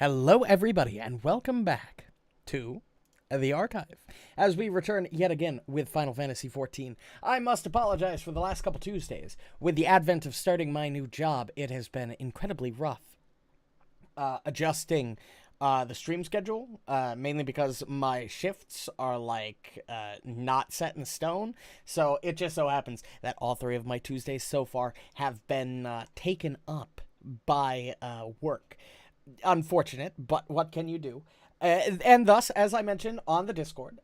Hello, everybody, and welcome back to the archive as we return yet again with Final Fantasy XIV. I must apologize for the last couple Tuesdays. With the advent of starting my new job, it has been incredibly rough adjusting the stream schedule, mainly because my shifts are not set in stone. So it just so happens that all three of my Tuesdays so far have been taken up by work. Unfortunate, but what can you do? And thus, as I mentioned on the Discord,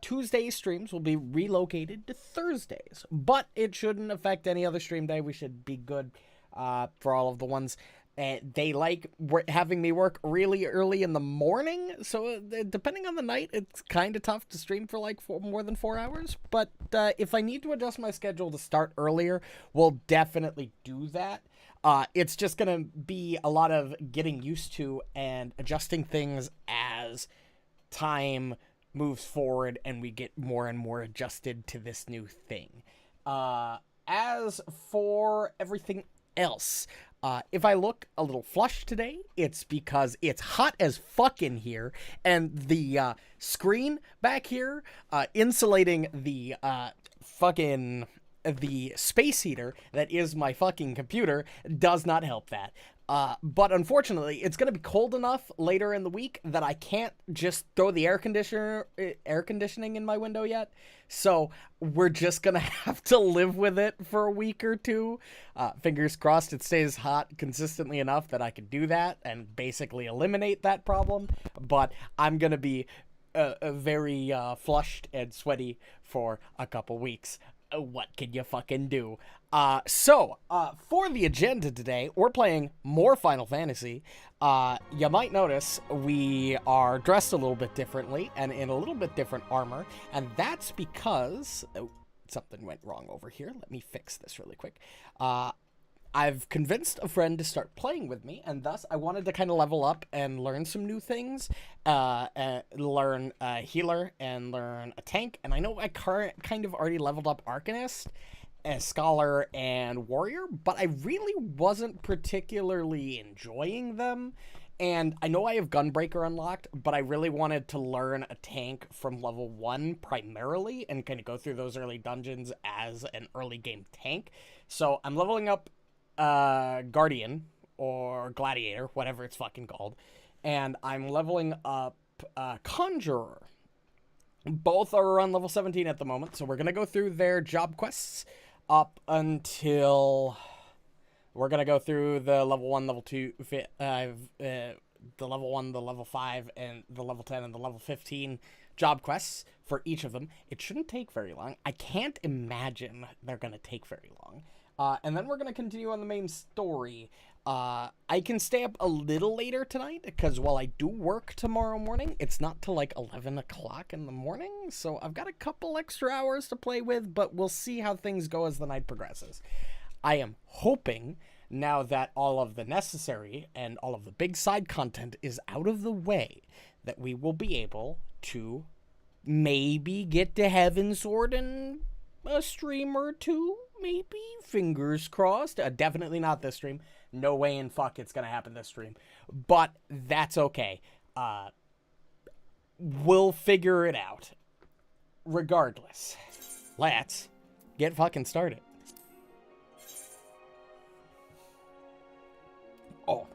Tuesday streams will be relocated to Thursdays, but it shouldn't affect any other stream day. We should be good for all of the ones. They like having me work really early in the morning, so depending on the night, it's kind of tough to stream for more than 4 hours. But if I need to adjust my schedule to start earlier, we'll definitely do that. It's just going to be a lot of getting used to and adjusting things as time moves forward and we get more and more adjusted to this new thing. As for everything else, if I look a little flushed today, it's because it's hot as fuck in here, and the screen back here, insulating the the space heater that is my fucking computer does not help that. But unfortunately, it's going to be cold enough later in the week that I can't just throw the air conditioning in my window yet. So we're just going to have to live with it for a week or two. Fingers crossed it stays hot consistently enough that I can do that and basically eliminate that problem. But I'm going to be very flushed and sweaty for a couple weeks. What can you fucking do? So for the agenda today, we're playing more Final Fantasy. You might notice we are dressed a little bit differently and in a little bit different armor, and that's because something went wrong over here. Let me fix this really quick. I've convinced a friend to start playing with me, and thus I wanted to kind of level up and learn some new things, learn a healer and learn a tank. And I know I kind of already leveled up Arcanist, a Scholar, and Warrior, but I really wasn't particularly enjoying them. And I know I have Gunbreaker unlocked, but I really wanted to learn a tank from level 1 primarily and kind of go through those early dungeons as an early game tank. So I'm leveling up Guardian or Gladiator, whatever it's fucking called, and I'm leveling up Conjurer. Both are around level 17 at the moment, so we're gonna go through their job quests up until we're gonna go through the level 1, level 2, the level 1, the level 5, and the level 10 and the level 15 job quests for each of them. It shouldn't take very long. I can't imagine they're gonna take very long. And then we're going to continue on the main story. I can stay up a little later tonight, because while I do work tomorrow morning, it's not till 11 o'clock in the morning, so I've got a couple extra hours to play with, but we'll see how things go as the night progresses. I am hoping, now that all of the necessary and all of the big side content is out of the way, that we will be able to maybe get to Heavensward in a stream or two. Maybe, fingers crossed. Definitely not this stream. No way in fuck it's gonna happen this stream. But that's okay. We'll figure it out. Regardless, let's get fucking started. Oh.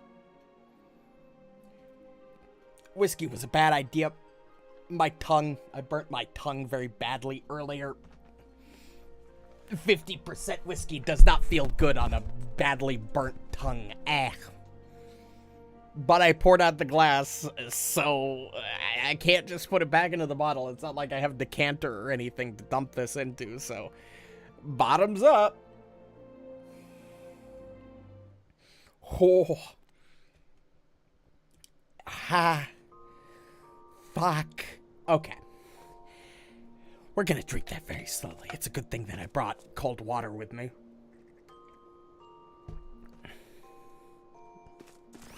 Whiskey was a bad idea. I burnt my tongue very badly earlier. 50% whiskey does not feel good on a badly burnt tongue. But I poured out the glass, so I can't just put it back into the bottle. It's not like I have a decanter or anything to dump this into, so bottoms up. Oh. Ha. Fuck. Okay. We're gonna drink that very slowly. It's a good thing that I brought cold water with me.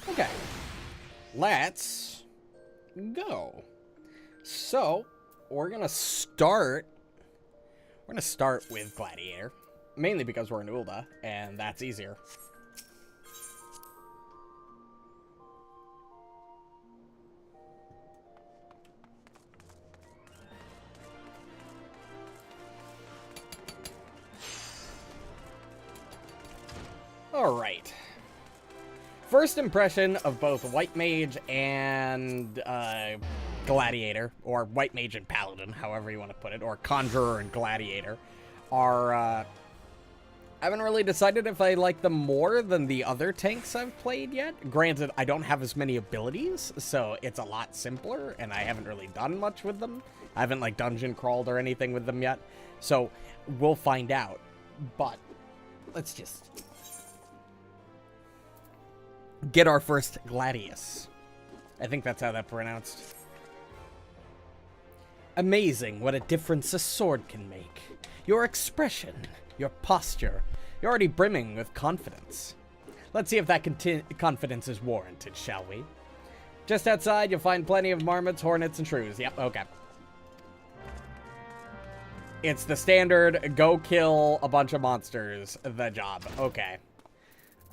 Okay. Let's go. So, we're gonna start with Gladiator. Mainly because we're in Ulda, and that's easier. first impression of both White Mage and Gladiator, or White Mage and Paladin, however you want to put it, or Conjurer and Gladiator, are, I haven't really decided if I like them more than the other tanks I've played yet. Granted, I don't have as many abilities, so it's a lot simpler, and I haven't really done much with them. I haven't, like, dungeon crawled or anything with them yet, so we'll find out. But let's just get our first Gladius. I think that's how that's pronounced. Amazing what a difference a sword can make. Your expression, your posture, you're already brimming with confidence. Let's see if that confidence is warranted, shall we? Just outside, you'll find plenty of marmots, hornets, and shrews. Yep, okay. It's the standard, go kill a bunch of monsters, the job. Okay.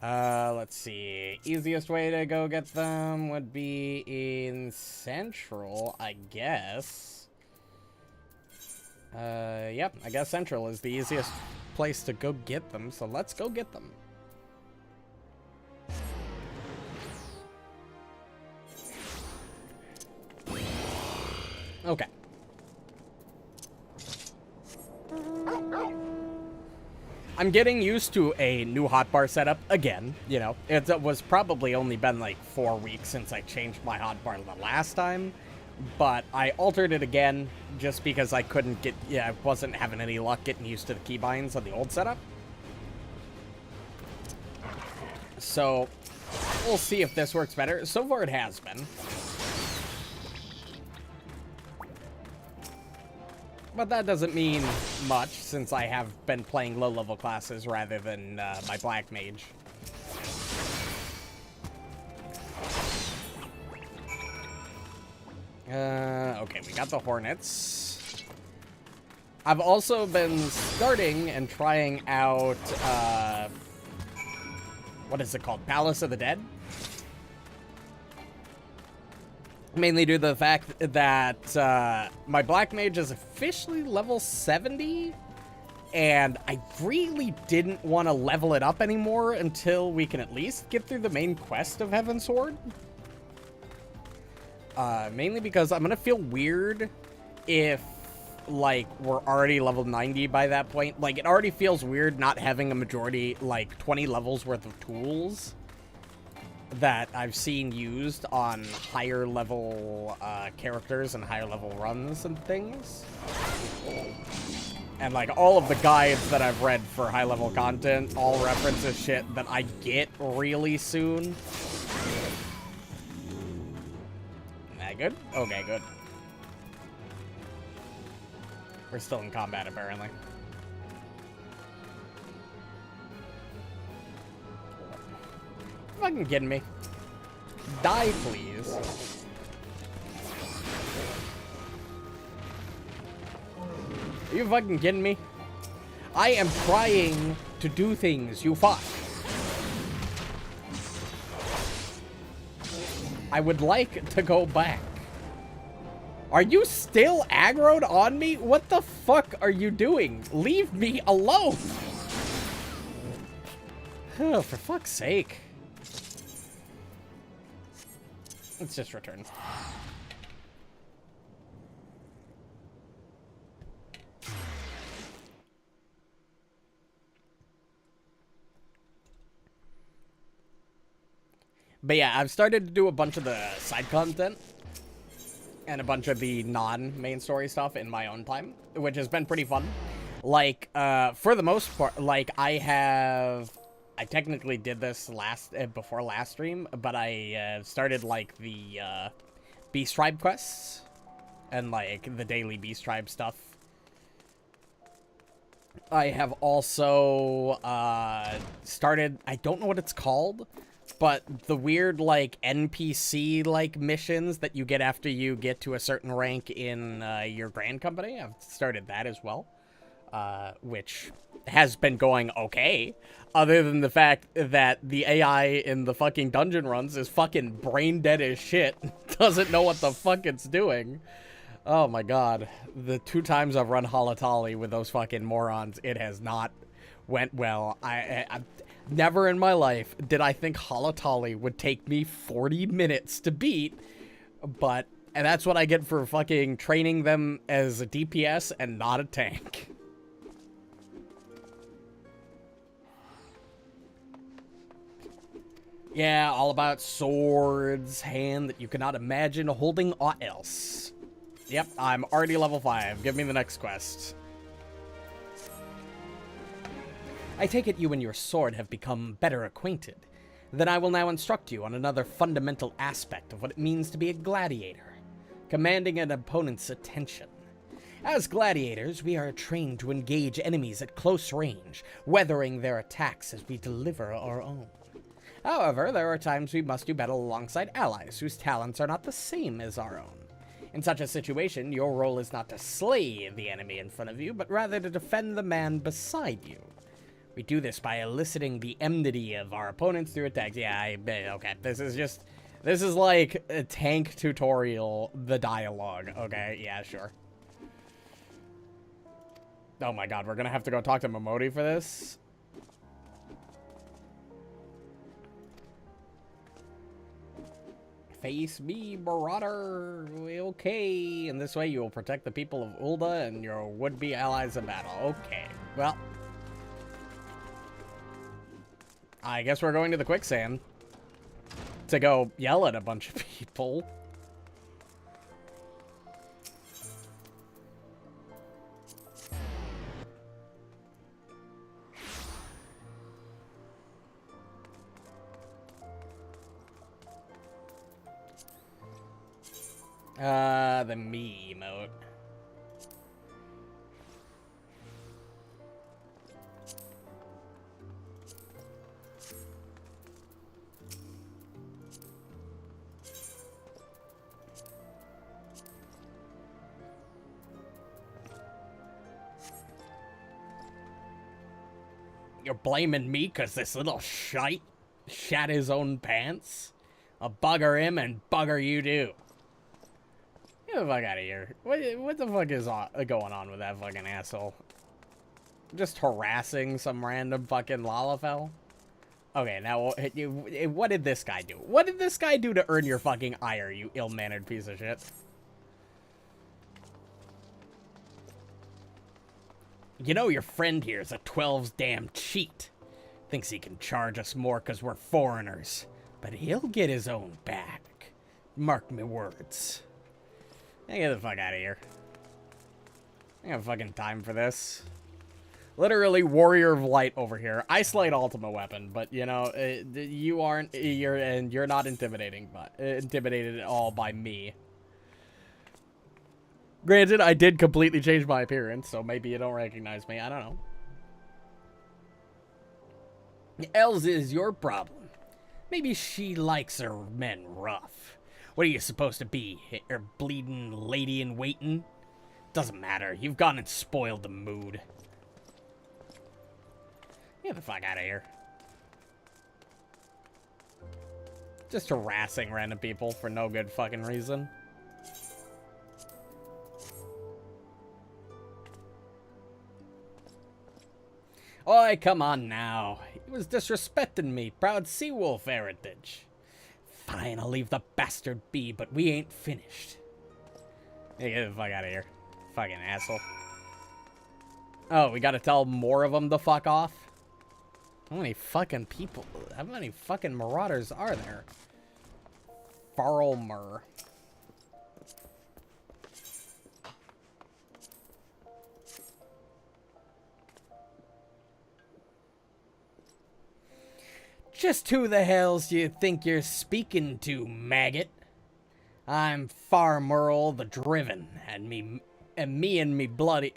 Let's see. Easiest way to go get them would be in Central, I guess. Yep, I guess Central is the easiest place to go get them, so let's go get them. Okay. I'm getting used to a new hotbar setup again, you know. It was probably only been like 4 weeks since I changed my hotbar the last time, but I altered it again just because I couldn't get, I wasn't having any luck getting used to the keybinds on the old setup. So, we'll see if this works better. So far it has been. But that doesn't mean much, since I have been playing low-level classes rather than my Black Mage. Okay, we got the Hornets. I've also been starting and trying out, what is it called? Palace of the Dead? Mainly due to the fact that my Black Mage is officially level 70, and I really didn't want to level it up anymore until we can at least get through the main quest of Heavensward. Mainly because I'm going to feel weird if, like, we're already level 90 by that point. Like, it already feels weird not having a majority, like, 20 levels worth of tools that I've seen used on higher level characters and higher level runs and things. And like all of the guides that I've read for high level content all references shit that I get really soon. Am I good? Okay, good. We're still in combat apparently. Fucking kidding me? Die, please. Are you fucking kidding me? I am trying to do things, you fuck. I would like to go back. Are you still aggroed on me? What the fuck are you doing? Leave me alone! Oh, for fuck's sake. Let's just return. But yeah, I've started to do a bunch of the side content and a bunch of the non-main story stuff in my own time, which has been pretty fun. Like, for the most part, like, I technically did this before last stream, but I started, like, the Beast Tribe quests and, like, the daily Beast Tribe stuff. I have also started, I don't know what it's called, but the weird, like, NPC, like, missions that you get after you get to a certain rank in your Grand Company. I've started that as well, which has been going okay, other than the fact that the AI in the fucking dungeon runs is fucking brain dead as shit. Doesn't know what the fuck it's doing. Oh my god. The 2 times I've run Halatali with those fucking morons, it has not went well. Never in my life did I think Halatali would take me 40 minutes to beat, but and that's what I get for fucking training them as a DPS and not a tank. Yeah, all about swords, hand that you cannot imagine holding aught else. Yep, I'm already level 5. Give me the next quest. I take it you and your sword have become better acquainted. Then I will now instruct you on another fundamental aspect of what it means to be a gladiator, commanding an opponent's attention. As gladiators, we are trained to engage enemies at close range, weathering their attacks as we deliver our own. However, there are times we must do battle alongside allies whose talents are not the same as our own. In such a situation, your role is not to slay the enemy in front of you, but rather to defend the man beside you. We do this by eliciting the enmity of our opponents through attacks. Yeah, okay, this is like a tank tutorial, the dialogue. Okay, yeah, sure. Oh my god, we're gonna have to go talk to Momodi for this? Face me, Marauder. Okay. And this way you will protect the people of Ulda and your would-be allies in battle. Okay. Well. I guess we're going to the quicksand. To go yell at a bunch of people. The me emote. You're blaming me because this little shite shat his own pants? I'll bugger him and bugger you too. Get the fuck out of here. What the fuck is going on with that fucking asshole? Just harassing some random fucking Lalafell? Okay, now, what did this guy do? What did this guy do to earn your fucking ire, you ill-mannered piece of shit? You know your friend here is a 12's damn cheat. Thinks he can charge us more because we're foreigners. But he'll get his own back. Mark me words. Hey, get the fuck out of here. I don't have fucking time for this. Literally Warrior of Light over here. Isolate Ultima Weapon, but you know, you're not intimidated at all by me. Granted, I did completely change my appearance, so maybe you don't recognize me. I don't know. Els is your problem. Maybe she likes her men rough. What are you supposed to be? Her bleeding lady in waiting? Doesn't matter. You've gone and spoiled the mood. Get the fuck out of here. Just harassing random people for no good fucking reason. Oi, come on now. He was disrespecting me, proud Seawolf heritage. Fine, I'll leave the bastard be, but we ain't finished. Hey, get the fuck out of here. Fucking asshole. Oh, we gotta tell more of them to fuck off? How many fucking people, how many fucking marauders are there? Farlmer. Just who the hells do you think you're speaking to, maggot? I'm Farmerl the Driven, and me bloody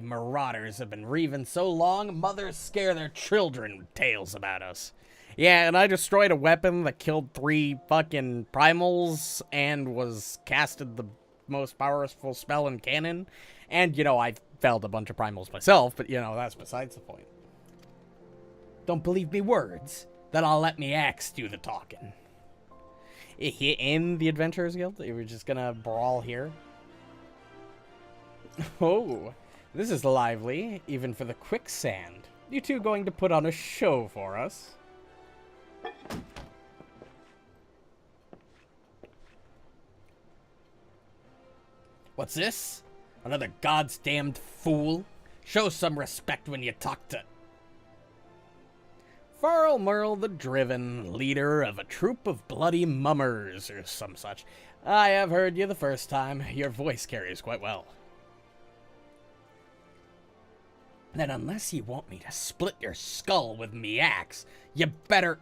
marauders have been reaving so long, mothers scare their children with tales about us. Yeah, and I destroyed a weapon that killed 3 fucking primals and was casted the most powerful spell in canon. And, you know, I felled a bunch of primals myself, but, you know, that's besides the point. Don't believe me words? Then I'll let me axe do the talking. In the Adventurers Guild? We're just gonna brawl here? Oh, this is lively, even for the quicksand. You two going to put on a show for us? What's this? Another God's damned fool? Show some respect when you talk to... Farrell Merle the Driven, leader of a troop of bloody mummers, or some such. I have heard you the first time. Your voice carries quite well. Then unless you want me to split your skull with me axe, you better...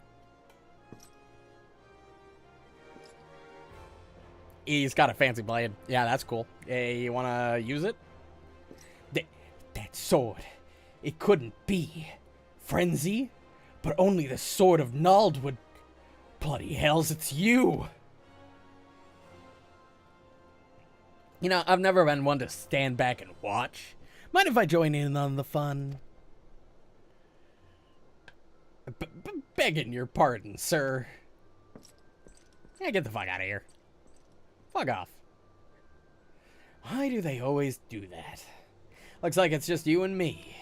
He's got a fancy blade. Yeah, that's cool. Hey, you wanna use it? That sword. It couldn't be. Frenzy? But only the sword of Nald would... Bloody hells, it's you! You know, I've never been one to stand back and watch. Mind if I join in on the fun? Begging your pardon, sir. Yeah, get the fuck out of here. Fuck off. Why do they always do that? Looks like it's just you and me.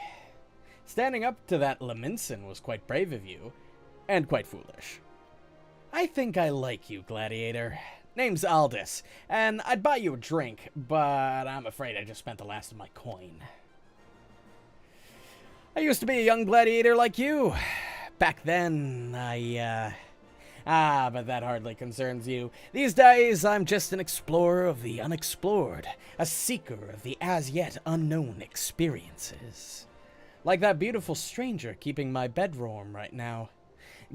Standing up to that Leminson was quite brave of you, and quite foolish. I think I like you, Gladiator. Name's Aldous, and I'd buy you a drink, but I'm afraid I just spent the last of my coin. I used to be a young gladiator like you. Back then, but that hardly concerns you. These days, I'm just an explorer of the unexplored, a seeker of the as-yet unknown experiences. Like that beautiful stranger keeping my bed warm right now.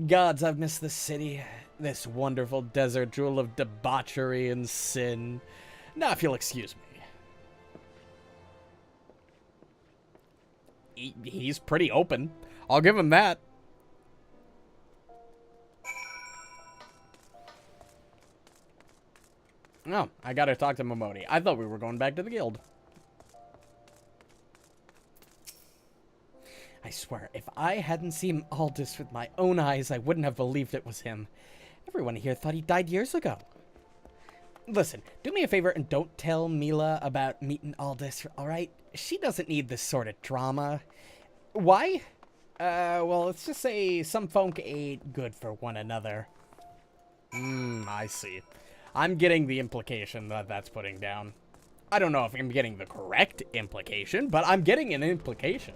Gods, I've missed this city, this wonderful desert jewel of debauchery and sin. Now, if you'll excuse me. He's pretty open. I'll give him that. No, I gotta talk to Momodi. I thought we were going back to the guild. I swear, if I hadn't seen Aldous with my own eyes, I wouldn't have believed it was him. Everyone here thought he died years ago. Listen, do me a favor and don't tell Mila about meeting Aldous, alright? She doesn't need this sort of drama. Why? Well, let's just say some folk ain't good for one another. I see. I'm getting the implication that that's putting down. I don't know if I'm getting the correct implication, but I'm getting an implication.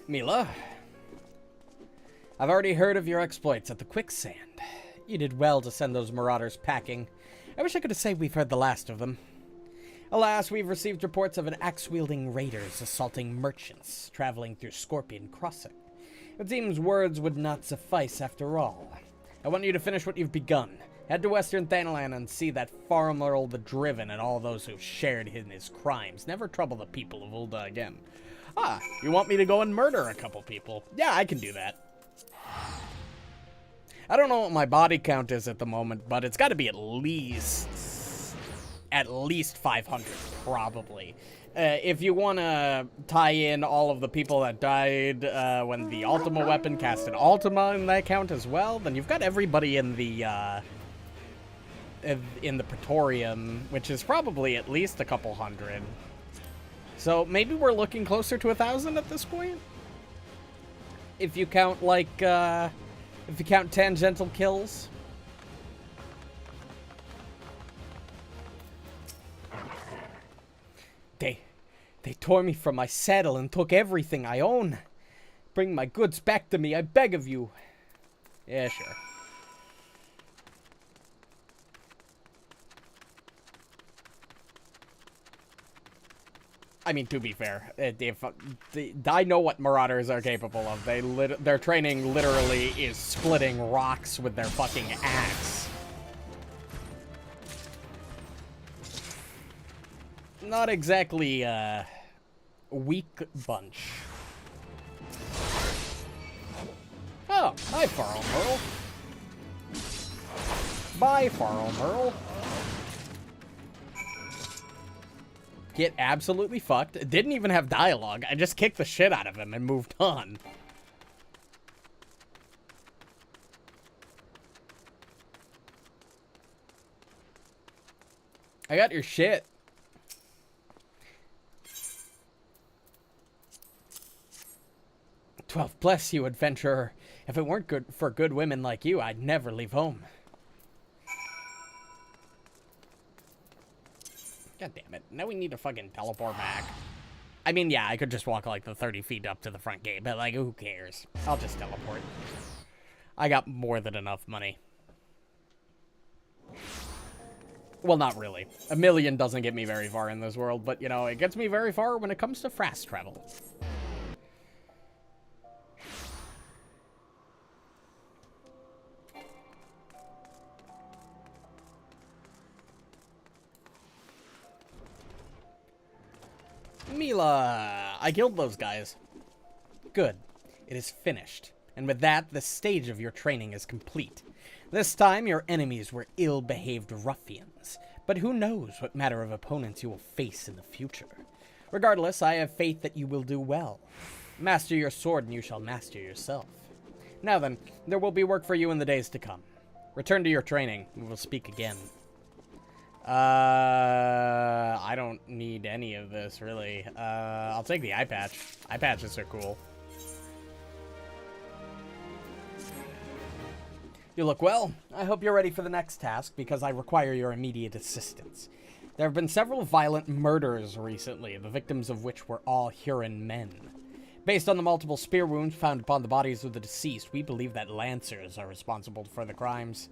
Mila, I've already heard of your exploits at the quicksand. You did well to send those marauders packing. I wish I could say we've heard the last of them. Alas, we've received reports of an axe-wielding raiders assaulting merchants traveling through Scorpion Crossing. It seems words would not suffice after all. I want you to finish what you've begun. Head to Western Thanalan and see that Farrell the Driven and all those who've shared in his crimes never trouble the people of Ul'dah again. Ah, you want me to go and murder a couple people? Yeah, I can do that. I don't know what my body count is at the moment, but it's got to be at least 500, probably. If you want to tie in all of the people that died when the Ultima weapon casted Ultima in that count as well, then you've got everybody in the Praetorium, which is probably at least a couple hundred. So maybe we're looking closer to 1,000 at this point? If you count, like, if you count tangential kills. They tore me from my saddle and took everything I own. Bring my goods back to me, I beg of you. Yeah, sure. I mean, to be fair, I know what marauders are capable of. Their training literally is splitting rocks with their fucking axe. Not exactly a weak bunch. Oh, hi, Farrell Merle. Bye, Farrell Merle. get absolutely fucked. It didn't even have dialogue. I just kicked the shit out of him and moved on. I got your shit. "12 bless you, adventurer. If it weren't good for good women like you, I'd never leave home." God damn it. Now we need to fucking teleport back. I mean, yeah, I could just walk like the 30 feet up to the front gate, but like, who cares? I'll just teleport. I got more than enough money. Well, not really. 1 million doesn't get me very far in this world, but, you know, it gets me very far when it comes to fast travel. Mila! I killed those guys. Good. It is finished. And with that, the stage of your training is complete. This time, your enemies were ill-behaved ruffians. But who knows what matter of opponents you will face in the future. Regardless, I have faith that you will do well. Master your sword and you shall master yourself. Now then, there will be work for you in the days to come. Return to your training. We will speak again. I don't need any of this, really. I'll take the eye patch. Eye patches are cool. You look well. I hope you're ready for the next task, because I require your immediate assistance. There have been several violent murders recently, the victims of which were all Huron men. Based on the multiple spear wounds found upon the bodies of the deceased, we believe that Lancers are responsible for the crimes.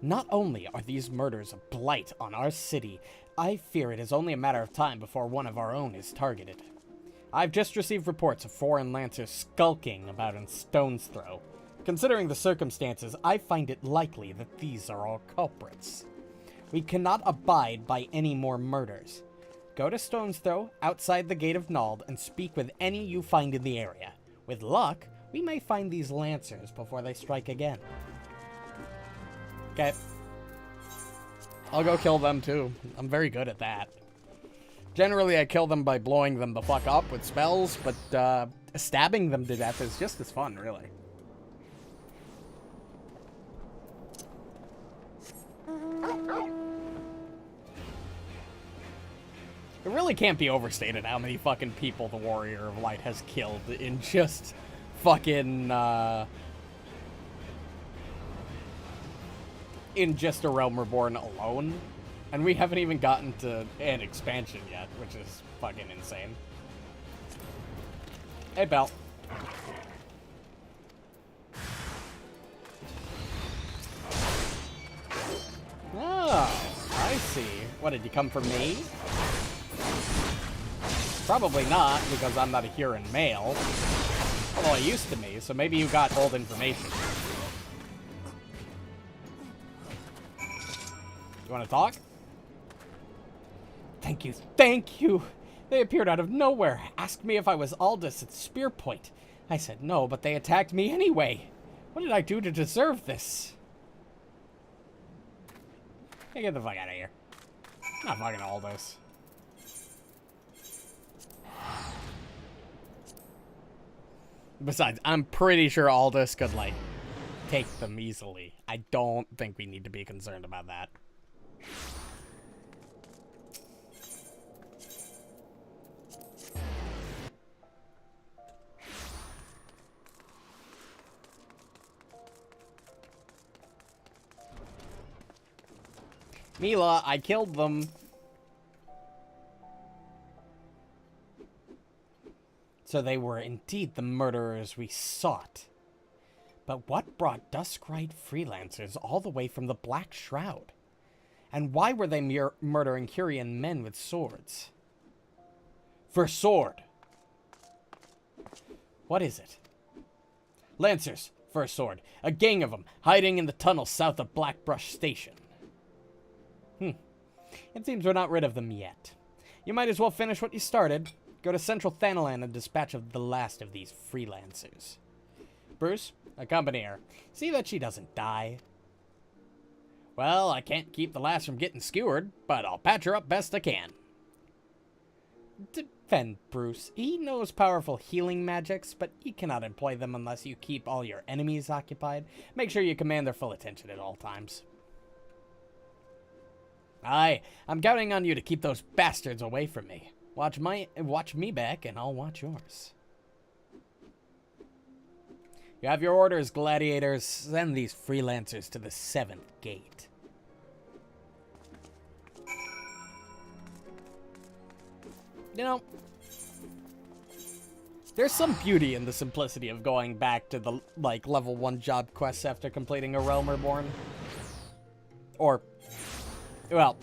Not only are these murders a blight on our city, I fear it is only a matter of time before one of our own is targeted. I've just received reports of foreign Lancers skulking about in Stone's Throw. Considering the circumstances, I find it likely that these are all culprits. We cannot abide by any more murders. Go to Stone's Throw, outside the Gate of Nald, and speak with any you find in the area. With luck, we may find these Lancers before they strike again. Okay. I'll go kill them too. I'm very good at that. Generally, I kill them by blowing them the fuck up with spells, but stabbing them to death is just as fun, really. It really can't be overstated how many fucking people the Warrior of Light has killed in just fucking, in just A Realm Reborn alone. And we haven't even gotten to an expansion yet, which is fucking insane. Hey, Belle. Oh, I see. What, did you come for me? Probably not, because I'm not a Huron male. Although I used to be, so maybe you got old information. You want to talk? Thank you, thank you! They appeared out of nowhere, asked me if I was Aldous at Spear Point. I said no, but they attacked me anyway. What did I do to deserve this? Hey, get the fuck out of here. I'm not fucking Aldous. Besides, I'm pretty sure Aldous could, like, take them easily. I don't think we need to be concerned about that. Mila, I killed them. So they were indeed the murderers we sought. But what brought Duskrite freelancers all the way from the Black Shroud? And why were they murdering Curian men with swords? For sword. What is it? Lancers, for a sword. A gang of them, hiding in the tunnel south of Blackbrush Station. It seems we're not rid of them yet. You might as well finish what you started. Go to Central Thanalan and dispatch of the last of these freelancers. Bruce, accompany her. See that she doesn't die. Well, I can't keep the last from getting skewered, but I'll patch her up best I can. Defend Bruce. He knows powerful healing magics, but he cannot employ them unless you keep all your enemies occupied. Make sure you command their full attention at all times. Aye, I'm counting on you to keep those bastards away from me. Watch me back, and I'll watch yours. You have your orders, gladiators. Send these freelancers to the 7th gate. You know, there's some beauty in the simplicity of going back to the, like, level 1 job quests after completing a Realm Reborn. Or, well,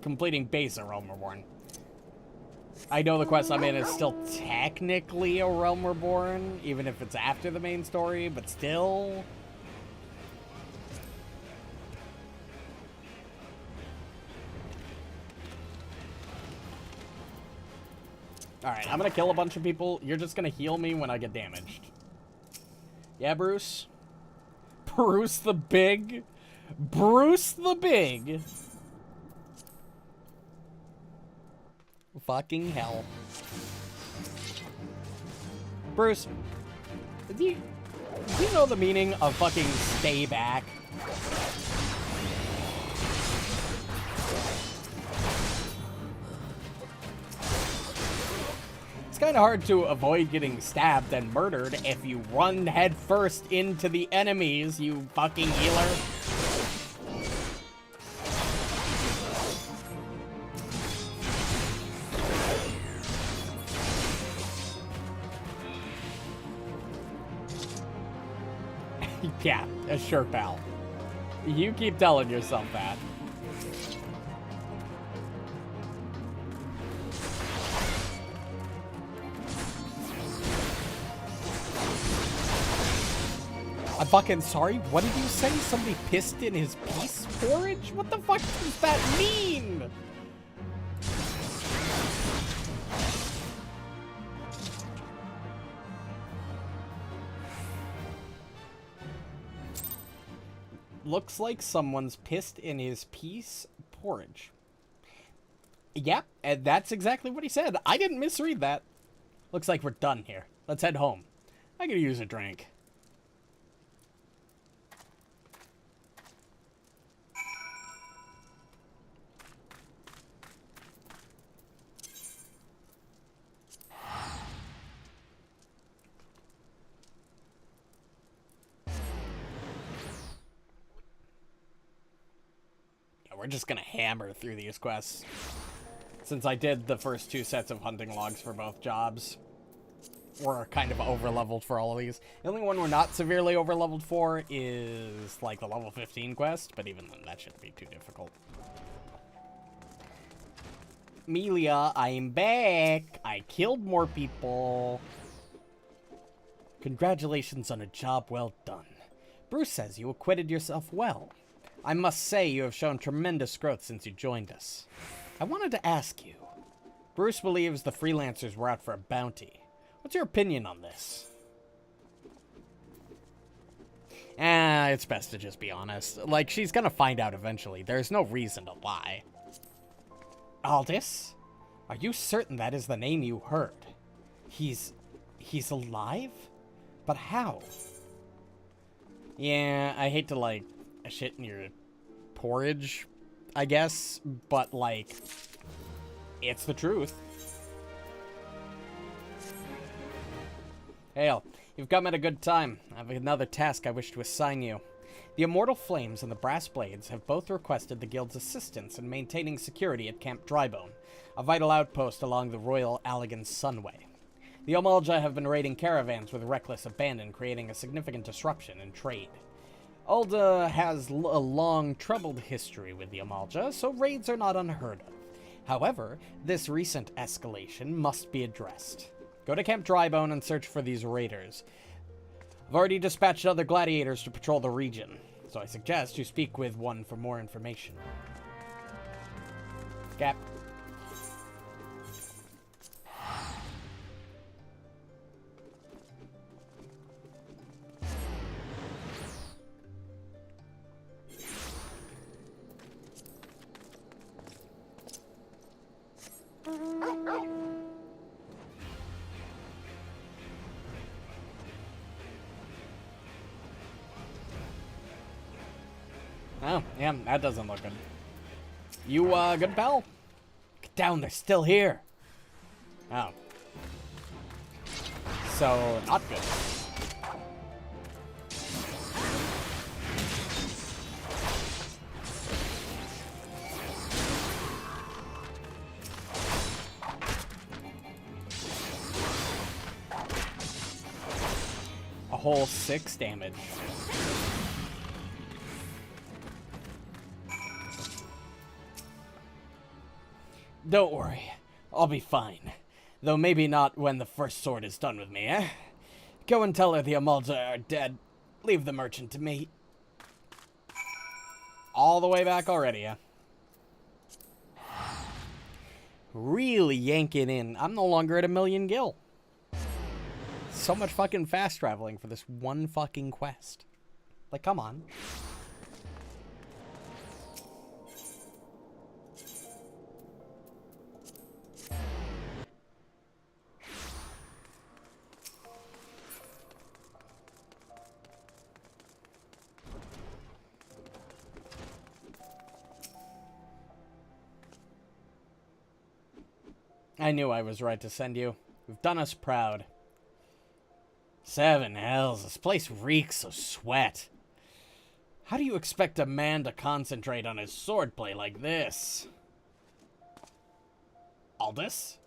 completing base a Realm Reborn. I know the quest I'm in is still technically a Realm Reborn, even if it's after the main story, but still. Alright, I'm gonna kill a bunch of people. You're just gonna heal me when I get damaged. Yeah, Bruce? Bruce the Big? Bruce the Big? Fucking hell. Bruce, do you know the meaning of fucking stay back? It's kind of hard to avoid getting stabbed and murdered if you run headfirst into the enemies, you fucking healer. Yeah, sure, pal. You keep telling yourself that. I'm fucking sorry, what did you say? Somebody pissed in his peace porridge? What the fuck does that mean? Looks like someone's pissed in his peace porridge. Yep, and that's exactly what he said. I didn't misread that. Looks like we're done here. Let's head home. I could use a drink. We're just gonna hammer through these quests. Since I did the first 2 sets of hunting logs for both jobs, we're kind of over-leveled for all of these. The only one we're not severely over-leveled for is, like, the level 15 quest, but even then, that shouldn't be too difficult. Amelia, I'm back! I killed more people! Congratulations on a job well done. Bruce says you acquitted yourself well. I must say you have shown tremendous growth since you joined us. I wanted to ask you. Bruce believes the freelancers were out for a bounty. What's your opinion on this? It's best to just be honest. Like, she's gonna find out eventually. There's no reason to lie. Aldous? Are you certain that is the name you heard? He's alive? But how? Yeah, I hate to, like, shit in your porridge, I guess, but, like, it's the truth. Hail, you've come at a good time. I have another task I wish to assign you. The Immortal Flames and the Brass Blades have both requested the Guild's assistance in maintaining security at Camp Drybone, a vital outpost along the Royal Allegan Sunway. The Omalja have been raiding caravans with reckless abandon, creating a significant disruption in trade. Ulda has a long, troubled history with the Omalja, so raids are not unheard of. However, this recent escalation must be addressed. Go to Camp Drybone and search for these raiders. I've already dispatched other gladiators to patrol the region, so I suggest you speak with one for more information. Cap. Oh, yeah, that doesn't look good. You, good, pal? Get down, they're still here. Oh. So, not good. A whole 6 damage. Don't worry, I'll be fine. Though maybe not when the first sword is done with me, eh? Go and tell her the Amalda are dead. Leave the merchant to me. All the way back already, yeah? Really yanking in. I'm no longer at 1,000,000 gil. So much fucking fast traveling for this one fucking quest. Like, come on. I knew I was right to send you. You've done us proud. 7 hells, this place reeks of sweat. How do you expect a man to concentrate on his swordplay like this? Aldous?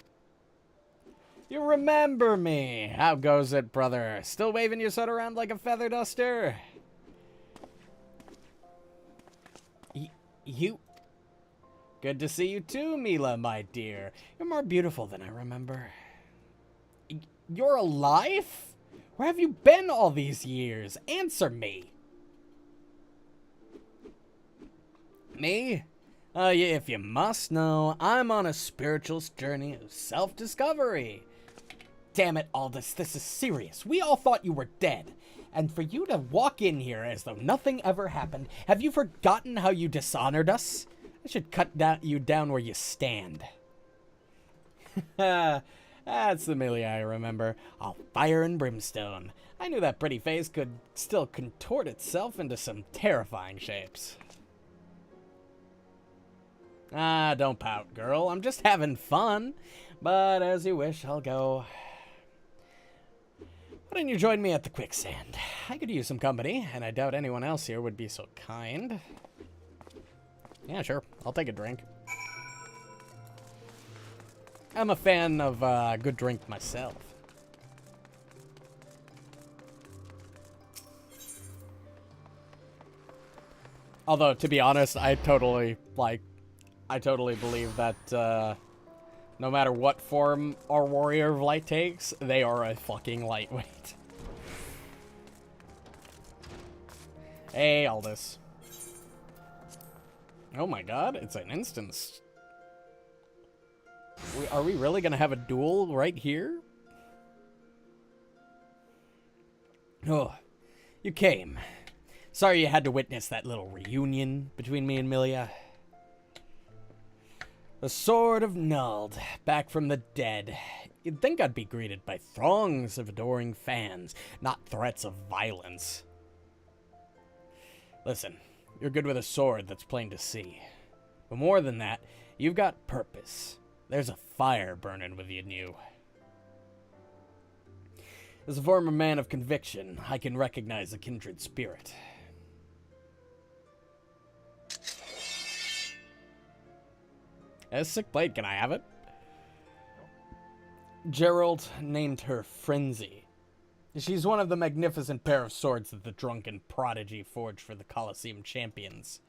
You remember me. How goes it, brother? Still waving your sword around like a feather duster? You... Good to see you too, Mila, my dear. You're more beautiful than I remember. You're alive? Where have you been all these years? Answer me. Me? Yeah, if you must know, I'm on a spiritual journey of self-discovery. Damn it, Aldous, this is serious. We all thought you were dead. And for you to walk in here as though nothing ever happened, have you forgotten how you dishonored us? I should cut you down where you stand. That's the Amelia I remember. All fire and brimstone. I knew that pretty face could still contort itself into some terrifying shapes. Ah, don't pout, girl. I'm just having fun. But as you wish, I'll go. Why don't you join me at the quicksand? I could use some company, and I doubt anyone else here would be so kind. Yeah, sure. I'll take a drink. I'm a fan of good drink myself. Although, to be honest, I totally believe that no matter what form our Warrior of Light takes, they are a fucking lightweight. Hey, Aldous. Oh my god, it's an instance. Are we really gonna have a duel right here? Oh, you came. Sorry you had to witness that little reunion between me and Milia. The Sword of Nuld, back from the dead. You'd think I'd be greeted by throngs of adoring fans, not threats of violence. Listen, you're good with a sword, that's plain to see. But more than that, you've got purpose. There's a fire burning within you. As a former man of conviction, I can recognize a kindred spirit. A sick blade, can I have it? Gerald named her Frenzy. She's one of the magnificent pair of swords that the drunken prodigy forged for the Colosseum champions.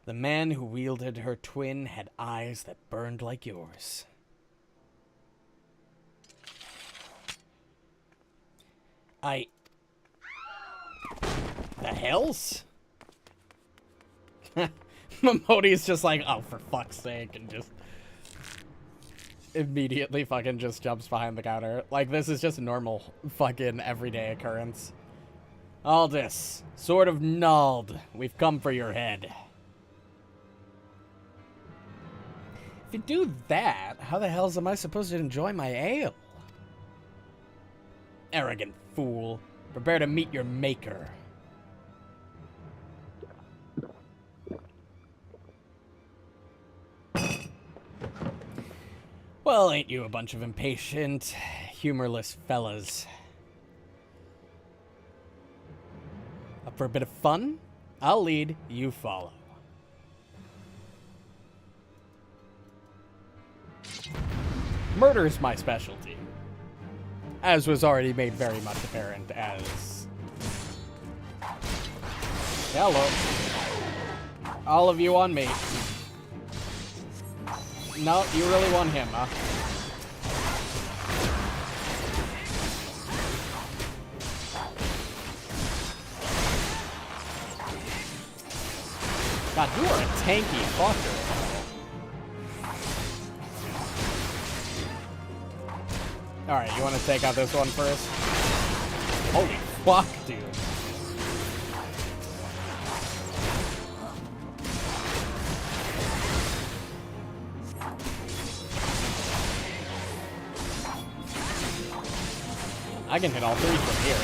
The man who wielded her twin had eyes that burned like yours. The hells? Momodi's just like, oh, for fuck's sake, and just immediately fucking just jumps behind the counter. Like, this is just a normal fucking everyday occurrence. Aldous, Sword of Nuld, we've come for your head. If you do that, how the hell am I supposed to enjoy my ale? Arrogant fool. Prepare to meet your maker. Well, ain't you a bunch of impatient, humorless fellas? Up for a bit of fun? I'll lead, you follow. Murder is my specialty, as was already made very much apparent as... Hello. All of you on me. No, you really want him, huh? God, you are a tanky fucker. Alright, you want to take out this one first? Holy fuck, dude. I can hit all three from here.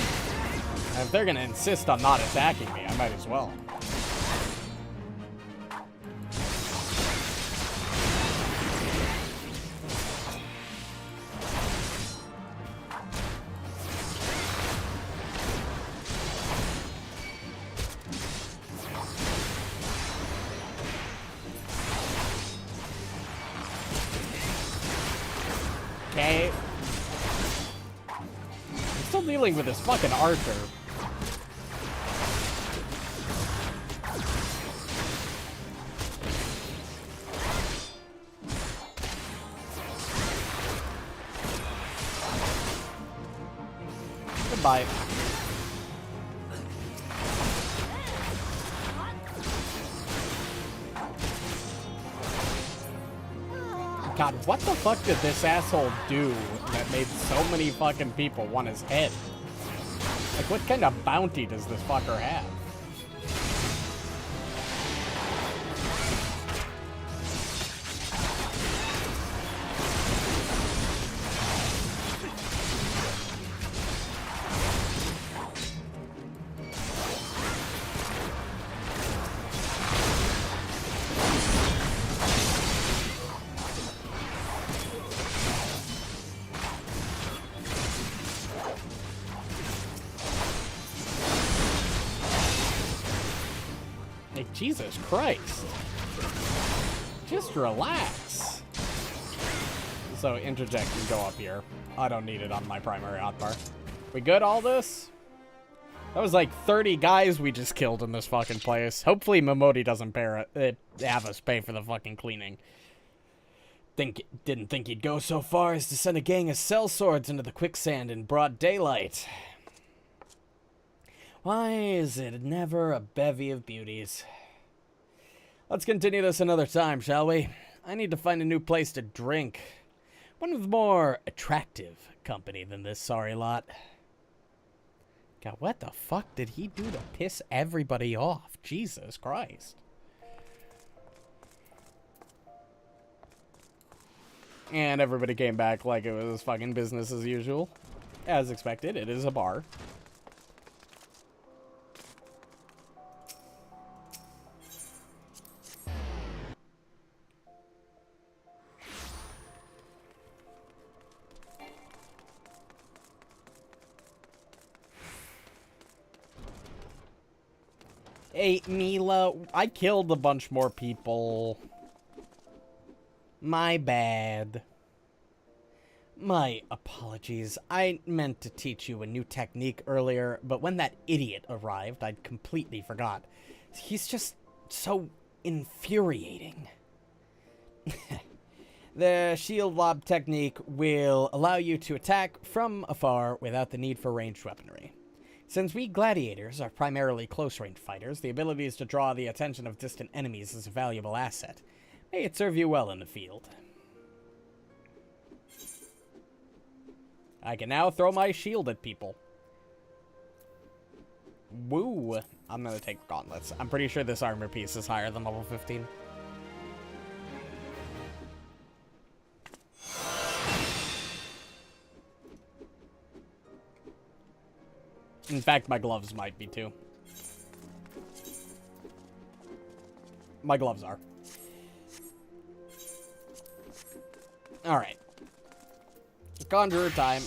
And if they're gonna insist on not attacking me, I might as well. Okay. I'm still dealing with this fucking Archer. Goodbye. God, what the fuck did this asshole do that made so many fucking people want his head? Like, what kind of bounty does this fucker have? Like, Jesus Christ. Just relax. So, interject and go up here. I don't need it on my primary hotbar. We good, all this? That was like 30 guys we just killed in this fucking place. Hopefully Momodi doesn't have us pay for the fucking cleaning. Didn't think he'd go so far as to send a gang of sellswords into the quicksand in broad daylight. Why is it never a bevy of beauties? Let's continue this another time, shall we? I need to find a new place to drink. One with more attractive company than this sorry lot. God, what the fuck did he do to piss everybody off? Jesus Christ. And everybody came back like it was fucking business as usual. As expected, it is a bar. Hey, Mila, I killed a bunch more people. My bad. My apologies. I meant to teach you a new technique earlier, but when that idiot arrived, I'd completely forgot. He's just so infuriating. The shield lob technique will allow you to attack from afar without the need for ranged weaponry. Since we gladiators are primarily close-range fighters, the ability to draw the attention of distant enemies is a valuable asset. May it serve you well in the field. I can now throw my shield at people. Woo! I'm gonna take gauntlets. I'm pretty sure this armor piece is higher than level 15. In fact, my gloves might be too. My gloves are. Alright. Conjurer time.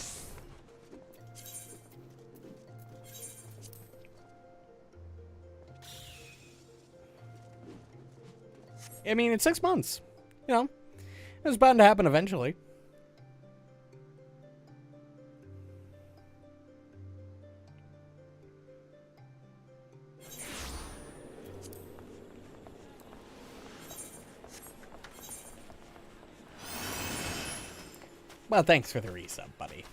I mean, it's 6 months. You know, it was bound to happen eventually. Well, thanks for the resub, buddy.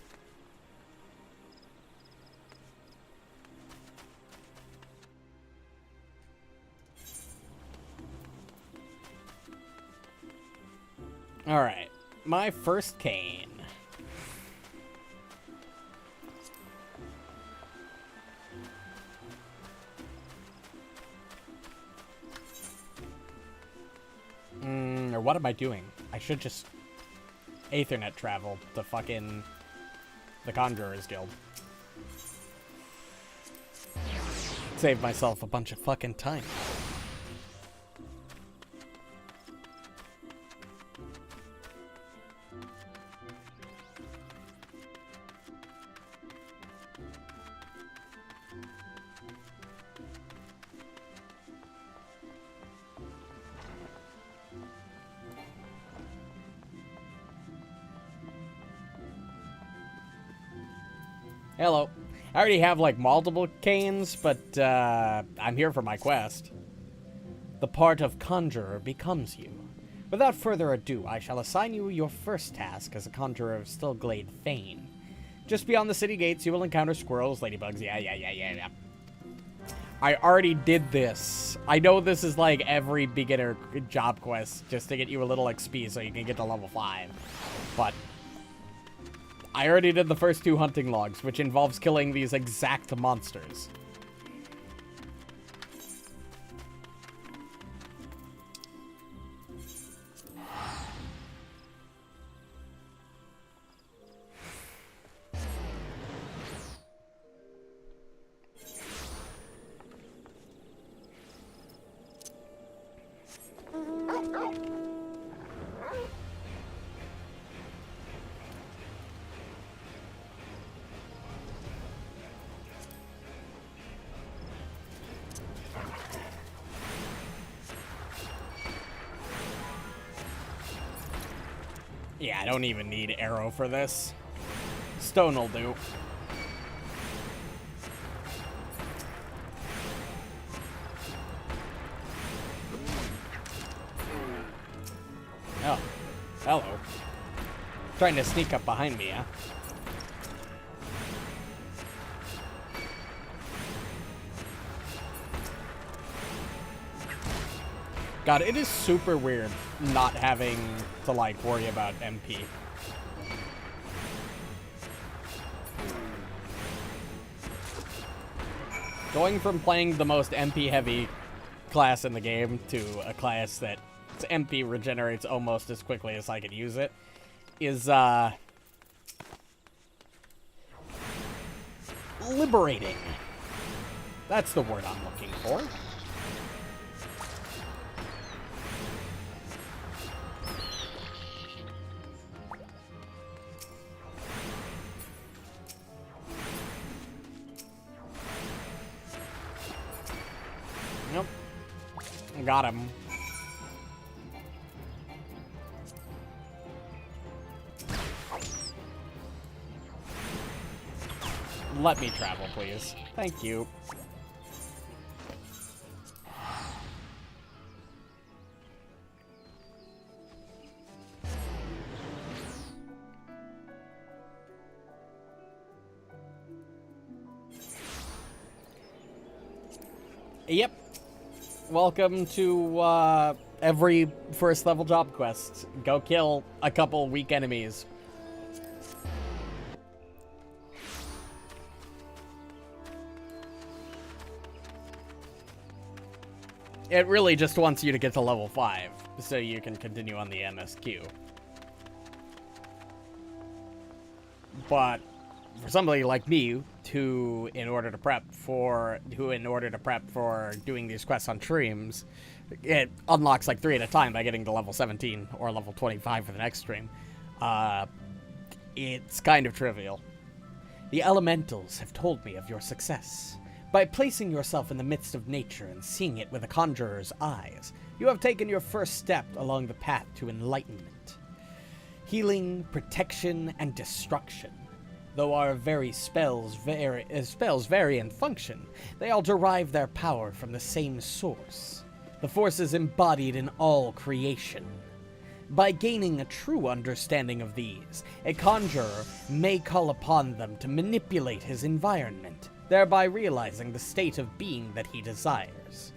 Alright, my first cane. Or what am I doing? I should just Aethernet travel to fucking the Conjurer's Guild. Save myself a bunch of fucking time. Hello. I already have, like, multiple canes, but, I'm here for my quest. The part of Conjurer becomes you. Without further ado, I shall assign you your first task as a Conjurer of Stillglade Fane. Just beyond the city gates, you will encounter squirrels, ladybugs, yeah. I already did this. I know this is, like, every beginner job quest, just to get you a little XP so you can get to level 5. But I already did the first 2 hunting logs, which involves killing these exact monsters. Yeah, I don't even need arrow for this. Stone will do. Oh, hello. Trying to sneak up behind me, huh? God, it is super weird not having to, like, worry about MP. Going from playing the most MP-heavy class in the game to a class that MP regenerates almost as quickly as I could use it is, liberating. That's the word I'm looking for. Yep. Got him. Let me travel, please. Thank you. Yep. Welcome to every first level job quest. Go kill a couple weak enemies. It really just wants you to get to level 5 so you can continue on the MSQ. But for somebody like me, who in order to prep for doing these quests on streams, it unlocks like 3 at a time by getting to level 17 or level 25 for the next stream. It's kind of trivial. The elementals have told me of your success. By placing yourself in the midst of nature and seeing it with a conjurer's eyes, you have taken your first step along the path to enlightenment. Healing, protection, and destruction. Though our very spells vary in function, they all derive their power from the same source. The forces embodied in all creation. By gaining a true understanding of these, a conjurer may call upon them to manipulate his environment, thereby realizing the state of being that he desires.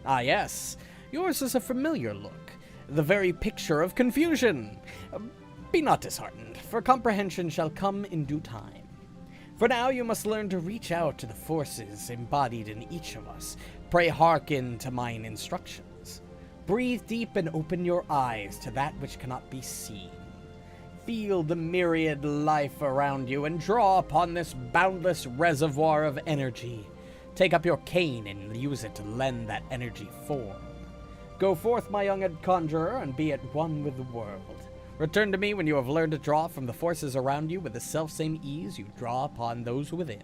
Ah yes, yours is a familiar look, the very picture of confusion. Be not disheartened, for comprehension shall come in due time. For now you must learn to reach out to the forces embodied in each of us. Pray hearken to mine instructions. Breathe deep and open your eyes to that which cannot be seen. Feel the myriad life around you and draw upon this boundless reservoir of energy. Take up your cane and use it to lend that energy form. Go forth, my young conjurer, and be at one with the world. Return to me when you have learned to draw from the forces around you with the selfsame ease you draw upon those within.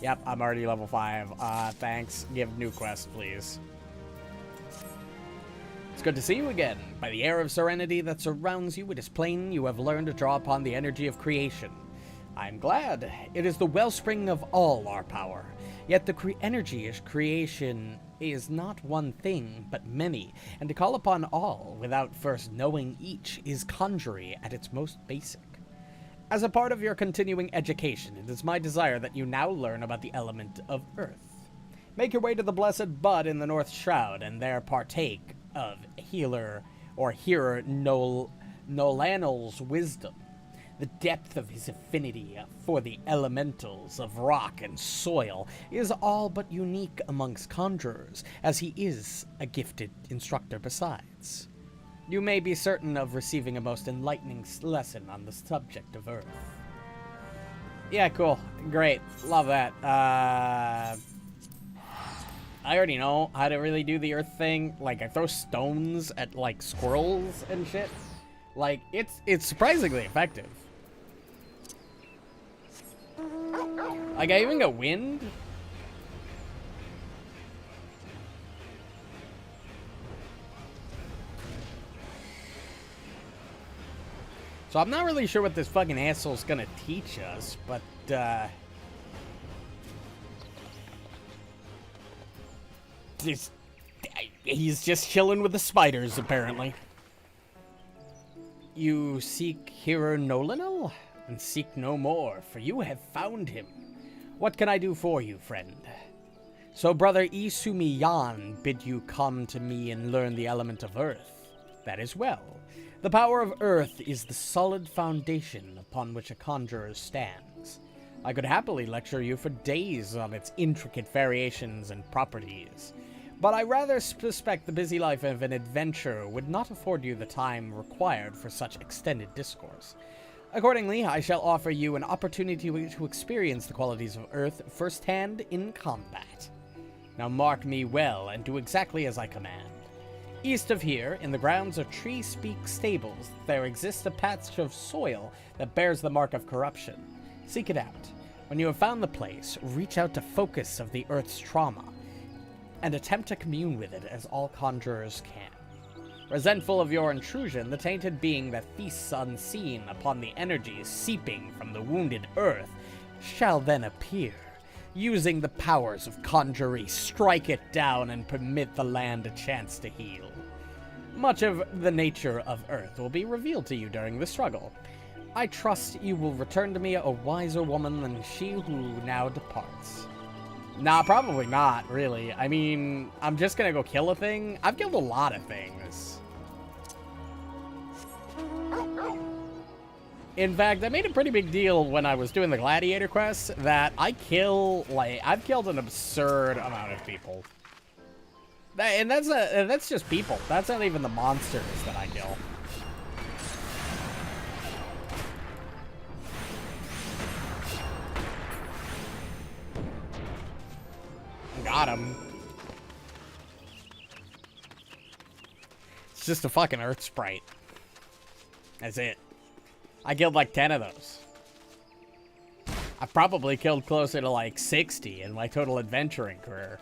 Yep, I'm already level 5. Thanks. Give new quest, please. It's good to see you again. By the air of serenity that surrounds you, it is plain you have learned to draw upon the energy of creation. I am glad. It is the wellspring of all our power. Yet the energy of creation is not one thing, but many, and to call upon all without first knowing each is conjury at its most basic. As a part of your continuing education, it is my desire that you now learn about the element of earth. Make your way to the Blessed Bud in the North Shroud, and there partake of healer or hearer Nolanel's wisdom. The depth of his affinity for the elementals of rock and soil is all but unique amongst conjurers, as he is a gifted instructor besides. You may be certain of receiving a most enlightening lesson on the subject of Earth. Yeah, cool. Great. Love that. I already know how to really do the Earth thing. Like, I throw stones at, like, squirrels and shit. Like, it's surprisingly effective. Like, I even got wind. So I'm not really sure what this fucking asshole's gonna teach us, but, he's just chilling with the spiders, apparently. You seek Hero Nolanel? And seek no more, for you have found him. What can I do for you, friend? So Brother Isumiyan bid you come to me and learn the element of earth. That is well. The power of earth is the solid foundation upon which a conjurer stands. I could happily lecture you for days on its intricate variations and properties, but I rather suspect the busy life of an adventurer would not afford you the time required for such extended discourse. Accordingly, I shall offer you an opportunity to experience the qualities of Earth firsthand in combat. Now mark me well and do exactly as I command. East of here, in the grounds of Tree Speak Stables, there exists a patch of soil that bears the mark of corruption. Seek it out. When you have found the place, reach out to focus of the Earth's trauma, and attempt to commune with it as all conjurers can. Resentful of your intrusion, the tainted being that feasts unseen upon the energies seeping from the wounded earth shall then appear. Using the powers of conjury, strike it down and permit the land a chance to heal. Much of the nature of Earth will be revealed to you during the struggle. I trust you will return to me a wiser woman than she who now departs. Nah, probably not, really. I mean, I'm just gonna go kill a thing. I've killed a lot of things. In fact, I made a pretty big deal when I was doing the gladiator quests that I've killed an absurd amount of people. And that's just people. That's not even the monsters that I kill. Got him. It's just a fucking earth sprite. That's it. I killed like 10 of those. I've probably killed closer to like 60 in my total adventuring career.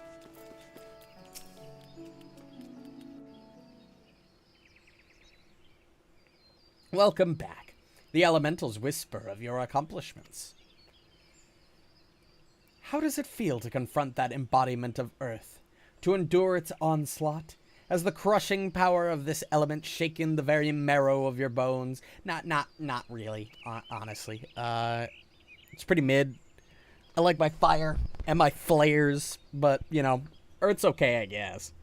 Welcome back. The elementals whisper of your accomplishments. How does it feel to confront that embodiment of Earth? To endure its onslaught? Has the crushing power of this element shaken the very marrow of your bones? Not really, honestly. It's pretty mid. I like my fire and my flares, but, you know, Earth's okay, I guess.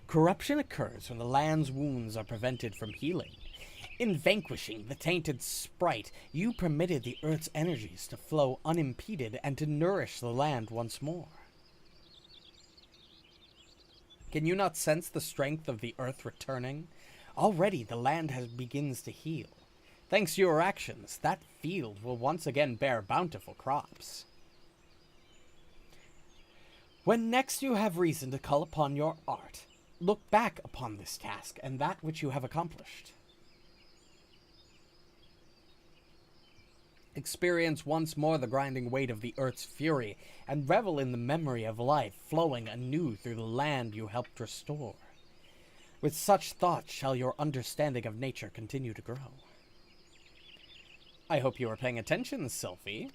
Corruption occurs when the land's wounds are prevented from healing. In vanquishing the tainted sprite, you permitted the Earth's energies to flow unimpeded and to nourish the land once more. Can you not sense the strength of the Earth returning? Already the land begins to heal. Thanks to your actions, that field will once again bear bountiful crops. When next you have reason to call upon your art, look back upon this task and that which you have accomplished. Experience once more the grinding weight of the Earth's fury, and revel in the memory of life flowing anew through the land you helped restore. With such thoughts shall your understanding of nature continue to grow. I hope you are paying attention, Sylphie.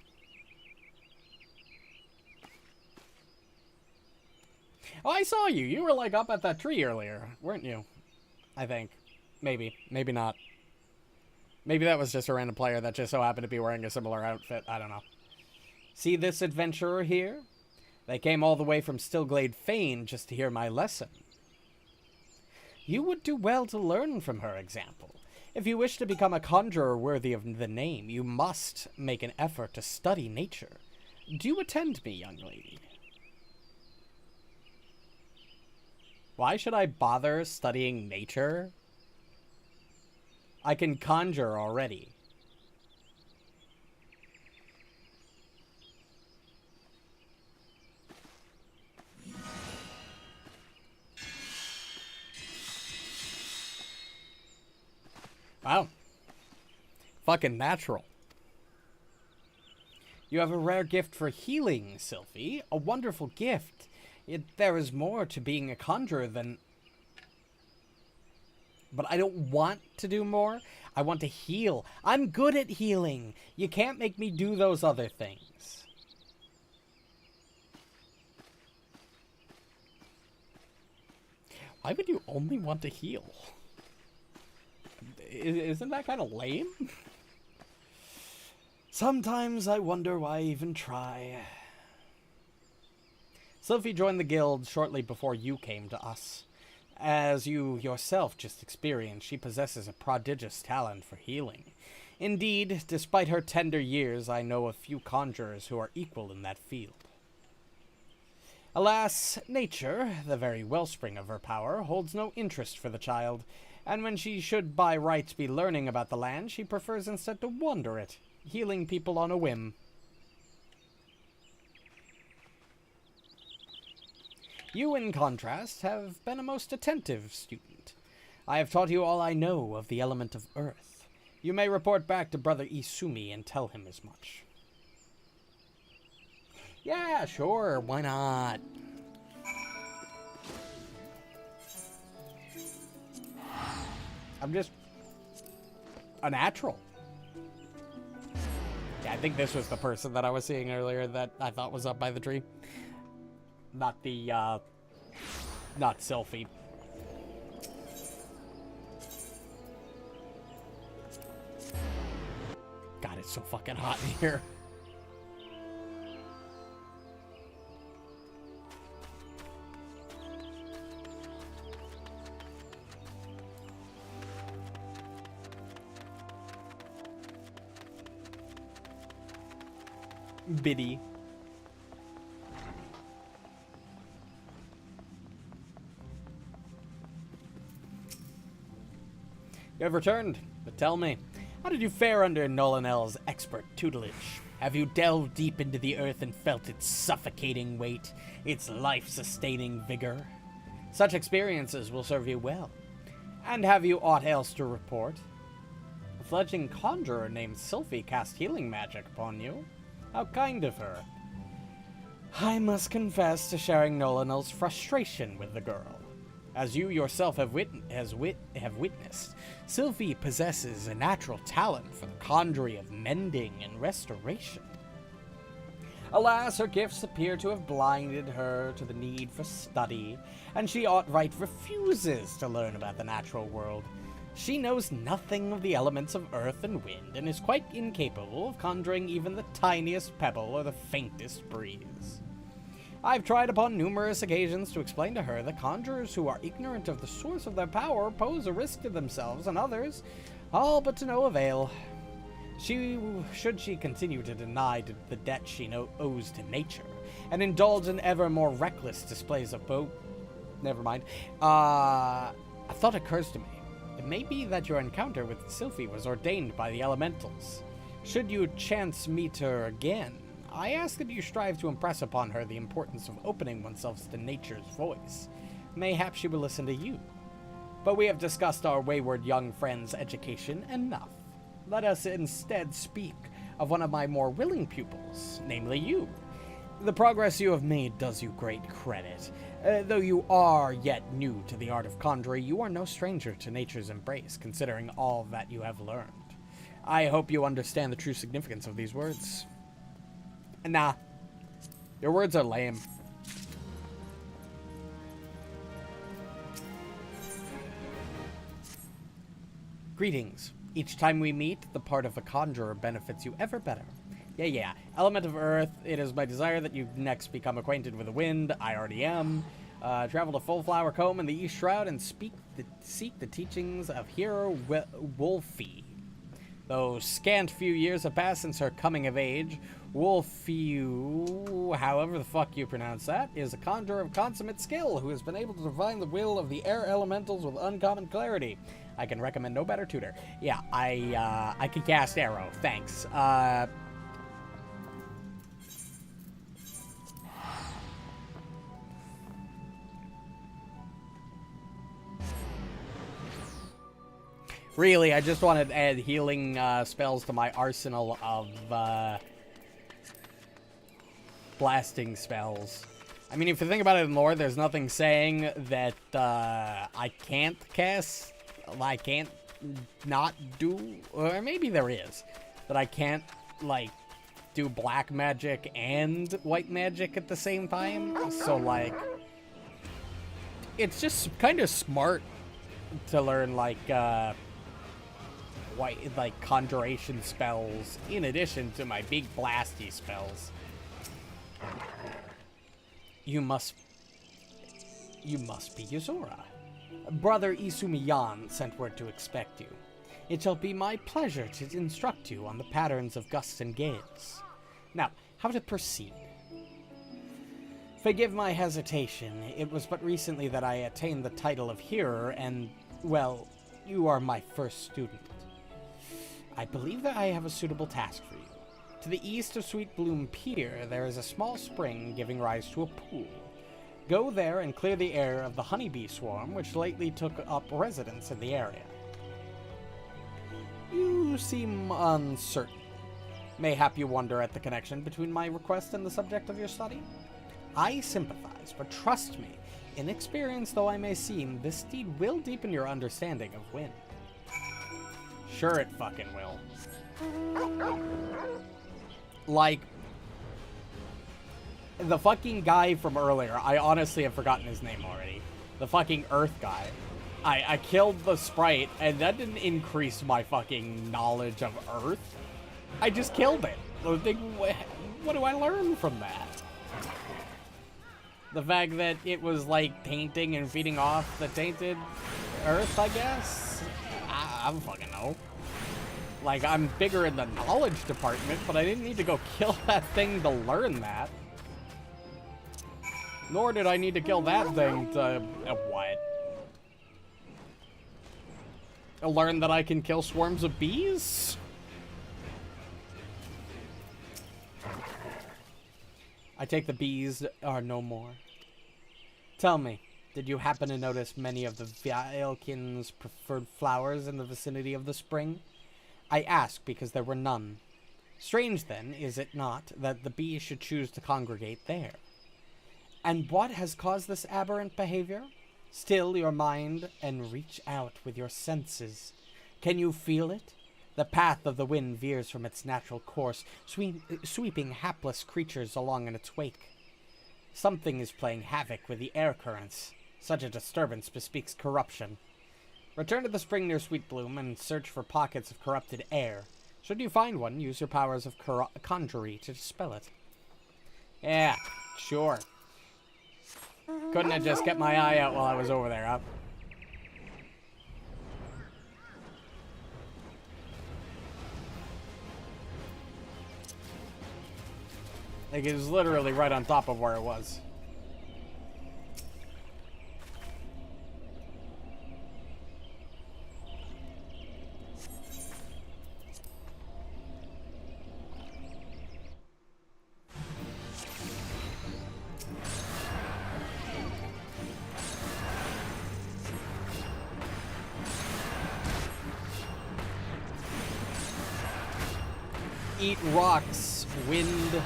Oh, I saw you. You were, like, up at that tree earlier, weren't you? I think. Maybe. Maybe not. Maybe that was just a random player that just so happened to be wearing a similar outfit. I don't know. See this adventurer here? They came all the way from Stillglade Fane just to hear my lesson. You would do well to learn from her example. If you wish to become a conjurer worthy of the name, you must make an effort to study nature. Do you attend me, young lady? Why should I bother studying nature? I can conjure already. Wow. Fucking natural. You have a rare gift for healing, Sylphie. A wonderful gift. Yet there is more to being a conjurer than... But I don't want to do more. I want to heal. I'm good at healing. You can't make me do those other things. Why would you only want to heal? Isn't that kind of lame? Sometimes I wonder why I even try. Sylphie joined the guild shortly before you came to us. As you yourself just experienced, she possesses a prodigious talent for healing. Indeed, despite her tender years, I know a few conjurers who are equal in that field. Alas, nature, the very wellspring of her power, holds no interest for the child, and when she should by rights be learning about the land, she prefers instead to wander it, healing people on a whim. You, in contrast, have been a most attentive student. I have taught you all I know of the element of earth. You may report back to Brother Isumi and tell him as much. Yeah, sure, why not? I'm just a natural. Yeah, I think this was the person that I was seeing earlier that I thought was up by the tree. Not the, not Sylphie. God, it's so fucking hot in here. Biddy. You have returned, but tell me, how did you fare under Nolanel's expert tutelage? Have you delved deep into the earth and felt its suffocating weight, its life-sustaining vigor? Such experiences will serve you well. And have you aught else to report? fledgling conjurer named Sylphie cast healing magic upon you. How kind of her. I must confess to sharing Nolanel's frustration with the girl. As you yourself have witnessed, Sylphie possesses a natural talent for the conjuring of mending and restoration. Alas, her gifts appear to have blinded her to the need for study, and she outright refuses to learn about the natural world. She knows nothing of the elements of earth and wind, and is quite incapable of conjuring even the tiniest pebble or the faintest breeze. I've tried upon numerous occasions to explain to her that conjurers who are ignorant of the source of their power pose a risk to themselves and others, all but to no avail. Should she continue to deny the debt she owes to nature, and indulge in ever more reckless displays of never mind. A thought occurs to me. It may be that your encounter with Sylphie was ordained by the elementals. Should you chance meet her again, I ask that you strive to impress upon her the importance of opening oneself to nature's voice. Mayhap she will listen to you. But we have discussed our wayward young friend's education enough. Let us instead speak of one of my more willing pupils, namely you. The progress you have made does you great credit. Though you are yet new to the art of conjuring, you are no stranger to nature's embrace, considering all that you have learned. I hope you understand the true significance of these words. Nah, your words are lame. Greetings. Each time we meet, the part of a conjurer benefits you ever better. Yeah. Element of Earth, it is my desire that you next become acquainted with the wind. I already am. Travel to Full Flower Combe in the East Shroud and seek the teachings of Hero Wolfie. Though scant few years have passed since her coming of age, Wolfie, however the fuck you pronounce that, is a conjurer of consummate skill who has been able to divine the will of the air elementals with uncommon clarity. I can recommend no better tutor. Yeah, I can cast arrow. Thanks. Really, I just wanted to add healing spells to my arsenal of blasting spells. I mean, if you think about it in lore, there's nothing saying that I can't cast, I can't not do, or maybe there is, that I can't, like, do black magic and white magic at the same time. So, like, it's just kind of smart to learn, like, conjuration spells in addition to my big blasty spells. You must be Yuzora. Brother Isumiyan sent word to expect you. It shall be my pleasure to instruct you on the patterns of gusts and gales. Now, how to proceed? Forgive my hesitation. It was but recently that I attained the title of hearer, and, well, you are my first student. I believe that I have a suitable task for you. To the east of Sweet Bloom Pier, there is a small spring giving rise to a pool. Go there and clear the air of the honeybee swarm, which lately took up residence in the area. You seem uncertain. Mayhap you wonder at the connection between my request and the subject of your study? I sympathize, but trust me, inexperienced though I may seem, this deed will deepen your understanding of wind. Sure it fucking will. Like, the fucking guy from earlier, I honestly have forgotten his name already. The fucking Earth guy. I killed the sprite, and that didn't increase my fucking knowledge of Earth. I just killed it. What do I learn from that? The fact that it was, like, tainting and feeding off the tainted Earth, I guess? I don't fucking know. Like, I'm bigger in the knowledge department, but I didn't need to go kill that thing to learn that. Nor did I need to kill that thing to... what? Learn that I can kill swarms of bees? I take the bees are no more. Tell me, did you happen to notice many of the Vialkin's preferred flowers in the vicinity of the spring? I ask because there were none. Strange, then, is it not, that the bees should choose to congregate there? And what has caused this aberrant behavior? Still your mind and reach out with your senses. Can you feel it? The path of the wind veers from its natural course, sweeping hapless creatures along in its wake. Something is playing havoc with the air currents. Such a disturbance bespeaks corruption. Return to the spring near Sweet Bloom and search for pockets of corrupted air. Should you find one, use your powers of conjury to dispel it. Yeah, sure. Couldn't I just get my eye out while I was over there, huh? Like, it was literally right on top of where it was. Eat rocks, wind.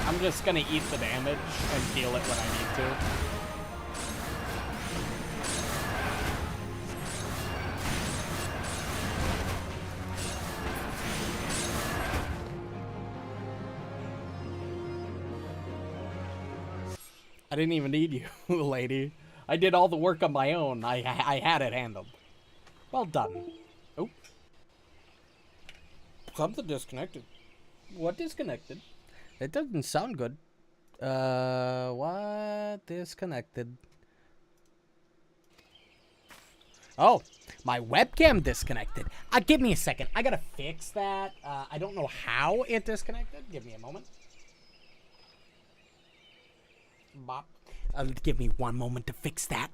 I'm just gonna eat the damage and deal it when I need to. I didn't even need you, lady. I did all the work on my own. I had it handled. Well done. Oh. Something disconnected. What disconnected? It doesn't sound good. What disconnected? Oh, my webcam disconnected. Give me a second. I gotta fix that. I don't know how it disconnected. Give me a moment. Bop. Give me one moment to fix that.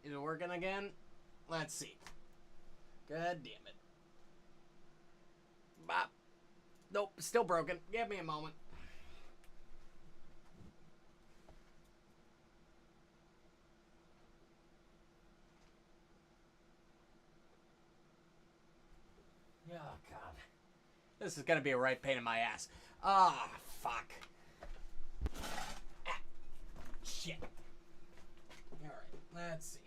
Is it working again? Let's see. God damn it. Bop. Nope, still broken. Give me a moment. Oh, God. This is gonna be a right pain in my ass. Ah, fuck. Ah, shit. Alright, let's see.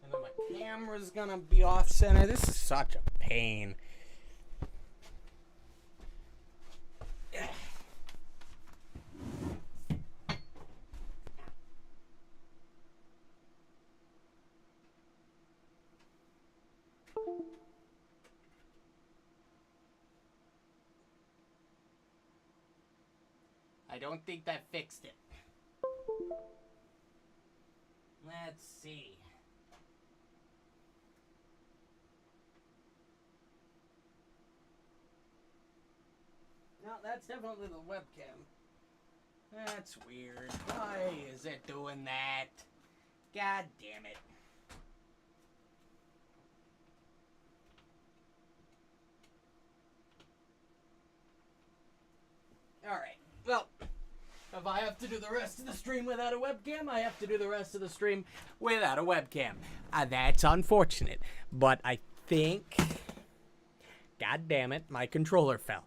And then my camera's gonna be off center. This is such a pain. I don't think that fixed it. Let's see. No, that's definitely the webcam. That's weird. Why is it doing that? God damn it. Alright, well, if I have to do the rest of the stream without a webcam, I have to do the rest of the stream without a webcam. That's unfortunate, but I think... God damn it, my controller fell.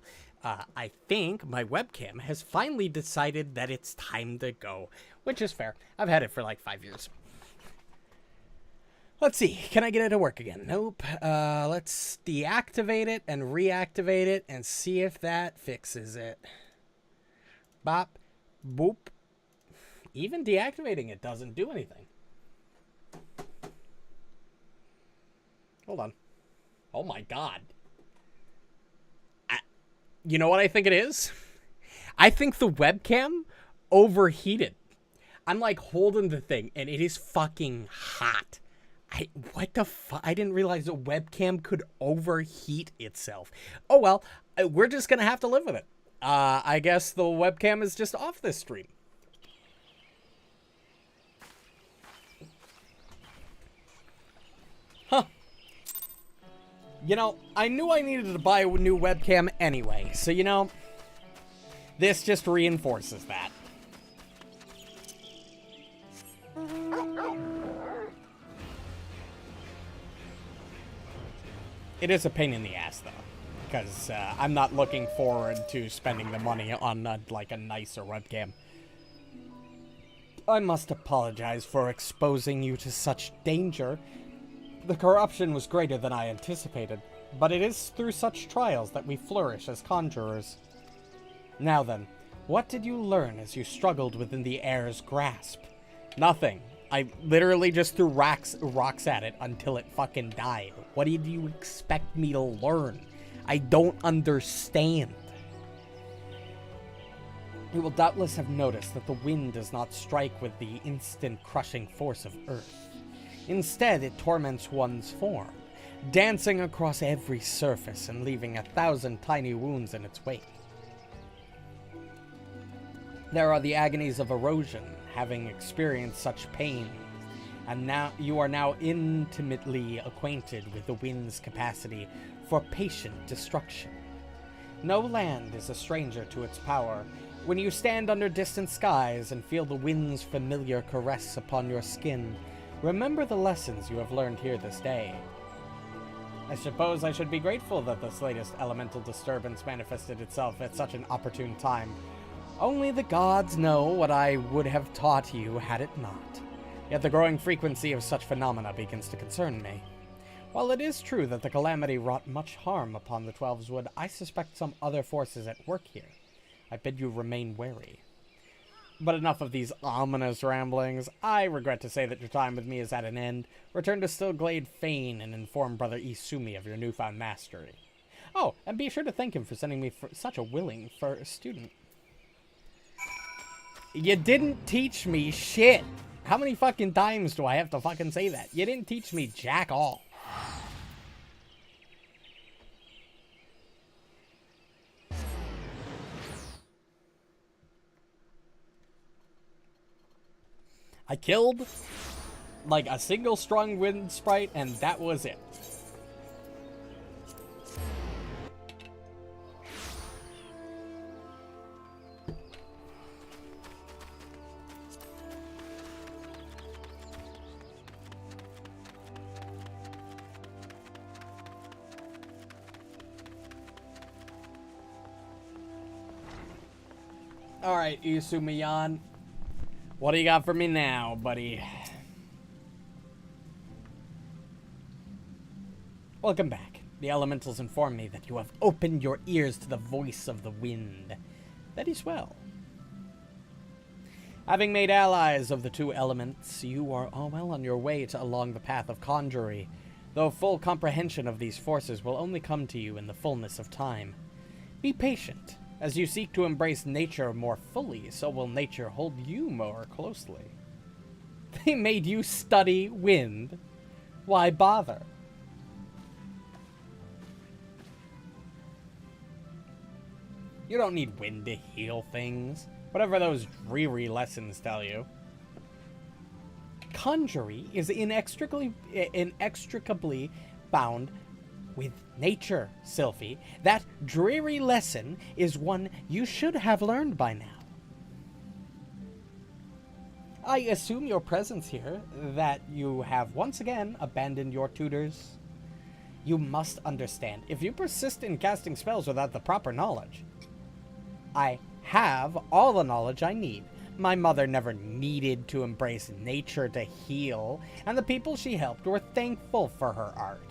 I think my webcam has finally decided that it's time to go, which is fair. I've had it for like 5 years. Let's see. Can I get it to work again? Nope. Let's deactivate it and reactivate it and see if that fixes it. Bop. Boop. Even deactivating it doesn't do anything. Hold on. Oh my God. You know what I think it is? I think the webcam overheated. I'm like holding the thing and it is fucking hot. What the fuck? I didn't realize a webcam could overheat itself. Oh well, we're just gonna have to live with it. I guess the webcam is just off this stream. Huh. You know, I knew I needed to buy a new webcam anyway, so you know, this just reinforces that. It is a pain in the ass, though, because I'm not looking forward to spending the money on, like, a nicer webcam. I must apologize for exposing you to such danger. The corruption was greater than I anticipated, but it is through such trials that we flourish as conjurers. Now then, what did you learn as you struggled within the air's grasp? Nothing. I literally just threw rocks at it until it fucking died. What did you expect me to learn? I don't understand. You will doubtless have noticed that the wind does not strike with the instant crushing force of Earth. Instead, it torments one's form, dancing across every surface and leaving 1,000 tiny wounds in its wake. There are the agonies of erosion, having experienced such pain, and now you are now intimately acquainted with the wind's capacity for patient destruction. No land is a stranger to its power. When you stand under distant skies and feel the wind's familiar caress upon your skin, remember the lessons you have learned here this day. I suppose I should be grateful that this latest elemental disturbance manifested itself at such an opportune time. Only the gods know what I would have taught you had it not. Yet the growing frequency of such phenomena begins to concern me. While it is true that the calamity wrought much harm upon the Twelves Wood, I suspect some other forces at work here. I bid you remain wary. But enough of these ominous ramblings. I regret to say that your time with me is at an end. Return to Stillglade Fane and inform Brother Isumi of your newfound mastery. Oh, and be sure to thank him for sending me such a willing first student. You didn't teach me shit. How many fucking times do I have to fucking say that? You didn't teach me jack all. I killed, like, a single strong wind sprite, and that was it. Alright, Isumiyan. What do you got for me now, buddy? Welcome back. The elementals inform me that you have opened your ears to the voice of the wind. That is well. Having made allies of the two elements, you are all well on your way along the path of conjury, though full comprehension of these forces will only come to you in the fullness of time. Be patient. As you seek to embrace nature more fully, so will nature hold you more closely. They made you study wind. Why bother? You don't need wind to heal things. Whatever those dreary lessons tell you. Conjury is inextricably bound with nature, Sylphie. That dreary lesson is one you should have learned by now. I assume your presence here that you have once again abandoned your tutors. You must understand, if you persist in casting spells without the proper knowledge, I have all the knowledge I need. My mother never needed to embrace nature to heal, and the people she helped were thankful for her art.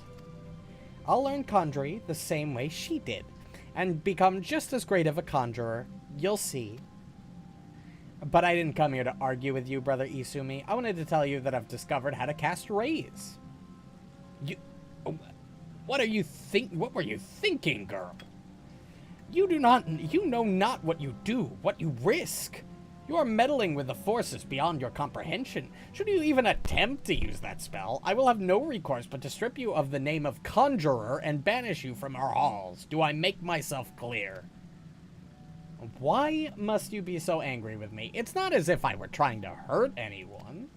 I'll learn conjury the same way she did, and become just as great of a conjurer. You'll see. But I didn't come here to argue with you, Brother Isumi. I wanted to tell you that I've discovered how to cast rays. What were you thinking, girl? You know not what you do, what you risk. You are meddling with the forces beyond your comprehension. Should you even attempt to use that spell, I will have no recourse but to strip you of the name of Conjurer and banish you from our halls. Do I make myself clear? Why must you be so angry with me? It's not as if I were trying to hurt anyone.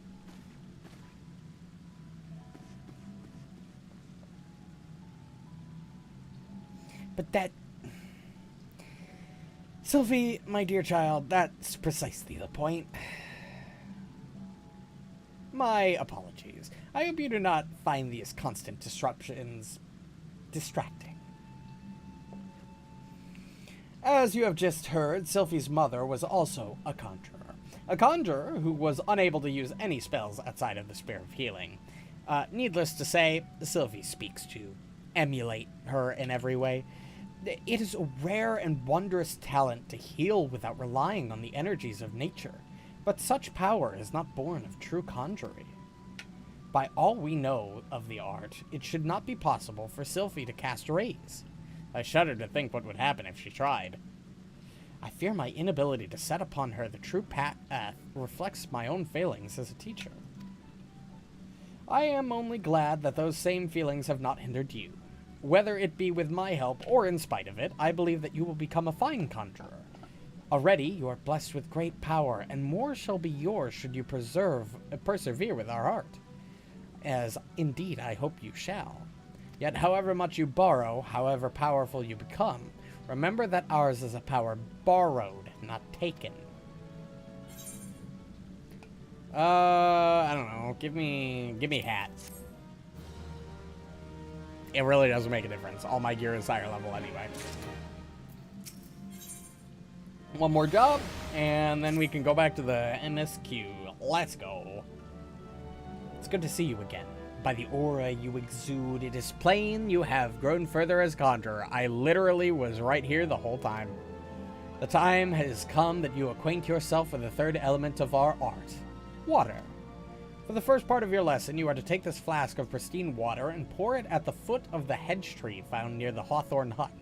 But that... Sylvie, my dear child, that's precisely the point. My apologies. I hope you do not find these constant disruptions distracting. As you have just heard, Sylvie's mother was also a conjurer. A conjurer who was unable to use any spells outside of the Spear of Healing. Needless to say, Sylvie speaks to emulate her in every way. It is a rare and wondrous talent to heal without relying on the energies of nature, but such power is not born of true conjuring. By all we know of the art, it should not be possible for Sylvie to cast rays. I shudder to think what would happen if she tried. I fear my inability to set upon her the true path reflects my own failings as a teacher. I am only glad that those same feelings have not hindered you. Whether it be with my help or in spite of it, I believe that you will become a fine conjurer. Already you are blessed with great power, and more shall be yours should you persevere with our art. As indeed I hope you shall. Yet however much you borrow, however powerful you become, remember that ours is a power borrowed, not taken. I don't know. Give me hat. It really doesn't make a difference. All my gear is higher level anyway. One more job, and then we can go back to the MSQ. Let's go. It's good to see you again. By the aura you exude, it is plain you have grown further as conjurer. I literally was right here the whole time. The time has come that you acquaint yourself with the third element of our art. Water. For the first part of your lesson, you are to take this flask of pristine water and pour it at the foot of the hedge tree found near the hawthorn hut.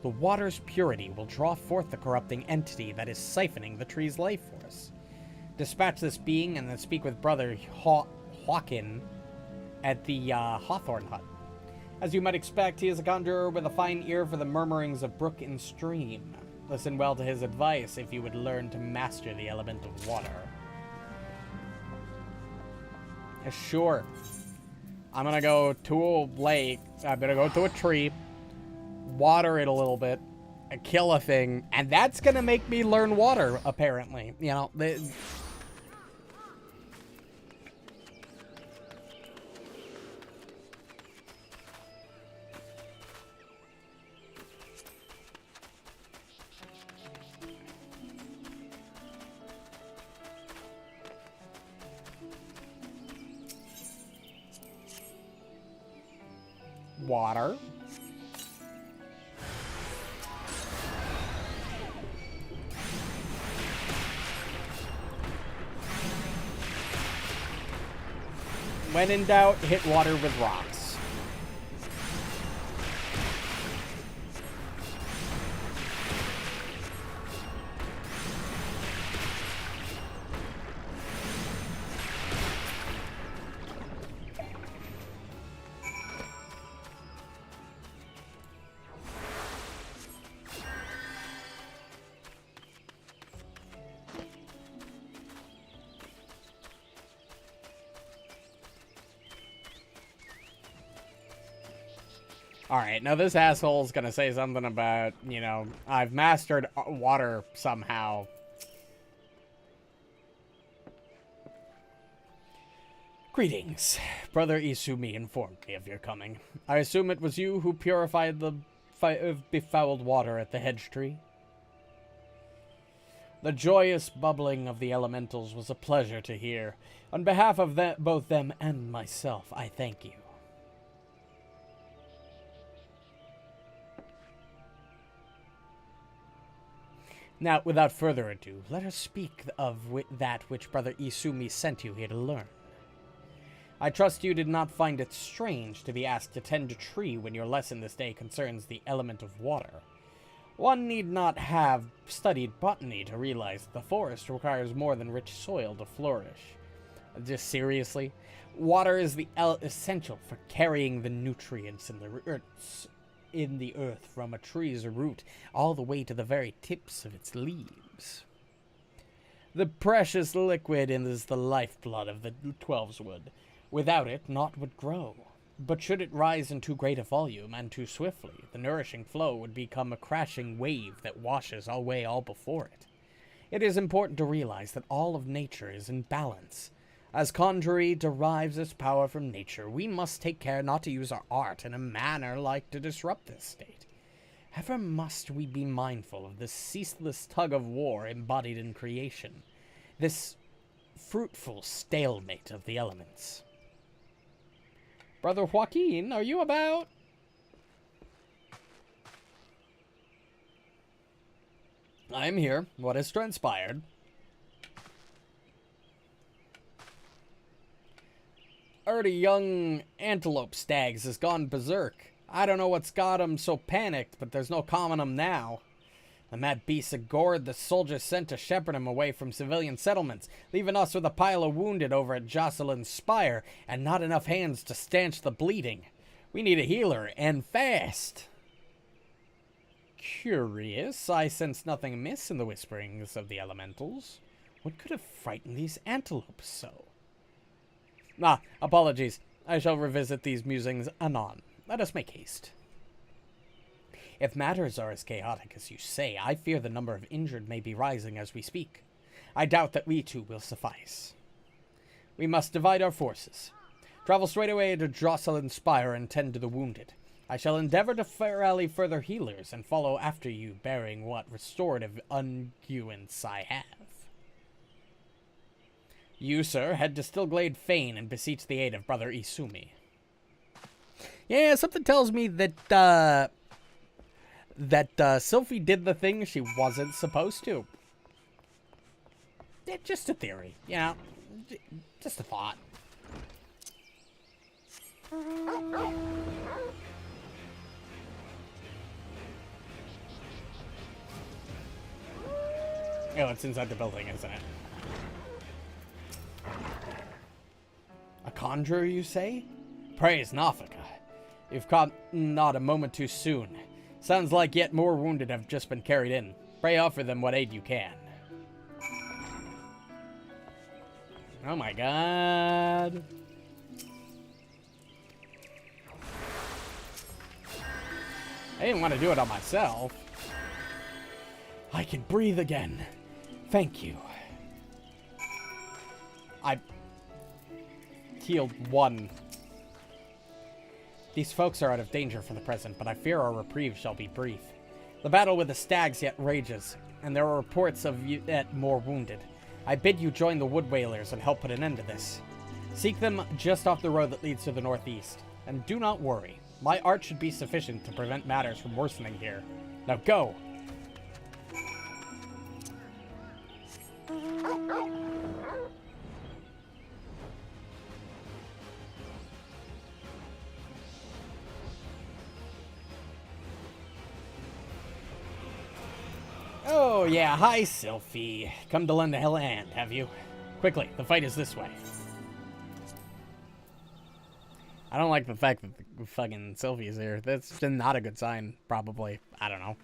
The water's purity will draw forth the corrupting entity that is siphoning the tree's life force. Dispatch this being and then speak with Brother Hawkin at the hawthorn hut. As you might expect, he is a conjurer with a fine ear for the murmurings of brook and stream. Listen well to his advice if you would learn to master the element of water. Sure. I'm gonna go to a lake. I'm gonna go to a tree, water it a little bit, and kill a thing, and that's gonna make me learn water, apparently. You know, water. When in doubt, hit water with rocks. Alright, now this asshole's gonna say something about, you know, I've mastered water somehow. Greetings. Brother Isumi informed me of your coming. I assume it was you who purified the befouled water at the hedge tree? The joyous bubbling of the elementals was a pleasure to hear. On behalf of both them and myself, I thank you. Now, without further ado, let us speak of that which Brother Isumi sent you here to learn. I trust you did not find it strange to be asked to tend a tree when your lesson this day concerns the element of water. One need not have studied botany to realize that the forest requires more than rich soil to flourish. Just seriously? Water is the essential for carrying the nutrients in the earth from a tree's root all the way to the very tips of its leaves. The precious liquid is the lifeblood of the 12's wood. Without it, naught would grow. But should it rise in too great a volume and too swiftly, the nourishing flow would become a crashing wave that washes away all before it. It is important to realize that all of nature is in balance. As Conjury derives its power from nature, we must take care not to use our art in a manner like to disrupt this state. Ever must we be mindful of this ceaseless tug of war embodied in creation, this fruitful stalemate of the elements. Brother Joaquin, are you about? I am here. What has transpired? Heard a young antelope stags has gone berserk. I don't know what's got 'em so panicked, but there's no calming 'em now. The mad beasts have gored the soldiers sent to shepherd him away from civilian settlements, leaving us with a pile of wounded over at Jocelyn's Spire, and not enough hands to stanch the bleeding. We need a healer, and fast. Curious, I sense nothing amiss in the whisperings of the elementals. What could have frightened these antelopes so? Apologies. I shall revisit these musings anon. Let us make haste. If matters are as chaotic as you say, I fear the number of injured may be rising as we speak. I doubt that we two will suffice. We must divide our forces. Travel straight away to Jocelyn's Spire and tend to the wounded. I shall endeavor to rally further healers and follow after you, bearing what restorative unguents I have. You, sir, head to Stillglade Fane and beseech the aid of Brother Isumi. Yeah, something tells me that, Sylphie did the thing she wasn't supposed to. Just a theory, you know. Just a thought. Oh, it's inside the building, isn't it? A conjurer, you say? Praise Nafika. You've come not a moment too soon. Sounds like yet more wounded have just been carried in. Pray offer them what aid you can. Oh my god. I didn't want to do it on myself. I can breathe again. Thank you. I healed one. These folks are out of danger for the present, but I fear our reprieve shall be brief. The battle with the stags yet rages, and there are reports of yet more wounded. I bid you join the Wood Whalers and help put an end to this. Seek them just off the road that leads to the northeast. And do not worry. My art should be sufficient to prevent matters from worsening here. Now go! Oh, yeah. Hi, Sylphie. Come to lend a hand, have you? Quickly, the fight is this way. I don't like the fact that the fucking Sylphie is here. That's not a good sign, probably. I don't know.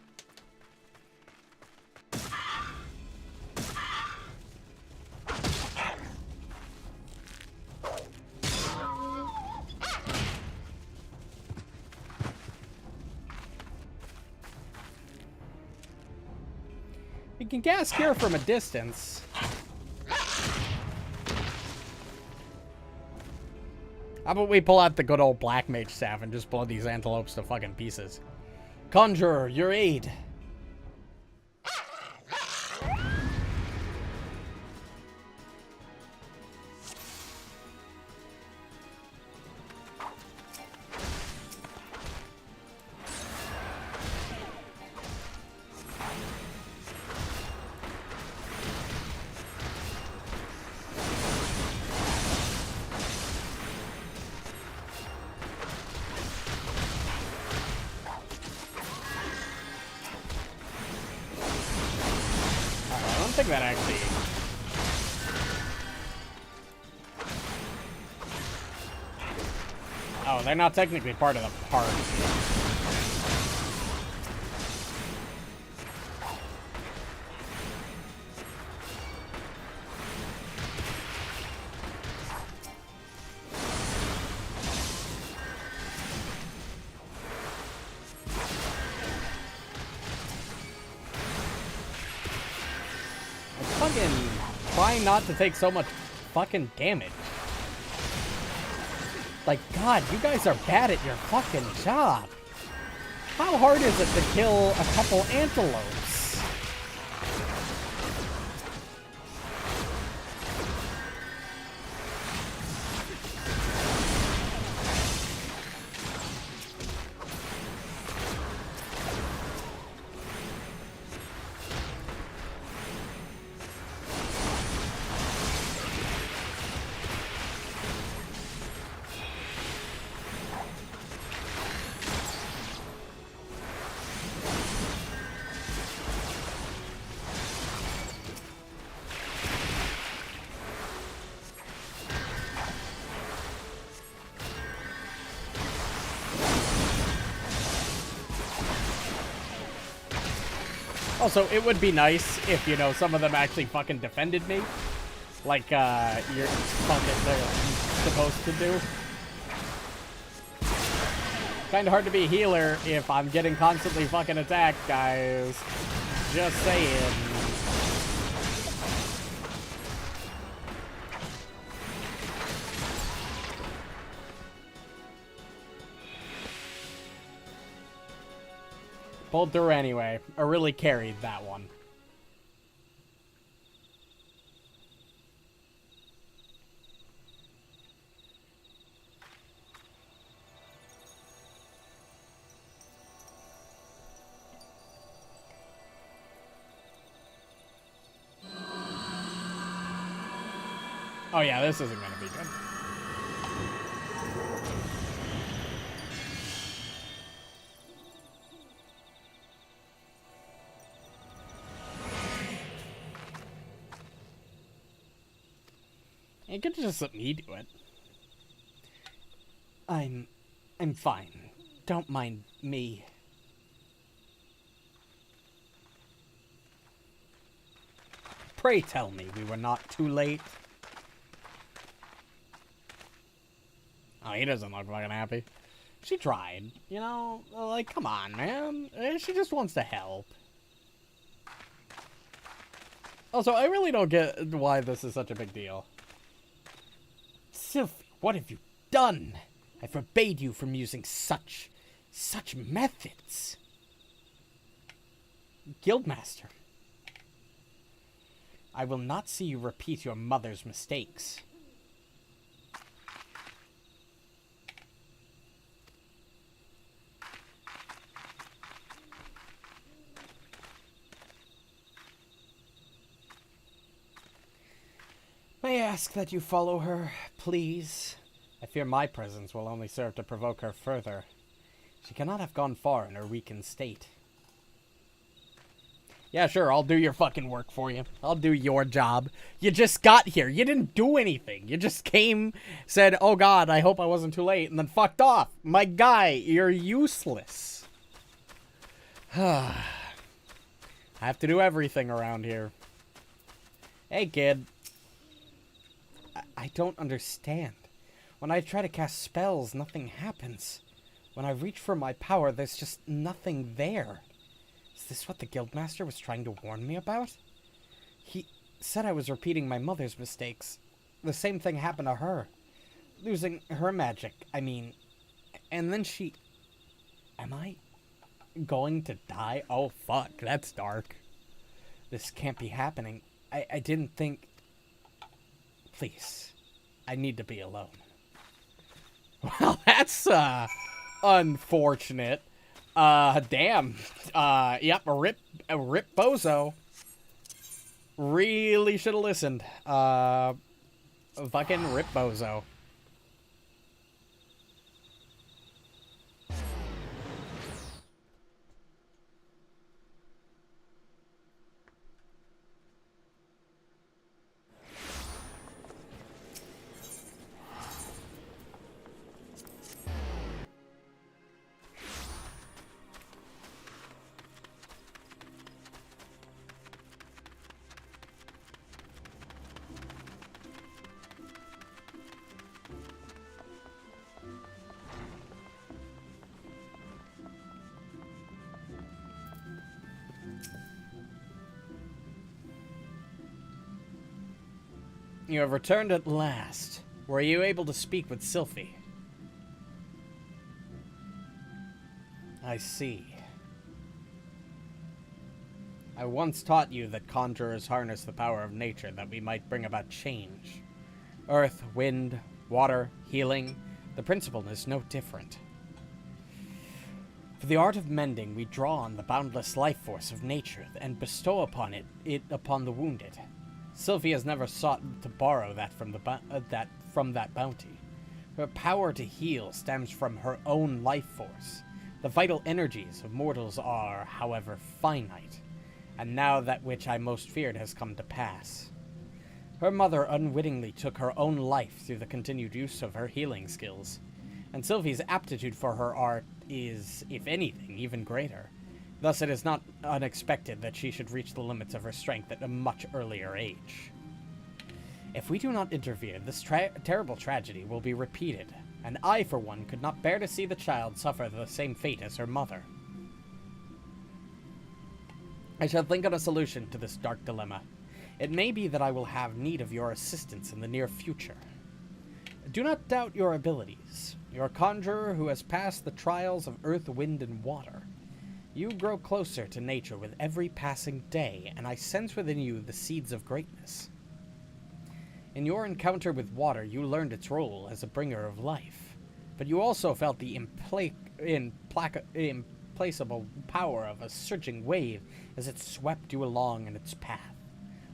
You can cast Cure from a distance. How about we pull out the good old Black Mage staff and just blow these antelopes to fucking pieces? Conjurer, your aid. think that actually... Oh, they're not technically part of the party. Trying not to take so much fucking damage. Like, God, you guys are bad at your fucking job. How hard is it to kill a couple antelopes? Also, it would be nice if, you know, some of them actually fucking defended me. Like, you're fucking they're supposed to do. Kinda hard to be a healer if I'm getting constantly fucking attacked, guys. Just saying. Pulled through anyway. I really carried that one. Oh yeah, this isn't gonna be good. You could just let me do it. I'm fine. Don't mind me. Pray tell me we were not too late. Oh, he doesn't look fucking happy. She tried, you know? Like, come on, man. She just wants to help. Also, I really don't get why this is such a big deal. Sylphie, what have you done? I forbade you from using such methods. Guildmaster, I will not see you repeat your mother's mistakes. May I ask that you follow her, please? I fear my presence will only serve to provoke her further. She cannot have gone far in her weakened state. Yeah, sure, I'll do your fucking work for you. I'll do your job. You just got here. You didn't do anything. You just came, said, oh God, I hope I wasn't too late, and then fucked off. My guy, you're useless. I have to do everything around here. Hey, kid. I don't understand. When I try to cast spells, nothing happens. When I reach for my power, there's just nothing there. Is this what the Guildmaster was trying to warn me about? He said I was repeating my mother's mistakes. The same thing happened to her. Losing her magic, I mean. And then she... Am I going to die? Oh, fuck. That's dark. This can't be happening. I didn't think... Please. I need to be alone. Well, that's, unfortunate. Damn. Yep, a rip bozo. Really should have listened. Fucking rip bozo. You have returned at last. Were you able to speak with Sylphie? I see. I once taught you that conjurers harness the power of nature that we might bring about change. Earth, wind, water, healing, the principle is no different. For the art of mending, we draw on the boundless life force of nature and bestow upon it upon the wounded. Sylphie has never sought to borrow that from that bounty. Her power to heal stems from her own life force. The vital energies of mortals are, however, finite, and now that which I most feared has come to pass. Her mother unwittingly took her own life through the continued use of her healing skills, and Sylphie's aptitude for her art is, if anything, even greater. Thus it is not unexpected that she should reach the limits of her strength at a much earlier age. If we do not interfere, this terrible tragedy will be repeated, and I, for one, could not bear to see the child suffer the same fate as her mother. I shall think on a solution to this dark dilemma. It may be that I will have need of your assistance in the near future. Do not doubt your abilities. You are a conjurer who has passed the trials of earth, wind, and water. You grow closer to nature with every passing day, and I sense within you the seeds of greatness. In your encounter with water, you learned its role as a bringer of life, but you also felt the implacable power of a surging wave as it swept you along in its path.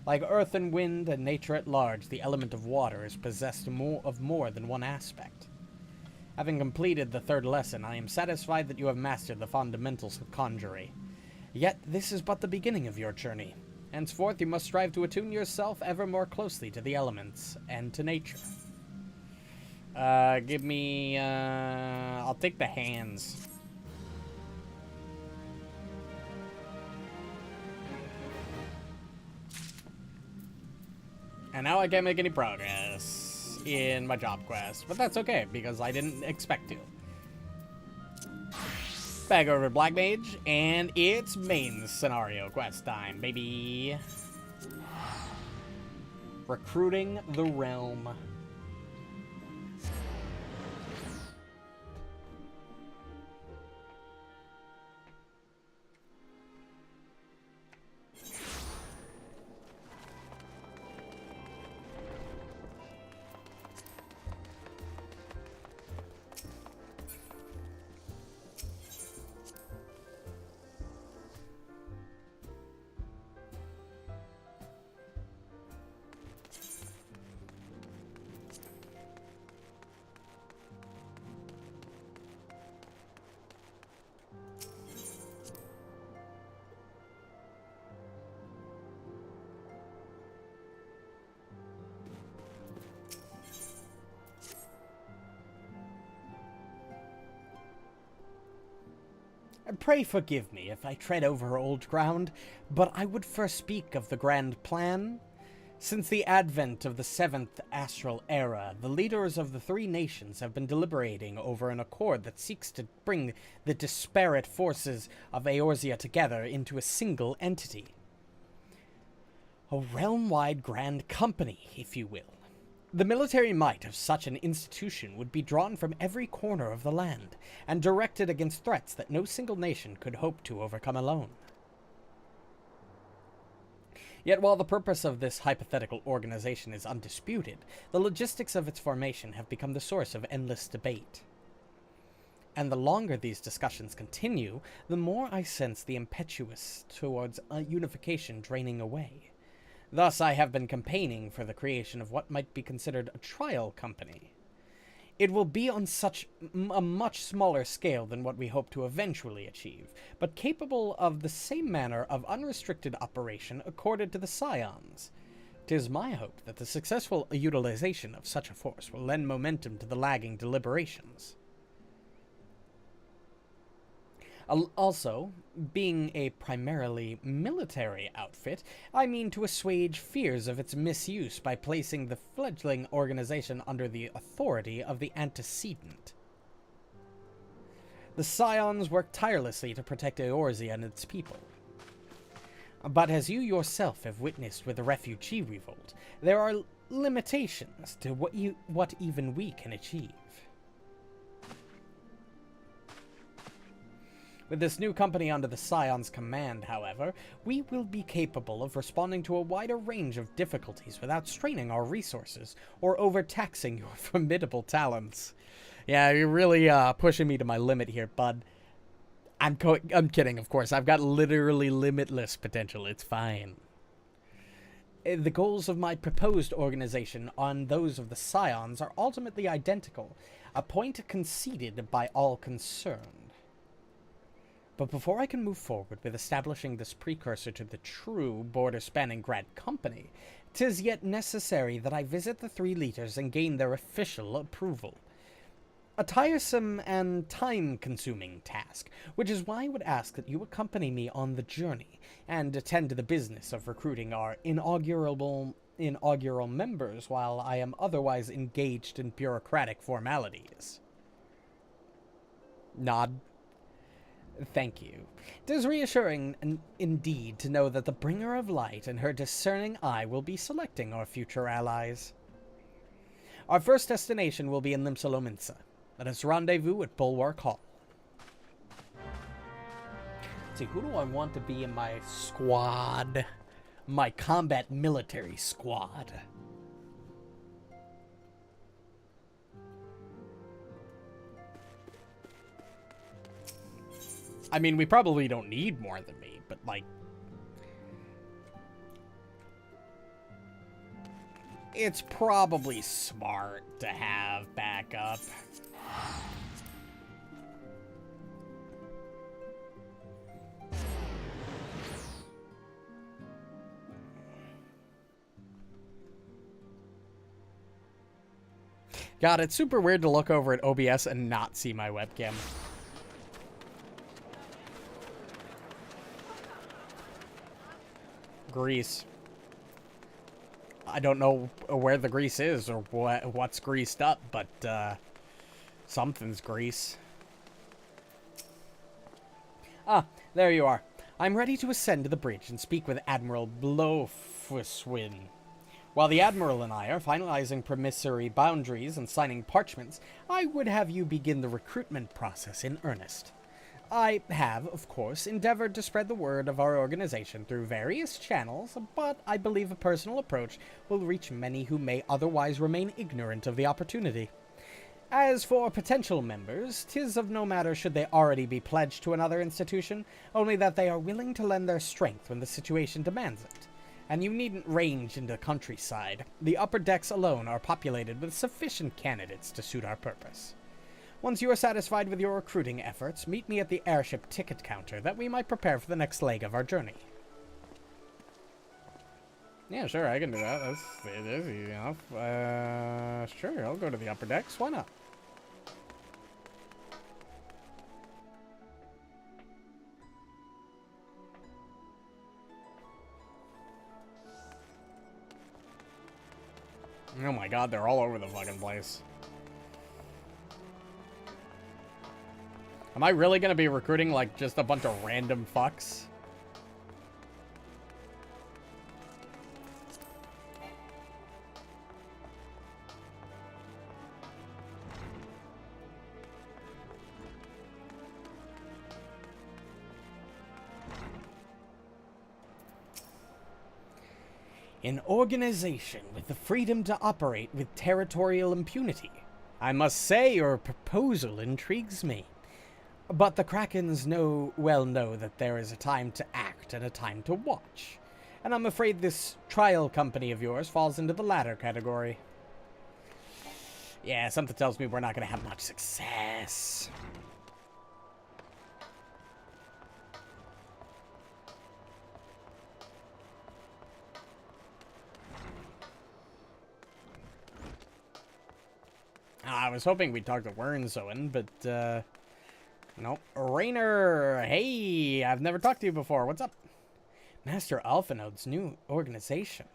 Like earth and wind and nature at large, the element of water is possessed of more than one aspect. Having completed the third lesson, I am satisfied that you have mastered the fundamentals of conjuring. Yet this is but the beginning of your journey. Henceforth, you must strive to attune yourself ever more closely to the elements and to nature. Give me, I'll take the hands. And now I can't make any progress in my job quest, but that's okay, because I didn't expect to. Back over to Black Mage, and it's main scenario quest time, baby. Recruiting the Realm. Pray forgive me if I tread over old ground, but I would first speak of the grand plan. Since the advent of the 7th astral era, the leaders of the three nations have been deliberating over an accord that seeks to bring the disparate forces of Eorzea together into a single entity. A realm-wide grand company, if you will. The military might of such an institution would be drawn from every corner of the land, and directed against threats that no single nation could hope to overcome alone. Yet while the purpose of this hypothetical organization is undisputed, the logistics of its formation have become the source of endless debate. And the longer these discussions continue, the more I sense the impetus towards unification draining away. Thus, I have been campaigning for the creation of what might be considered a trial company. It will be on a much smaller scale than what we hope to eventually achieve, but capable of the same manner of unrestricted operation accorded to the Scions. 'Tis my hope that the successful utilization of such a force will lend momentum to the lagging deliberations. Also, being a primarily military outfit, I mean to assuage fears of its misuse by placing the fledgling organization under the authority of the antecedent. The Scions work tirelessly to protect Eorzea and its people. But as you yourself have witnessed with the refugee revolt, there are limitations to what even we can achieve. With this new company under the Scion's command, however, we will be capable of responding to a wider range of difficulties without straining our resources or overtaxing your formidable talents. Yeah, you're really pushing me to my limit here, bud. I'm kidding, of course. I've got literally limitless potential. It's fine. The goals of my proposed organization and those of the Scions are ultimately identical, a point conceded by all concerned. But before I can move forward with establishing this precursor to the true border-spanning Grand Company, 'tis yet necessary that I visit the three leaders and gain their official approval. A tiresome and time-consuming task, which is why I would ask that you accompany me on the journey and attend to the business of recruiting our inaugural members while I am otherwise engaged in bureaucratic formalities. Nod. Thank you. It is reassuring indeed to know that the Bringer of Light and her discerning eye will be selecting our future allies. Our first destination will be in Limsa. Let us rendezvous at Bulwark Hall. Let's see, who do I want to be in my squad? My combat military squad. I mean, we probably don't need more than me, but, like, it's probably smart to have backup. God, it's super weird to look over at OBS and not see my webcam. Grease. I don't know where the grease is or what's greased up, but something's grease. Ah, there you are. I'm ready to ascend to the bridge and speak with Admiral Blofuswin. While the Admiral and I are finalizing promissory boundaries and signing parchments, I would have you begin the recruitment process in earnest. I have, of course, endeavored to spread the word of our organization through various channels, but I believe a personal approach will reach many who may otherwise remain ignorant of the opportunity. As for potential members, 'tis of no matter should they already be pledged to another institution, only that they are willing to lend their strength when the situation demands it. And you needn't range into the countryside. The upper decks alone are populated with sufficient candidates to suit our purpose. Once you are satisfied with your recruiting efforts, meet me at the airship ticket counter that we might prepare for the next leg of our journey. Yeah, sure, I can do that. It is easy enough. Sure, I'll go to the upper decks. Why not? Oh my god, they're all over the fucking place. Am I really gonna be recruiting, like, just a bunch of random fucks? An organization with the freedom to operate with territorial impunity. I must say your proposal intrigues me. But the Krakens know that there is a time to act and a time to watch. And I'm afraid this trial company of yours falls into the latter category. Yeah, something tells me we're not going to have much success. I was hoping we'd talk to Wernzoen, but, nope. Rainer! Hey! I've never talked to you before. What's up? Master Alphinode's new organization.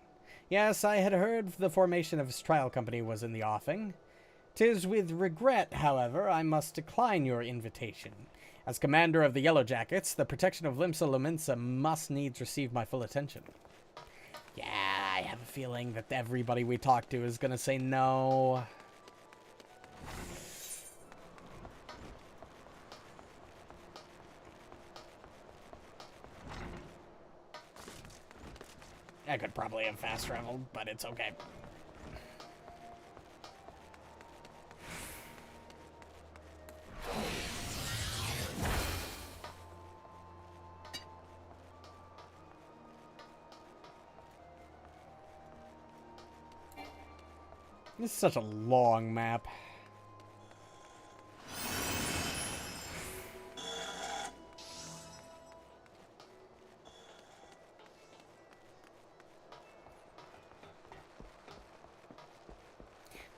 Yes, I had heard the formation of his trial company was in the offing. 'Tis with regret, however, I must decline your invitation. As commander of the Yellow Jackets, the protection of Limsa must needs receive my full attention. Yeah, I have a feeling that everybody we talk to is gonna say no. I could probably have fast traveled, but it's okay. This is such a long map.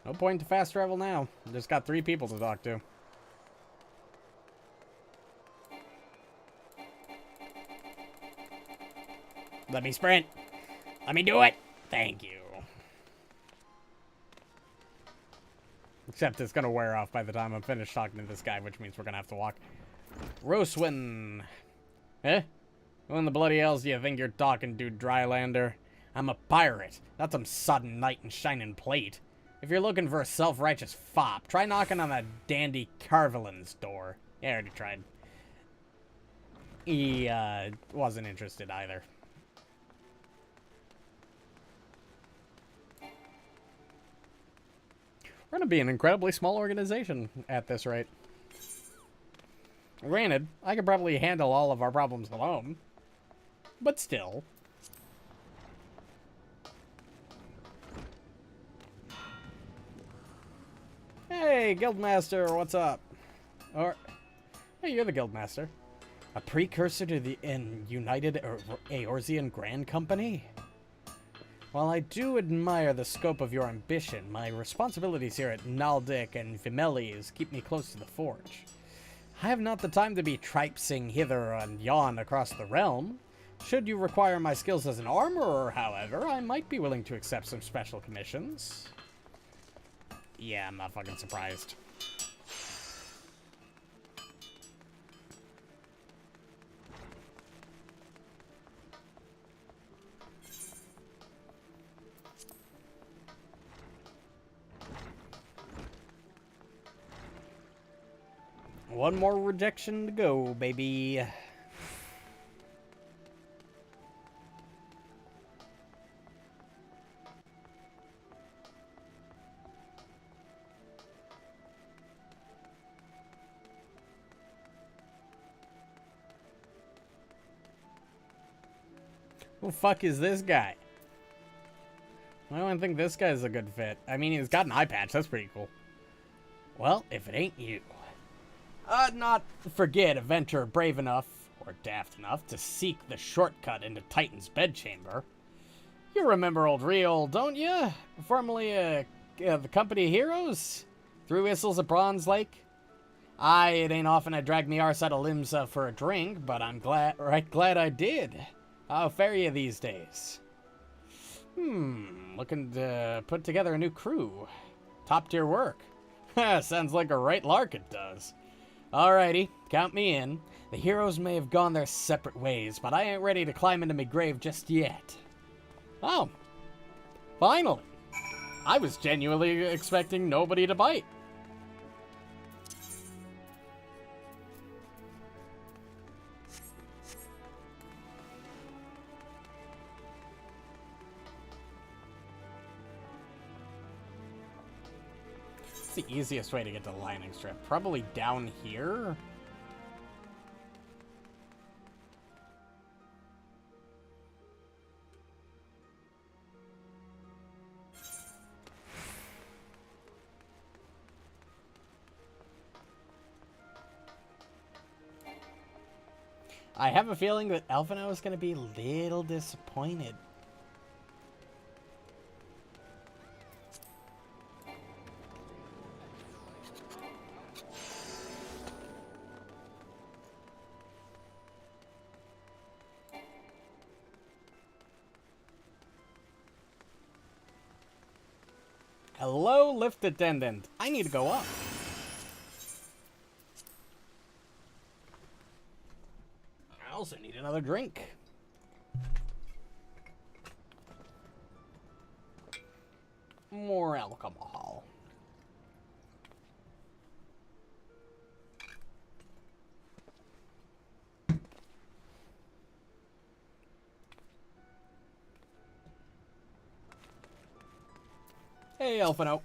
No point to fast travel now. Just got 3 people to talk to. Let me sprint. Let me do it. Thank you. Except it's gonna wear off by the time I'm finished talking to this guy, which means we're gonna have to walk. Roswin. Eh? Who in the bloody hells do you think you're talking to, Drylander? I'm a pirate, not some sodden knight in shining plate. If you're looking for a self-righteous fop, try knocking on that dandy Carvelin's door. Yeah, I already tried. He, wasn't interested either. We're gonna be an incredibly small organization at this rate. Granted, I could probably handle all of our problems alone. But still. Hey, Guildmaster, what's up? Or, hey, you're the Guildmaster. A precursor to the United Eorzean Grand Company? While I do admire the scope of your ambition, my responsibilities here at Naldic and Vimeles keep me close to the forge. I have not the time to be tripsing hither and yon across the realm. Should you require my skills as an armorer, however, I might be willing to accept some special commissions. Yeah, I'm not fucking surprised. One more rejection to go, baby. Who the fuck is this guy? Why do I think this guy's a good fit? I mean, he's got an eye patch. That's pretty cool. Well, if it ain't you. I'd not forget a venturer brave enough, or daft enough, to seek the shortcut into Titan's bedchamber. You remember old Real, don't you? Formerly, the Company of Heroes? Through Whistles of Bronze Lake? Aye, it ain't often I drag me arse out of limbs for a drink, but I'm glad I did. How fare you these days? Looking to put together a new crew. Top-tier work. Sounds like a right lark it does. Alrighty, count me in. The heroes may have gone their separate ways, but I ain't ready to climb into my grave just yet. Oh. Finally. I was genuinely expecting nobody to bite. What's the easiest way to get to the landing strip? Probably down here? I have a feeling that Elfino is going to be a little disappointed. Hello, lift attendant. I need to go up. I also need another drink. more alcohol. Hey, Elfino.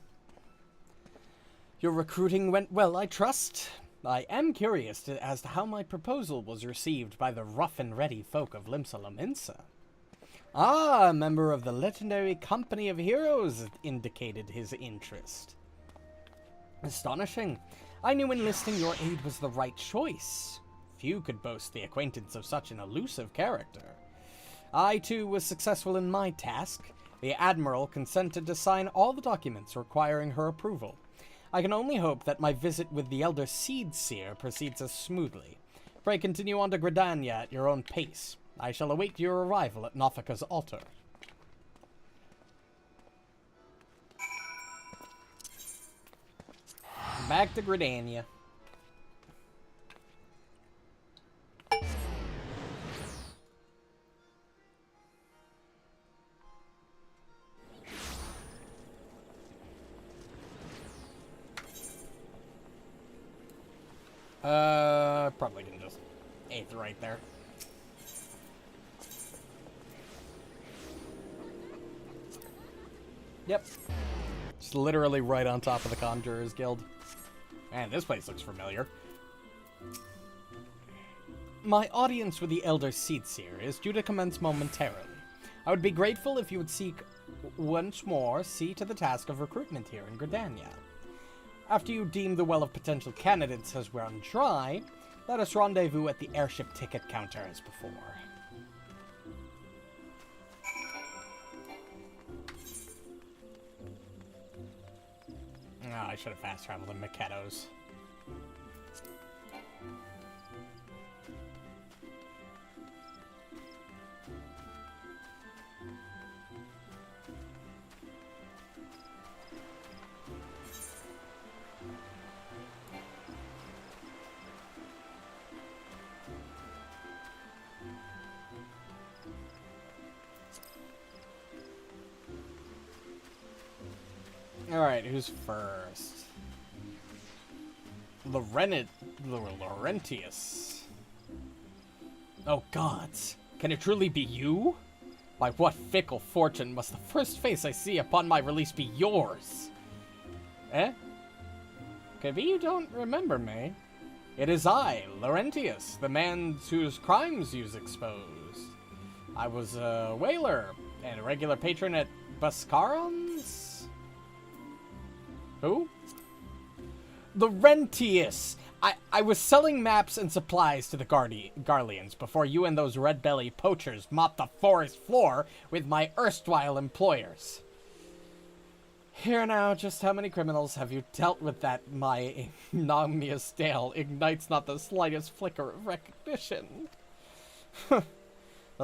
Your recruiting went well, I trust. I am curious as to how my proposal was received by the rough and ready folk of Limsa Lominsa. Ah, a member of the legendary Company of Heroes indicated his interest. Astonishing. I knew enlisting your aid was the right choice. Few could boast the acquaintance of such an elusive character. I, too, was successful in my task. The Admiral consented to sign all the documents requiring her approval. I can only hope that my visit with the Elder Seedseer proceeds as smoothly. Pray continue on to Gridania at your own pace. I shall await your arrival at Nothika's altar. Back to Gridania. Probably can just eighth right there. Yep. Just literally right on top of the Conjurer's Guild. Man, this place looks familiar. My audience with the Elder Seedseer is due to commence momentarily. I would be grateful if you would once more see to the task of recruitment here in Gridania. After you deem the well of potential candidates has run dry, let us rendezvous at the airship ticket counter as before. Oh, I should have fast traveled in Maketos. Alright, who's first? Laurentius. Oh gods, can it truly be you? By what fickle fortune must the first face I see upon my release be yours? Eh? Could be you don't remember me. It is I, Laurentius, the man whose crimes you've exposed. I was a whaler and a regular patron at Buscaron's. Who? Laurentius! I was selling maps and supplies to the Garleans before you and those red-belly poachers mopped the forest floor with my erstwhile employers. Here now, just how many criminals have you dealt with that my ignominious tale ignites not the slightest flicker of recognition? The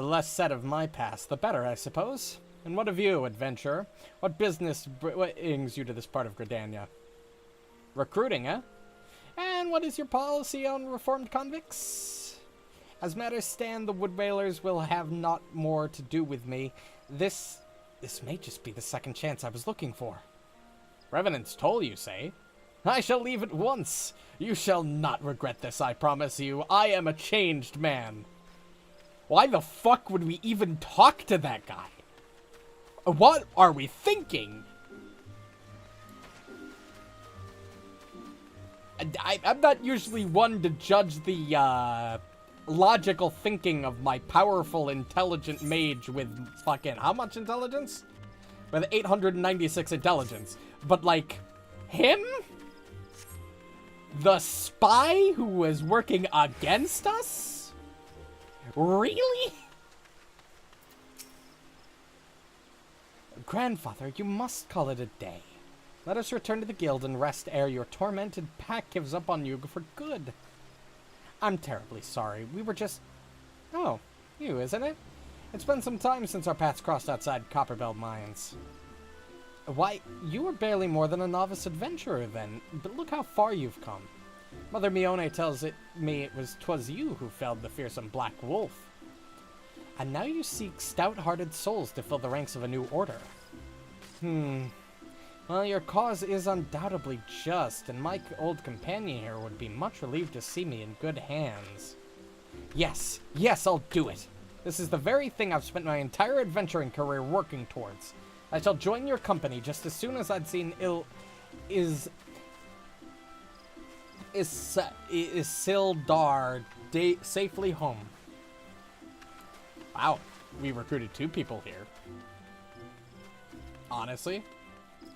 less said of my past, the better, I suppose. And what of you, adventurer? What business brings you to this part of Gridania? Recruiting, eh? And what is your policy on reformed convicts? As matters stand, the wood whalers will have not more to do with me. This may just be the second chance I was looking for. Revenant's toll, you say? I shall leave at once. You shall not regret this, I promise you. I am a changed man. Why the fuck would we even talk to that guy? What are we thinking? I'm not usually one to judge the logical thinking of my powerful, intelligent mage with fucking how much intelligence? With 896 intelligence. But like, him? The spy who was working against us? Really? Grandfather, you must call it a day. Let us return to the guild and rest ere your tormented pack gives up on you for good. I'm terribly sorry. We were just... Oh, you, isn't it? It's been some time since our paths crossed outside Copperbelt Mines. Why, you were barely more than a novice adventurer then, but look how far you've come. Mother Mione tells me 'twas you who felled the fearsome Black Wolf. And now you seek stout-hearted souls to fill the ranks of a new order. Well, your cause is undoubtedly just, and my old companion here would be much relieved to see me in good hands. Yes, I'll do it. This is the very thing I've spent my entire adventuring career working towards. I shall join your company just as soon as I'd seen Sildar safely home. Wow, we recruited 2 people here. Honestly,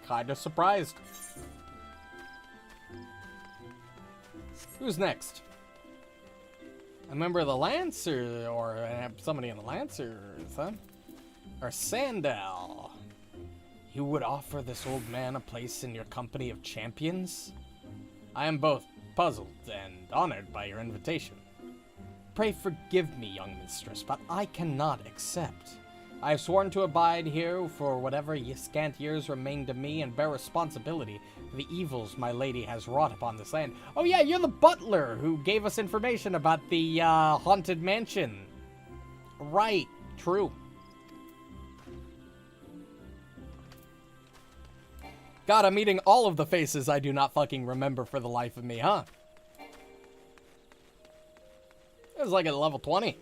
kind of surprised. Who's next? A member of the Lancer, or somebody in the Lancers, huh? Or Sandal. You would offer this old man a place in your company of champions? I am both puzzled and honored by your invitation. Pray forgive me, young mistress, but I cannot accept. I have sworn to abide here for whatever scant years remain to me and bear responsibility for the evils my lady has wrought upon this land. Oh yeah, you're the butler who gave us information about the haunted mansion. Right, true. God, I'm eating all of the faces I do not fucking remember for the life of me, huh? It was like at level 20.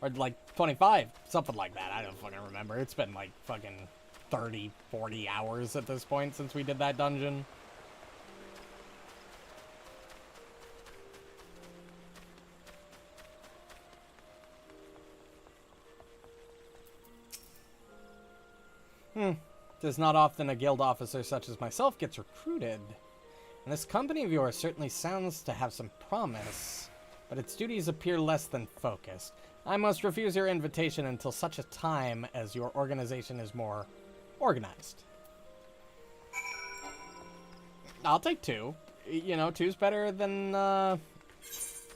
Or like 25. Something like that. I don't fucking remember. It's been like fucking 30, 40 hours at this point since we did that dungeon. It is not often a guild officer such as myself gets recruited. And this company of yours certainly sounds to have some promise, but its duties appear less than focused. I must refuse your invitation until such a time as your organization is more organized. I'll take 2. You know, 2's better than the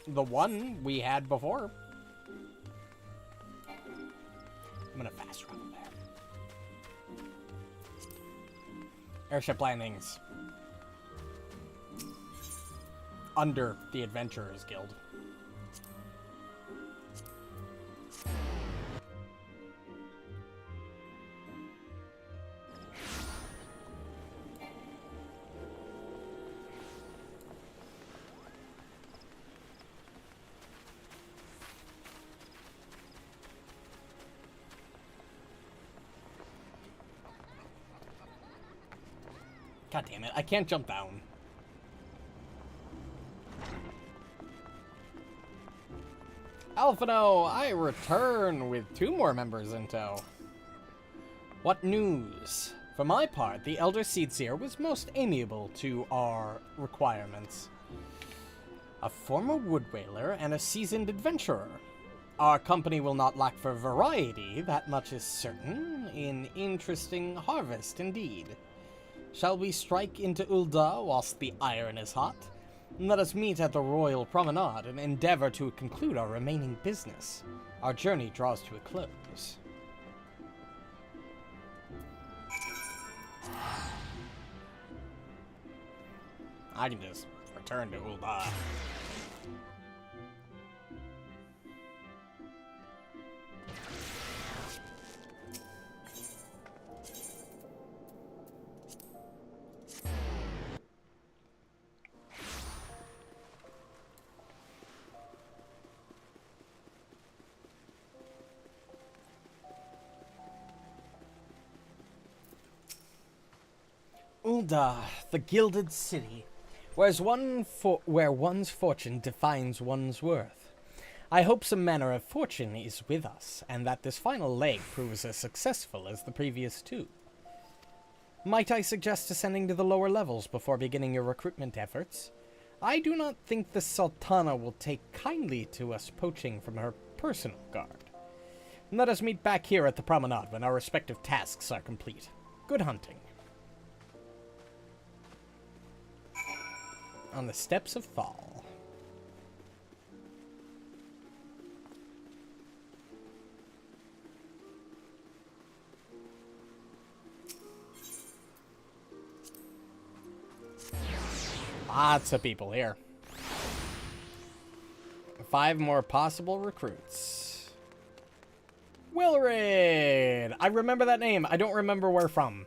1 we had before. I'm gonna fast travel there. Airship landings. Under the Adventurers Guild. God damn it, I can't jump down. Alphino, I return with 2 more members in tow. What news? For my part, the Elder Seedseer was most amiable to our requirements. A former woodwhaler and a seasoned adventurer. Our company will not lack for variety, that much is certain. An interesting harvest indeed. Shall we strike into Ul'dah whilst the iron is hot? Let us meet at the Royal Promenade and endeavor to conclude our remaining business. Our journey draws to a close. I can just return to Ul'dah. Ul'dah, the Gilded City, where one's fortune defines one's worth. I hope some manner of fortune is with us, and that this final leg proves as successful as the previous 2. Might I suggest ascending to the lower levels before beginning your recruitment efforts? I do not think the Sultana will take kindly to us poaching from her personal guard. Let us meet back here at the promenade when our respective tasks are complete. Good hunting. On the Steps of Fall. Lots of people here. 5 more possible recruits. Wilred! I remember that name. I don't remember where from.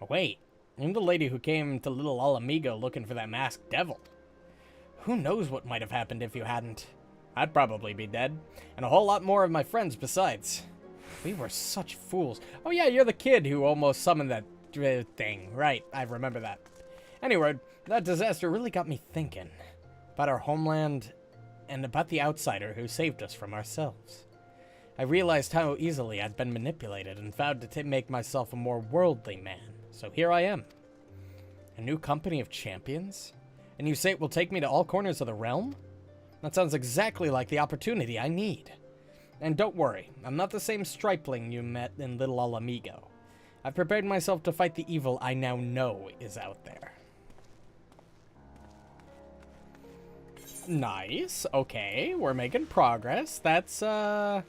Oh, wait, I'm the lady who came to Little Alamigo looking for that masked devil. Who knows what might have happened if you hadn't? I'd probably be dead, and a whole lot more of my friends besides. We were such fools. Oh yeah, you're the kid who almost summoned that thing. Right, I remember that. Anyway, that disaster really got me thinking about our homeland and about the outsider who saved us from ourselves. I realized how easily I'd been manipulated and vowed to make myself a more worldly man. So here I am. A new company of champions? And you say it will take me to all corners of the realm? That sounds exactly like the opportunity I need. And don't worry, I'm not the same stripling you met in Little Alamigo. I've prepared myself to fight the evil I now know is out there. Nice. Okay, we're making progress. That's, 4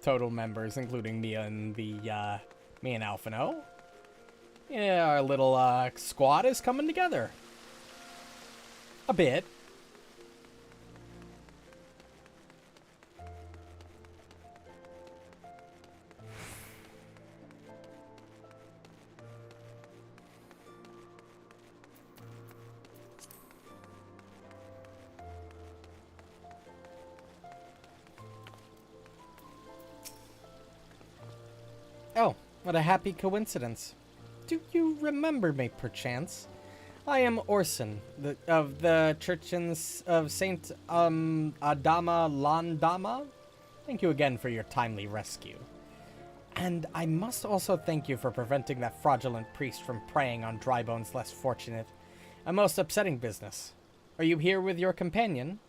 total members, including me and me and Alphino. Yeah, our little, squad is coming together. A bit. Oh, what a happy coincidence. Do you remember me, perchance? I am Orson, of the Church of Saint Adama Landama. Thank you again for your timely rescue. And I must also thank you for preventing that fraudulent priest from preying on Drybone's less fortunate. A most upsetting business. Are you here with your companion?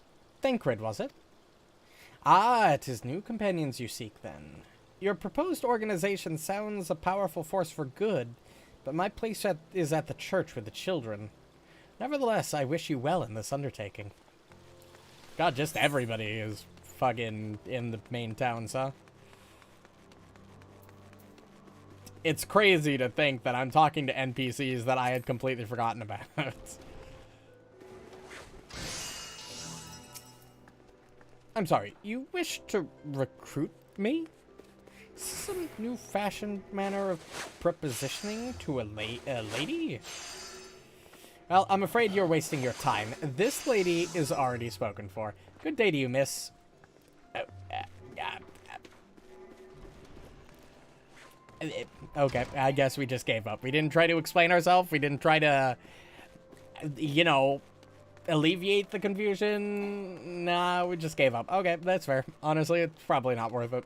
Thancred, was it? Ah, it is new companions you seek, then. Your proposed organization sounds a powerful force for good, but my place is at the church with the children. Nevertheless, I wish you well in this undertaking. God, just everybody is fucking in the main towns, huh? It's crazy to think that I'm talking to NPCs that I had completely forgotten about. I'm sorry, you wish to recruit me? Some new-fashioned manner of prepositioning to a lady? Well, I'm afraid you're wasting your time. This lady is already spoken for. Good day to you, miss. Okay, I guess we just gave up. We didn't try to explain ourselves. We didn't try to, you know, alleviate the confusion. Nah, we just gave up. Okay, that's fair. Honestly, it's probably not worth it.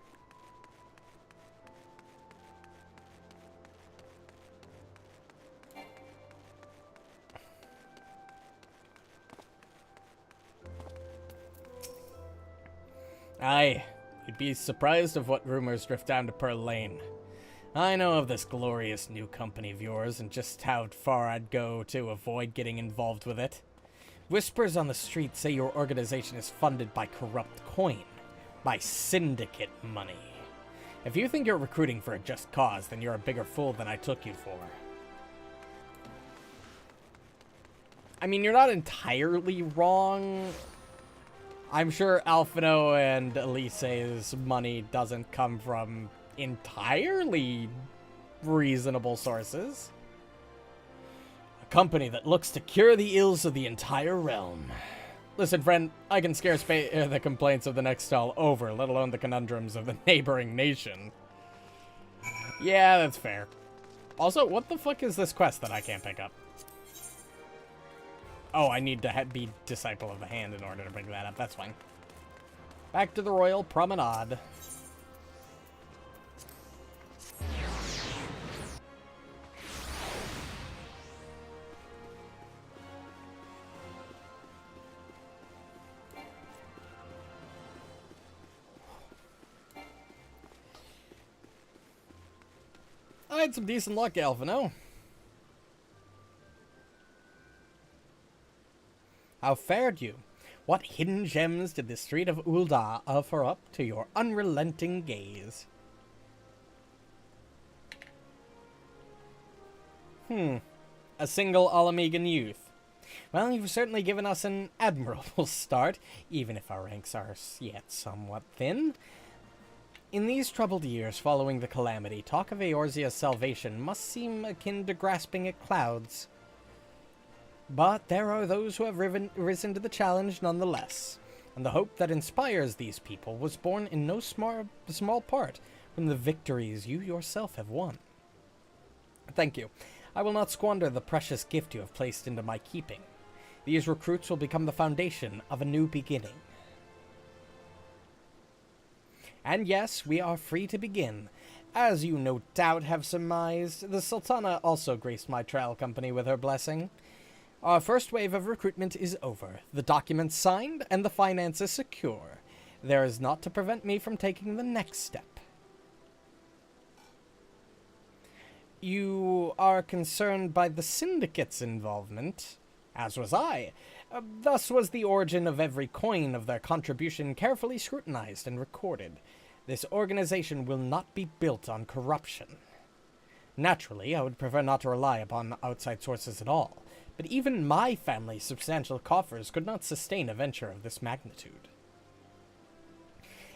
Aye, you'd be surprised of what rumors drift down to Pearl Lane. I know of this glorious new company of yours and just how far I'd go to avoid getting involved with it. Whispers on the street say your organization is funded by corrupt coin, by syndicate money. If you think you're recruiting for a just cause, then you're a bigger fool than I took you for. I mean, you're not entirely wrong. I'm sure Alphino and Elise's money doesn't come from entirely reasonable sources. A company that looks to cure the ills of the entire realm. Listen, friend, I can scarce bear the complaints of the next stall over, let alone the conundrums of the neighboring nation. Yeah, that's fair. Also, what the fuck is this quest that I can't pick up? Oh, I need to be Disciple of the Hand in order to bring that up. That's fine. Back to the Royal Promenade. I had some decent luck, Alphino. How fared you? What hidden gems did the street of Ul'dah offer up to your unrelenting gaze? A single Alamigan youth. Well, you've certainly given us an admirable start, even if our ranks are yet somewhat thin. In these troubled years following the calamity, talk of Eorzea's salvation must seem akin to grasping at clouds. But there are those who have risen to the challenge nonetheless, and the hope that inspires these people was born in no small part from the victories you yourself have won. Thank you. I will not squander the precious gift you have placed into my keeping. These recruits will become the foundation of a new beginning. And yes, we are free to begin. As you no doubt have surmised, the Sultana also graced my trial company with her blessing. Our first wave of recruitment is over, the documents signed, and the finances secure. There is naught to prevent me from taking the next step. You are concerned by the Syndicate's involvement, as was I. Thus was the origin of every coin of their contribution carefully scrutinized and recorded. This organization will not be built on corruption. Naturally, I would prefer not to rely upon outside sources at all, but even my family's substantial coffers could not sustain a venture of this magnitude.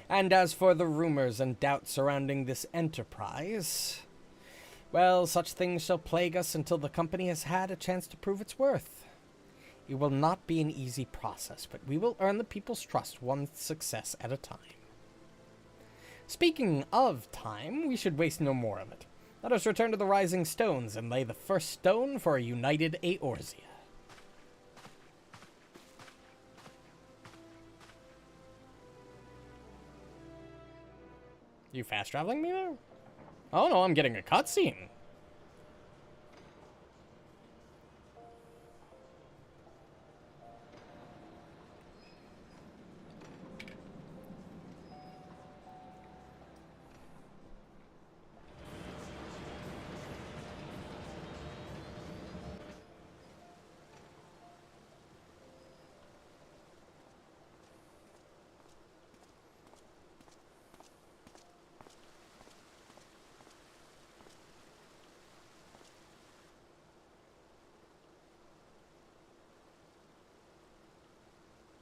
And as for the rumors and doubts surrounding this enterprise, well, such things shall plague us until the company has had a chance to prove its worth. It will not be an easy process, but we will earn the people's trust one success at a time. Speaking of time, we should waste no more of it. Let us return to the Rising Stones and lay the first stone for a united Eorzea. You fast traveling me there? Oh no, I'm getting a cutscene.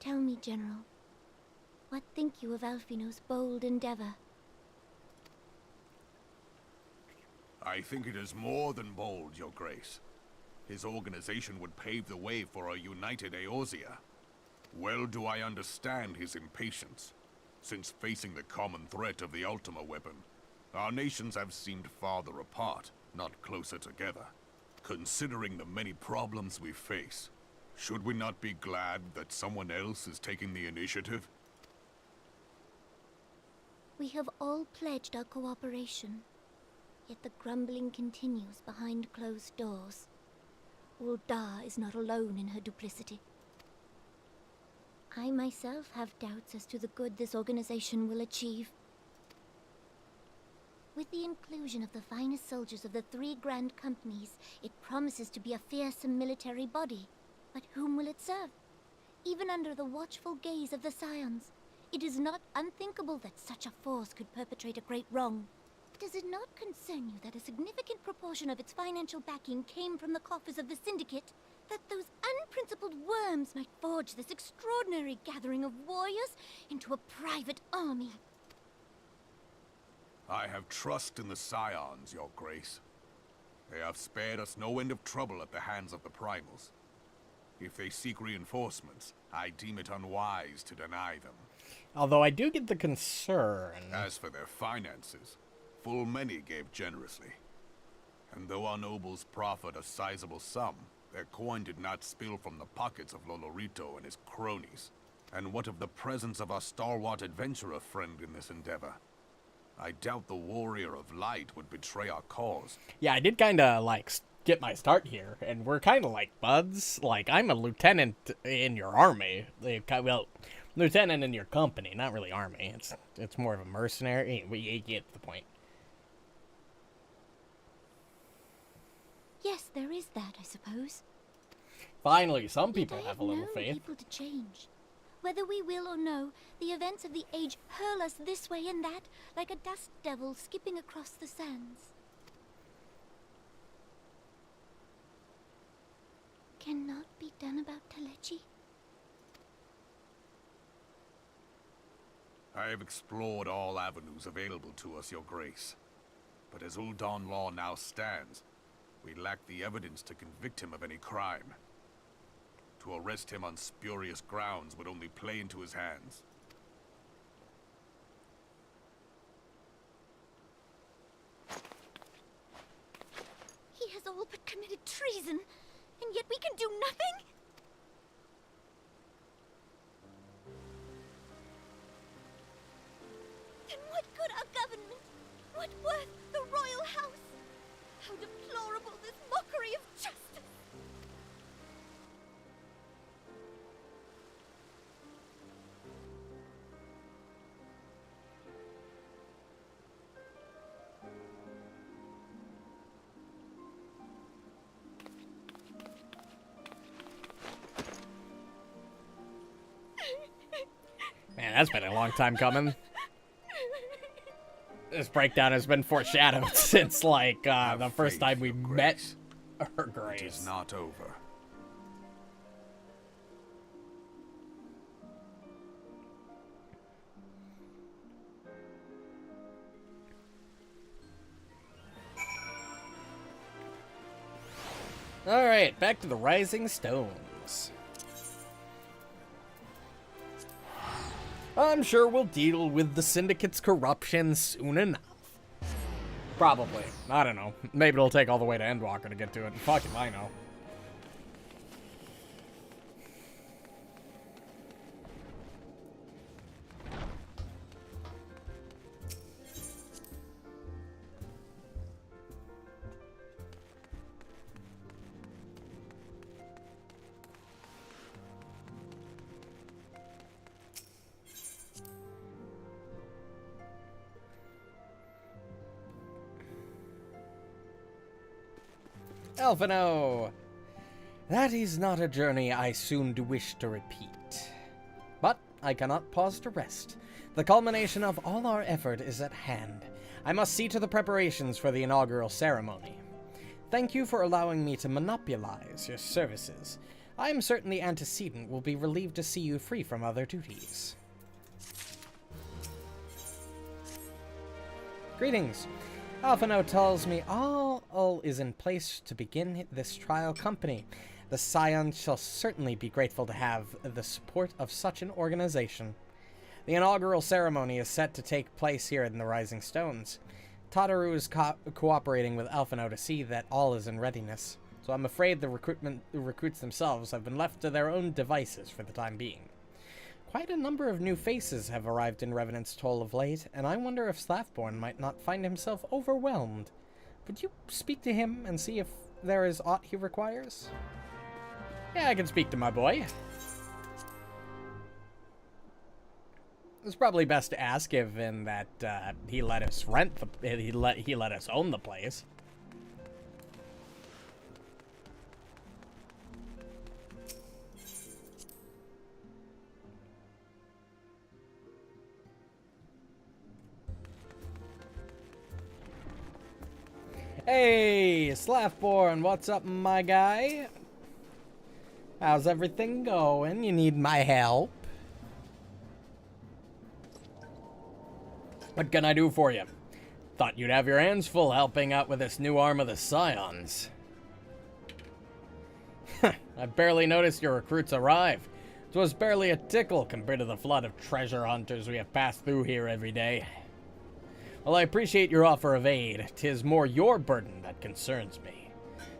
Tell me, General, what think you of Alfino's bold endeavor? I think it is more than bold, Your Grace. His organization would pave the way for a united Eorzea. Well do I understand his impatience, since facing the common threat of the Ultima weapon, our nations have seemed farther apart, not closer together. Considering the many problems we face, should we not be glad that someone else is taking the initiative? We have all pledged our cooperation, yet the grumbling continues behind closed doors. Ul'dah is not alone in her duplicity. I myself have doubts as to the good this organization will achieve. With the inclusion of the finest soldiers of the 3 grand companies, it promises to be a fearsome military body. But whom will it serve? Even under the watchful gaze of the Scions, it is not unthinkable that such a force could perpetrate a great wrong. Does it not concern you that a significant proportion of its financial backing came from the coffers of the Syndicate? That those unprincipled worms might forge this extraordinary gathering of warriors into a private army? I have trust in the Scions, Your Grace. They have spared us no end of trouble at the hands of the Primals. If they seek reinforcements, I deem it unwise to deny them. Although I do get the concern. As for their finances, full many gave generously. And though our nobles proffered a sizable sum, their coin did not spill from the pockets of Lolorito and his cronies. And what of the presence of our stalwart adventurer friend in this endeavor? I doubt the Warrior of Light would betray our cause. Yeah, I did kind of, get my start here, and we're kind of like buds. Like, I'm a lieutenant in your army. Well, lieutenant in your company, not really army. It's more of a mercenary. You get the point. Yes, there is that, I suppose. Finally, some people Yet I have a little known faith. people to change. Whether we will or no, the events of the age hurl us this way and that, like a dust devil skipping across the sands. Cannot be done about Telechi? I have explored all avenues available to us, Your Grace. But as Ul'Dan law now stands, we lack the evidence to convict him of any crime. To arrest him on spurious grounds would only play into his hands. He has all but committed treason, and yet we can do nothing? Then what good our government? What worth the royal house? How deplorable this mockery of justice! Man, that's been a long time coming. This breakdown has been foreshadowed since, like, the first time we met Her Grace. It is not over. Alright, back to the Rising Stones. I'm sure we'll deal with the Syndicate's corruption soon enough. Probably. I don't know. Maybe it'll take all the way to Endwalker to get to it. Fuck if I know. Alphino! That is not a journey I soon do wish to repeat. But I cannot pause to rest. The culmination of all our effort is at hand. I must see to the preparations for the inaugural ceremony. Thank you for allowing me to monopolize your services. I am certain the antecedent will be relieved to see you free from other duties. Greetings. Alphino tells me all is in place to begin this trial company. The Scions shall certainly be grateful to have the support of such an organization. The inaugural ceremony is set to take place here in the Rising Stones. Tataru is cooperating with Alphino to see that all is in readiness, so I'm afraid the recruits themselves have been left to their own devices for the time being. Quite a number of new faces have arrived in Revenant's Toll of late, and I wonder if Slathborn might not find himself overwhelmed. Would you speak to him and see if there is aught he requires? Yeah, I can speak to my boy. It's probably best to ask, given that he let us rent he let us own the place. Hey, Slathborn, what's up, my guy? How's everything going? You need my help? What can I do for you? Thought you'd have your hands full helping out with this new arm of the Scions. I barely noticed your recruits arrive. 'Twas barely a tickle compared to the flood of treasure hunters we have passed through here every day. Well, I appreciate your offer of aid. 'Tis more your burden that concerns me.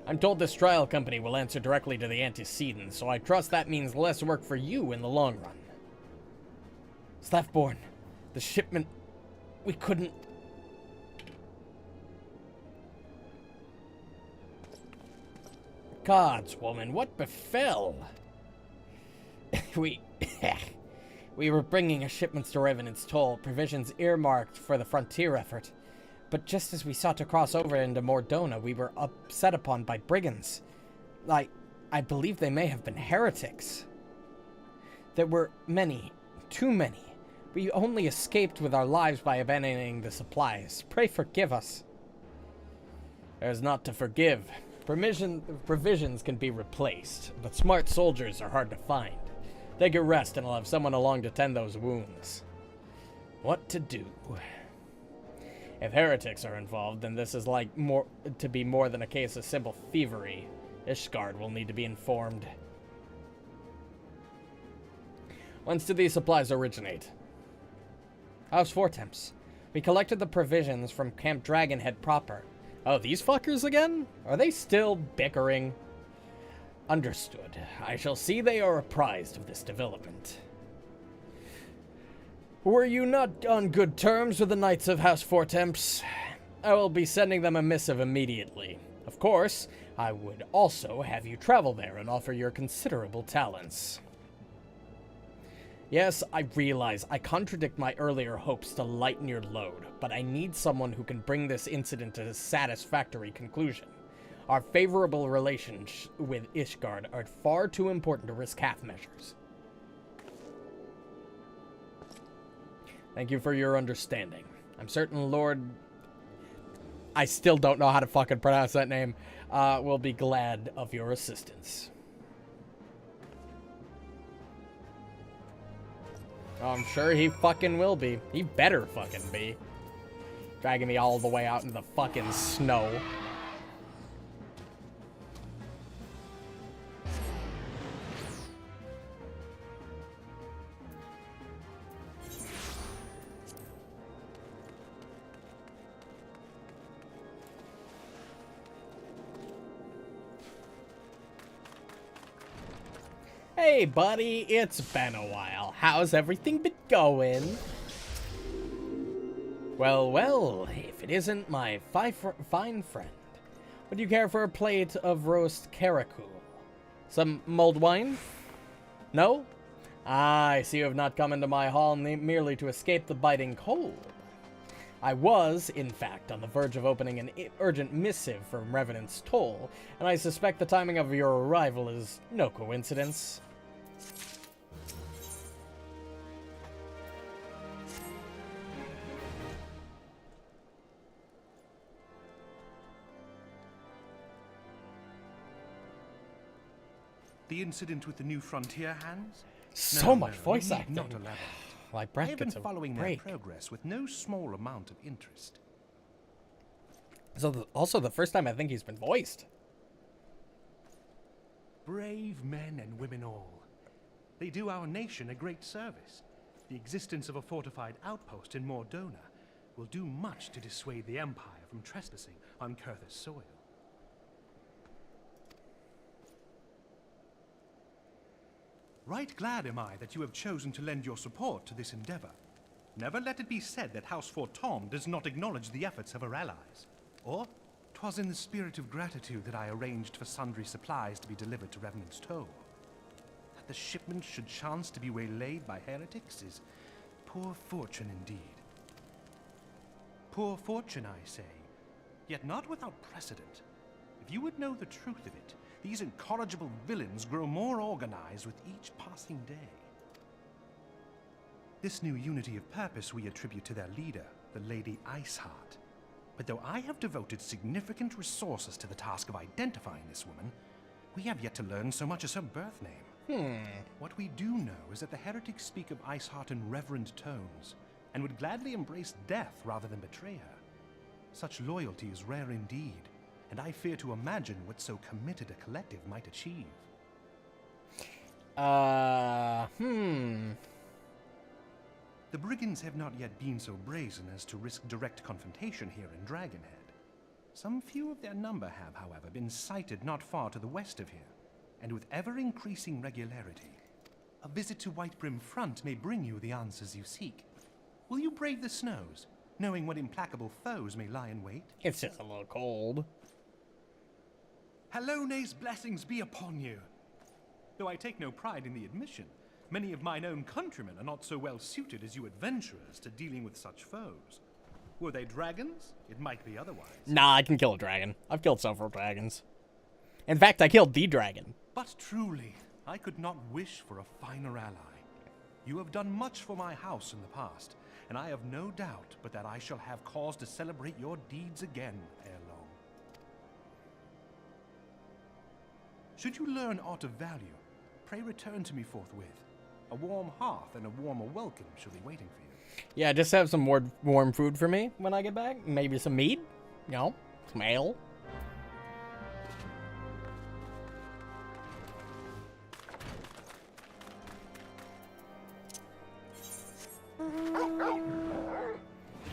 I'm told this trial company will answer directly to the antecedents, so I trust that means less work for you in the long run. Slathborn, the shipment... we couldn't... Gods, woman, what befell? We were bringing a shipment to Revenant's Toll, provisions earmarked for the frontier effort. But just as we sought to cross over into Mordona, we were upset upon by brigands. I believe they may have been heretics. There were many, too many. We only escaped with our lives by abandoning the supplies. Pray forgive us. There's naught to forgive. Provisions can be replaced, but smart soldiers are hard to find. Take a rest and I'll have someone along to tend those wounds. What to do? If heretics are involved, then this is like more than a case of simple thievery. Ishgard will need to be informed. Whence do these supplies originate? House Fortemps. We collected the provisions from Camp Dragonhead proper. Oh, these fuckers again? Are they still bickering? Understood. I shall see they are apprised of this development. Were you not on good terms with the Knights of House Fortemps? I will be sending them a missive immediately. Of course, I would also have you travel there and offer your considerable talents. Yes, I realize I contradict my earlier hopes to lighten your load, but I need someone who can bring this incident to a satisfactory conclusion. Our favorable relations with Ishgard are far too important to risk half measures. Thank you for your understanding. I'm certain Lord... I still don't know how to fucking pronounce that name. Will be glad of your assistance. Oh, I'm sure he fucking will be. He better fucking be. Dragging me all the way out into the fucking snow. Hey buddy, it's been a while. How's everything been going? Well, if it isn't my fine friend. Would you care for a plate of roast caracou? Some mulled wine? No? Ah, I see you have not come into my hall merely to escape the biting cold. I was, in fact, on the verge of opening an urgent missive from Revenant's Toll, and I suspect the timing of your arrival is no coincidence. The incident with the New Frontier hands? So much voice you need acting. Not elaborate. My I breath have been gets a following their break. progress with no small amount of interest. So also the first time I think he's been voiced. Brave men and women all. They do our nation a great service. The existence of a fortified outpost in Mordona will do much to dissuade the Empire from trespassing on Kurthus soil. Right glad am I that you have chosen to lend your support to this endeavor. Never let it be said that House Fortemps does not acknowledge the efforts of her allies. Or, 'twas in the spirit of gratitude that I arranged for sundry supplies to be delivered to Revenant's Toll. That the shipment should chance to be waylaid by heretics is poor fortune indeed. Poor fortune, I say, yet not without precedent. If you would know the truth of it, these incorrigible villains grow more organized with each passing day. This new unity of purpose we attribute to their leader, the Lady Iceheart. But though I have devoted significant resources to the task of identifying this woman, we have yet to learn so much as her birth name. What we do know is that the heretics speak of Iceheart in reverent tones, and would gladly embrace death rather than betray her. Such loyalty is rare indeed, and I fear to imagine what so committed a collective might achieve. The brigands have not yet been so brazen as to risk direct confrontation here in Dragonhead. Some few of their number have, however, been sighted not far to the west of here, and with ever-increasing regularity. A visit to Whitebrim Front may bring you the answers you seek. Will you brave the snows, knowing what implacable foes may lie in wait? It's just a little cold. Halone's blessings be upon you. Though I take no pride in the admission, many of mine own countrymen are not so well suited as you adventurers to dealing with such foes. Were they dragons? It might be otherwise. Nah, I can kill a dragon. I've killed several dragons. In fact, I killed the dragon. But truly, I could not wish for a finer ally. You have done much for my house in the past, and I have no doubt but that I shall have cause to celebrate your deeds again ere long. Should you learn aught of value, pray return to me forthwith. A warm hearth and a warmer welcome shall be waiting for you. Yeah, just have some more warm food for me when I get back. Maybe some meat, you know, some ale.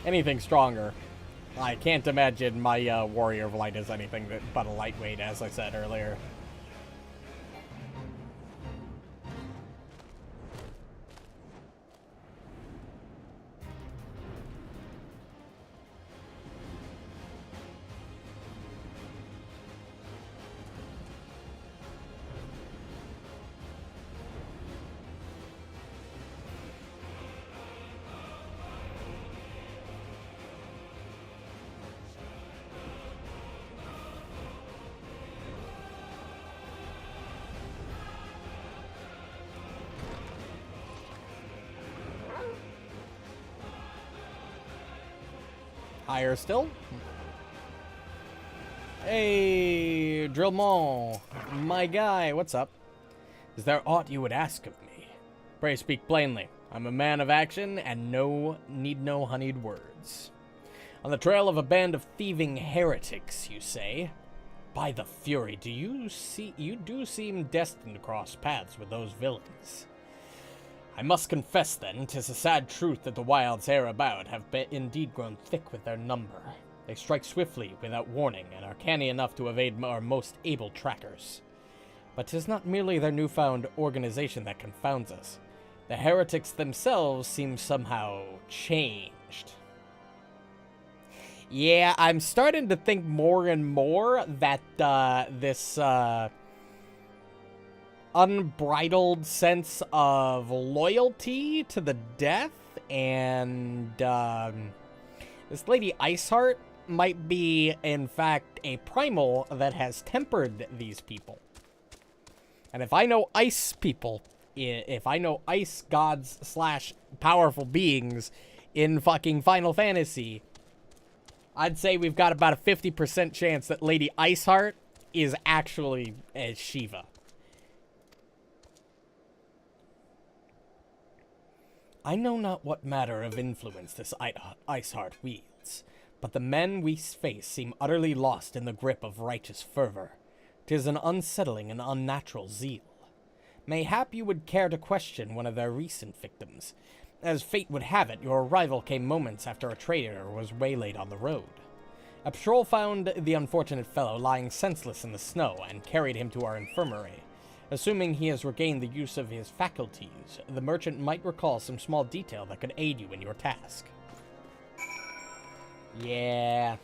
Anything stronger. I can't imagine my Warrior of Light is anything but a lightweight, as I said earlier. Higher still. Hey, Drillmont, my guy, what's up? Is there aught you would ask of me? Pray speak plainly. I'm a man of action and need no honeyed words. On the trail of a band of thieving heretics, you say? By the Fury, you do seem destined to cross paths with those villains. I must confess, then, 'tis a sad truth that the wilds hereabout have indeed grown thick with their number. They strike swiftly, without warning, and are canny enough to evade our most able trackers. But 'tis not merely their newfound organization that confounds us. The heretics themselves seem somehow changed. Yeah, I'm starting to think more and more that this unbridled sense of loyalty to the death and this Lady Iceheart might be, in fact, a primal that has tempered these people. And if I know ice people, if I know ice gods / powerful beings in fucking Final Fantasy, I'd say we've got about a 50% chance that Lady Iceheart is actually a Shiva. I know not what matter of influence this Iceheart wields, but the men we face seem utterly lost in the grip of righteous fervor. 'Tis an unsettling and unnatural zeal. Mayhap you would care to question one of their recent victims. As fate would have it, your arrival came moments after a trader was waylaid on the road. A patrol found the unfortunate fellow lying senseless in the snow and carried him to our infirmary. Assuming he has regained the use of his faculties, the merchant might recall some small detail that could aid you in your task. Yeah.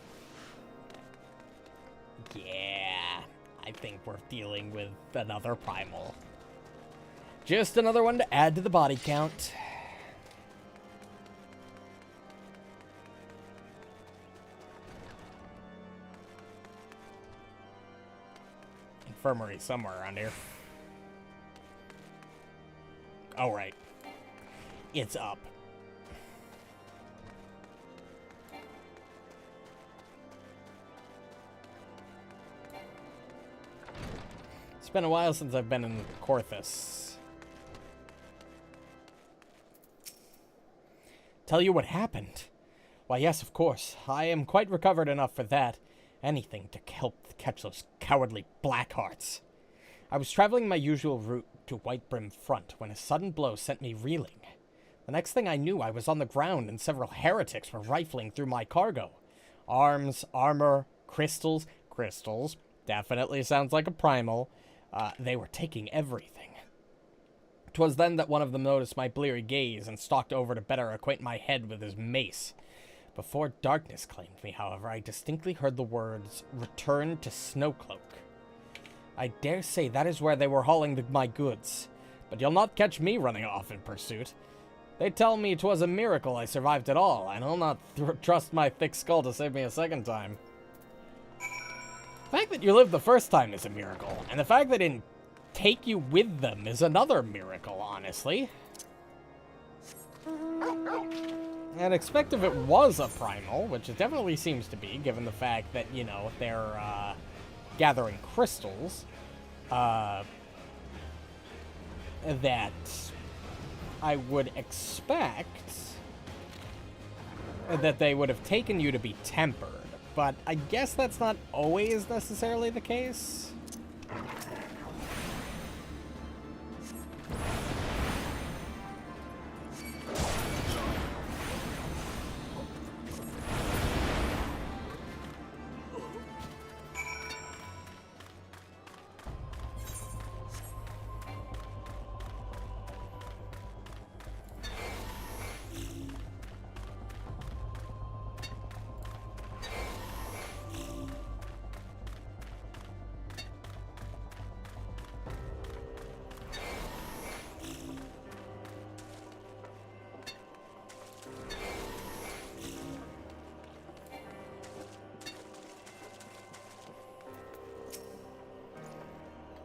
I think we're dealing with another primal. Just another one to add to the body count. Infirmary somewhere around here. Oh, right. It's up. It's been a while since I've been in Corthus. Tell you what happened? Why, yes, of course. I am quite recovered enough for that. Anything to help catch those cowardly Blackhearts. I was traveling my usual route to Whitebrim Front when a sudden blow sent me reeling. The next thing I knew, I was on the ground and several heretics were rifling through my cargo. Arms, armor, crystals. Crystals. Definitely sounds like a primal. They were taking everything. 'Twas then that one of them noticed my bleary gaze and stalked over to better acquaint my head with his mace. Before darkness claimed me, however, I distinctly heard the words, "Return to Snowcloak." I dare say that is where they were hauling my goods, but you'll not catch me running off in pursuit. They tell me 'twas a miracle I survived at all, and I'll not trust my thick skull to save me a second time. The fact that you lived the first time is a miracle, and the fact they didn't take you with them is another miracle, honestly. And expect if it was a primal, which it definitely seems to be, given the fact that, you know, they're, gathering crystals, that I would expect that they would have taken you to be tempered, but I guess that's not always necessarily the case.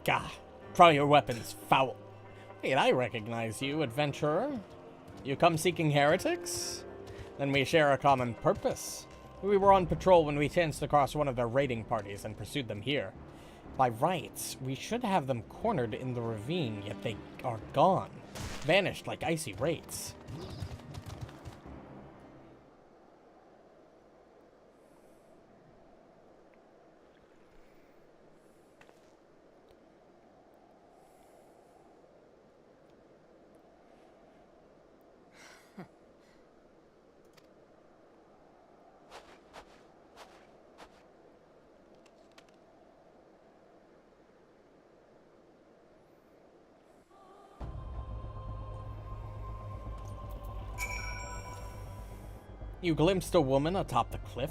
Gah, draw your weapons, foul. Wait, I recognize you, adventurer. You come seeking heretics? Then we share a common purpose. We were on patrol when we chanced across one of their raiding parties and pursued them here. By rights, we should have them cornered in the ravine, yet they are gone. Vanished like icy wraiths. You glimpsed a woman atop the cliff?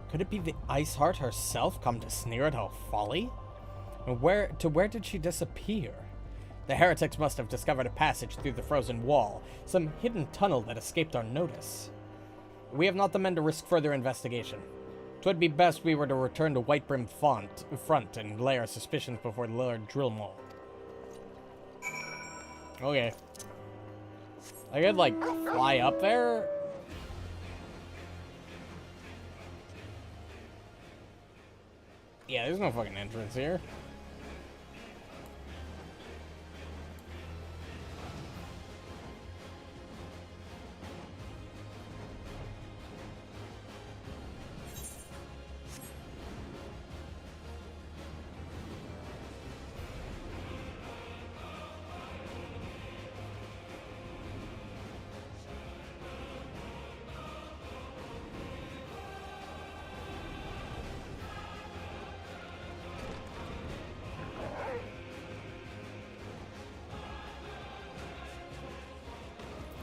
Could it be the Ice Heart herself come to sneer at our folly? And where did she disappear? The heretics must have discovered a passage through the frozen wall, some hidden tunnel that escaped our notice. We have not the men to risk further investigation. 'Twould be best we were to return to Whitebrim front and lay our suspicions before Lord Drillmaw. Okay. I could, like, fly up there? Yeah, there's no fucking entrance here.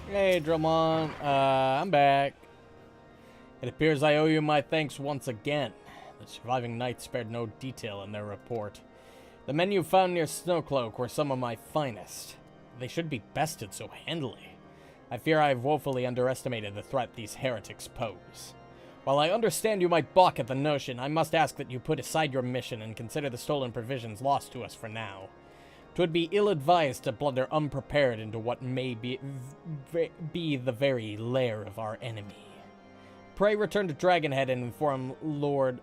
Hey, Drummond. I'm back. It appears I owe you my thanks once again. The surviving knights spared no detail in their report. The men you found near Snowcloak were some of my finest. They should be bested so handily. I fear I have woefully underestimated the threat these heretics pose. While I understand you might balk at the notion, I must ask that you put aside your mission and consider the stolen provisions lost to us for now. 'Twould be ill-advised to blunder unprepared into what may be the very lair of our enemy. Pray return to Dragonhead and inform Lord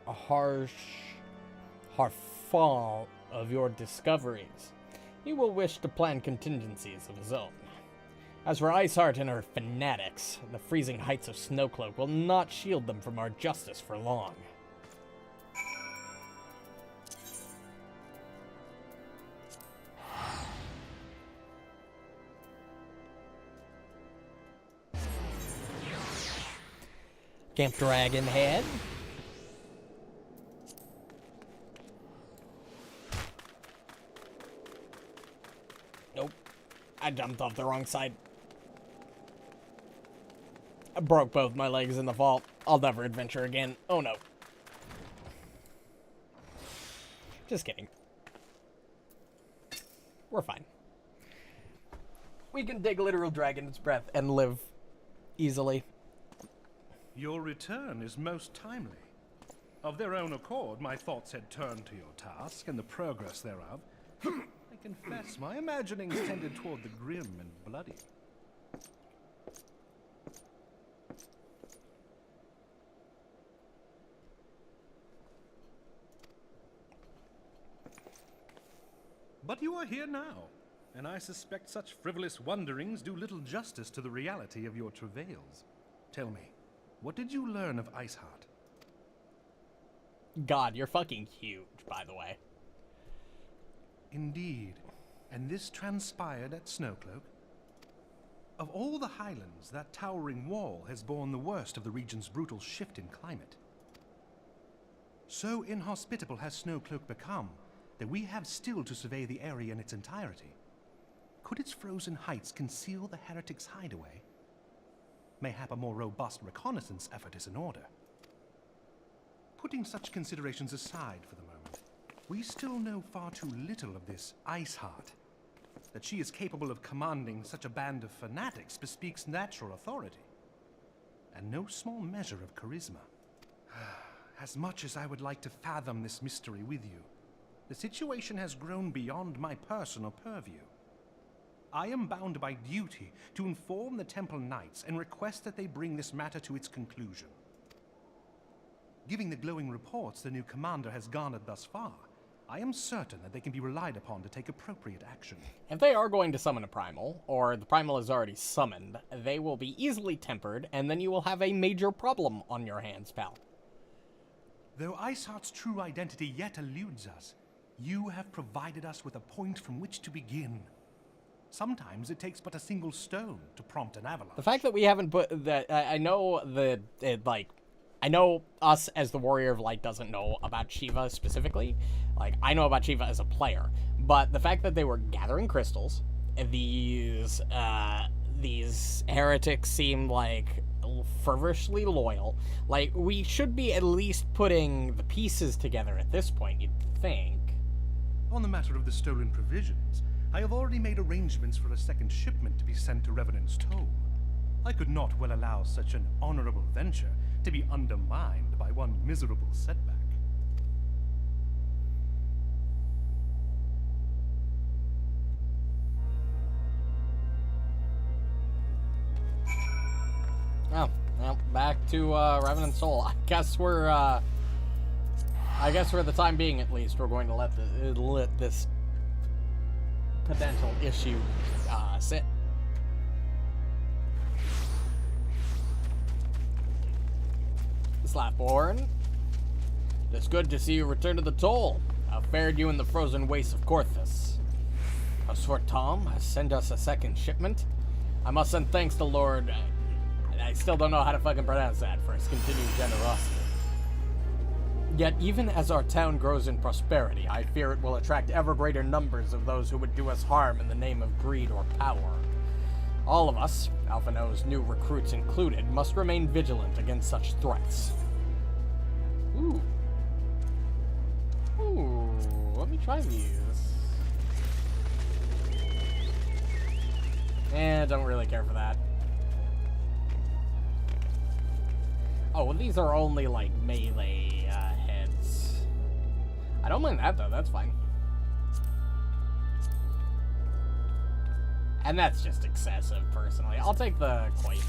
Harfal of your discoveries. He will wish to plan contingencies of his own. As for Iceheart and her fanatics, the freezing heights of Snowcloak will not shield them from our justice for long. Camp Dragonhead. Nope. I jumped off the wrong side. I broke both my legs in the fall. I'll never adventure again. Oh no. Just kidding. We're fine. We can take a literal dragon's breath and live easily. Your return is most timely. Of their own accord, my thoughts had turned to your task and the progress thereof. I confess, my imaginings tended toward the grim and bloody. But you are here now. and I suspect such frivolous wonderings do little justice to the reality of your travails. Tell me, what did you learn of Iceheart? God, you're fucking huge, by the way. Indeed. And this transpired at Snowcloak? Of all the highlands, that towering wall has borne the worst of the region's brutal shift in climate. So inhospitable has Snowcloak become that we have still to survey the area in its entirety. Could its frozen heights conceal the heretics' hideaway? Mayhap a more robust reconnaissance effort is in order. Putting such considerations aside for the moment, we still know far too little of this Iceheart. That she is capable of commanding such a band of fanatics bespeaks natural authority, and no small measure of charisma. As much as I would like to fathom this mystery with you, the situation has grown beyond my personal purview. I am bound by duty to inform the Temple Knights and request that they bring this matter to its conclusion. Given the glowing reports the new commander has garnered thus far, I am certain that they can be relied upon to take appropriate action. If they are going to summon a primal, or the primal is already summoned, they will be easily tempered, and then you will have a major problem on your hands, pal. Though Iceheart's true identity yet eludes us, you have provided us with a point from which to begin. Sometimes it takes but a single stone to prompt an avalanche. The fact that we haven't put that, I know I know us as the Warrior of Light doesn't know about Shiva specifically. Like, I know about Shiva as a player, but the fact that they were gathering crystals, these heretics seem like fervently loyal. Like, we should be at least putting the pieces together at this point, you'd think. On the matter of the stolen provisions, I have already made arrangements for a second shipment to be sent to Revenant's Toll. I could not well allow such an honorable venture to be undermined by one miserable setback. Oh, well, back to Revenant Soul. I guess for the time being, at least, we're going to let this potential issue sit. Slapborn, it's good to see you return to the toll. How fared you in the frozen wastes of Korthus? As for Tom, has sent us a second shipment. I must send thanks to Lord... I still don't know how to fucking pronounce that, for his continued generosity. Yet, even as our town grows in prosperity, I fear it will attract ever greater numbers of those who would do us harm in the name of greed or power. All of us, Alphino's new recruits included, must remain vigilant against such threats. Ooh. Ooh, let me try these. Don't really care for that. Oh, well, these are only, like, melee heads. I don't mind that, though. That's fine. And that's just excessive, personally. I'll take the Quake.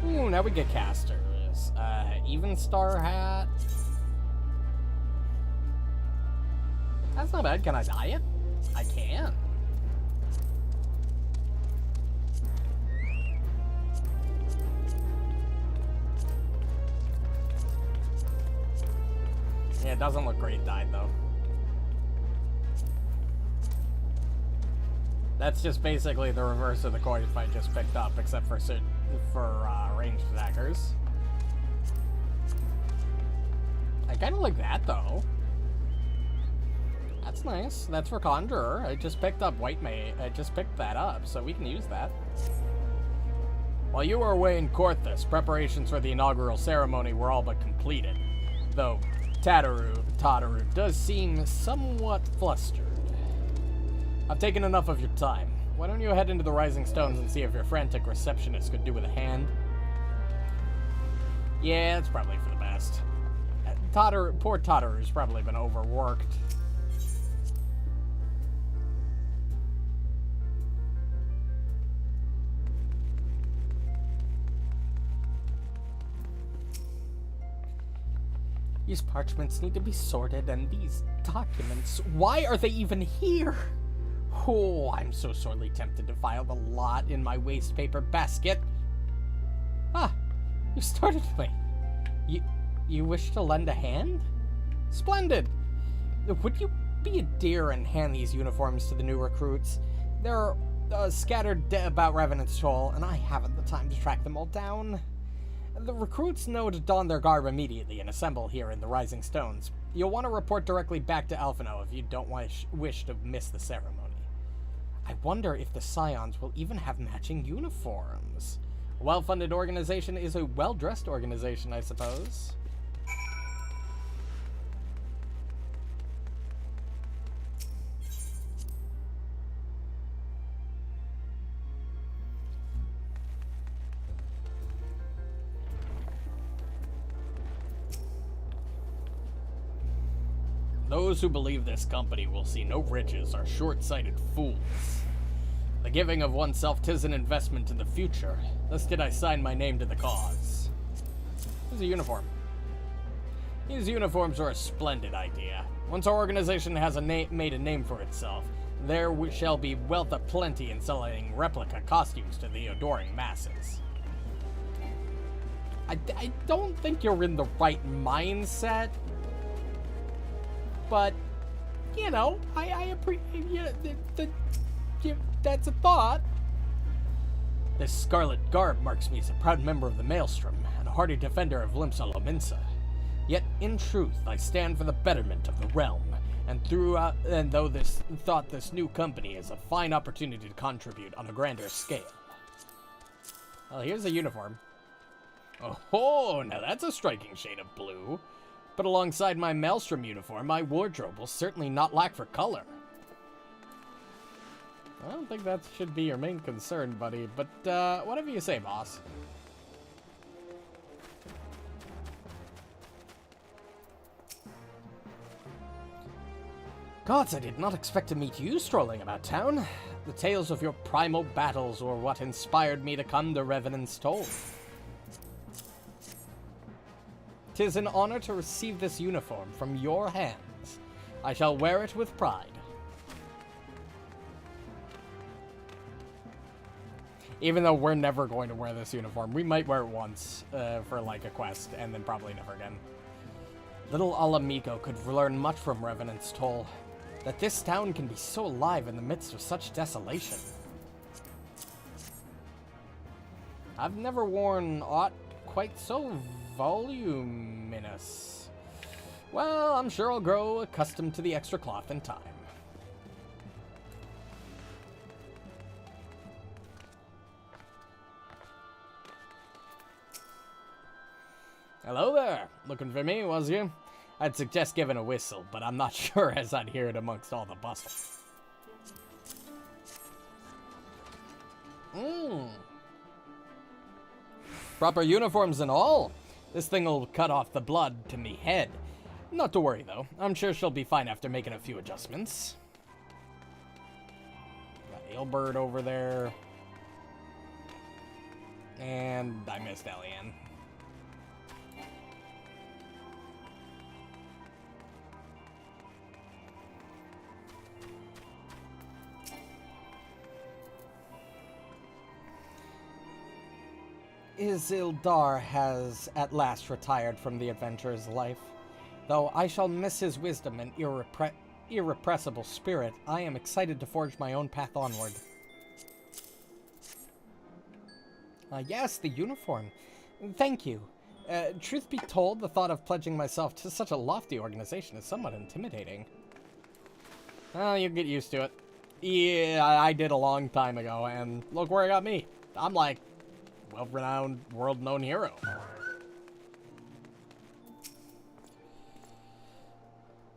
Ooh, now we get casters. Even Star Hat. That's not bad. Can I dye it? I can. Yeah, it doesn't look great dyed, though. That's just basically the reverse of the coin I just picked up, except for ranged attackers. I kind of like that, though. That's nice. That's for Conjurer. I just picked up White Mage. I just picked that up, so we can use that. While you were away in Korthus, preparations for the inaugural ceremony were all but completed. Though Tataru does seem somewhat flustered. I've taken enough of your time. Why don't you head into the Rising Stones and see if your frantic receptionist could do with a hand? Yeah, that's probably for the best. Poor Tataru's probably been overworked. These parchments need to be sorted, and these documents... Why are they even here? Oh, I'm so sorely tempted to file the lot in my waste paper basket. Ah, you started me. You wish to lend a hand? Splendid! Would you be a dear and hand these uniforms to the new recruits? They're scattered about Revenant's Toll, and I haven't the time to track them all down. The recruits know to don their garb immediately and assemble here in the Rising Stones. You'll want to report directly back to Elfino if you don't wish to miss the ceremony. I wonder if the Scions will even have matching uniforms. A well-funded organization is a well-dressed organization, I suppose. Those who believe this company will see no riches are short-sighted fools. The giving of oneself 'tis an investment in the future. Thus did I sign my name to the cause. Here's a uniform. These uniforms are a splendid idea. Once our organization has made a name for itself, there shall be wealth aplenty in selling replica costumes to the adoring masses. I don't think you're in the right mindset. But, you know, I appreciate, that's a thought. This scarlet garb marks me as a proud member of the Maelstrom and a hardy defender of Limsa Lominsa. Yet, in truth, I stand for the betterment of the realm, and though this new company is a fine opportunity to contribute on a grander scale. Well, here's a uniform. Oh, now that's a striking shade of blue. But alongside my Maelstrom uniform, my wardrobe will certainly not lack for color. I don't think that should be your main concern, buddy, but whatever you say, boss. Gods, I did not expect to meet you strolling about town. The tales of your primal battles were what inspired me to come to Revenant's Toll. 'Tis an honor to receive this uniform from your hands. I shall wear it with pride. Even though we're never going to wear this uniform, we might wear it once for like a quest, and then probably never again. Little Alamigo could learn much from Revenant's Toll. That this town can be so alive in the midst of such desolation. I've never worn aught quite so voluminous. Well, I'm sure I'll grow accustomed to the extra cloth in time. Hello there. Looking for me, was you? I'd suggest giving a whistle, but I'm not sure as I'd hear it amongst all the bustle. Proper uniforms and all. This thing'll cut off the blood to me head. Not to worry, though. I'm sure she'll be fine after making a few adjustments. Got Aelbert over there. And I missed Eliane. Isildar has at last retired from the adventurer's life. Though I shall miss his wisdom and irrepressible spirit, I am excited to forge my own path onward. Yes, the uniform. Thank you. Truth be told, the thought of pledging myself to such a lofty organization is somewhat intimidating. Well, you get used to it. Yeah, I did a long time ago, and look where it got me. I'm like well-renowned, world-known hero.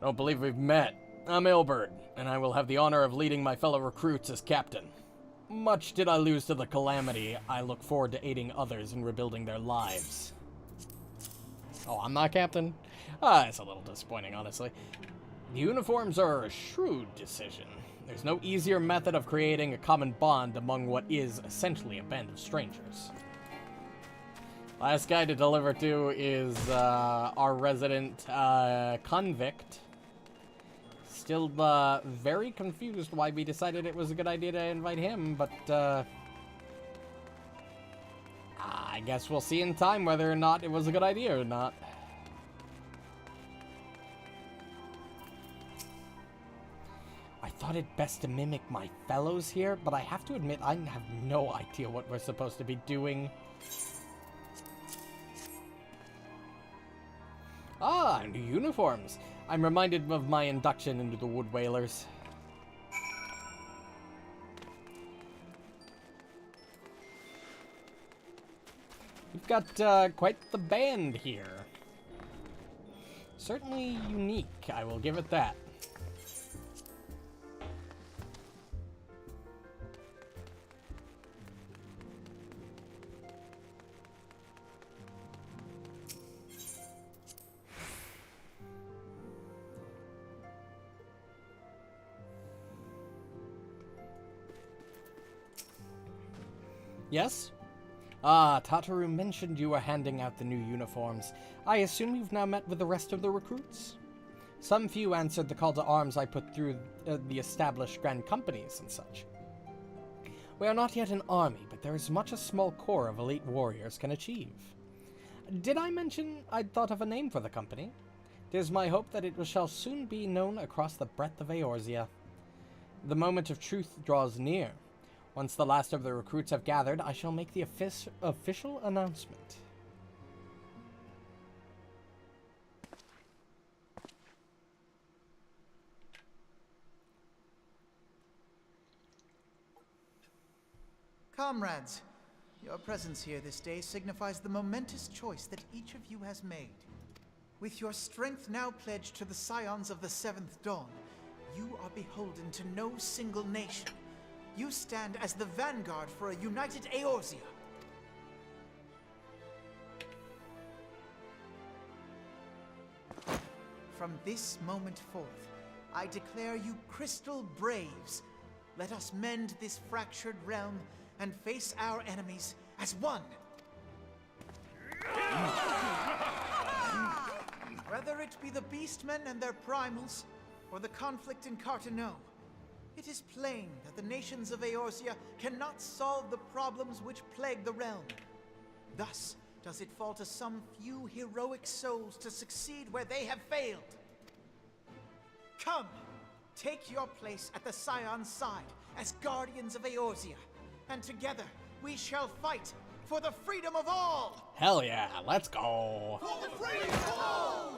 Don't believe we've met. I'm Aelbert, and I will have the honor of leading my fellow recruits as captain. Much did I lose to the calamity. I look forward to aiding others in rebuilding their lives. Oh, I'm not captain? It's a little disappointing, honestly. The uniforms are a shrewd decision. There's no easier method of creating a common bond among what is essentially a band of strangers. Last guy to deliver to is our resident convict. Still very confused why we decided it was a good idea to invite him, but I guess we'll see in time whether or not it was a good idea or not. I thought it best to mimic my fellows here, but I have to admit I have no idea what we're supposed to be doing. Ah, new uniforms. I'm reminded of my induction into the Wood Whalers. You've got quite the band here. Certainly unique, I will give it that. Yes? Ah, Tataru mentioned you were handing out the new uniforms. I assume you've now met with the rest of the recruits? Some few answered the call to arms I put through the established grand companies and such. We are not yet an army, but there is much a small corps of elite warriors can achieve. Did I mention I'd thought of a name for the company? It is my hope that it shall soon be known across the breadth of Eorzea. The moment of truth draws near. Once the last of the recruits have gathered, I shall make the official announcement. Comrades, your presence here this day signifies the momentous choice that each of you has made. With your strength now pledged to the scions of the Seventh Dawn, you are beholden to no single nation. You stand as the vanguard for a united Eorzea. From this moment forth, I declare you Crystal Braves. Let us mend this fractured realm and face our enemies as one. Whether it be the Beastmen and their primals, or the conflict in Carteneau, it is plain that the nations of Eorzea cannot solve the problems which plague the realm. Thus does it fall to some few heroic souls to succeed where they have failed. Come, take your place at the Scion's side as guardians of Eorzea, and together we shall fight for the freedom of all! Hell yeah, let's go! For the freedom of all!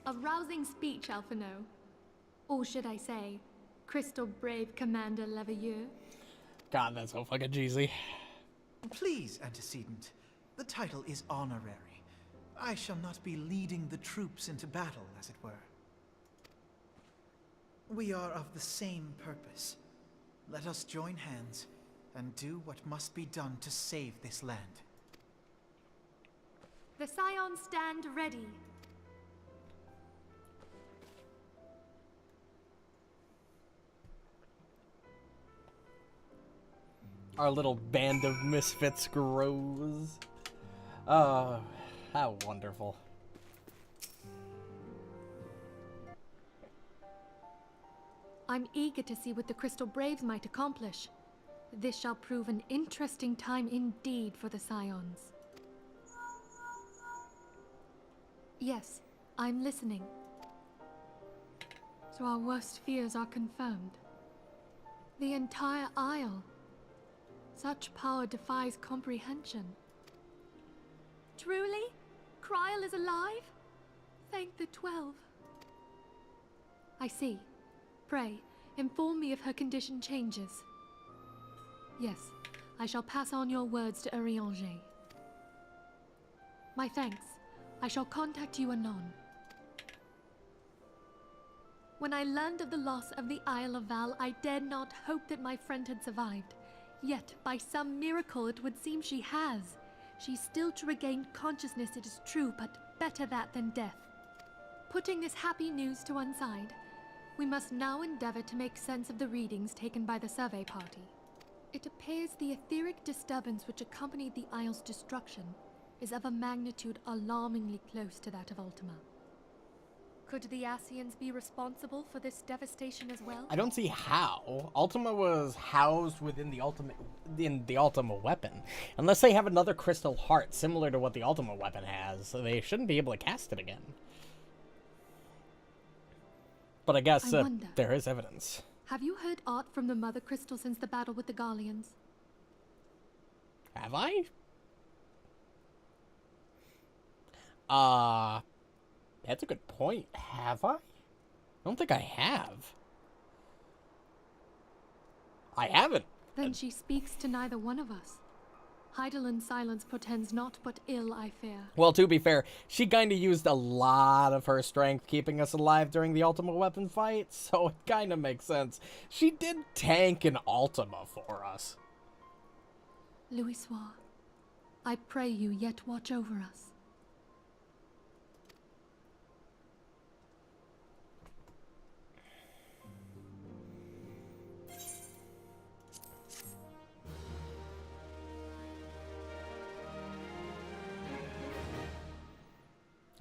A rousing speech, Alphino. Or should I say, Crystal Brave Commander Leveilleur? God, that's so fucking cheesy. Please, Antecedent. The title is honorary. I shall not be leading the troops into battle, as it were. We are of the same purpose. Let us join hands and do what must be done to save this land. The Scions stand ready. Our little band of misfits grows. Oh, how wonderful. I'm eager to see what the Crystal Braves might accomplish. This shall prove an interesting time indeed for the Scions. Yes, I'm listening. So our worst fears are confirmed. The entire Isle. Such power defies comprehension. Truly? Kryl is alive? Thank the 12. I see. Pray, inform me if her condition changes. Yes, I shall pass on your words to Urianger. My thanks. I shall contact you anon. When I learned of the loss of the Isle of Val, I dared not hope that my friend had survived. Yet, by some miracle, it would seem she has. She's still to regain consciousness, it is true, but better that than death. Putting this happy news to one side, we must now endeavor to make sense of the readings taken by the survey party. It appears the etheric disturbance which accompanied the Isle's destruction is of a magnitude alarmingly close to that of Ultima. Could the Ascians be responsible for this devastation as well? I don't see how. Ultima was housed within the Ultima weapon. Unless they have another crystal heart similar to what the Ultima weapon has, so they shouldn't be able to cast it again. But I guess there is evidence. Have you heard aught from the Mother Crystal since the battle with the Garleans? Have I? That's a good point. Have I? I don't think I have. I haven't. Then she speaks to neither one of us. Heidel's silence portends naught but ill, I fear. Well, to be fair, she kind of used a lot of her strength keeping us alive during the Ultima weapon fight, so it kind of makes sense. She did tank an Ultima for us. Louisoix, I pray you yet watch over us.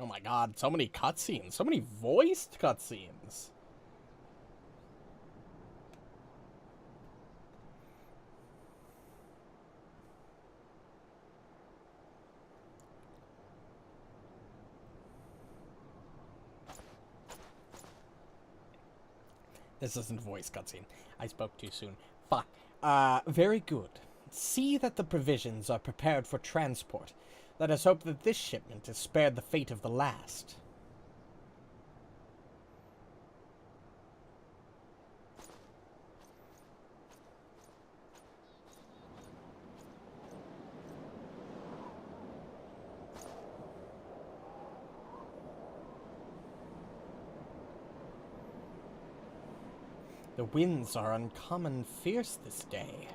Oh my god, so many cutscenes. So many voiced cutscenes. This isn't a voice cutscene. I spoke too soon. Fuck. Very good. See that the provisions are prepared for transport. Let us hope that this shipment is spared the fate of the last. The winds are uncommon fierce this day.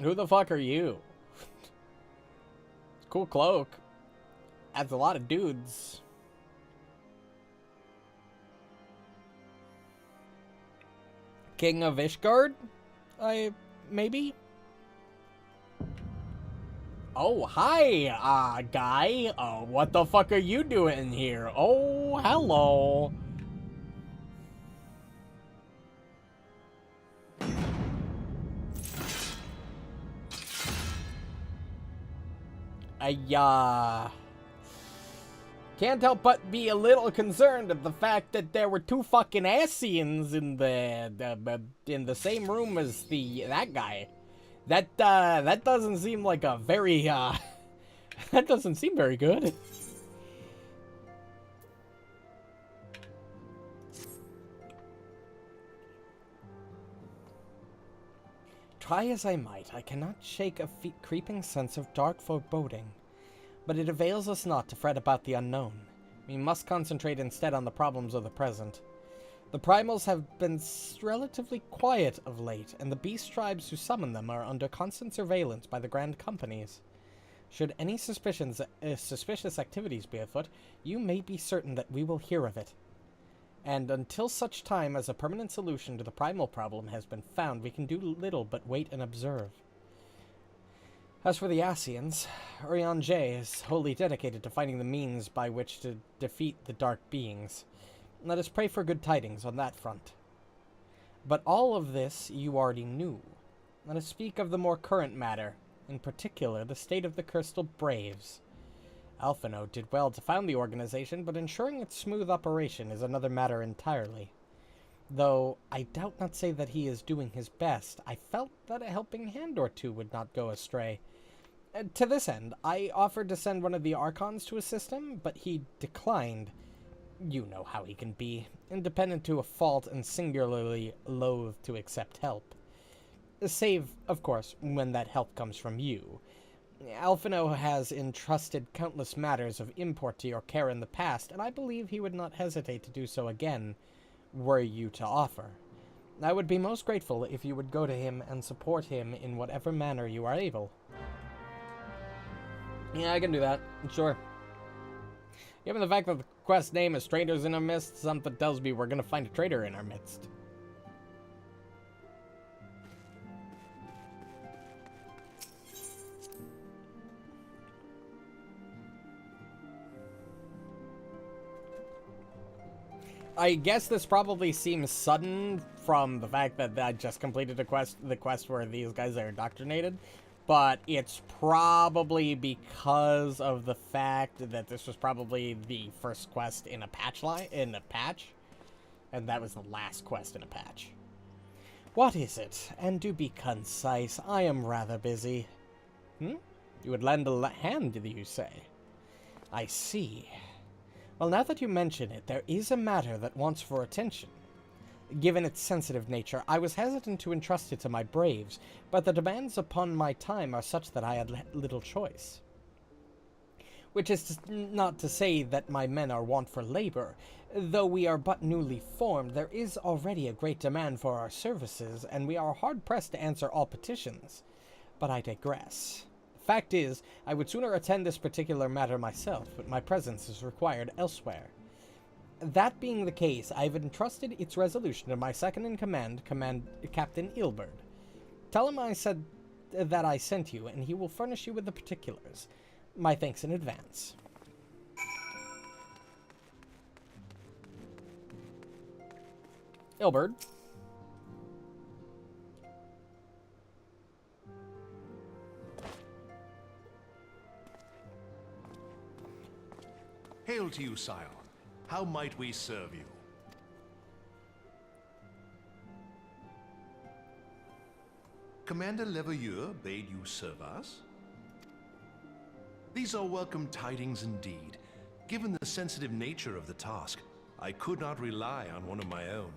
Who the fuck are you? Cool cloak. Adds a lot of dudes. King of Ishgard? Maybe? Oh, hi, guy. What the fuck are you doing here? Oh, hello. I can't help but be a little concerned at the fact that there were two fucking Ascians in the same room as that guy. That doesn't seem like a very that doesn't seem very good. Try as I might, I cannot shake a creeping sense of dark foreboding. But it avails us not to fret about the unknown. We must concentrate instead on the problems of the present. The primals have been relatively quiet of late, and the beast tribes who summon them are under constant surveillance by the grand companies. Should any suspicious activities be afoot, you may be certain that we will hear of it. And until such time as a permanent solution to the primal problem has been found, we can do little but wait and observe. As for the Ascians, Urianger is wholly dedicated to finding the means by which to defeat the dark beings. Let us pray for good tidings on that front. But all of this you already knew. Let us speak of the more current matter, in particular the state of the Crystal Braves. Alphino did well to found the organization, but ensuring its smooth operation is another matter entirely. Though I doubt not say that he is doing his best, I felt that a helping hand or two would not go astray. To this end, I offered to send one of the Archons to assist him, but he declined. You know how he can be, independent to a fault and singularly loath to accept help. Save, of course, when that help comes from you. Alphino has entrusted countless matters of import to your care in the past, and I believe he would not hesitate to do so again, were you to offer. I would be most grateful if you would go to him and support him in whatever manner you are able. Yeah, I can do that, sure. Given the fact that the quest name is Traitors in Our Midst, something tells me we're gonna find a traitor in our midst. I guess this probably seems sudden from the fact that I just completed the quest where these guys are indoctrinated, but it's probably because of the fact that this was probably the first quest in a patch, and that was the last quest in a patch. What is it? And do be concise. I am rather busy. You would lend a hand, you say? I see. Well, now that you mention it, there is a matter that wants for attention. Given its sensitive nature, I was hesitant to entrust it to my braves, but the demands upon my time are such that I had little choice. Which is not to say that my men are want for labor. Though we are but newly formed, there is already a great demand for our services, and we are hard-pressed to answer all petitions. But I digress. Fact is, I would sooner attend this particular matter myself, but my presence is required elsewhere. That being the case, I have entrusted its resolution to my second-in-command, Captain Ilberd. Tell him I said that I sent you, and he will furnish you with the particulars. My thanks in advance. Ilberd. Hail to you, Scion. How might we serve you? Commander Leveilleur bade you serve us? These are welcome tidings indeed. Given the sensitive nature of the task, I could not rely on one of my own.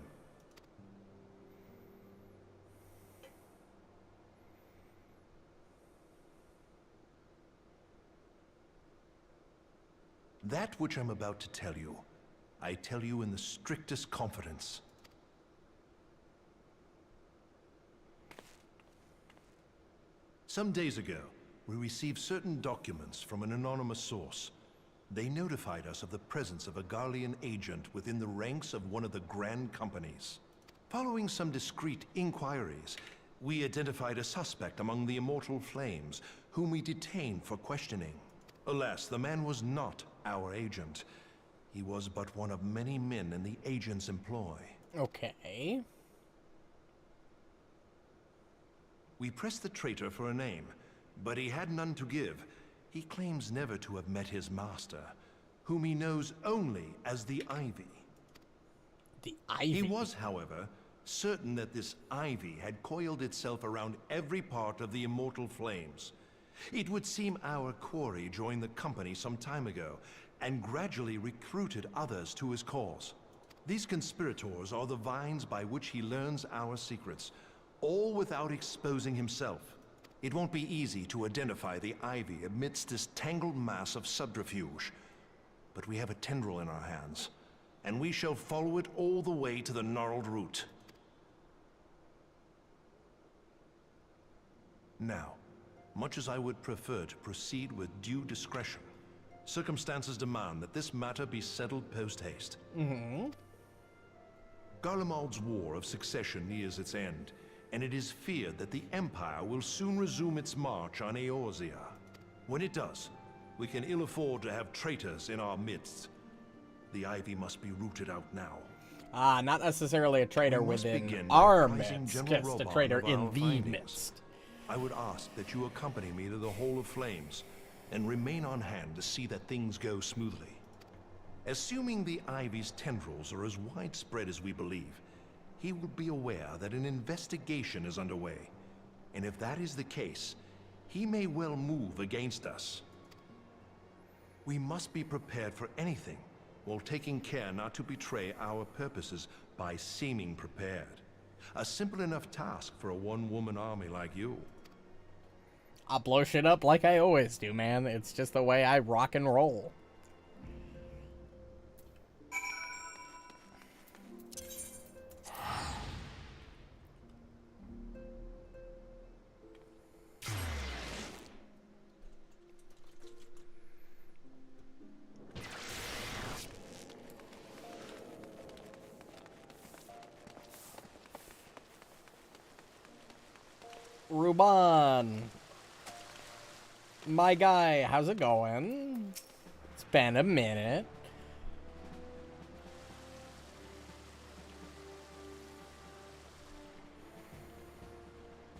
That which I'm about to tell you, I tell you in the strictest confidence. Some days ago, we received certain documents from an anonymous source. They notified us of the presence of a Garlean agent within the ranks of one of the Grand Companies. Following some discreet inquiries, we identified a suspect among the Immortal Flames, whom we detained for questioning. Alas, the man was not our agent. He was but one of many men in the agent's employ. Okay. We pressed the traitor for a name, but he had none to give. He claims never to have met his master, whom he knows only as the Ivy. The Ivy? He was, however, certain that this Ivy had coiled itself around every part of the Immortal Flames. It would seem our quarry joined the company some time ago, and gradually recruited others to his cause. These conspirators are the vines by which he learns our secrets, all without exposing himself. It won't be easy to identify the Ivy amidst this tangled mass of subterfuge. But we have a tendril in our hands, and we shall follow it all the way to the gnarled root. Now, much as I would prefer to proceed with due discretion, circumstances demand that this matter be settled post-haste. Garlemald's War of Succession nears its end, and it is feared that the Empire will soon resume its march on Eorzea. When it does, we can ill afford to have traitors in our midst. The Ivy must be rooted out now. Ah, not necessarily a traitor We must within begin our by apprising midst, General just a Roban traitor of in our the findings. midst. I would ask that you accompany me to the Hall of Flames and remain on hand to see that things go smoothly. Assuming the Ivy's tendrils are as widespread as we believe, he will be aware that an investigation is underway. And if that is the case, he may well move against us. We must be prepared for anything, while taking care not to betray our purposes by seeming prepared. A simple enough task for a one-woman army like you. I'll blow shit up like I always do, man. It's just the way I rock and roll. Ruban, my guy, how's it going? It's been a minute.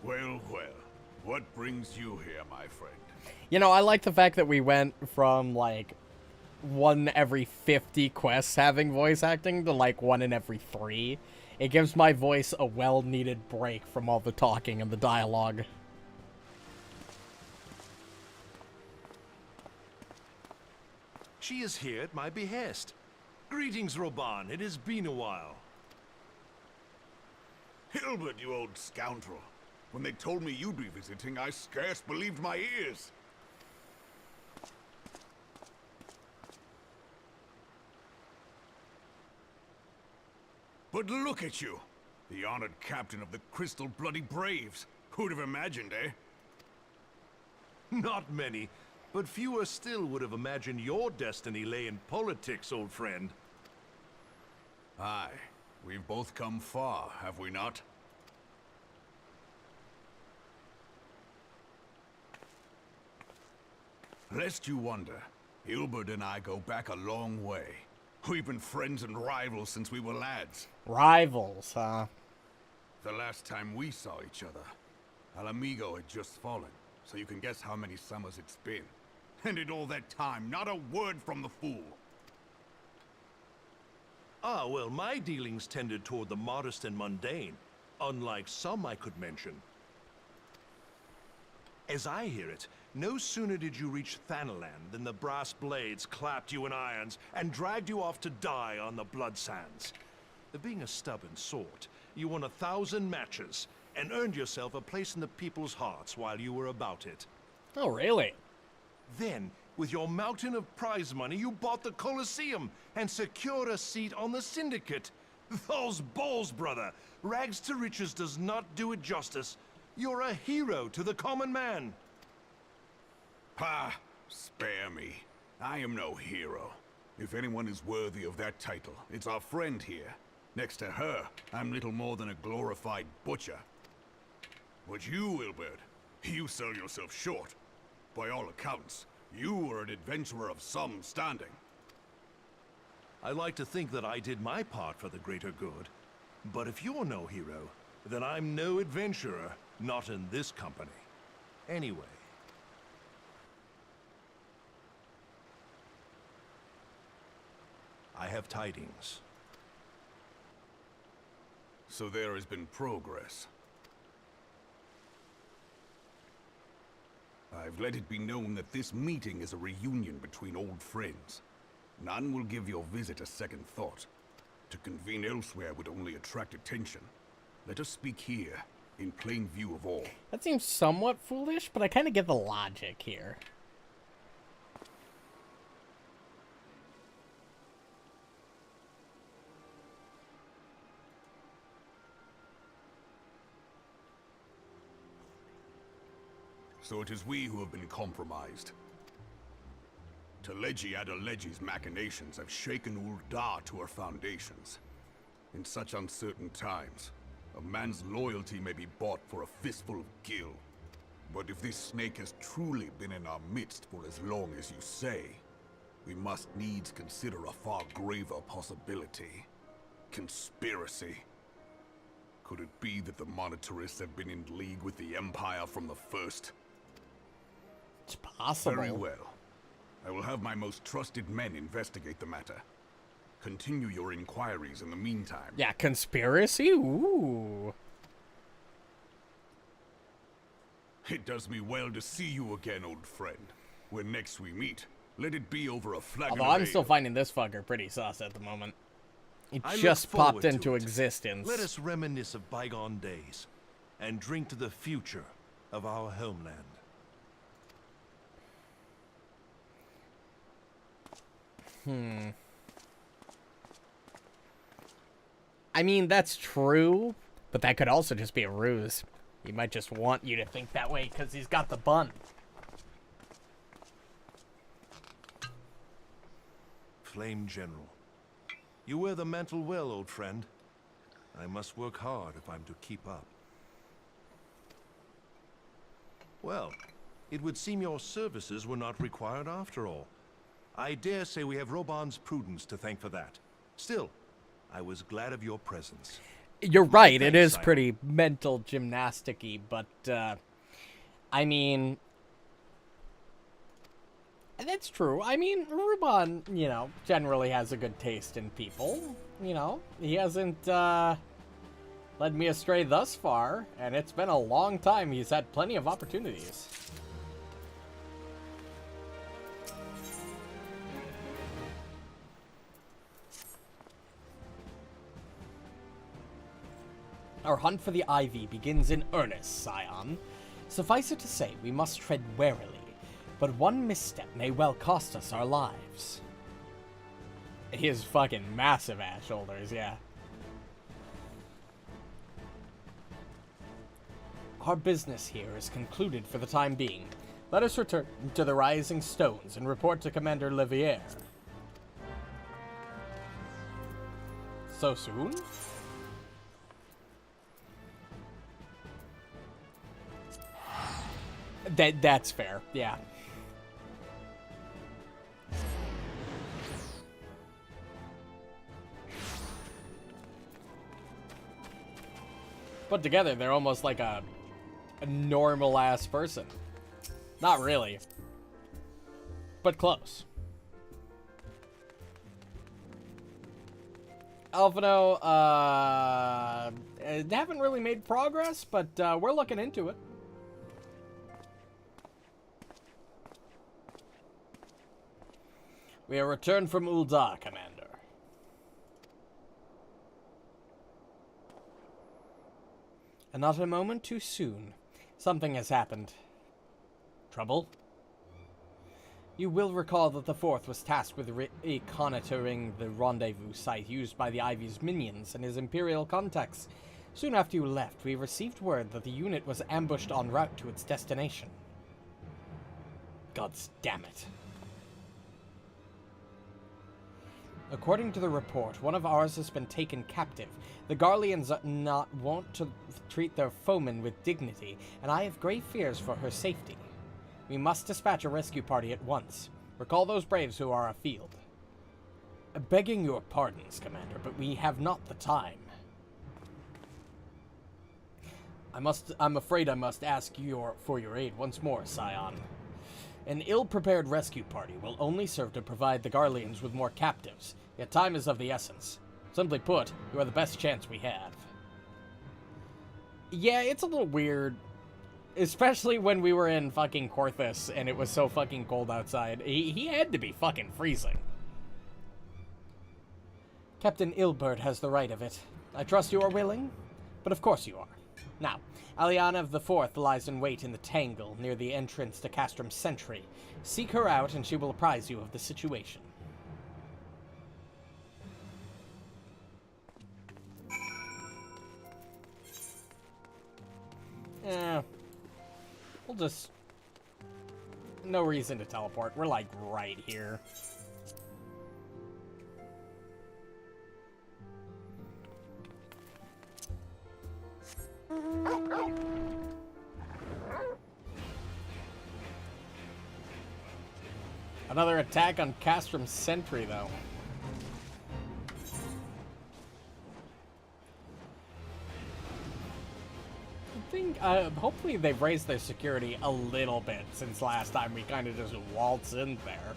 Well, well. What brings you here, my friend? You know, I like the fact that we went from, like, 1 every 50 quests having voice acting to, like, 1 in every 3. It gives my voice a well-needed break from all the talking and the dialogue. She is here at my behest. Greetings, Roban. It has been a while. Hilbert, you old scoundrel. When they told me you'd be visiting, I scarce believed my ears. But look at you, the honored captain of the Crystal Bloody Braves. Who'd have imagined, eh? Not many, but fewer still would have imagined your destiny lay in politics, old friend. Aye, we've both come far, have we not? Lest you wonder, Hilbert and I go back a long way. We've been friends and rivals since we were lads. Rivals, huh? The last time we saw each other, Alamigo had just fallen, so you can guess how many summers it's been. And in all that time, not a word from the fool. Ah, well, my dealings tended toward the modest and mundane, unlike some I could mention. As I hear it, no sooner did you reach Thanalan than the brass blades clapped you in irons and dragged you off to die on the blood sands. Being a stubborn sort, you won 1,000 matches and earned yourself a place in the people's hearts while you were about it. Oh, really? Then, with your mountain of prize money, you bought the Colosseum and secured a seat on the Syndicate. Those balls, brother! Rags to riches does not do it justice. You're a hero to the common man. Pah! Spare me. I am no hero. If anyone is worthy of that title, it's our friend here. Next to her, I'm little more than a glorified butcher. But you, Ilbert, you sell yourself short. By all accounts, you are an adventurer of some standing. I like to think that I did my part for the greater good. But if you're no hero, then I'm no adventurer, not in this company. Anyway. I have tidings. So there has been progress. I've let it be known that this meeting is a reunion between old friends. None will give your visit a second thought. To convene elsewhere would only attract attention. Let us speak here, in plain view of all. That seems somewhat foolish, but I kind of get the logic here. So it is we who have been compromised. Teleji Adeleji's machinations have shaken Ul'dah to her foundations. In such uncertain times, a man's loyalty may be bought for a fistful of gil. But if this snake has truly been in our midst for as long as you say, we must needs consider a far graver possibility. Conspiracy. Could it be that the monetarists have been in league with the Empire from the first? It's possible. Very well. I will have my most trusted men investigate the matter. Continue your inquiries in the meantime. Yeah, conspiracy? Ooh. It does me well to see you again, old friend. When next we meet, let it be over a flagon Although of I'm still ale. finding this fucker pretty sus at the moment. He I look just popped forward to into it. existence. Let us reminisce of bygone days and drink to the future of our homeland. I mean, that's true, but that could also just be a ruse. He might just want you to think that way because he's got the bun. Flame General, you wear the mantle well, old friend. I must work hard if I'm to keep up. Well, it would seem your services were not required after all. I dare say we have Roban's prudence to thank for that. Still, I was glad of your presence. You're right, it thanks, is Simon. pretty mental gymnastic-y, but, I mean... That's true. I mean, Ruban, you know, generally has a good taste in people. You know, he hasn't, led me astray thus far, and it's been a long time. He's had plenty of opportunities. Our hunt for the Ivy begins in earnest, Scion. Suffice it to say, we must tread warily, but one misstep may well cost us our lives. His fucking massive ass shoulders, yeah. Our business here is concluded for the time being. Let us return to the Rising Stones and report to Commander Liviere. So soon? That's fair, yeah. Put together, they're almost like a normal-ass person. Not really. But close. Alphino, haven't really made progress, but we're looking into it. We are returned from Ul'dah, Commander. And not a moment too soon. Something has happened. Trouble? You will recall that the Fourth was tasked with reconnoitering the rendezvous site used by the Ivy's minions and his Imperial contacts. Soon after you left, we received word that the unit was ambushed en route to its destination. Gods damn it. According to the report, one of ours has been taken captive. The Garleans are not wont to treat their foemen with dignity, and I have grave fears for her safety. We must dispatch a rescue party at once. Recall those braves who are afield. Begging your pardons, Commander, but we have not the time. I'm afraid I must ask for your aid once more, Scion. An ill-prepared rescue party will only serve to provide the Garleans with more captives, yet time is of the essence. Simply put, you are the best chance we have. Yeah, it's a little weird. Especially when we were in fucking Korthus and it was so fucking cold outside. He had to be fucking freezing. Captain Ilbert has the right of it. I trust you are willing? But of course you are. Now, Aliana of the Fourth lies in wait in the Tangle, near the entrance to Castrom's Sentry. Seek her out, and she will apprise you of the situation. We'll just... No reason to teleport. We're, like, right here. Another attack on Castrom's Sentry, though. I think, hopefully they've raised their security a little bit since last time we kind of just waltz in there.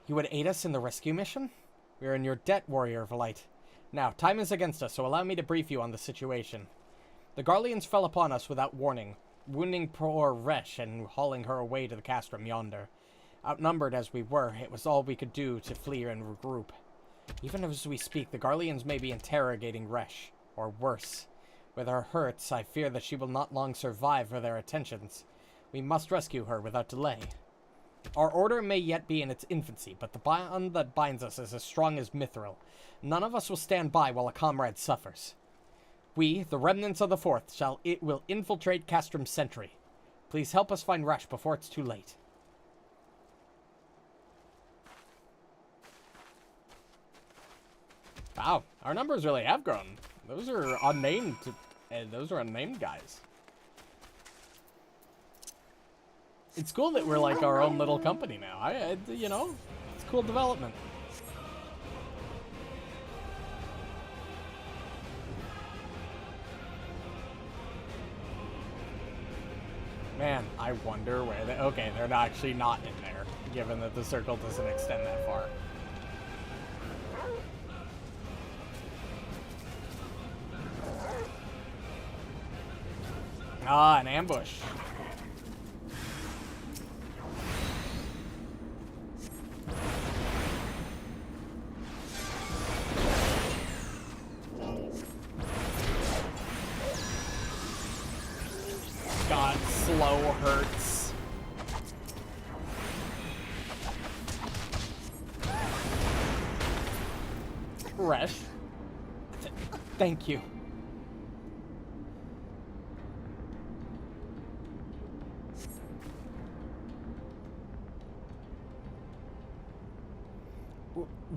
You would aid us in the rescue mission? We are in your debt, Warrior of Light. Now, time is against us, so allow me to brief you on the situation. The Garleans fell upon us without warning, wounding poor Resh and hauling her away to the castrum yonder. Outnumbered as we were, it was all we could do to flee and regroup. Even as we speak, the Garleans may be interrogating Resh, or worse. With her hurts, I fear that she will not long survive for their attentions. We must rescue her without delay. Our order may yet be in its infancy, but the bond that binds us is as strong as Mithril. None of us will stand by while a comrade suffers. We, the remnants of the Fourth, will infiltrate Castrum Sentry. Please help us find Resh before it's too late. Wow, our numbers really have grown. Those are unnamed. Those are unnamed guys. It's cool that we're like our own little company now. You know, it's a cool development. Man, I wonder where they... Okay, they're actually not in there, given that the circle doesn't extend that far. Ah, an ambush. God, slow hurts. Resh. Thank you.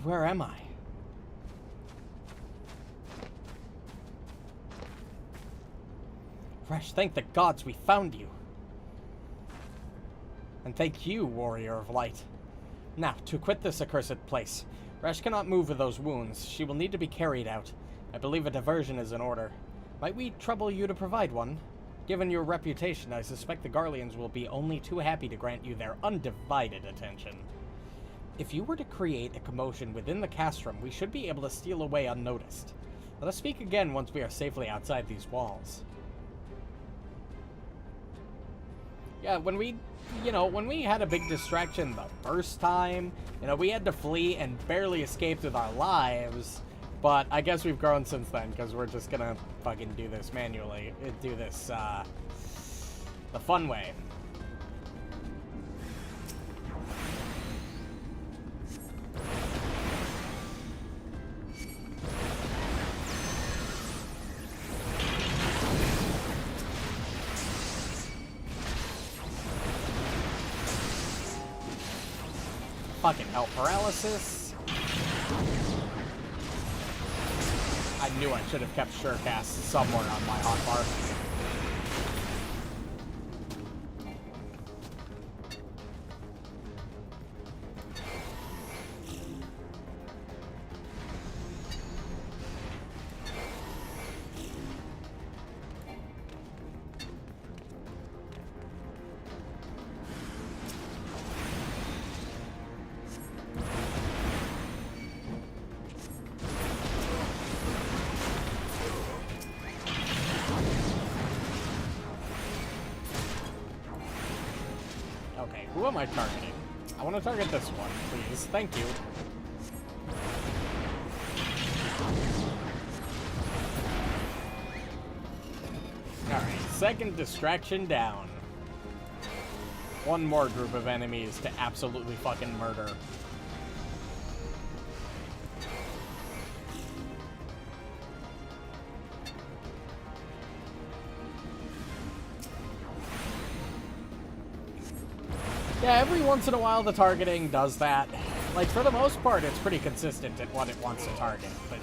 Where am I? Resh, thank the gods we found you. And thank you, Warrior of Light. Now, to quit this accursed place. Resh cannot move with those wounds. She will need to be carried out. I believe a diversion is in order. Might we trouble you to provide one? Given your reputation, I suspect the Garleans will be only too happy to grant you their undivided attention. If you were to create a commotion within the castrum, we should be able to steal away unnoticed. Let us speak again once we are safely outside these walls. Yeah, when we had a big distraction the first time, we had to flee and barely escaped with our lives. But I guess we've grown since then, because we're just gonna fucking do this manually. Do this, the fun way. Fucking hell, paralysis. I knew I should have kept Surecast somewhere on my hotbar. Who am I targeting? I want to target this one, please. Thank you. Alright, second distraction down. One more group of enemies to absolutely fucking murder. Yeah, every once in a while the targeting does that. Like, for the most part, it's pretty consistent at what it wants to target, but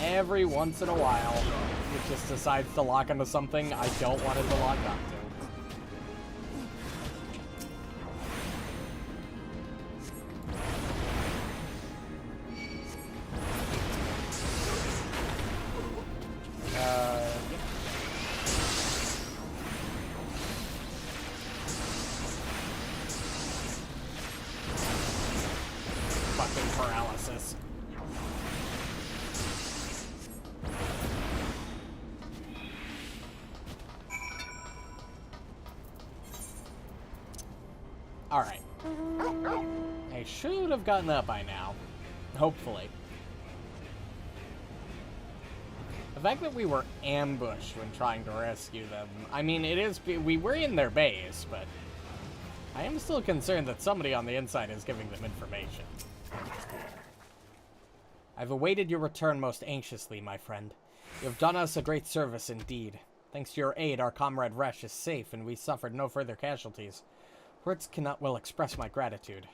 every once in a while, it just decides to lock onto something I don't want it to lock onto. fucking paralysis. Alright. I should have gotten up by now. Hopefully. The fact that we were ambushed when trying to rescue them, I mean, we were in their base, but I am still concerned that somebody on the inside is giving them information. I've awaited your return most anxiously, my friend. You have done us a great service indeed. Thanks to your aid, our comrade Resh is safe, and we suffered no further casualties. Words cannot well express my gratitude.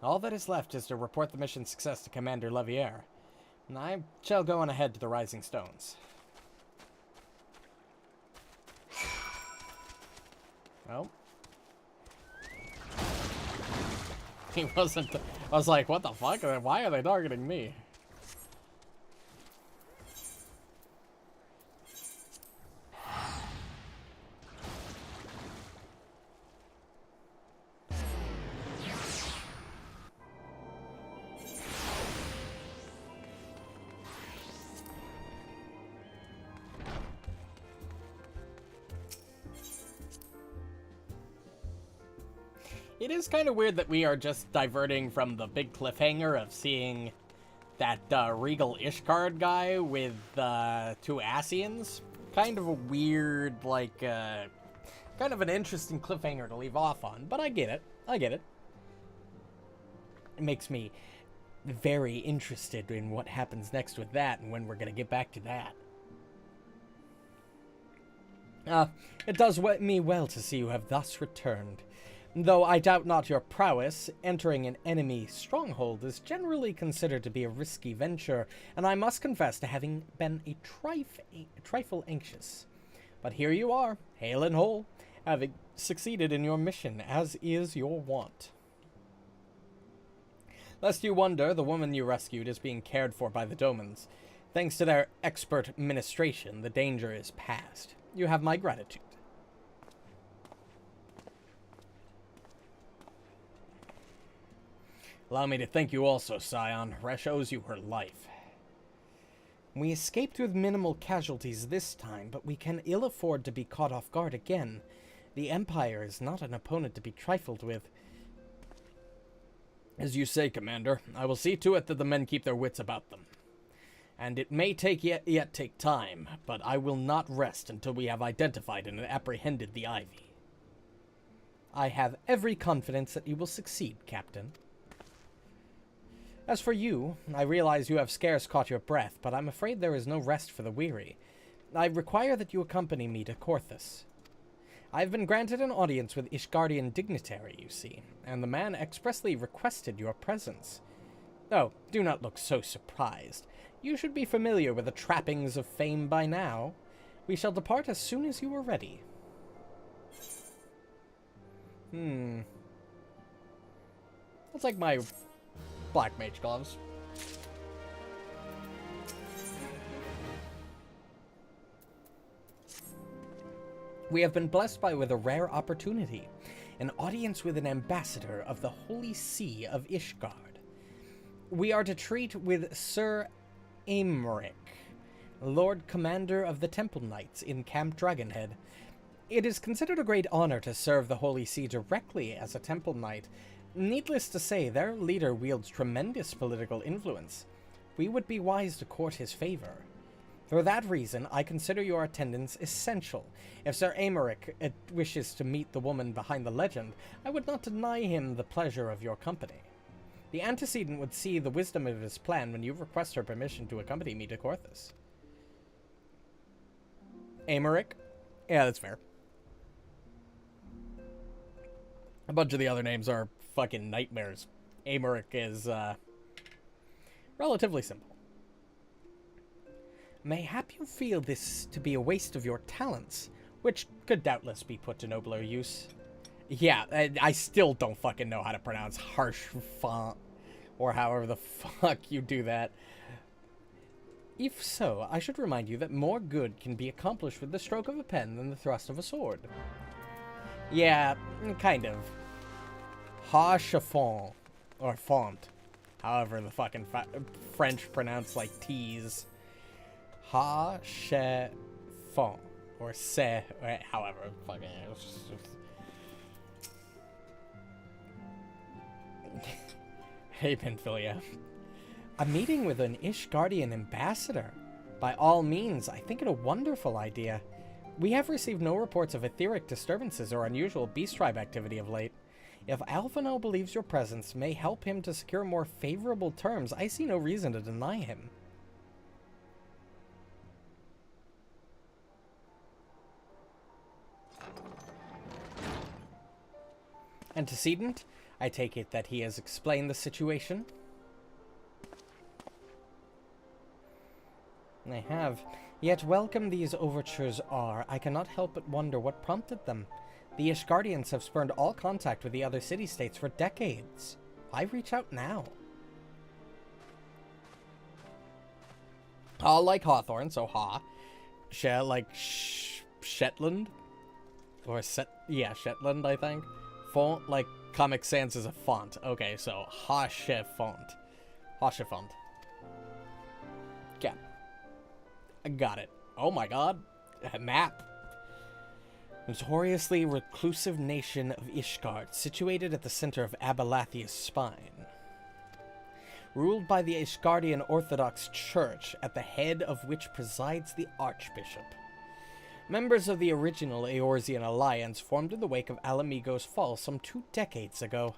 All that is left is to report the mission's success to Commander Levier. And I shall go on ahead to the Rising Stones. Well. He wasn't... I was like, what the fuck? Why are they targeting me? It is kind of weird that we are just diverting from the big cliffhanger of seeing that Regal Ishgard guy with 2 Asians. Kind of a weird, like, kind of an interesting cliffhanger to leave off on, but I get it. I get it. It makes me very interested in what happens next with that and when we're going to get back to that. It does me well to see you have thus returned. Though I doubt not your prowess, entering an enemy stronghold is generally considered to be a risky venture, and I must confess to having been a trifle anxious. But here you are, hale and whole, having succeeded in your mission, as is your wont. Lest you wonder, the woman you rescued is being cared for by the Domans. Thanks to their expert ministration, the danger is past. You have my gratitude. Allow me to thank you also, Scion. Resh owes you her life. We escaped with minimal casualties this time, but we can ill afford to be caught off guard again. The Empire is not an opponent to be trifled with. As you say, Commander, I will see to it that the men keep their wits about them. And it may yet take time, but I will not rest until we have identified and apprehended the Ivy. I have every confidence that you will succeed, Captain. As for you, I realize you have scarce caught your breath, but I'm afraid there is no rest for the weary. I require that you accompany me to Korthus. I have been granted an audience with Ishgardian dignitary, you see, and the man expressly requested your presence. Oh, do not look so surprised. You should be familiar with the trappings of fame by now. We shall depart as soon as you are ready. That's like my Black Mage gloves. We have been blessed with a rare opportunity, an audience with an ambassador of the Holy See of Ishgard. We are to treat with Sir Aymeric, Lord Commander of the Temple Knights in Camp Dragonhead. It is considered a great honor to serve the Holy See directly as a Temple Knight. Needless to say, their leader wields tremendous political influence. We would be wise to court his favor. For that reason, I consider your attendance essential. If Sir Aymeric wishes to meet the woman behind the legend, I would not deny him the pleasure of your company. The antecedent would see the wisdom of his plan when you request her permission to accompany me to Korthus. Aymeric? Yeah, that's fair. A bunch of the other names are fucking nightmares. Aymeric is, relatively simple. Mayhap you feel this to be a waste of your talents, which could doubtless be put to nobler use. Yeah, I still don't fucking know how to pronounce harsh font, or however the fuck you do that. If so, I should remind you that more good can be accomplished with the stroke of a pen than the thrust of a sword. Yeah, kind of. Harsh font, or font, however the fucking French pronounce like T's. Ha she font. Or se, or however fucking. Hey, Penphilia. A meeting with an Ishgardian ambassador. By all means, I think it a wonderful idea. We have received no reports of etheric disturbances or unusual beast tribe activity of late. If Alphinaud believes your presence may help him to secure more favorable terms, I see no reason to deny him. Antecedent, I take it that he has explained the situation. I have. Yet welcome these overtures are, I cannot help but wonder what prompted them. The Ishgardians have spurned all contact with the other city-states for decades. Why reach out now? Ha like Hawthorne, so ha. She like Shetland? Or Shetland, I think. Font like Comic Sans is a font. Okay, so font. Font. Yeah. I got it. Oh my god. A map. Notoriously reclusive nation of Ishgard, situated at the center of Abalathia's spine. Ruled by the Ishgardian Orthodox Church, at the head of which presides the Archbishop. Members of the original Eorzean alliance formed in the wake of Alamigo's fall some 2 decades ago.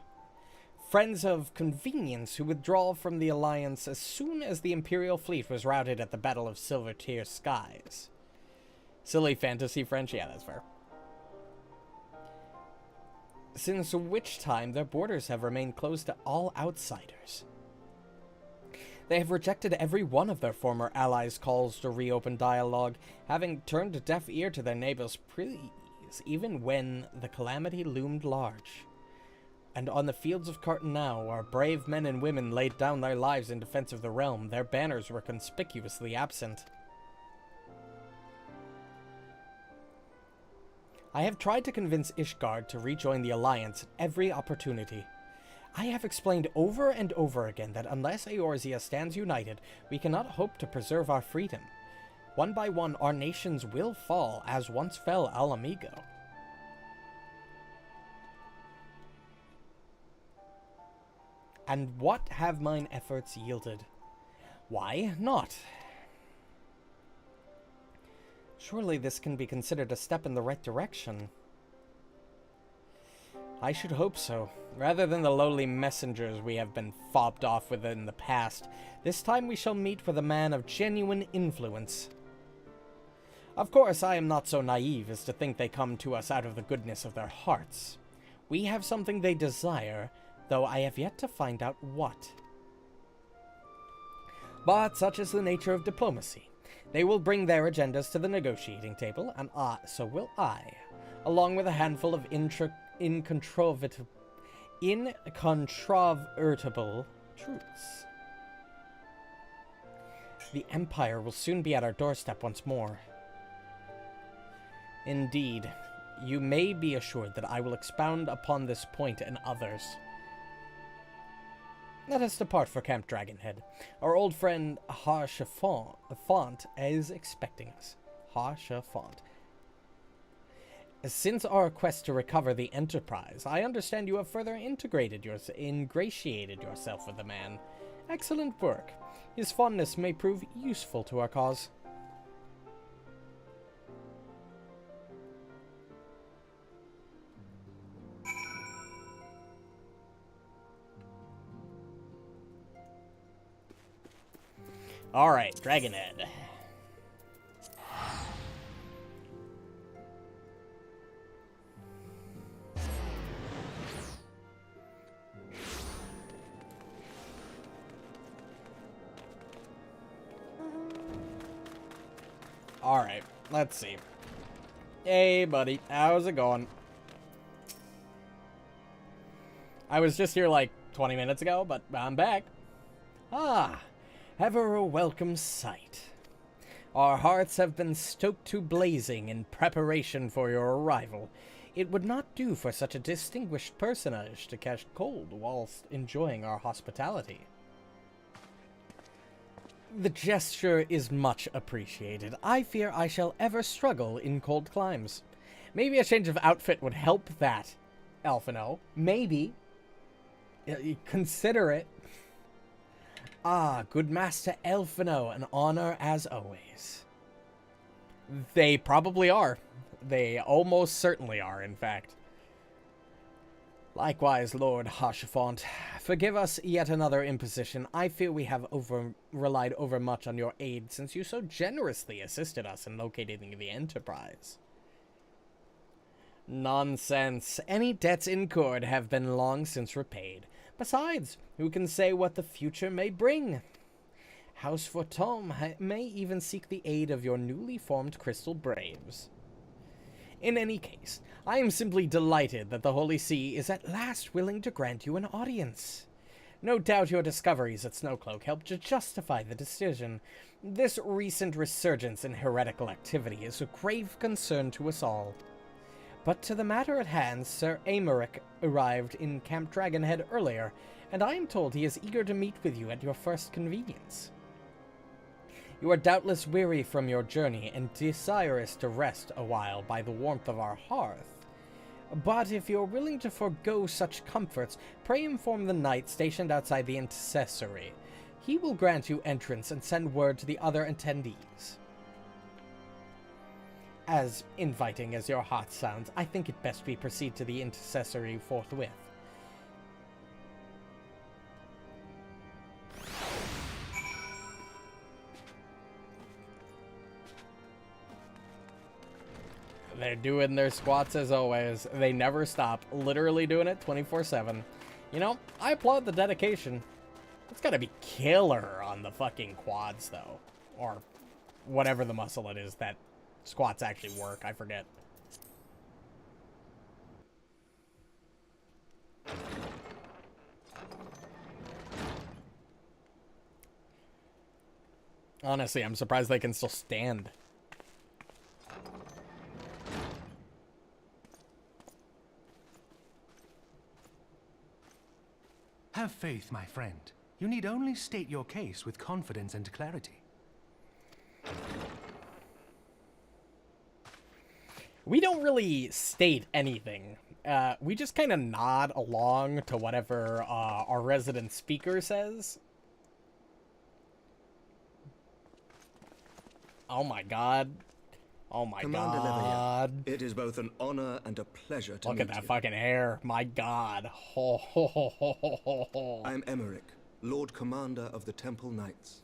Friends of convenience who withdraw from the alliance as soon as the Imperial fleet was routed at the Battle of Silver Tear Skies. Silly fantasy French? Yeah, that's fair. Since which time their borders have remained closed to all outsiders. They have rejected every one of their former allies' calls to reopen dialogue, having turned a deaf ear to their neighbors' pleas, even when the calamity loomed large. And on the fields of Cartonau, where brave men and women laid down their lives in defense of the realm, their banners were conspicuously absent. I have tried to convince Ishgard to rejoin the Alliance at every opportunity. I have explained over and over again that unless Eorzea stands united, we cannot hope to preserve our freedom. One by one, our nations will fall, as once fell Alamigo. And what have mine efforts yielded? Why not? Surely this can be considered a step in the right direction. I should hope so. Rather than the lowly messengers we have been fobbed off with in the past, this time we shall meet with a man of genuine influence. Of course, I am not so naive as to think they come to us out of the goodness of their hearts. We have something they desire, though I have yet to find out what. But such is the nature of diplomacy. They will bring their agendas to the negotiating table, and so will I, along with a handful of incontrovertible truths. The Empire will soon be at our doorstep once more. Indeed, you may be assured that I will expound upon this point and others. Let us depart for Camp Dragonhead. Our old friend Font is expecting us. Font. Since our quest to recover the Enterprise, I understand you have further ingratiated yourself with the man. Excellent work. His fondness may prove useful to our cause. Alright, Dragonhead. Alright, let's see. Hey, buddy. How's it going? I was just here like 20 minutes ago, but I'm back. Ah, ever a welcome sight. Our hearts have been stoked to blazing in preparation for your arrival. It would not do for such a distinguished personage to catch cold whilst enjoying our hospitality. The gesture is much appreciated. I fear I shall ever struggle in cold climes. Maybe a change of outfit would help that, Alphino. Maybe. Consider it. Ah, good Master Alphino, an honor as always. They probably are. They almost certainly are, in fact. Likewise, Lord Harchefont, forgive us yet another imposition. I fear we have relied overmuch on your aid since you so generously assisted us in locating the Enterprise. Nonsense. Any debts incurred have been long since repaid. Besides, who can say what the future may bring? House Fortom may even seek the aid of your newly formed Crystal Braves. In any case, I am simply delighted that the Holy See is at last willing to grant you an audience. No doubt your discoveries at Snowcloak helped to justify the decision. This recent resurgence in heretical activity is a grave concern to us all. But to the matter at hand, Sir Aymeric arrived in Camp Dragonhead earlier, and I am told he is eager to meet with you at your first convenience. You are doubtless weary from your journey and desirous to rest a while by the warmth of our hearth. But if you're willing to forego such comforts, pray inform the knight stationed outside the intercessory. He will grant you entrance and send word to the other attendees. As inviting as your heart sounds, I think it best we proceed to the intercessory forthwith. They're doing their squats as always. They never stop. Literally doing it 24/7. You know, I applaud the dedication. It's gotta be killer on the fucking quads, though. Or whatever the muscle it is that squats actually work. I forget. Honestly, I'm surprised they can still stand. Have faith, my friend. You need only state your case with confidence and clarity. We don't really state anything. We just kind of nod along to whatever our resident speaker says. Oh my god. Oh my Commander god. Leveilleur, it is both an honor and a pleasure to Look meet at that you. fucking hair. My god. Ho, ho, ho, ho, ho, ho, ho. I am Aymeric, Lord Commander of the Temple Knights.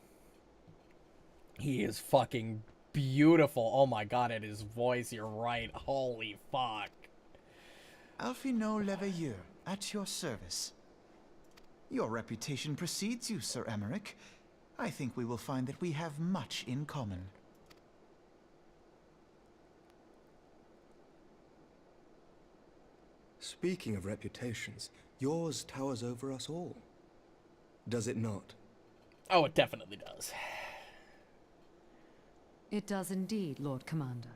He is fucking beautiful. Oh my god, at his voice, you're right. Holy fuck. Alphino Leveilleur, at your service. Your reputation precedes you, Sir Aymeric. I think we will find that we have much in common. Speaking of reputations, yours towers over us all. Does it not? Oh, it definitely does. It does indeed, Lord Commander.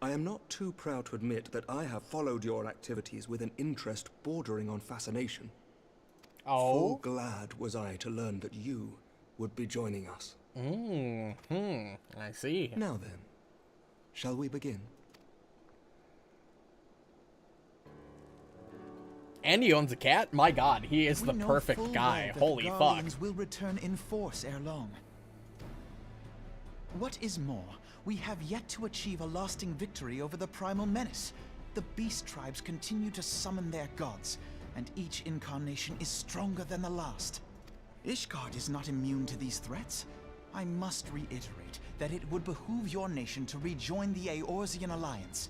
I am not too proud to admit that I have followed your activities with an interest bordering on fascination. Oh? Full glad was I to learn that you would be joining us. I see. Now then, shall we begin? And he owns a cat? My god, he is We the know perfect full guy. well that Holy the fuck. Guardians will return in force ere long. What is more, we have yet to achieve a lasting victory over the primal menace. The beast tribes continue to summon their gods, and each incarnation is stronger than the last. Ishgard is not immune to these threats. I must reiterate that it would behoove your nation to rejoin the Eorzean Alliance.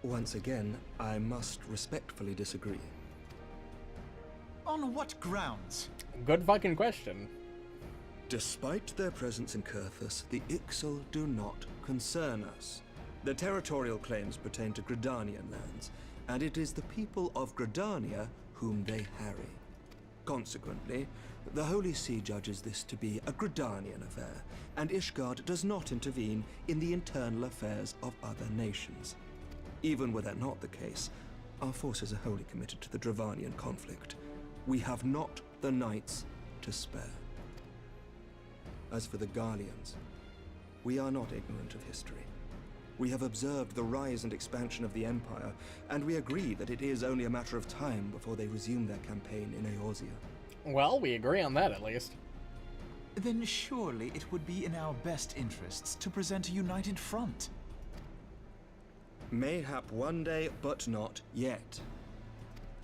Once again, I must respectfully disagree. On what grounds? Good fucking question. Despite their presence in Kurthus, the Ixal do not concern us. Their territorial claims pertain to Gridanian lands, and it is the people of Gridania whom they harry. Consequently, the Holy See judges this to be a Gridanian affair, and Ishgard does not intervene in the internal affairs of other nations. Even were that not the case, Our forces are wholly committed to the Dravanian conflict. We have not the knights to spare. As for the Garleans, we are not ignorant of history. We have observed the rise and expansion of the Empire, and we agree that it is only a matter of time before they resume their campaign in Eorzea. Well, we agree on that at least. Then surely it would be in our best interests to present a united front. Mayhap one day, but not yet.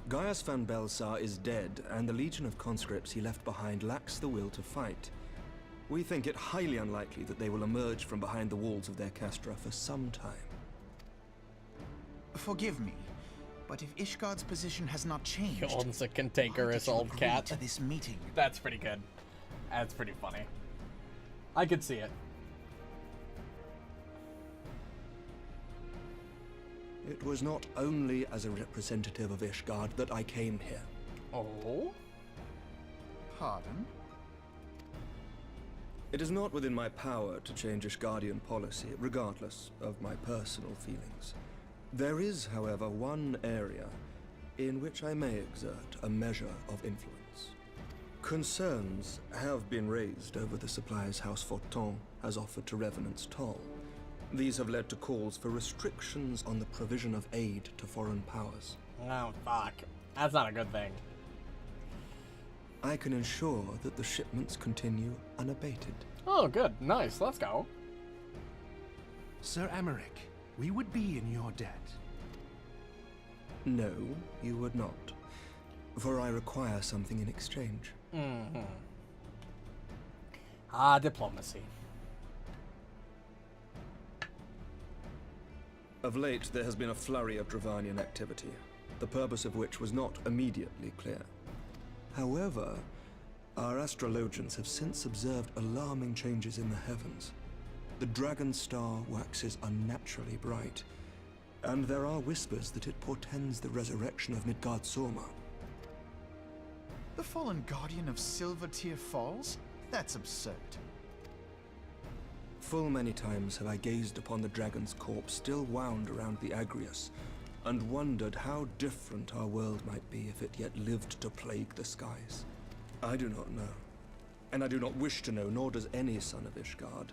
Gaius van Belsar is dead, and the legion of conscripts he left behind lacks the will to fight. We think it highly unlikely that they will emerge from behind the walls of their castra for some time. Forgive me, but if Ishgard's position has not changed, He owns a why cantankerous did you old agree cat. to this meeting? That's pretty good. That's pretty funny. I could see it. It was not only as a representative of Ishgard that I came here. Oh? Pardon? It is not within my power to change Ishgardian policy, regardless of my personal feelings. There is, however, one area in which I may exert a measure of influence. Concerns have been raised over the supplies House Forton has offered to Revenant's Toll. These have led to calls for restrictions on the provision of aid to foreign powers. Oh, fuck. That's not a good thing. I can ensure that the shipments continue unabated. Oh, good. Nice. Let's go. Sir Emmerich, we would be in your debt. No, you would not. For I require something in exchange. Mm-hmm. Ah, diplomacy. Of late, there has been a flurry of Dravanian activity, the purpose of which was not immediately clear. However, our astrologians have since observed alarming changes in the heavens. The dragon star waxes unnaturally bright, and there are whispers that it portends the resurrection of Midgard Sorma. The fallen guardian of Silvertear Falls? That's absurd. Full many times have I gazed upon the dragon's corpse still wound around the Agrius, and wondered how different our world might be if it yet lived to plague the skies. I do not know, and I do not wish to know, nor does any son of Ishgard.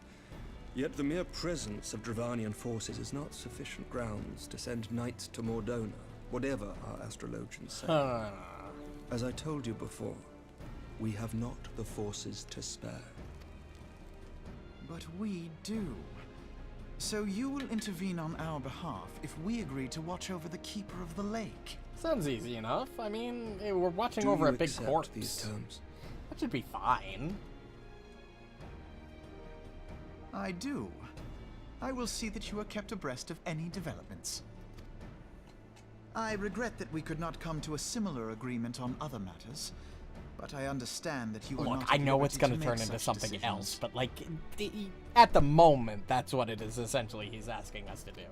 Yet the mere presence of Dravanian forces is not sufficient grounds to send knights to Mordona, whatever our astrologians say. As I told you before, we have not the forces to spare. But we do. So you will intervene on our behalf if we agree to watch over the Keeper of the Lake. Sounds easy enough. I mean, we're watching Do over you a big accept corpse. these terms? That should be fine. I do. I will see that you are kept abreast of any developments. I regret that we could not come to a similar agreement on other matters, but I understand that you are Look, not I at know it's liberty going to make turn into such something decisions. else, but like, at the moment, that's what it is essentially he's asking us to do.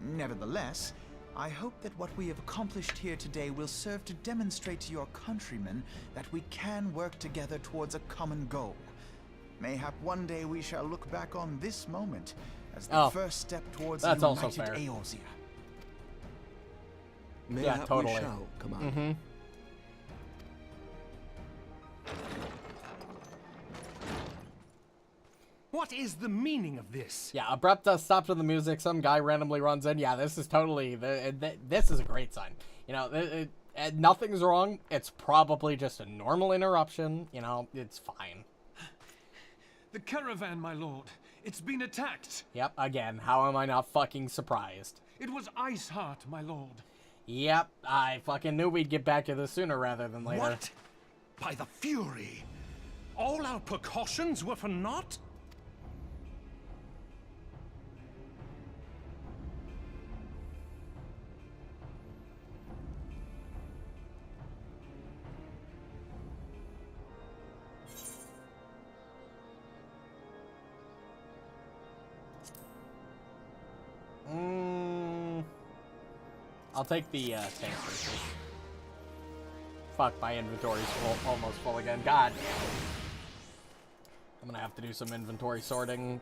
Nevertheless, I hope that what we have accomplished here today will serve to demonstrate to your countrymen that we can work together towards a common goal. Mayhap one day we shall look back on this moment as the first step towards that's a also united fair. Eorzea. Mayhap totally. we shall, Commander. Mm-hmm. What is the meaning of this? Yeah, abrupt stops with the music. Some guy randomly runs in. Yeah, this is totally this is a great sign. You know, nothing's wrong. It's probably just a normal interruption. You know, it's fine. The caravan, my lord. It's been attacked. Yep. Again, how am I not fucking surprised? It was Iceheart, my lord. Yep. I fucking knew we'd get back to this sooner rather than later. What? By the Fury! All our precautions were for naught? I'll take the tank first. Fuck, my inventory's almost full again. God. I'm gonna have to do some inventory sorting.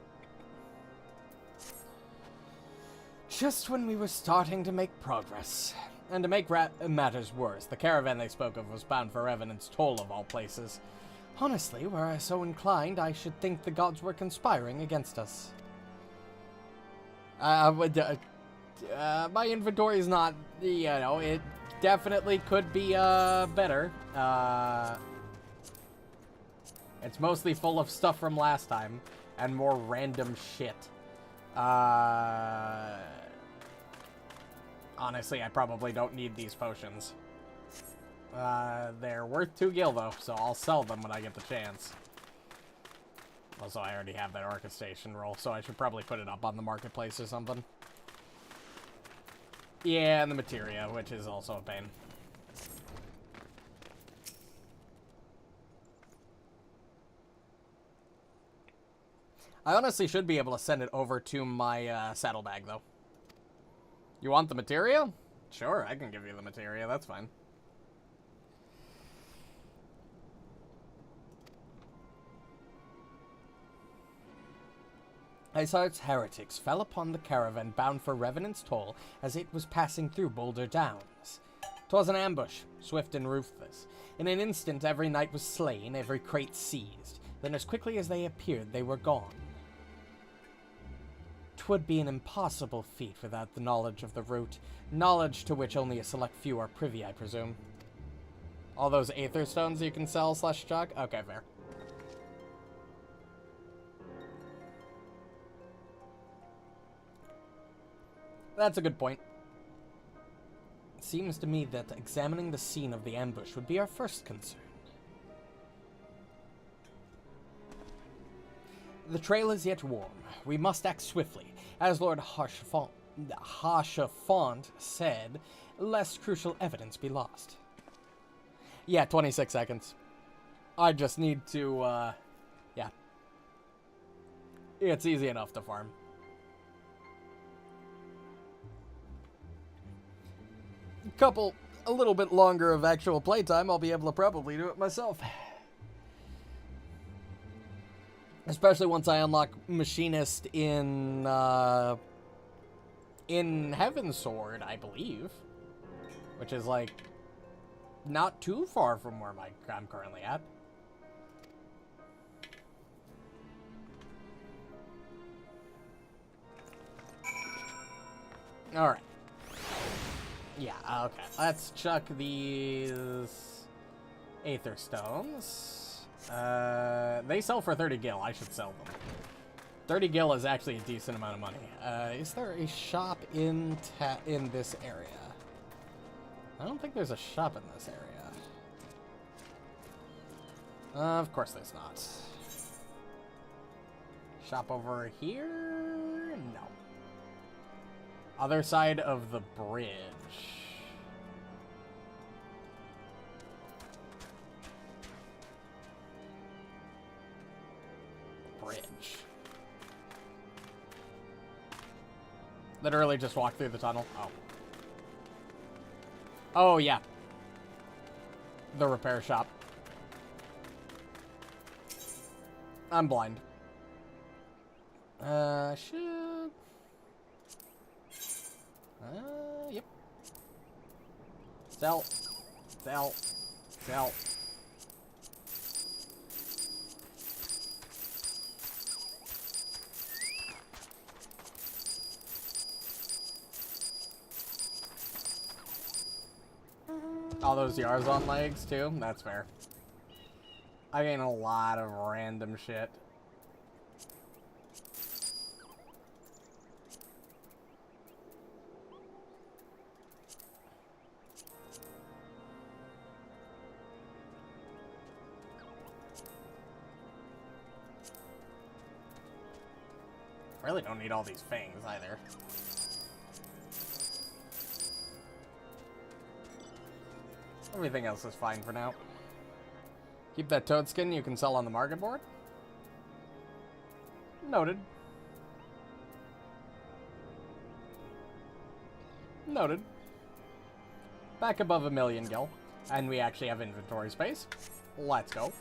Just when we were starting to make progress. And to make matters worse, the caravan they spoke of was bound for Revenant's Toll of all places. Honestly, were I so inclined, I should think the gods were conspiring against us. My inventory is not, you know, it definitely could be, better. It's mostly full of stuff from last time, and more random shit. Honestly, I probably don't need these potions. They're worth 2 gil, though, so I'll sell them when I get the chance. Also, I already have that orchestration roll, so I should probably put it up on the marketplace or something. Yeah, and the materia, which is also a pain. I honestly should be able to send it over to my saddlebag, though. You want the materia? Sure, I can give you the materia, that's fine. Isard's heretics fell upon the caravan bound for Revenant's Toll as it was passing through Boulder Downs. 'Twas an ambush, swift and ruthless. In an instant every knight was slain, every crate seized. Then as quickly as they appeared, they were gone. 'Twould be an impossible feat without the knowledge of the route, knowledge to which only a select few are privy, I presume. All those Aether Stones you can sell / chuck? Okay, fair. That's a good point. It seems to me that examining the scene of the ambush would be our first concern. The trail is yet warm. We must act swiftly, as Lord Harshafont said, lest crucial evidence be lost. Yeah, 26 seconds. I just need to, yeah. It's easy enough to farm. A little bit longer of actual playtime, I'll be able to probably do it myself. Especially once I unlock Machinist in Heavensward, I believe. Which is, like, not too far from where I'm currently at. Alright. Yeah, okay. Let's chuck these Aether Stones. They sell for 30 gil. I should sell them. 30 gil is actually a decent amount of money. Is there a shop in this area? I don't think there's a shop in this area. Of course there's not. Shop over here? No. Other side of the bridge. Literally just walk through the tunnel. Oh. Oh, yeah. The repair shop. I'm blind. Should... yep. Sell. Sell. Sell. All those Yarzon legs, too? That's fair. I gain a lot of random shit. Really don't need all these fangs, either. Everything else is fine for now. Keep that toad skin you can sell on the market board. Noted. Noted. Back above 1,000,000 gil. And we actually have inventory space. Let's go.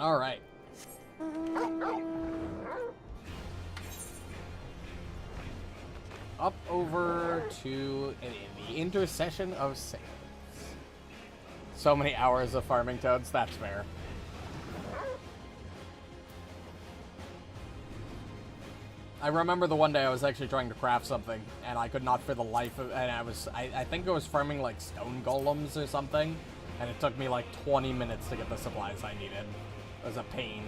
All right. Up over to the intercession of saints. So many hours of farming toads, that's fair. I remember the one day I was actually trying to craft something, and I could not for the life of, and I think I was farming like stone golems or something, and it took me like 20 minutes to get the supplies I needed. It was a pain.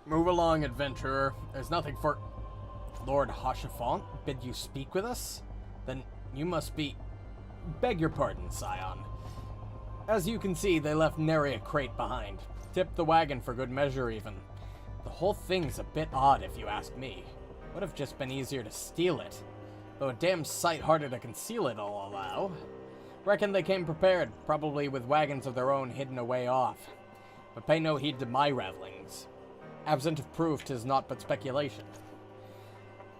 Move along, adventurer. There's nothing for... Lord Hashafont bid you speak with us? Then you must be... Beg your pardon, Scion. As you can see, they left nary a crate behind. Tipped the wagon for good measure, even. The whole thing's a bit odd, if you ask me. Would have just been easier to steal it. Though a damn sight harder to conceal it, I'll allow. Reckon they came prepared, probably with wagons of their own hidden away off. But pay no heed to my ravelings. Absent of proof, 'tis naught but speculation.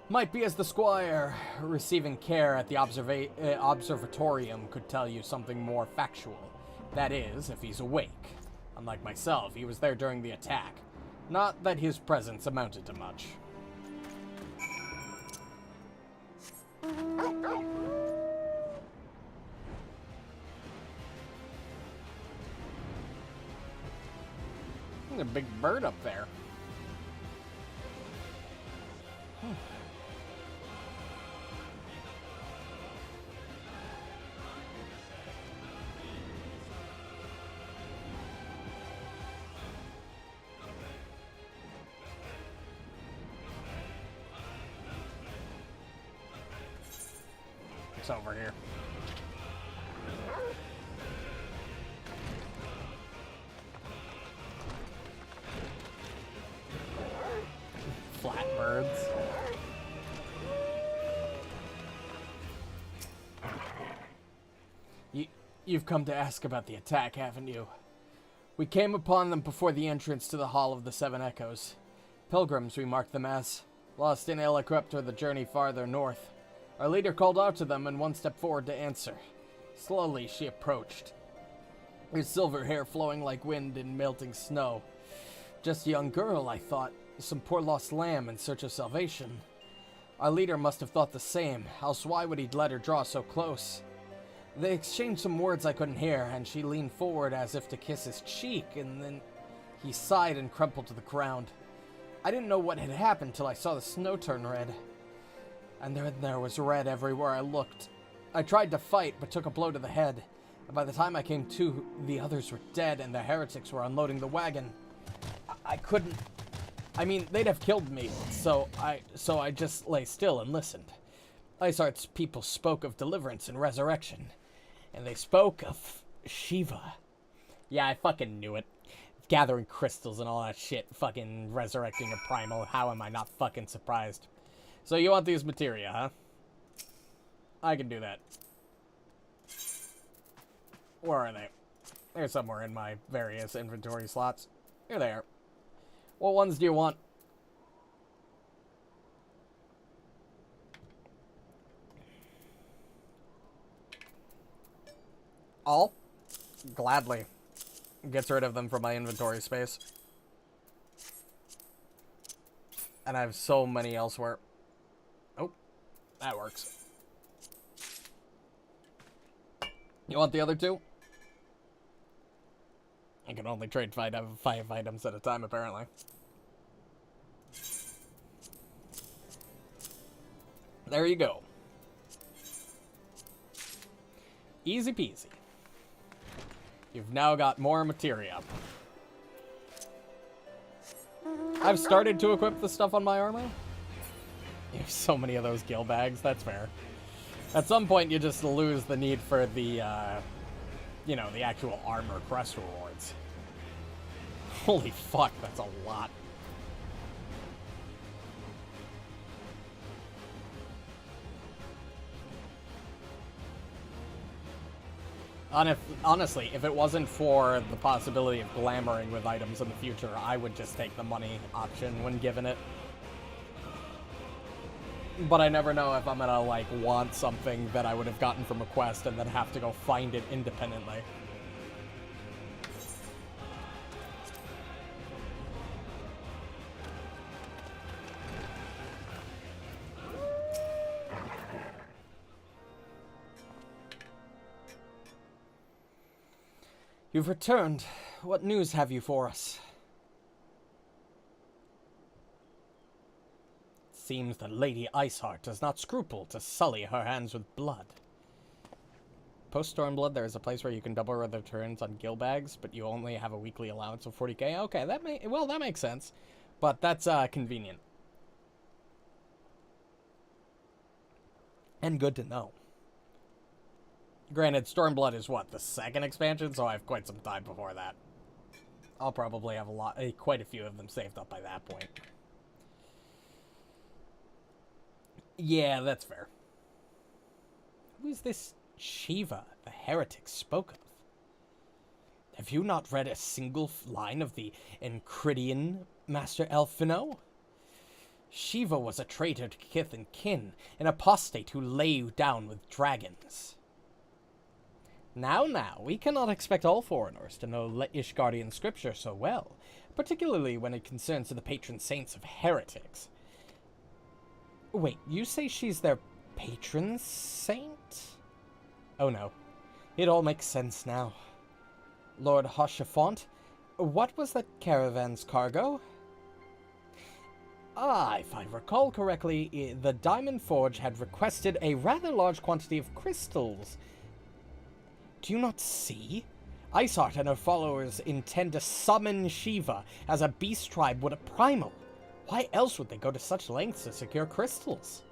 Might be as the squire, receiving care at the observatorium, could tell you something more factual. That is, if he's awake. Unlike myself, he was there during the attack. Not that his presence amounted to much. A big bird up there. It's over here. Flatbirds. You've come to ask about the attack, haven't you? We came upon them before the entrance to the Hall of the Seven Echoes. Pilgrims, we marked them as. Lost in ill-equipped or the journey farther north. Our leader called out to them and one stepped forward to answer. Slowly she approached. Her silver hair flowing like wind in melting snow. Just a young girl, I thought. Some poor lost lamb in search of salvation. Our leader must have thought the same, else why would he let her draw so close? They exchanged some words I couldn't hear, and she leaned forward as if to kiss his cheek, and then he sighed and crumpled to the ground. I didn't know what had happened till I saw the snow turn red. And then there was red everywhere I looked. I tried to fight, but took a blow to the head. And by the time I came to, the others were dead, and the heretics were unloading the wagon. I couldn't... I mean, they'd have killed me, so I just lay still and listened. Lysart's people spoke of deliverance and resurrection. And they spoke of Shiva. Yeah, I fucking knew it. Gathering crystals and all that shit. Fucking resurrecting a primal. How am I not fucking surprised? So you want these materia, huh? I can do that. Where are they? They're somewhere in my various inventory slots. Here they are. What ones do you want? All? Gladly. Gets rid of them from my inventory space. And I have so many elsewhere. Oh, that works. You want the other two? I can only trade 5 items at a time, apparently. There you go. Easy peasy. You've now got more materia. I've started to equip the stuff on my armor. You have so many of those gill bags, that's fair. At some point, you just lose the need for the, you know, the actual armor crest rewards. Holy fuck, that's a lot. Honestly, if it wasn't for the possibility of glamoring with items in the future, I would just take the money option when given it. But I never know if I'm gonna, like, want something that I would have gotten from a quest and then have to go find it independently. You've returned. What news have you for us? It seems that Lady Iceheart does not scruple to sully her hands with blood. Post Stormblood, there is a place where you can double returns on gill bags, but you only have a weekly allowance of 40k. Okay, that makes sense, but that's convenient and good to know. Granted, Stormblood is what, the second expansion, so I have quite some time before that. I'll probably have quite a few of them saved up by that point. Yeah, that's fair. Who is this Shiva the heretic spoke of? Have you not read a single line of the Enchiridion, Master Elfino? Shiva was a traitor to kith and kin, an apostate who lay down with dragons. Now, we cannot expect all foreigners to know Ishgardian scripture so well, particularly when it concerns the patron saints of heretics. Wait, you say she's their patron saint? Oh no, it all makes sense now. Lord Hoshafont, what was that caravan's cargo? If I recall correctly, the Diamond Forge had requested a rather large quantity of crystals. Do you not see? Iceheart and her followers intend to summon Shiva as a beast tribe would a primal. Why else would they go to such lengths to secure crystals?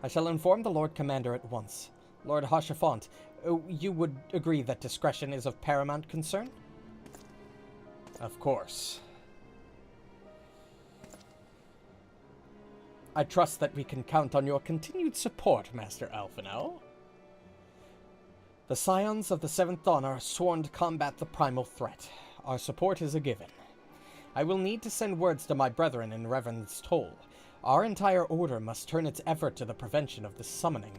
I shall inform the Lord Commander at once. Lord Hoshafont, you would agree that discretion is of paramount concern? Of course. I trust that we can count on your continued support, Master Alphino. The Scions of the Seventh Dawn are sworn to combat the primal threat. Our support is a given. I will need to send words to my brethren in Revan's Toll. Our entire order must turn its effort to the prevention of this summoning.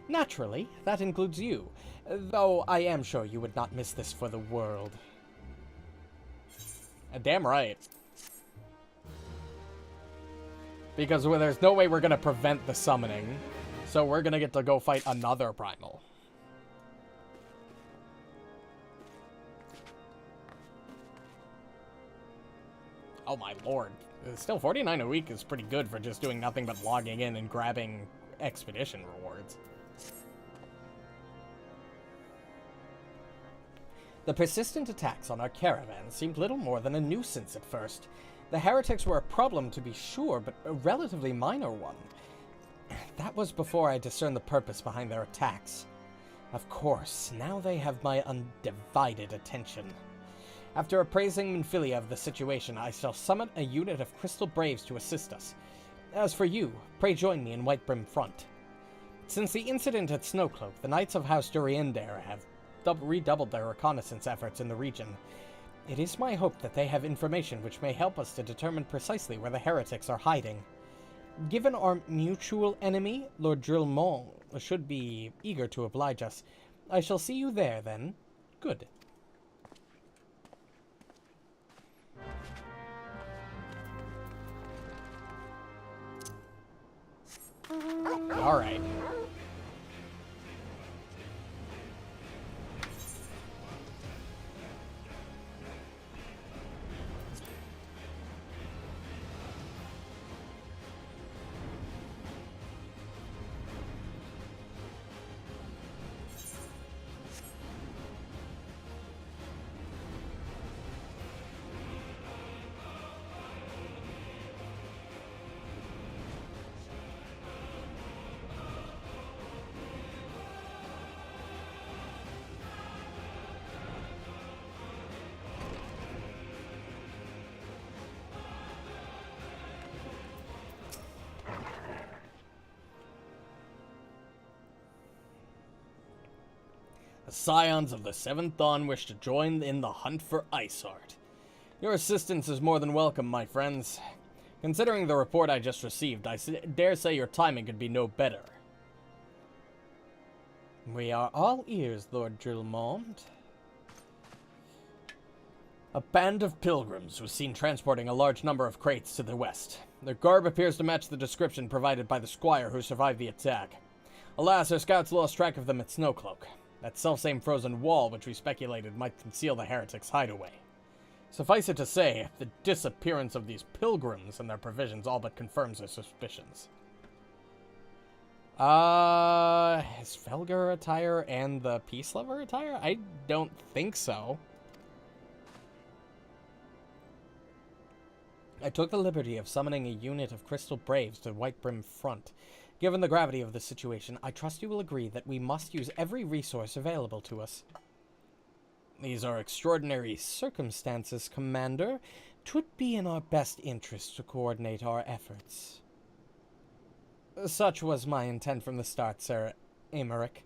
Naturally, that includes you, though I am sure you would not miss this for the world. Damn right. Because there's no way we're gonna prevent the summoning, so we're gonna get to go fight another primal. Oh my lord. Still, 49 a week is pretty good for just doing nothing but logging in and grabbing expedition rewards. The persistent attacks on our caravan seemed little more than a nuisance at first. The heretics were a problem to be sure, but a relatively minor one. That was before I discerned the purpose behind their attacks. Of course, now they have my undivided attention. After appraising Minfilia of the situation, I shall summon a unit of Crystal Braves to assist us. As for you, pray join me in Whitebrim Front. Since the incident at Snowcloak, the Knights of House Duriendare have redoubled their reconnaissance efforts in the region. It is my hope that they have information which may help us to determine precisely where the heretics are hiding. Given our mutual enemy, Lord Drillmont should be eager to oblige us. I shall see you there, then. Good. Alright. The Scions of the Seventh Dawn wish to join in the hunt for Iceheart. Your assistance is more than welcome, my friends. Considering the report I just received, I dare say your timing could be no better. We are all ears, Lord Drillmont. A band of pilgrims was seen transporting a large number of crates to the west. Their garb appears to match the description provided by the squire who survived the attack. Alas, our scouts lost track of them at Snowcloak. That selfsame frozen wall which we speculated might conceal the heretics' hideaway. Suffice it to say, the disappearance of these pilgrims and their provisions all but confirms our suspicions. Is Felger attire and the Peace Lover attire? I don't think so. I took the liberty of summoning a unit of Crystal Braves to Whitebrim Front. Given the gravity of the situation, I trust you will agree that we must use every resource available to us. These are extraordinary circumstances, Commander. 'Twould be in our best interest to coordinate our efforts. Such was my intent from the start, Sir Emmerich.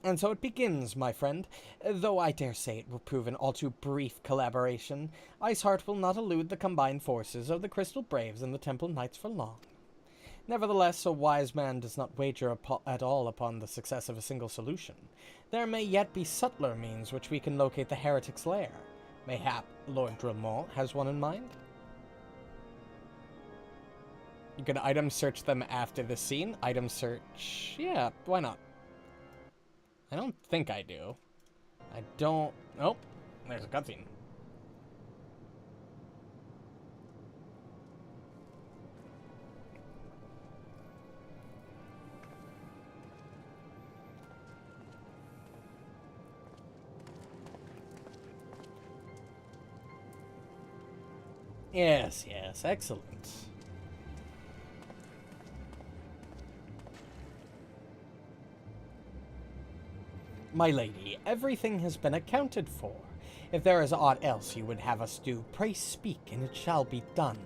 And so it begins, my friend. Though I dare say it will prove an all too brief collaboration, Iceheart will not elude the combined forces of the Crystal Braves and the Temple Knights for long. Nevertheless, a wise man does not wager at all upon the success of a single solution. There may yet be subtler means which we can locate the heretic's lair. Mayhap Lord Drillmont has one in mind? You can item search them after the scene. Item search... yeah, why not? I don't think I do. I don't... oh, there's a cutscene. Yes, yes, excellent. My lady, everything has been accounted for. If there is aught else you would have us do, pray speak, and it shall be done.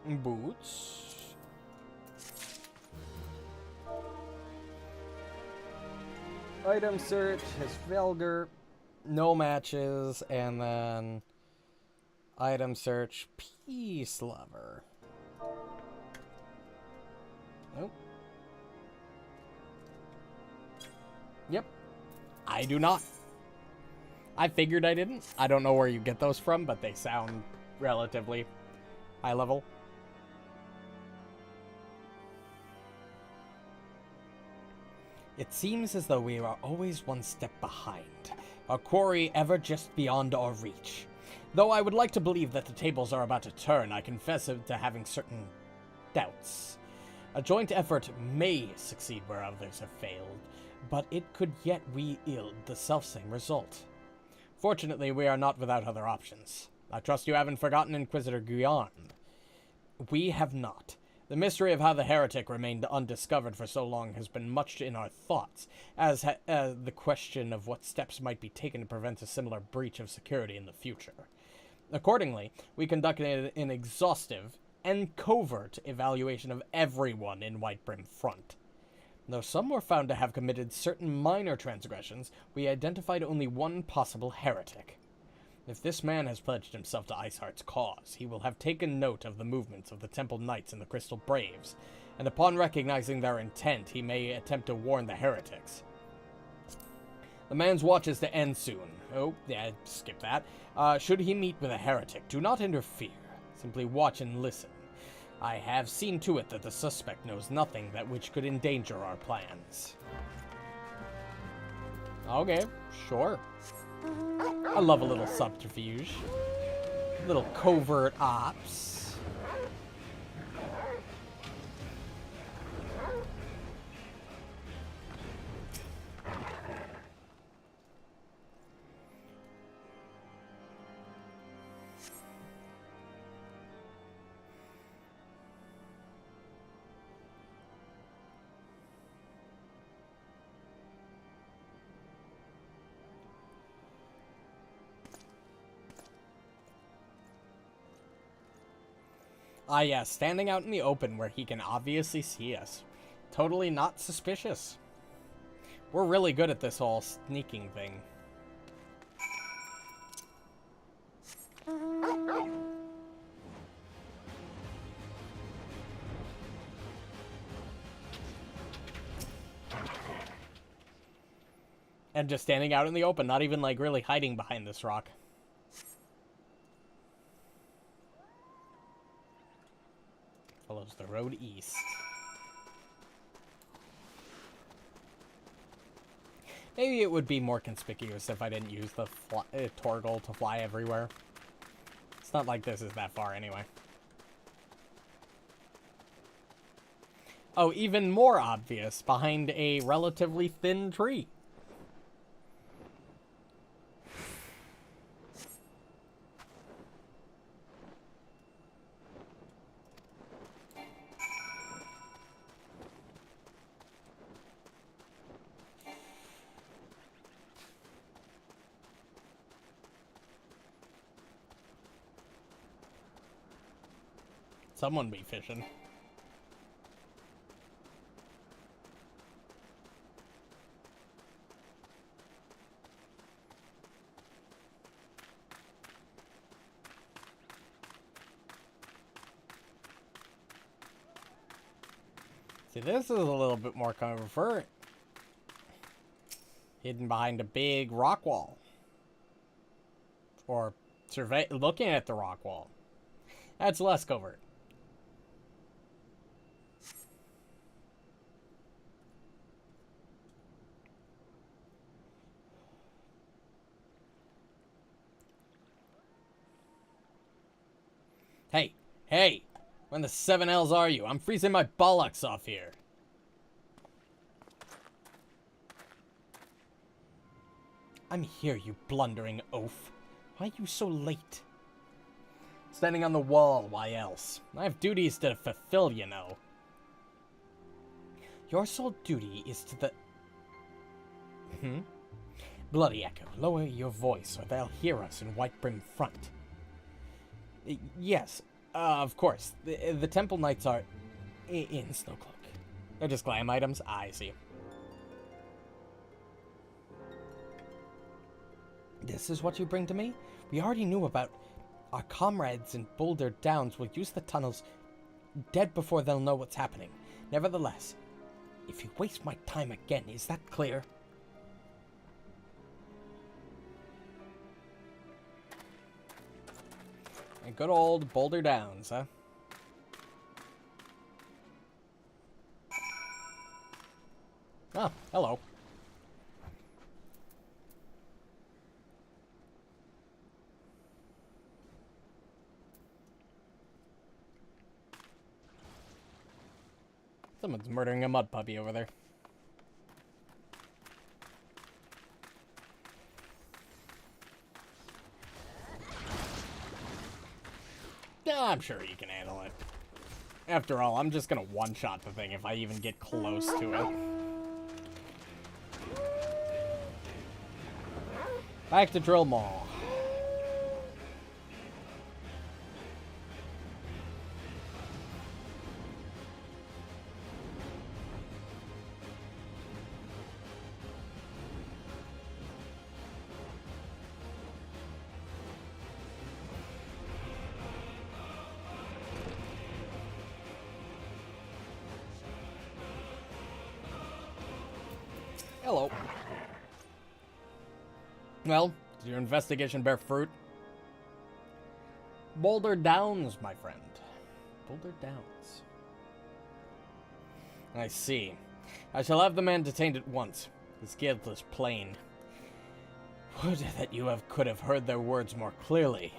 Boots. Item search has Velger. No matches, and then item search Peace Lover. Nope. Yep. I do not. I figured I didn't. I don't know where you get those from, but they sound relatively high level. It seems as though we are always one step behind. Our quarry ever just beyond our reach. Though I would like to believe that the tables are about to turn, I confess to having certain doubts. A joint effort may succeed where others have failed, but it could yet yield the selfsame result. Fortunately, we are not without other options. I trust you haven't forgotten Inquisitor Guion. We have not. The mystery of how the heretic remained undiscovered for so long has been much in our thoughts, as the question of what steps might be taken to prevent a similar breach of security in the future. Accordingly, we conducted an exhaustive and covert evaluation of everyone in Whitebrim Front. Though some were found to have committed certain minor transgressions, we identified only one possible heretic. If this man has pledged himself to Iceheart's cause, he will have taken note of the movements of the Temple Knights and the Crystal Braves, and upon recognizing their intent, he may attempt to warn the heretics. The man's watch is to end soon. Oh, yeah, skip that. Should he meet with a heretic, do not interfere. Simply watch and listen. I have seen to it that the suspect knows nothing that which could endanger our plans. Okay, sure. I love a little subterfuge. A little covert ops. Ah, yeah, standing out in the open where he can obviously see us. Totally not suspicious. We're really good at this whole sneaking thing. And just standing out in the open, not even, like, really hiding behind this rock. Follows the road east. Maybe it would be more conspicuous if I didn't use the Torgal to fly everywhere. It's not like this is that far anyway. Oh, even more obvious, behind a relatively thin tree. Someone be fishing. See, this is a little bit more covert. Hidden behind a big rock wall. Or looking at the rock wall. That's less covert. Hey, hey! When the 7Ls are you? I'm freezing my bollocks off here. I'm here, you blundering oaf. Why are you so late? Standing on the wall, why else? I have duties to fulfill, you know. Your sole duty is to the... Bloody Echo, lower your voice or they'll hear us in Whitebrim Front. Yes, of course. The Temple Knights are in Snowcloak. They're just glam items. I see. This is what you bring to me? We already knew about our comrades in Boulder Downs will use the tunnels dead before they'll know what's happening. Nevertheless, if you waste my time again, is that clear? And good old Boulder Downs, huh? Oh, hello. Someone's murdering a mud puppy over there. I'm sure he can handle it. After all, I'm just gonna one-shot the thing if I even get close to it. Back to Drill Mall. Hello. Well, does your investigation bear fruit? Boulder Downs, my friend. Boulder Downs. I see. I shall have the man detained at once. His guilt is plain. Would that you could have heard their words more clearly.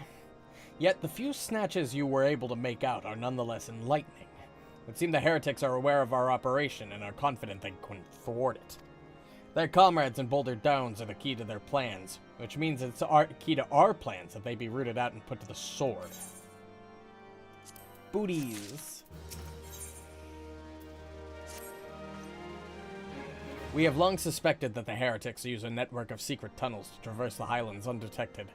Yet the few snatches you were able to make out are nonetheless enlightening. It would seem the heretics are aware of our operation and are confident they can thwart it. Their comrades in Boulder Downs are the key to their plans, which means it's key to our plans that they be rooted out and put to the sword. Booties. We have long suspected that the heretics use a network of secret tunnels to traverse the highlands undetected.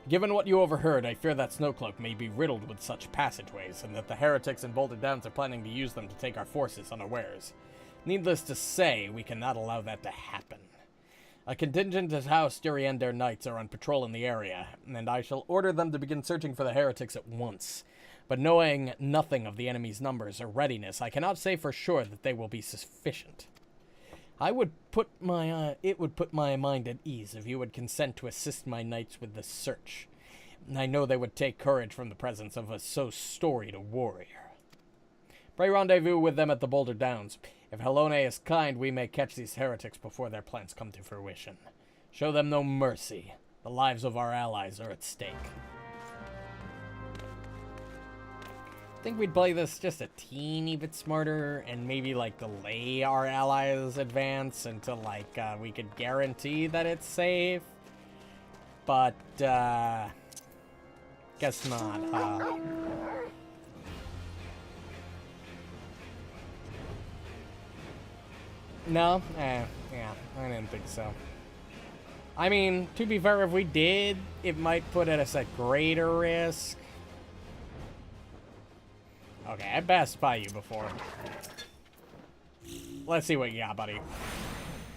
Given what you overheard, I fear that Snowcloak may be riddled with such passageways, and that the heretics in Boulder Downs are planning to use them to take our forces unawares. Needless to say, we cannot allow that to happen. A contingent of House Duriander Knights are on patrol in the area, and I shall order them to begin searching for the heretics at once. But knowing nothing of the enemy's numbers or readiness, I cannot say for sure that they will be sufficient. It would put my mind at ease if you would consent to assist my knights with the search. I know they would take courage from the presence of a so storied a warrior. Pray rendezvous with them at the Boulder Downs. If Helone is kind, we may catch these heretics before their plans come to fruition. Show them no mercy. The lives of our allies are at stake. I think we'd play this just a teeny bit smarter and maybe like delay our allies' advance until like we could guarantee that it's safe. But guess not, huh? No? Yeah, I didn't think so. I mean, to be fair, if we did, it might put us at greater risk. Okay, I passed by you before. Let's see what you got, buddy.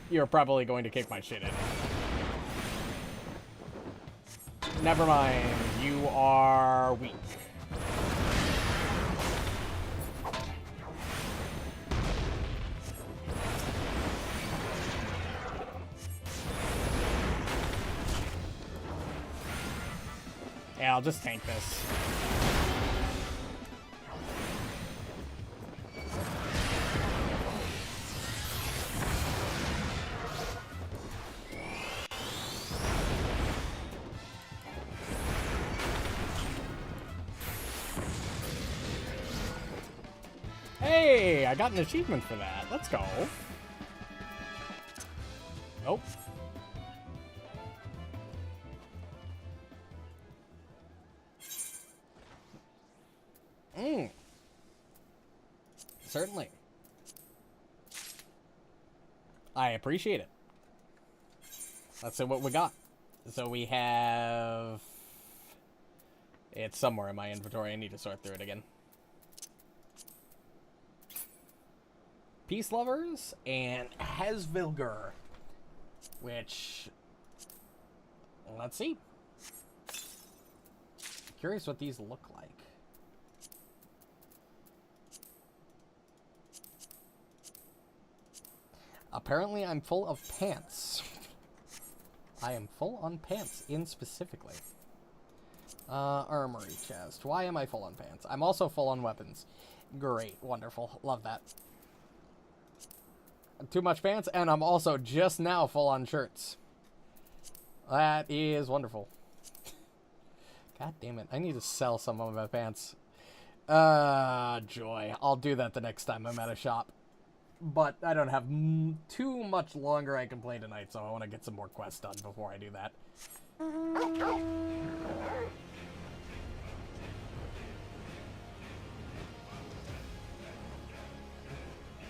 You're probably going to kick my shit in. Never mind. You are weak. Yeah, I'll just tank this. Hey, I got an achievement for that. Let's go. Nope. Certainly. I appreciate it. Let's see what we got. So we have... It's somewhere in my inventory. I need to sort through it again. Peace Lovers and Hasvilger, which, let's see. Curious what these look like. Apparently I'm full of pants. I am full on pants, specifically. Armory chest. Why am I full on pants? I'm also full on weapons. Great, wonderful, love that. Too much pants, and I'm also just now full on shirts. That is wonderful. God damn it, I need to sell some of my pants. Joy. I'll do that the next time I'm at a shop. But I don't have too much longer I can play tonight, so I want to get some more quests done before I do that.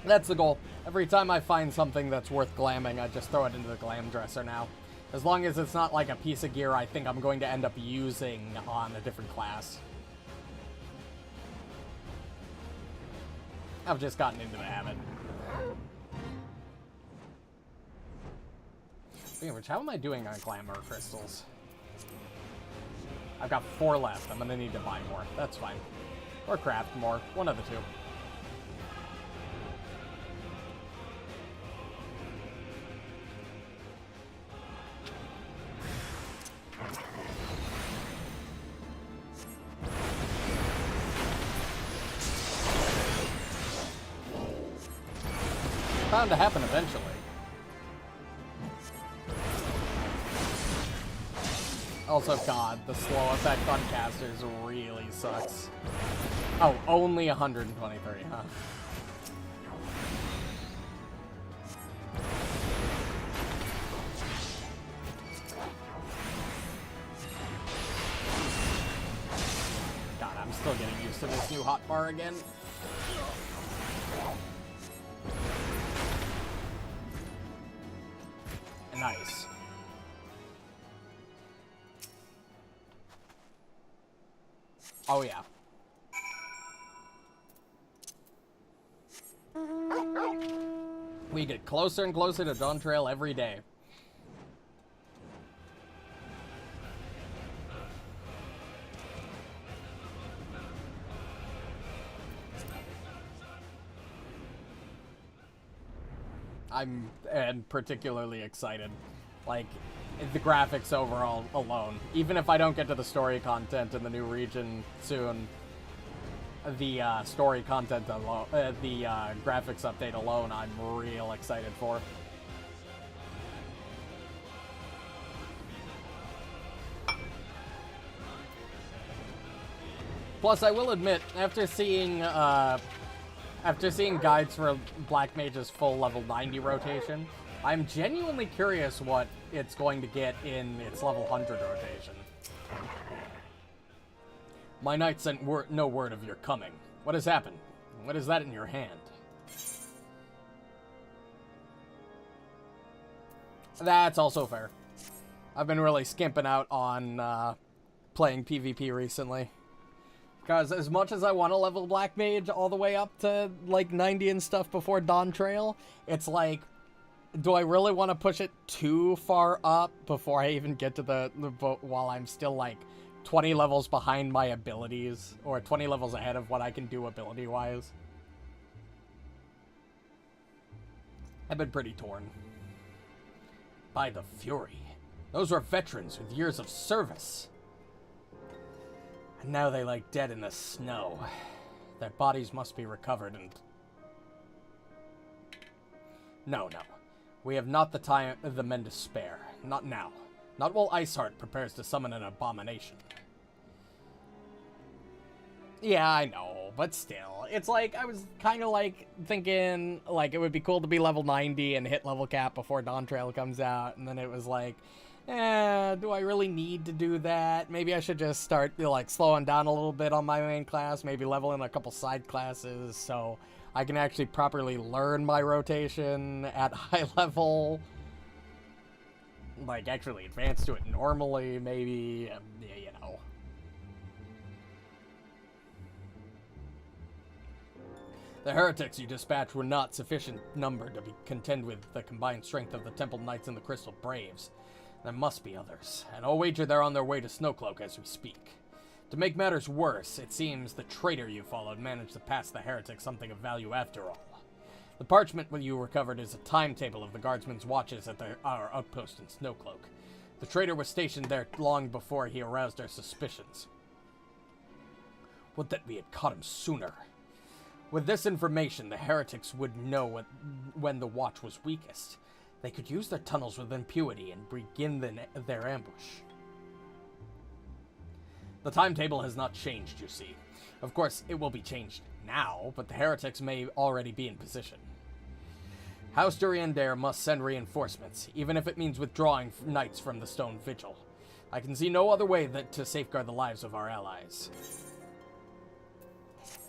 That's the goal. Every time I find something that's worth glamming, I just throw it into the glam dresser now. As long as it's not like a piece of gear I think I'm going to end up using on a different class. I've just gotten into the habit. Speaking of which, how am I doing on glamour crystals? I've got 4 left. I'm gonna need to buy more. That's fine. Or craft more. One of the two. Bound to happen eventually. Also, God, the slow effect on casters really sucks. Oh, only 123, huh? God, I'm still getting used to this new hotbar again. Nice. Oh, yeah. We get closer and closer to Dawn Trail every day. I'm particularly excited. Like, the graphics overall alone. Even if I don't get to the story content in the new region soon, the story content alone, the graphics update alone, I'm real excited for. Plus, I will admit, after seeing guides for Black Mage's full level 90 rotation, I'm genuinely curious what it's going to get in its level 100 rotation. My knight sent no word of your coming. What has happened? What is that in your hand? That's also fair. I've been really skimping out on playing PvP recently. Because as much as I want to level Black Mage all the way up to, like, 90 and stuff before Dawn Trail, it's like, do I really want to push it too far up before I even get to the while I'm still, like, 20 levels behind my abilities, or 20 levels ahead of what I can do ability-wise? I've been pretty torn. By the Fury. Those were veterans with years of service. And now they lie dead in the snow. Their bodies must be recovered and... No. We have not the men to spare. Not now. Not while Iceheart prepares to summon an abomination. Yeah, I know, but still. It's like, I was kind of like thinking, like, it would be cool to be level 90 and hit level cap before Dawn Trail comes out, and then it was like, do I really need to do that? Maybe I should just start, like, slowing down a little bit on my main class, maybe level in a couple side classes, so I can actually properly learn my rotation at high level. Like, actually advance to it normally, maybe, you know. The heretics you dispatched were not sufficient number to contend with the combined strength of the Temple Knights and the Crystal Braves. There must be others, and I'll wager they're on their way to Snowcloak as we speak. To make matters worse, it seems the traitor you followed managed to pass the heretics something of value after all. The parchment you recovered is a timetable of the guardsmen's watches at our outpost in Snowcloak. The traitor was stationed there long before he aroused our suspicions. Would that we had caught him sooner. With this information, the heretics would know when the watch was weakest. They could use their tunnels with impunity and begin their ambush. The timetable has not changed, you see. Of course, it will be changed now, but the heretics may already be in position. House Duriander must send reinforcements, even if it means withdrawing knights from the Stone Vigil. I can see no other way to safeguard the lives of our allies.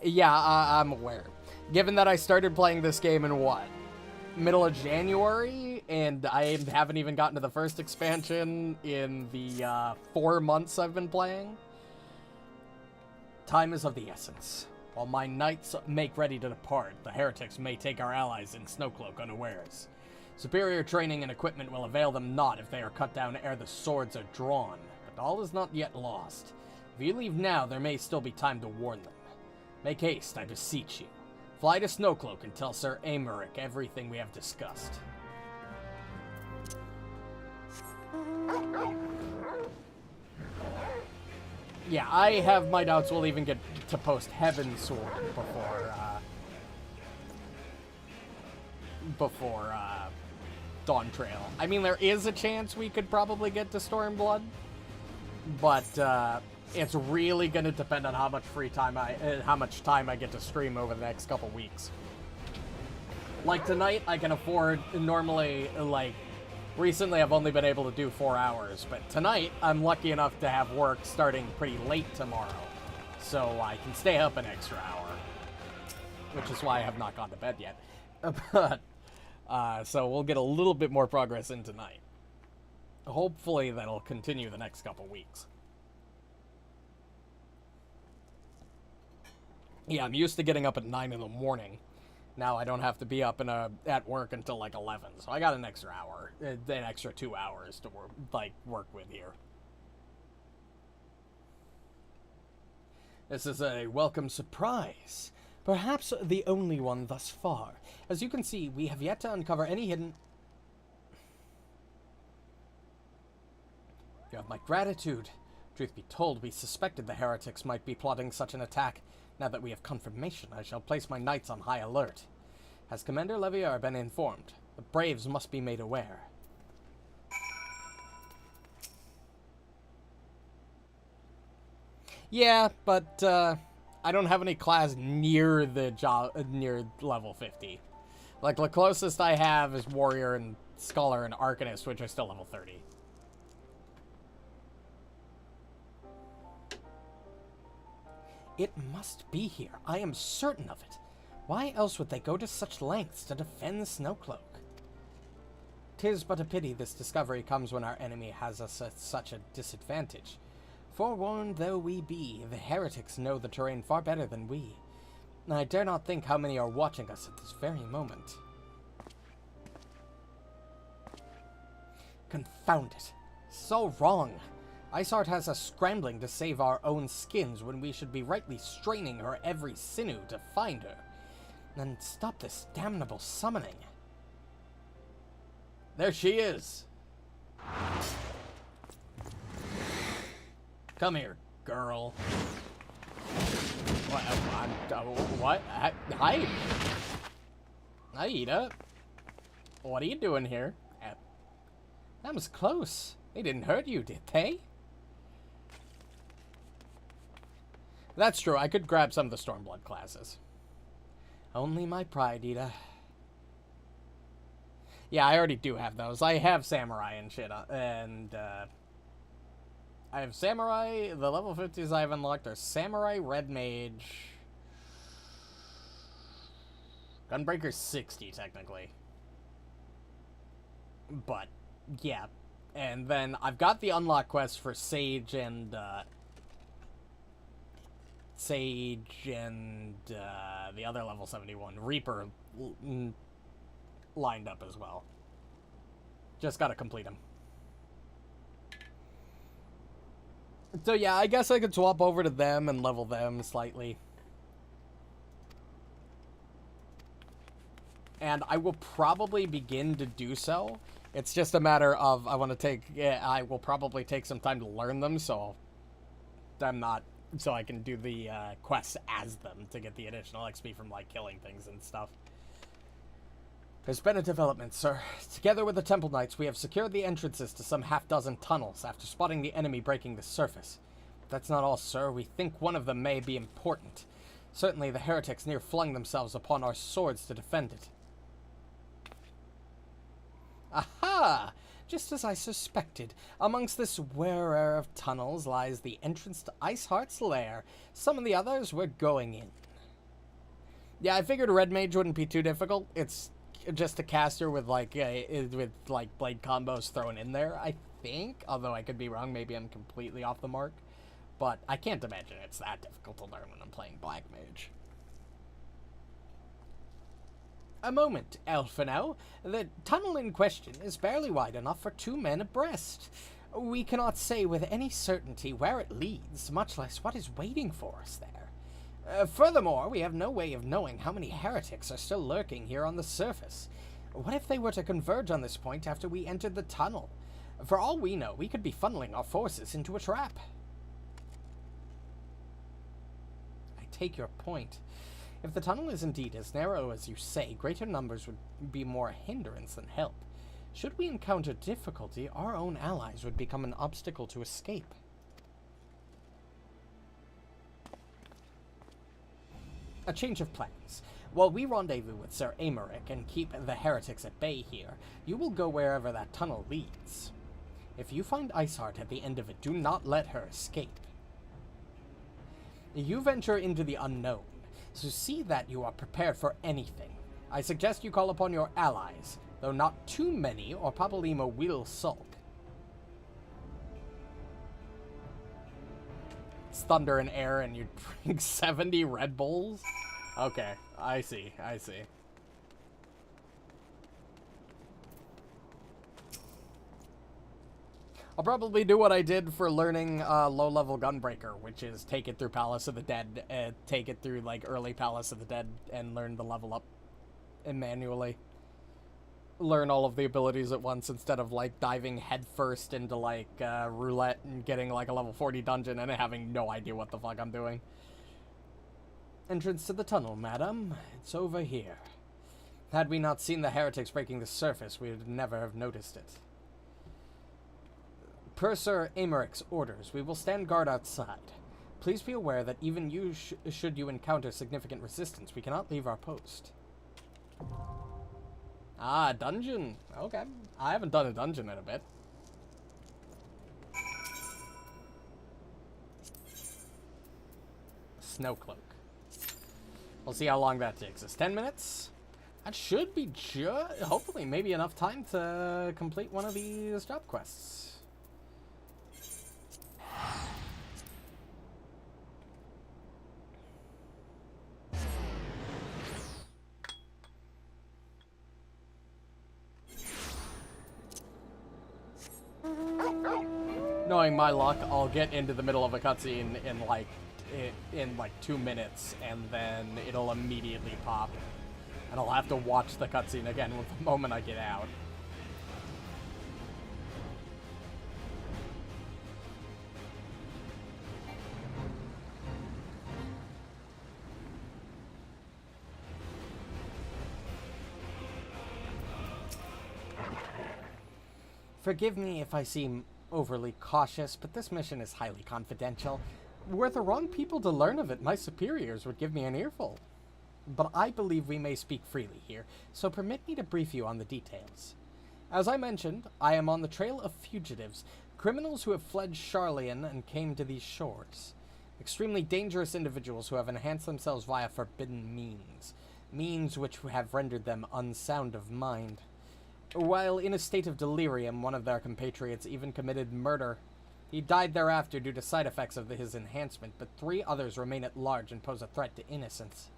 Yeah, I'm aware. Given that I started playing this game in what? Middle of January, and I haven't even gotten to the first expansion in the 4 months I've been playing. Time is of the essence. While my knights make ready to depart, the heretics may take our allies in Snowcloak unawares. Superior training and equipment will avail them not if they are cut down ere the swords are drawn, but all is not yet lost. If you leave now, there may still be time to warn them. Make haste, I beseech you. Fly to Snowcloak and tell Sir Aymeric everything we have discussed. Yeah, I have my doubts we'll even get to post Heaven's Sword before Dawn Trail. I mean, there is a chance we could probably get to Stormblood, but it's really going to depend on how much time I get to stream over the next couple weeks. Like tonight, I can afford normally, like, recently I've only been able to do 4 hours, but tonight I'm lucky enough to have work starting pretty late tomorrow, so I can stay up an extra hour, which is why I have not gone to bed yet. But so we'll get a little bit more progress in tonight. Hopefully that'll continue the next couple weeks. Yeah, I'm used to getting up at 9 in the morning. Now I don't have to be up at work until like 11, so I got an extra hour, an extra 2 hours to work with here. This is a welcome surprise, perhaps the only one thus far. As you can see, we have yet to uncover any hidden... You have my gratitude. Truth be told, we suspected the heretics might be plotting such an attack. Now that we have confirmation, I shall place my knights on high alert. Has Commander Leviar been informed? The Braves must be made aware. Yeah, but I don't have any class near near level 50. Like, the closest I have is Warrior and Scholar and Arcanist, which are still level 30. It must be here. I am certain of it. Why else would they go to such lengths to defend the Snowcloak? 'Tis but a pity this discovery comes when our enemy has us at such a disadvantage. Forewarned though we be, the heretics know the terrain far better than we. I dare not think how many are watching us at this very moment. Confound it. So wrong. Iceheart has us scrambling to save our own skins when we should be rightly straining her every sinew to find her. And stop this damnable summoning. There she is. Come here, girl. What? Hi. Hi, Ida. What are you doing here? That was close. They didn't hurt you, did they? That's true. I could grab some of the Stormblood classes. Only my pride, Ida. Yeah, I already do have those. I have Samurai and shit, and I have Samurai. The level 50s I have unlocked are Samurai, Red Mage, Gunbreaker 60, technically. But, yeah. And then I've got the unlock quest for Sage and the other level 71 Reaper lined up as well. Just gotta complete them. So yeah, I guess I could swap over to them and level them slightly. And I will probably begin to do so. It's just a matter of I will probably take some time to learn them, so I can do the quests as them to get the additional XP from, like, killing things and stuff. There's been a development, sir. Together with the Temple Knights, we have secured the entrances to some half-dozen tunnels after spotting the enemy breaking the surface. But that's not all, sir. We think one of them may be important. Certainly the heretics near flung themselves upon our swords to defend it. Aha! Just as I suspected, amongst this whirr of tunnels lies the entrance to Iceheart's lair. Some of the others were going in. Yeah, I figured Red Mage wouldn't be too difficult. It's just a caster with blade combos thrown in there, I think. Although I could be wrong, maybe I'm completely off the mark. But I can't imagine it's that difficult to learn when I'm playing Black Mage. A moment, Elfino. The tunnel in question is barely wide enough for 2 men abreast. We cannot say with any certainty where it leads, much less what is waiting for us there. Furthermore, we have no way of knowing how many heretics are still lurking here on the surface. What if they were to converge on this point after we entered the tunnel? For all we know, we could be funneling our forces into a trap. I take your point. If the tunnel is indeed as narrow as you say, greater numbers would be more hindrance than help. Should we encounter difficulty, our own allies would become an obstacle to escape. A change of plans. While we rendezvous with Sir Aymeric and keep the heretics at bay here, you will go wherever that tunnel leads. If you find Iceheart at the end of it, do not let her escape. You venture into the unknown, so see that you are prepared for anything. I suggest you call upon your allies, though not too many, or Papalimo will sulk. it's thunder and air and you drink 70 Red Bulls? Okay, I see, I see. I'll probably do what I did for learning low-level Gunbreaker, which is take it through Palace of the Dead, take it through, like, early Palace of the Dead, and learn the level up manually. Learn all of the abilities at once instead of, like, diving headfirst into, like, roulette and getting, like, a level 40 dungeon and having no idea what the fuck I'm doing. Entrance to the tunnel, madam. It's over here. Had we not seen the heretics breaking the surface, we would never have noticed it. Per Sir Americ's orders, we will stand guard outside. Please be aware that even you, should you encounter significant resistance, we cannot leave our post. Ah, dungeon. Okay. I haven't done a dungeon in a bit. Snow Cloak. We'll see how long that takes us. 10 minutes? That should be hopefully maybe enough time to complete one of these job quests. Knowing my luck, I'll get into the middle of a cutscene in like 2 minutes, and then it'll immediately pop. And I'll have to watch the cutscene again with the moment I get out. Forgive me if I seem overly cautious, but this mission is highly confidential. Were the wrong people to learn of it, my superiors would give me an earful. But I believe we may speak freely here, so permit me to brief you on the details. As I mentioned, I am on the trail of fugitives, criminals who have fled Charlian and came to these shores. Extremely dangerous individuals who have enhanced themselves via forbidden means which have rendered them unsound of mind. While in a state of delirium, one of their compatriots even committed murder. He died thereafter due to side effects of his enhancement, but 3 others remain at large and pose a threat to innocence.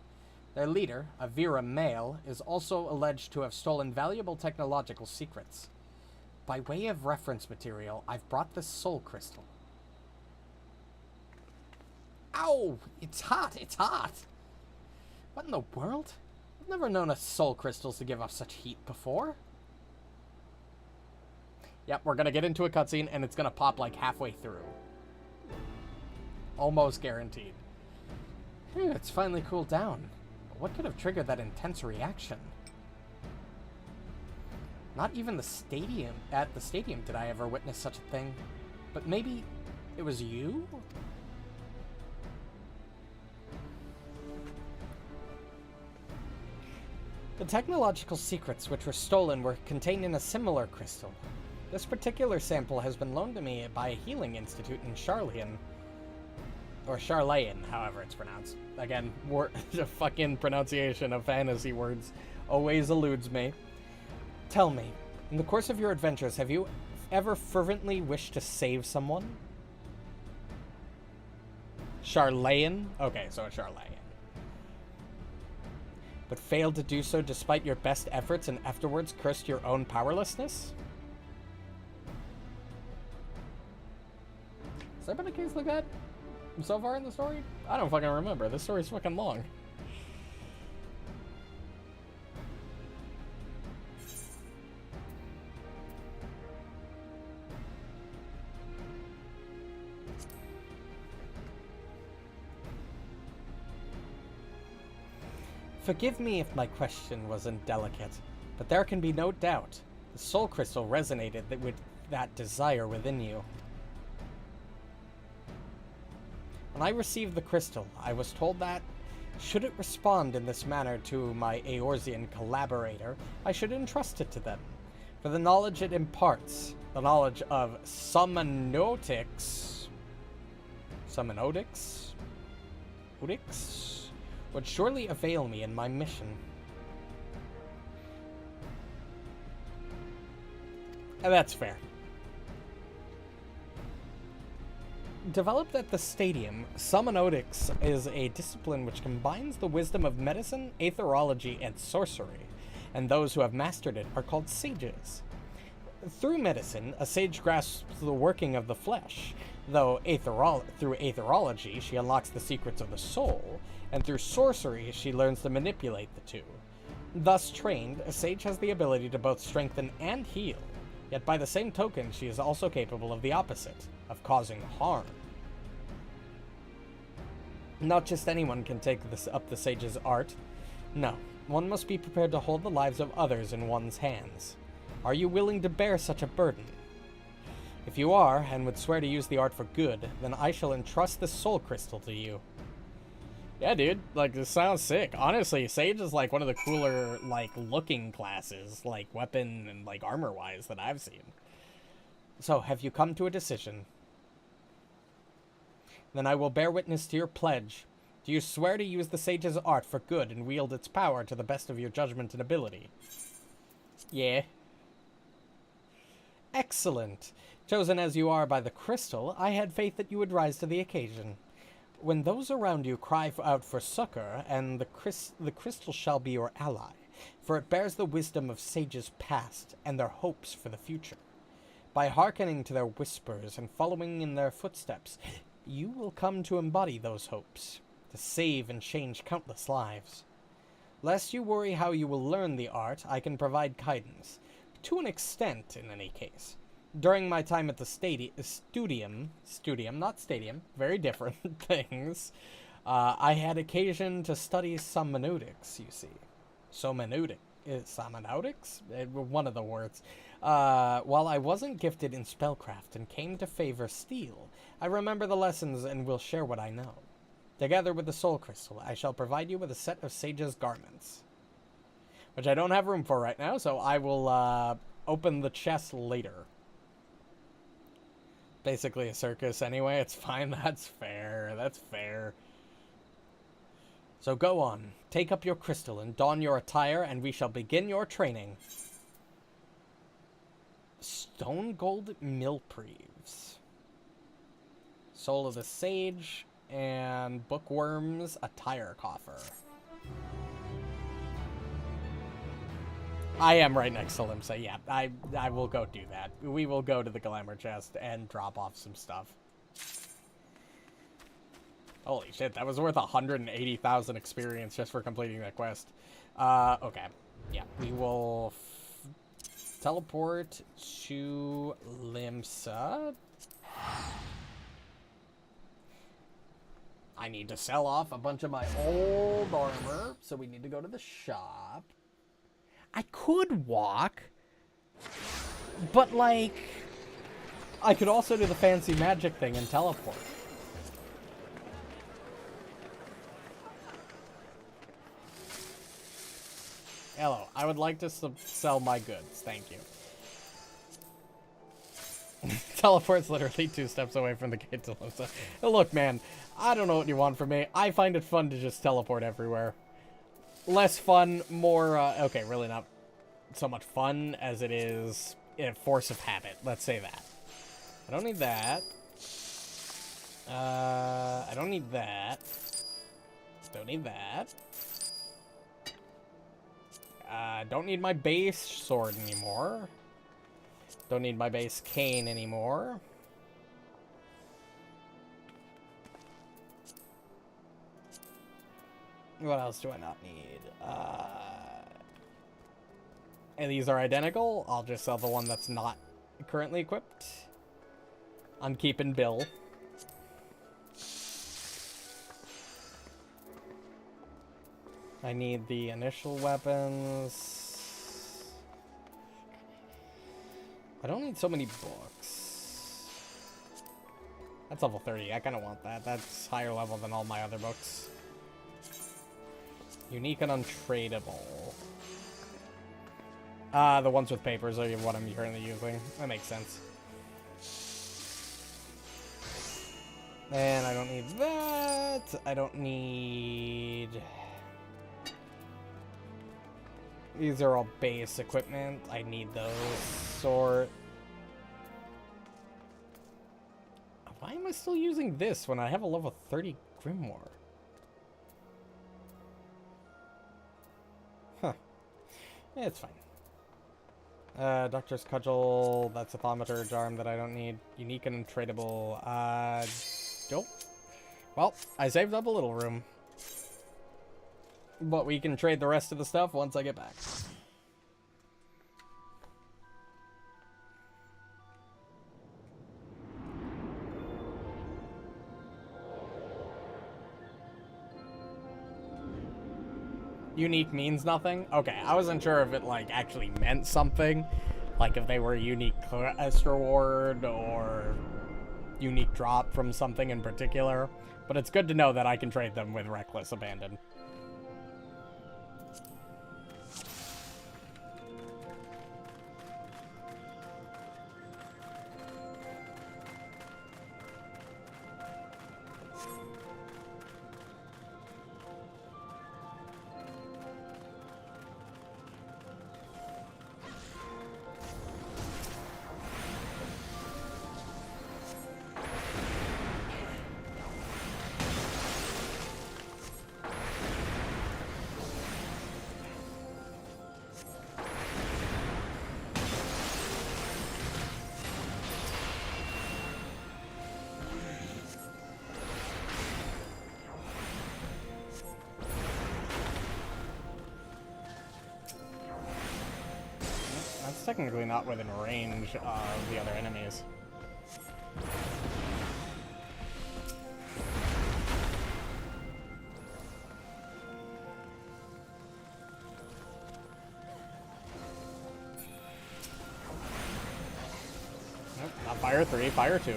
Their leader, a Vera male, is also alleged to have stolen valuable technological secrets. By way of reference material, I've brought this soul crystal. Ow! It's hot! It's hot! What in the world? I've never known a soul crystals to give off such heat before. Yep, we're gonna get into a cutscene, and it's gonna pop like halfway through. Almost guaranteed. Phew, it's finally cooled down. But what could have triggered that intense reaction? Not even at the stadium did I ever witness such a thing. But maybe it was you? The technological secrets which were stolen were contained in a similar crystal. This particular sample has been loaned to me by a healing institute in Charlian. Or Charlayan, however it's pronounced. Again, the fucking pronunciation of fantasy words always eludes me. Tell me, in the course of your adventures, have you ever fervently wished to save someone? Charlayan? Okay, so a Charlayan. But failed to do so despite your best efforts and afterwards cursed your own powerlessness? Has there been a case like that so far in the story? I don't fucking remember. This story's fucking long. Forgive me if my question was indelicate, but there can be no doubt. The soul crystal resonated with that desire within you. When I received the crystal, I was told that, should it respond in this manner to my Eorzean collaborator, I should entrust it to them. For the knowledge it imparts, the knowledge of summonotics, would surely avail me in my mission. And that's fair. Developed at the stadium, Summonotics is a discipline which combines the wisdom of medicine, aetherology, and sorcery, and those who have mastered it are called sages. Through medicine, a sage grasps the working of the flesh, though through aetherology she unlocks the secrets of the soul, and through sorcery she learns to manipulate the two. Thus trained, a sage has the ability to both strengthen and heal, yet by the same token she is also capable of the opposite, of causing harm. Not just anyone can take up the sage's art. No, one must be prepared to hold the lives of others in one's hands. Are you willing to bear such a burden? If you are, and would swear to use the art for good, then I shall entrust this soul crystal to you. Yeah, dude, like, this sounds sick. Honestly, Sage is, like, one of the cooler, like, looking classes, like, weapon and, like, armor-wise that I've seen. So, have you come to a decision? Then I will bear witness to your pledge. Do you swear to use the Sage's art for good and wield its power to the best of your judgment and ability? Yeah. Excellent. Chosen as you are by the crystal, I had faith that you would rise to the occasion. When those around you cry out for succor, and the crystal shall be your ally, for it bears the wisdom of sages past and their hopes for the future. By hearkening to their whispers and following in their footsteps, you will come to embody those hopes, to save and change countless lives. Lest you worry how you will learn the art, I can provide guidance, to an extent in any case. During my time at the studium, not stadium, very different things, I had occasion to study Summonotics, you see. Summonotics? One of the words. While I wasn't gifted in spellcraft and came to favor steel, I remember the lessons and will share what I know. Together with the soul crystal, I shall provide you with a set of sage's garments. Which I don't have room for right now, so I will open the chest later. Basically a circus anyway, it's fine, that's fair, that's fair. So go on, take up your crystal and don your attire, and we shall begin your training. Stone Gold Milpreaves. Soul of the Sage, and Bookworm's Attire Coffer. I am right next to Limsa, yeah. I will go do that. We will go to the glamour chest and drop off some stuff. Holy shit, that was worth 180,000 experience just for completing that quest. Okay. Yeah, we will teleport to Limsa. I need to sell off a bunch of my old armor, so we need to go to the shop. I could walk, but, like, I could also do the fancy magic thing and teleport. Hello, I would like to sell my goods, thank you. Teleport's literally 2 steps away from the gate to Limsa. Look, man, I don't know what you want from me. I find it fun to just teleport everywhere. Less fun, more, okay, really not so much fun as it is a force of habit. Let's say that. I don't need that. I don't need that. Don't need that. Don't need my base sword anymore. Don't need my base cane anymore. What else do I not need? And these are identical. I'll just sell the one that's not currently equipped. I'm keeping Bill. I need the initial weapons. I don't need so many books. That's level 30. I kind of want that. That's higher level than all my other books. Unique and untradeable. The ones with papers are what I'm currently using. That makes sense. And I don't need that. I don't need... These are all base equipment. I need those. Sort of Why am I still using this when I have a level 30 Grimoire? Huh. It's fine. Doctor's Cudgel, that's a Thaumaturge arm that I don't need. Unique and untradeable. Nope. Well, I saved up a little room. But we can trade the rest of the stuff once I get back. Unique means nothing? Okay, I wasn't sure if it, like, actually meant something. Like, if they were a unique quest reward or unique drop from something in particular. But it's good to know that I can trade them with Reckless Abandon. That's technically not within range of the other enemies. Nope, not fire 3, fire 2.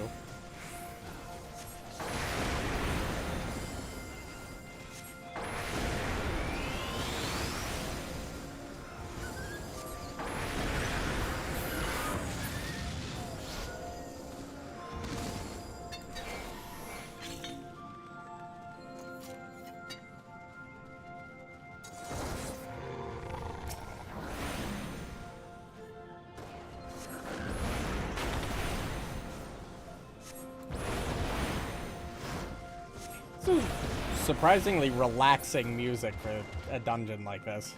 Surprisingly relaxing music for a dungeon like this.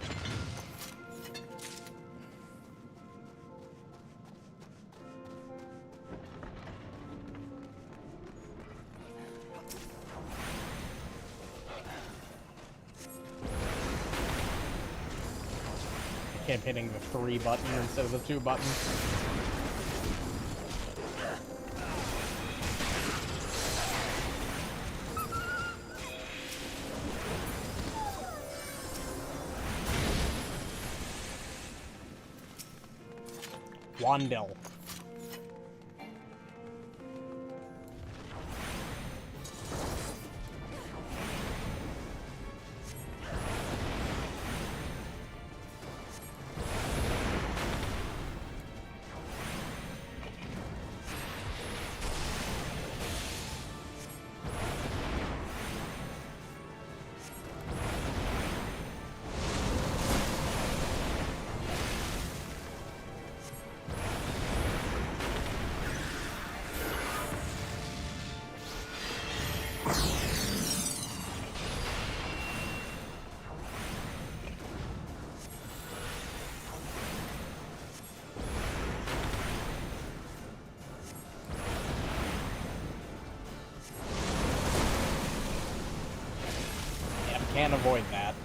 I keep hitting the 3 button instead of the 2 button. Wandel. Can't avoid that.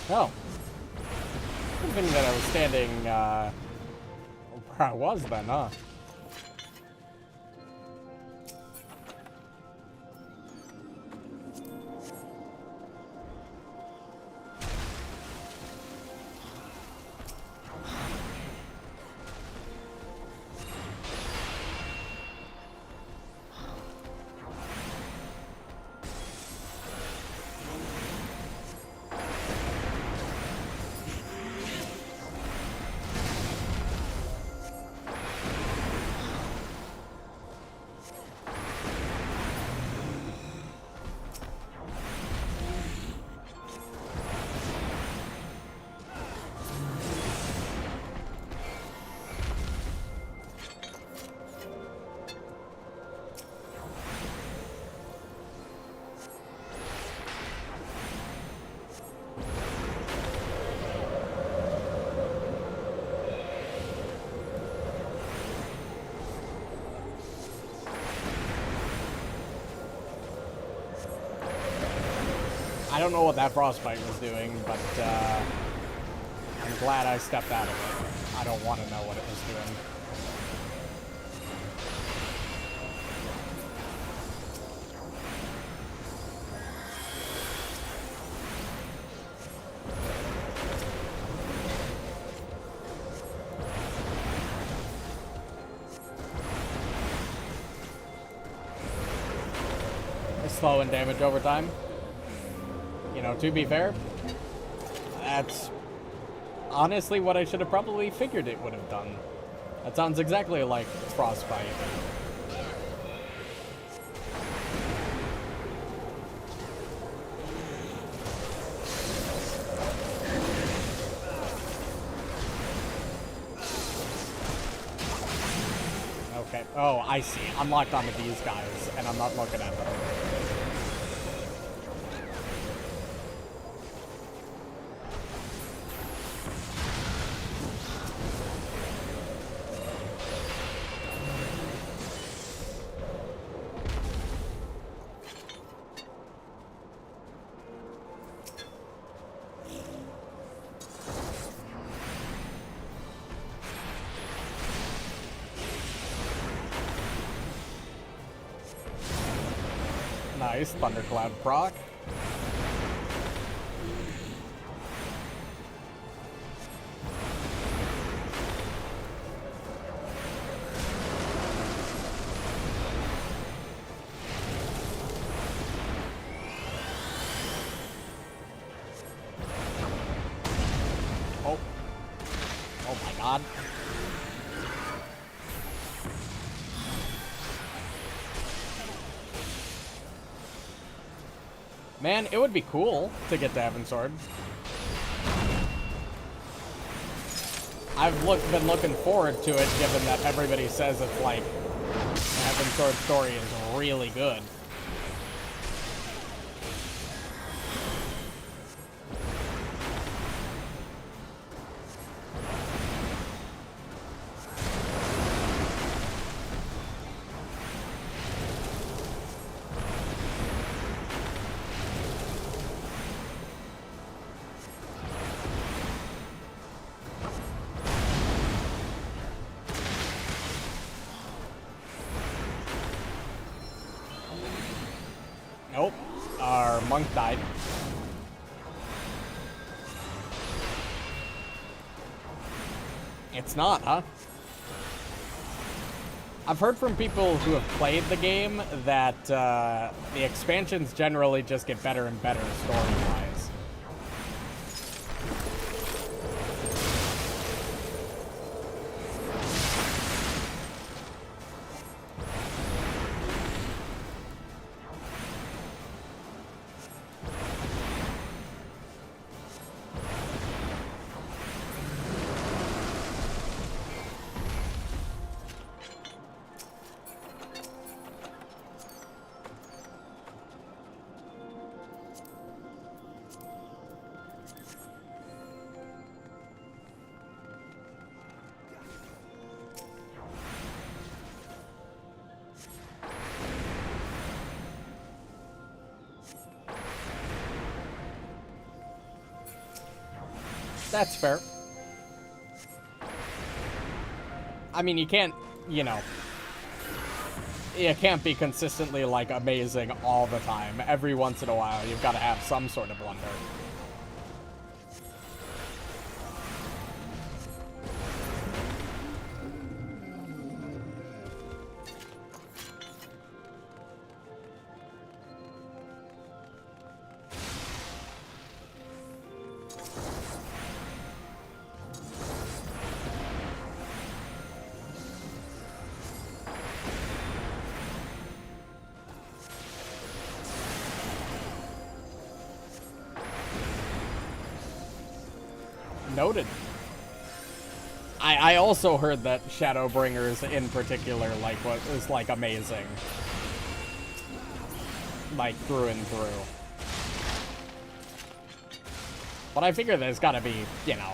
Oh. Good thing that I was standing, where I was then, huh? I don't know what that frostbite was doing, but I'm glad I stepped out of it. I don't want to know what it was doing. Slow in damage over time. You know, to be fair, that's honestly what I should have probably figured it would have done. That sounds exactly like frostbite. Okay. Oh, I see. I'm locked onto these guys, and I'm not looking at them. Nice, Thundercloud proc. Oh. Oh my god. Man, it would be cool to get the Heaven Sword. I've been looking forward to it, given that everybody says it's like the Heaven Sword story is really good. Nope. Our monk died. It's not, huh? I've heard from people who have played the game that the expansions generally just get better and better story-wise. That's fair. I mean, you can't, you know, you can't be consistently, like, amazing all the time. Every once in a while, you've got to have some sort of blunder. Noted. I also heard that Shadowbringers in particular, like, was like amazing. Like, through and through. But I figure there's gotta be, you know,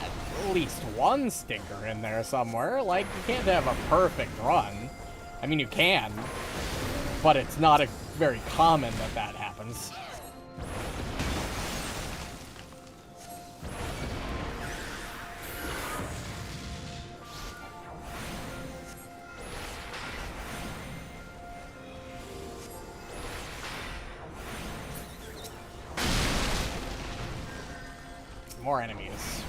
at least one stinker in there somewhere. Like, you can't have a perfect run. I mean, you can, but it's not a very common that that happens. More enemies.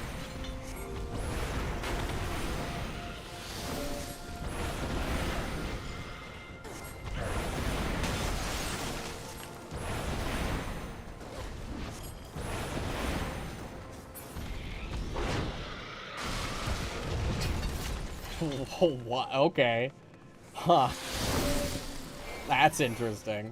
Oh, what? Okay. Huh. That's interesting.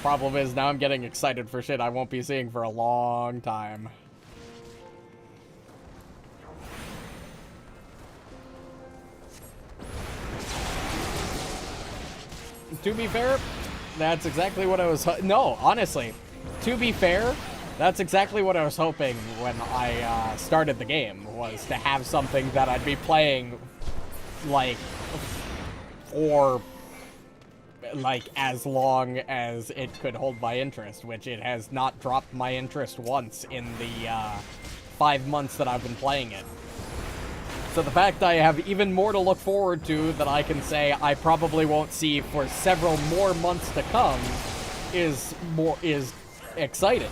Problem is, now I'm getting excited for shit I won't be seeing for a long time. To be fair, that's exactly what I was... No, honestly. To be fair, that's exactly what I was hoping when I started the game, was to have something that I'd be playing, like, for... like, as long as it could hold my interest, which it has not dropped my interest once in the 5 months that I've been playing it. So the fact I have even more to look forward to that I can say I probably won't see for several more months to come is exciting.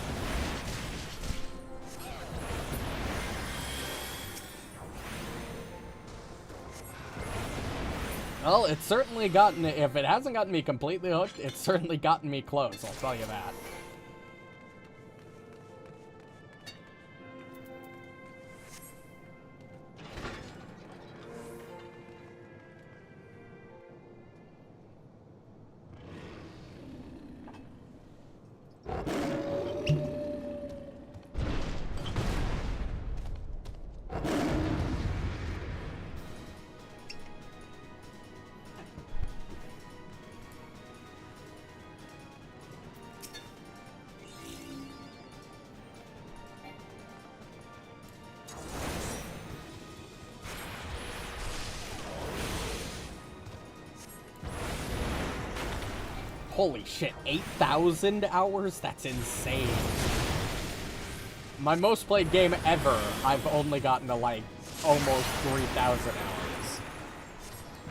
Well, it's certainly gotten, if it hasn't gotten me completely hooked, it's certainly gotten me close, I'll tell you that. Holy shit, 8,000 hours? That's insane. My most played game ever, I've only gotten to like almost 3,000 hours.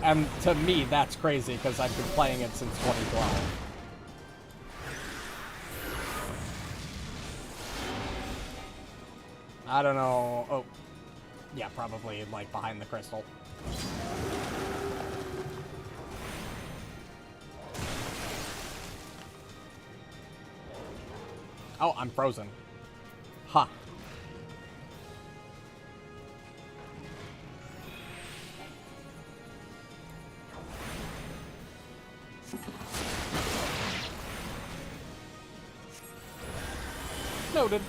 And to me, that's crazy because I've been playing it since 2012. I don't know. Oh, yeah, probably like behind the crystal. Oh, I'm frozen. Huh. Noted.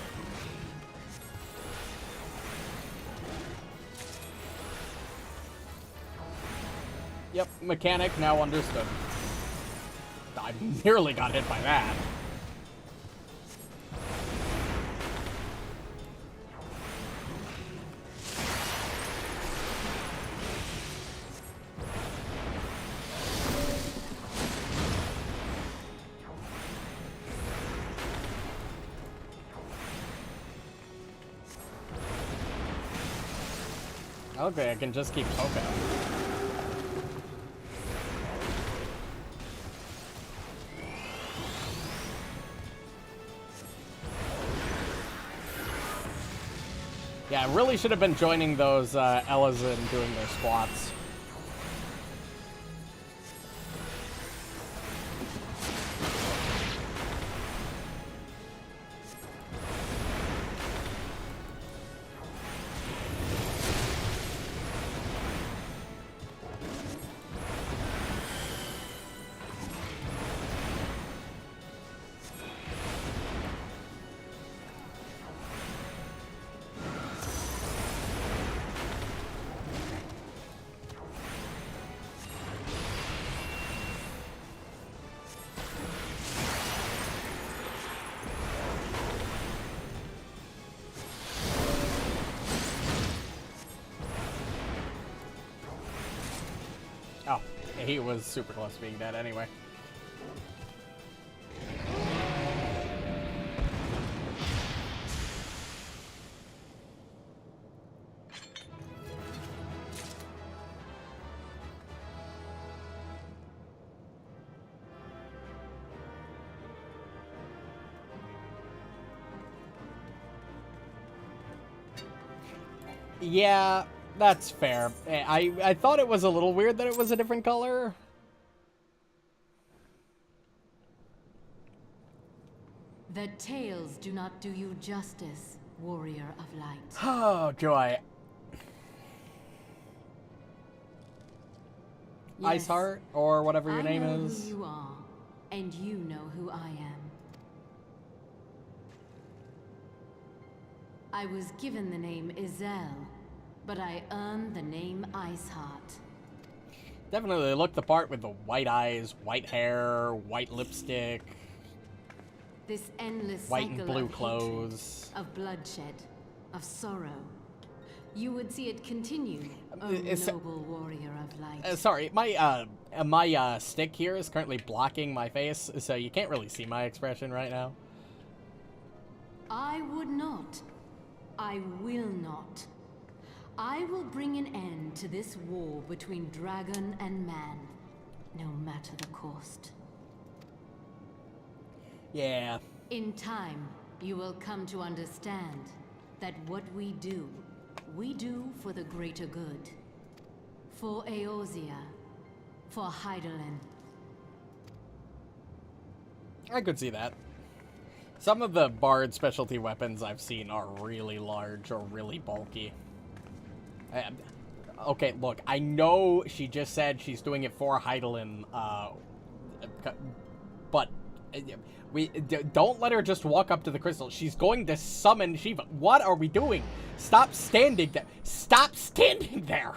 Yep, mechanic now understood. I nearly got hit by that. Okay, I can just keep poking. Yeah, I really should have been joining those Ellas and doing their squats. he was super close to being dead anyway. Yeah, that's fair. I thought it was a little weird that it was a different color. The tales do not do you justice, warrior of light. Oh, joy. Yes, Iceheart, or whatever your I name know is. who you are, and you know who I am. I was given the name Izel, but I earned the name Iceheart. Definitely looked the part with the white eyes, white hair, white lipstick, This endless white and cycle blue of clothes. hatred, of bloodshed, of sorrow. You would see it continue, O It's- noble warrior of light. Sorry, my stick here is currently blocking my face, so you can't really see my expression right now. I would not. I will not. I will bring an end to this war between dragon and man, no matter the cost. Yeah. In time, you will come to understand that what we do for the greater good. For Eorzea, for Hydaelyn. I could see that. Some of the Bard specialty weapons I've seen are really large or really bulky. Okay, look, I know she just said she's doing it for Hydaelyn, but don't let her just walk up to the crystal. She's going to summon Shiva. What are we doing? Stop standing there. Stop standing there.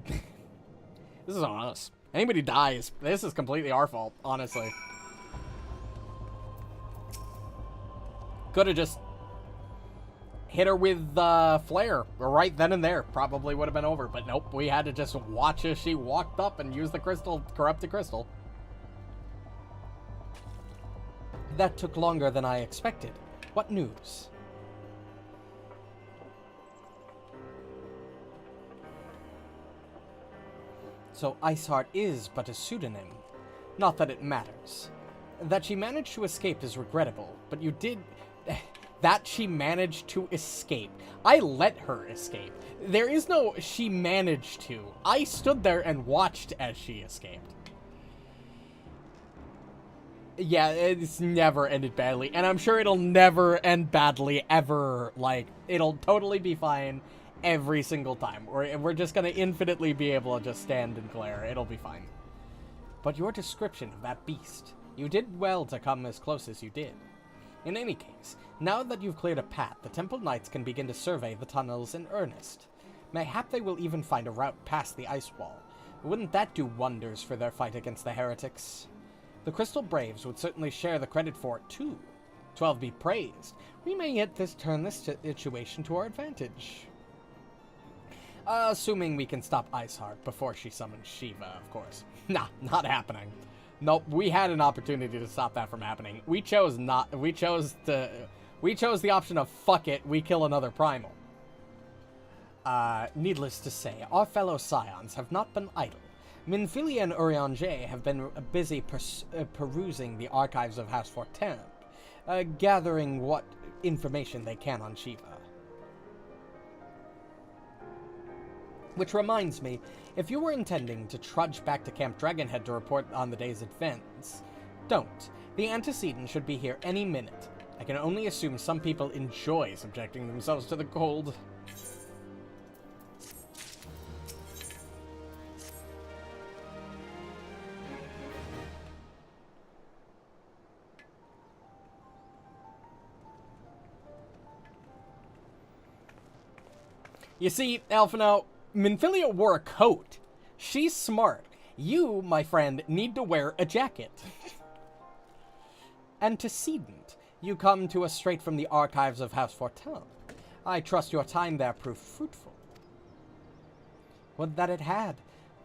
This is on us. Anybody dies, this is completely our fault, honestly. Could have just hit her with flare right then and there. Probably would have been over, but nope. We had to just watch as she walked up and use the crystal, corrupted crystal. That took longer than I expected. What news? So Iceheart is but a pseudonym. Not that it matters. That she managed to escape is regrettable, but you did... That she managed to escape. I let her escape. There is no she managed to. I stood there and watched as she escaped. Yeah, it's never ended badly, and I'm sure it'll never end badly ever. Like, it'll totally be fine every single time. We're just gonna infinitely be able to just stand and glare. It'll be fine. But your description of that beast, you did well to come as close as you did. In any case, now that you've cleared a path, the Temple Knights can begin to survey the tunnels in earnest. Mayhap they will even find a route past the ice wall. Wouldn't that do wonders for their fight against the heretics? The Crystal Braves would certainly share the credit for it too. 12 be praised. We may yet turn this situation to our advantage. Assuming we can stop Iceheart before she summons Shiva, of course. Nah, not happening. Nope, we had an opportunity to stop that from happening. We chose the option of fuck it, we kill another primal. Needless to say, our fellow scions have not been idle. Minfilia and Urianger have been busy perusing the archives of House Fortemps, gathering what information they can on Shiva. Which reminds me, if you were intending to trudge back to Camp Dragonhead to report on the day's events, don't. The antecedent should be here any minute. I can only assume some people enjoy subjecting themselves to the cold. You see, Alphino, Minfilia wore a coat. She's smart. You, my friend, need to wear a jacket. Antecedent. You come to us straight from the archives of House Fortemps. I trust your time there proved fruitful. Would that it had!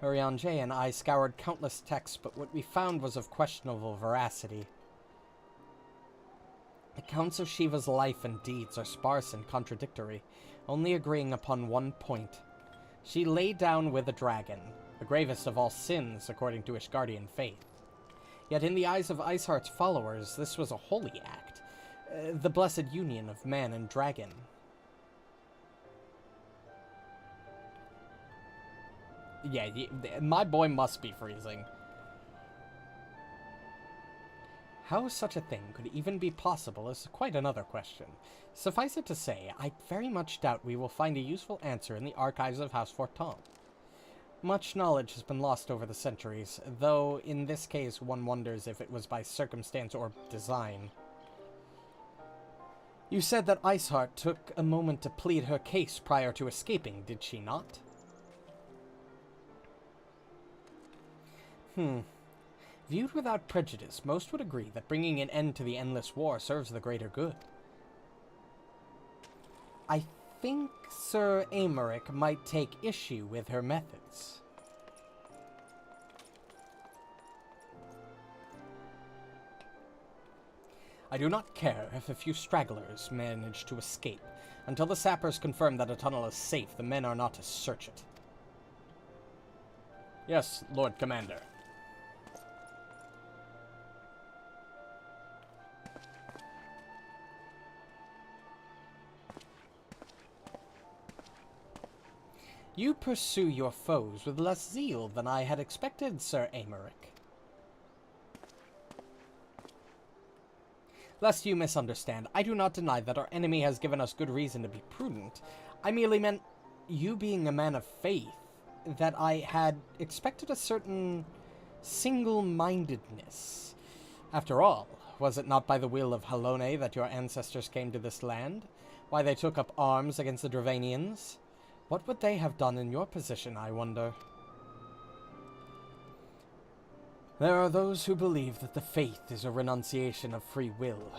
Urianger and I scoured countless texts, but what we found was of questionable veracity. Accounts of Shiva's life and deeds are sparse and contradictory, only agreeing upon one point. She lay down with a dragon, the gravest of all sins according to Ishgardian faith. Yet in the eyes of Iceheart's followers, this was a holy act, the blessed union of man and dragon. Yeah, my boy must be freezing. How such a thing could even be possible is quite another question. Suffice it to say, I very much doubt we will find a useful answer in the archives of House Forton. Much knowledge has been lost over the centuries, though in this case one wonders if it was by circumstance or design. You said that Iceheart took a moment to plead her case prior to escaping, did she not? Viewed without prejudice, most would agree that bringing an end to the endless war serves the greater good. I think Sir Aymeric might take issue with her methods. I do not care if a few stragglers manage to escape. Until the sappers confirm that a tunnel is safe, the men are not to search it. Yes, Lord Commander. You pursue your foes with less zeal than I had expected, Sir Aymeric. Lest you misunderstand, I do not deny that our enemy has given us good reason to be prudent. I merely meant, you being a man of faith, that I had expected a certain single-mindedness. After all, was it not by the will of Halone that your ancestors came to this land? Why they took up arms against the Dravanians? What would they have done in your position, I wonder? There are those who believe that the faith is a renunciation of free will,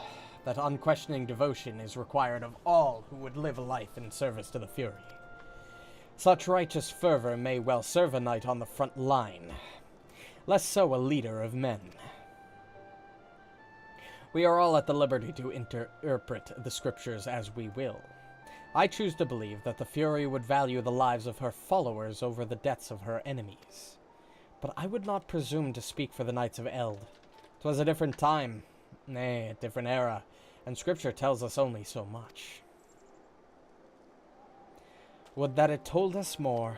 that unquestioning devotion is required of all who would live a life in service to the Fury. Such righteous fervor may well serve a knight on the front line, less so a leader of men. We are all at the liberty to interpret the scriptures as we will. I choose to believe that the Fury would value the lives of her followers over the deaths of her enemies. But I would not presume to speak for the Knights of Eld. 'Twas a different time, nay, a different era, and Scripture tells us only so much. Would that it told us more.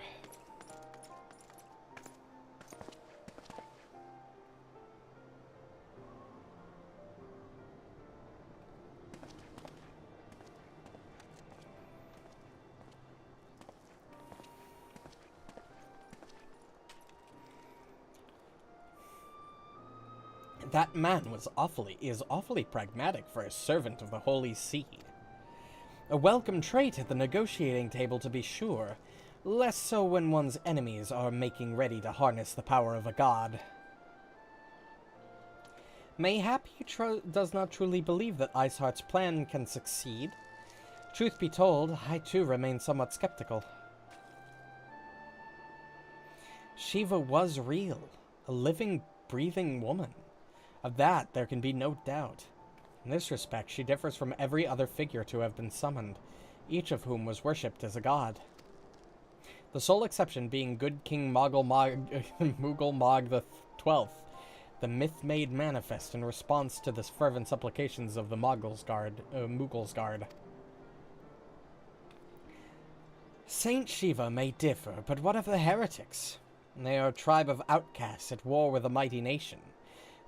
That man is awfully pragmatic for a servant of the Holy See. A welcome trait at the negotiating table, to be sure, less so when one's enemies are making ready to harness the power of a god. Mayhap he does not truly believe that Iceheart's plan can succeed. Truth be told, I too remain somewhat skeptical. Shiva was real, a living, breathing woman. Of that, there can be no doubt. In this respect, she differs from every other figure to have been summoned, each of whom was worshipped as a god. The sole exception being good King Mughal Mog XII, the myth made manifest in response to the fervent supplications of the Mughals Guard. Saint Shiva may differ, but what of the heretics? They are a tribe of outcasts at war with a mighty nation,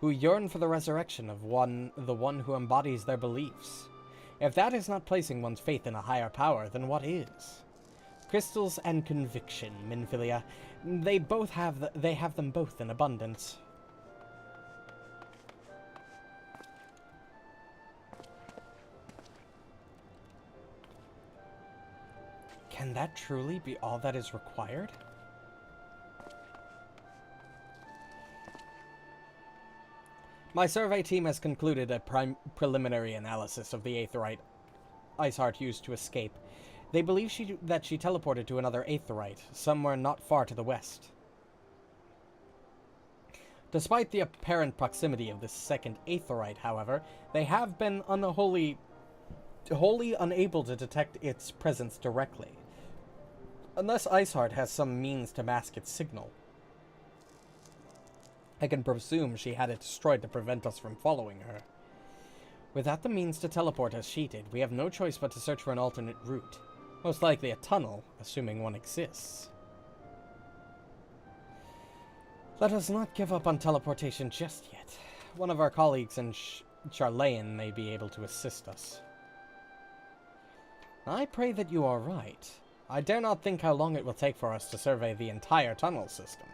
who yearn for the resurrection of the one who embodies their beliefs. If that is not placing one's faith in a higher power, then what is? Crystals and conviction, Minfilia, they have them both in abundance. Can that truly be all that is required? My survey team has concluded a preliminary analysis of the aetheryte Iceheart used to escape, They believe that she teleported to another Aetheryte, somewhere not far to the west. Despite the apparent proximity of this second Aetheryte, however, they have been wholly unable to detect its presence directly, unless Iceheart has some means to mask its signal. I can presume she had it destroyed to prevent us from following her. Without the means to teleport as she did, we have no choice but to search for an alternate route. Most likely a tunnel, assuming one exists. Let us not give up on teleportation just yet. One of our colleagues in Charlayan may be able to assist us. I pray that you are right. I dare not think how long it will take for us to survey the entire tunnel system.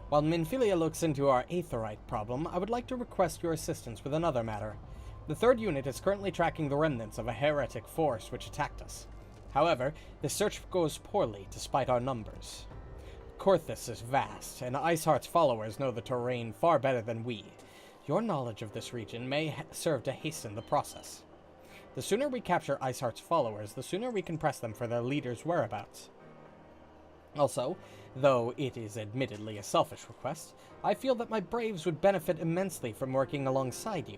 While Minfilia looks into our Aetheryte problem, I would like to request your assistance with another matter. The third unit is currently tracking the remnants of a heretic force which attacked us. However, this search goes poorly despite our numbers. Korthus is vast, and Iceheart's followers know the terrain far better than we. Your knowledge of this region may serve to hasten the process. The sooner we capture Iceheart's followers, the sooner we can press them for their leader's whereabouts. Also, though it is admittedly a selfish request, I feel that my braves would benefit immensely from working alongside you.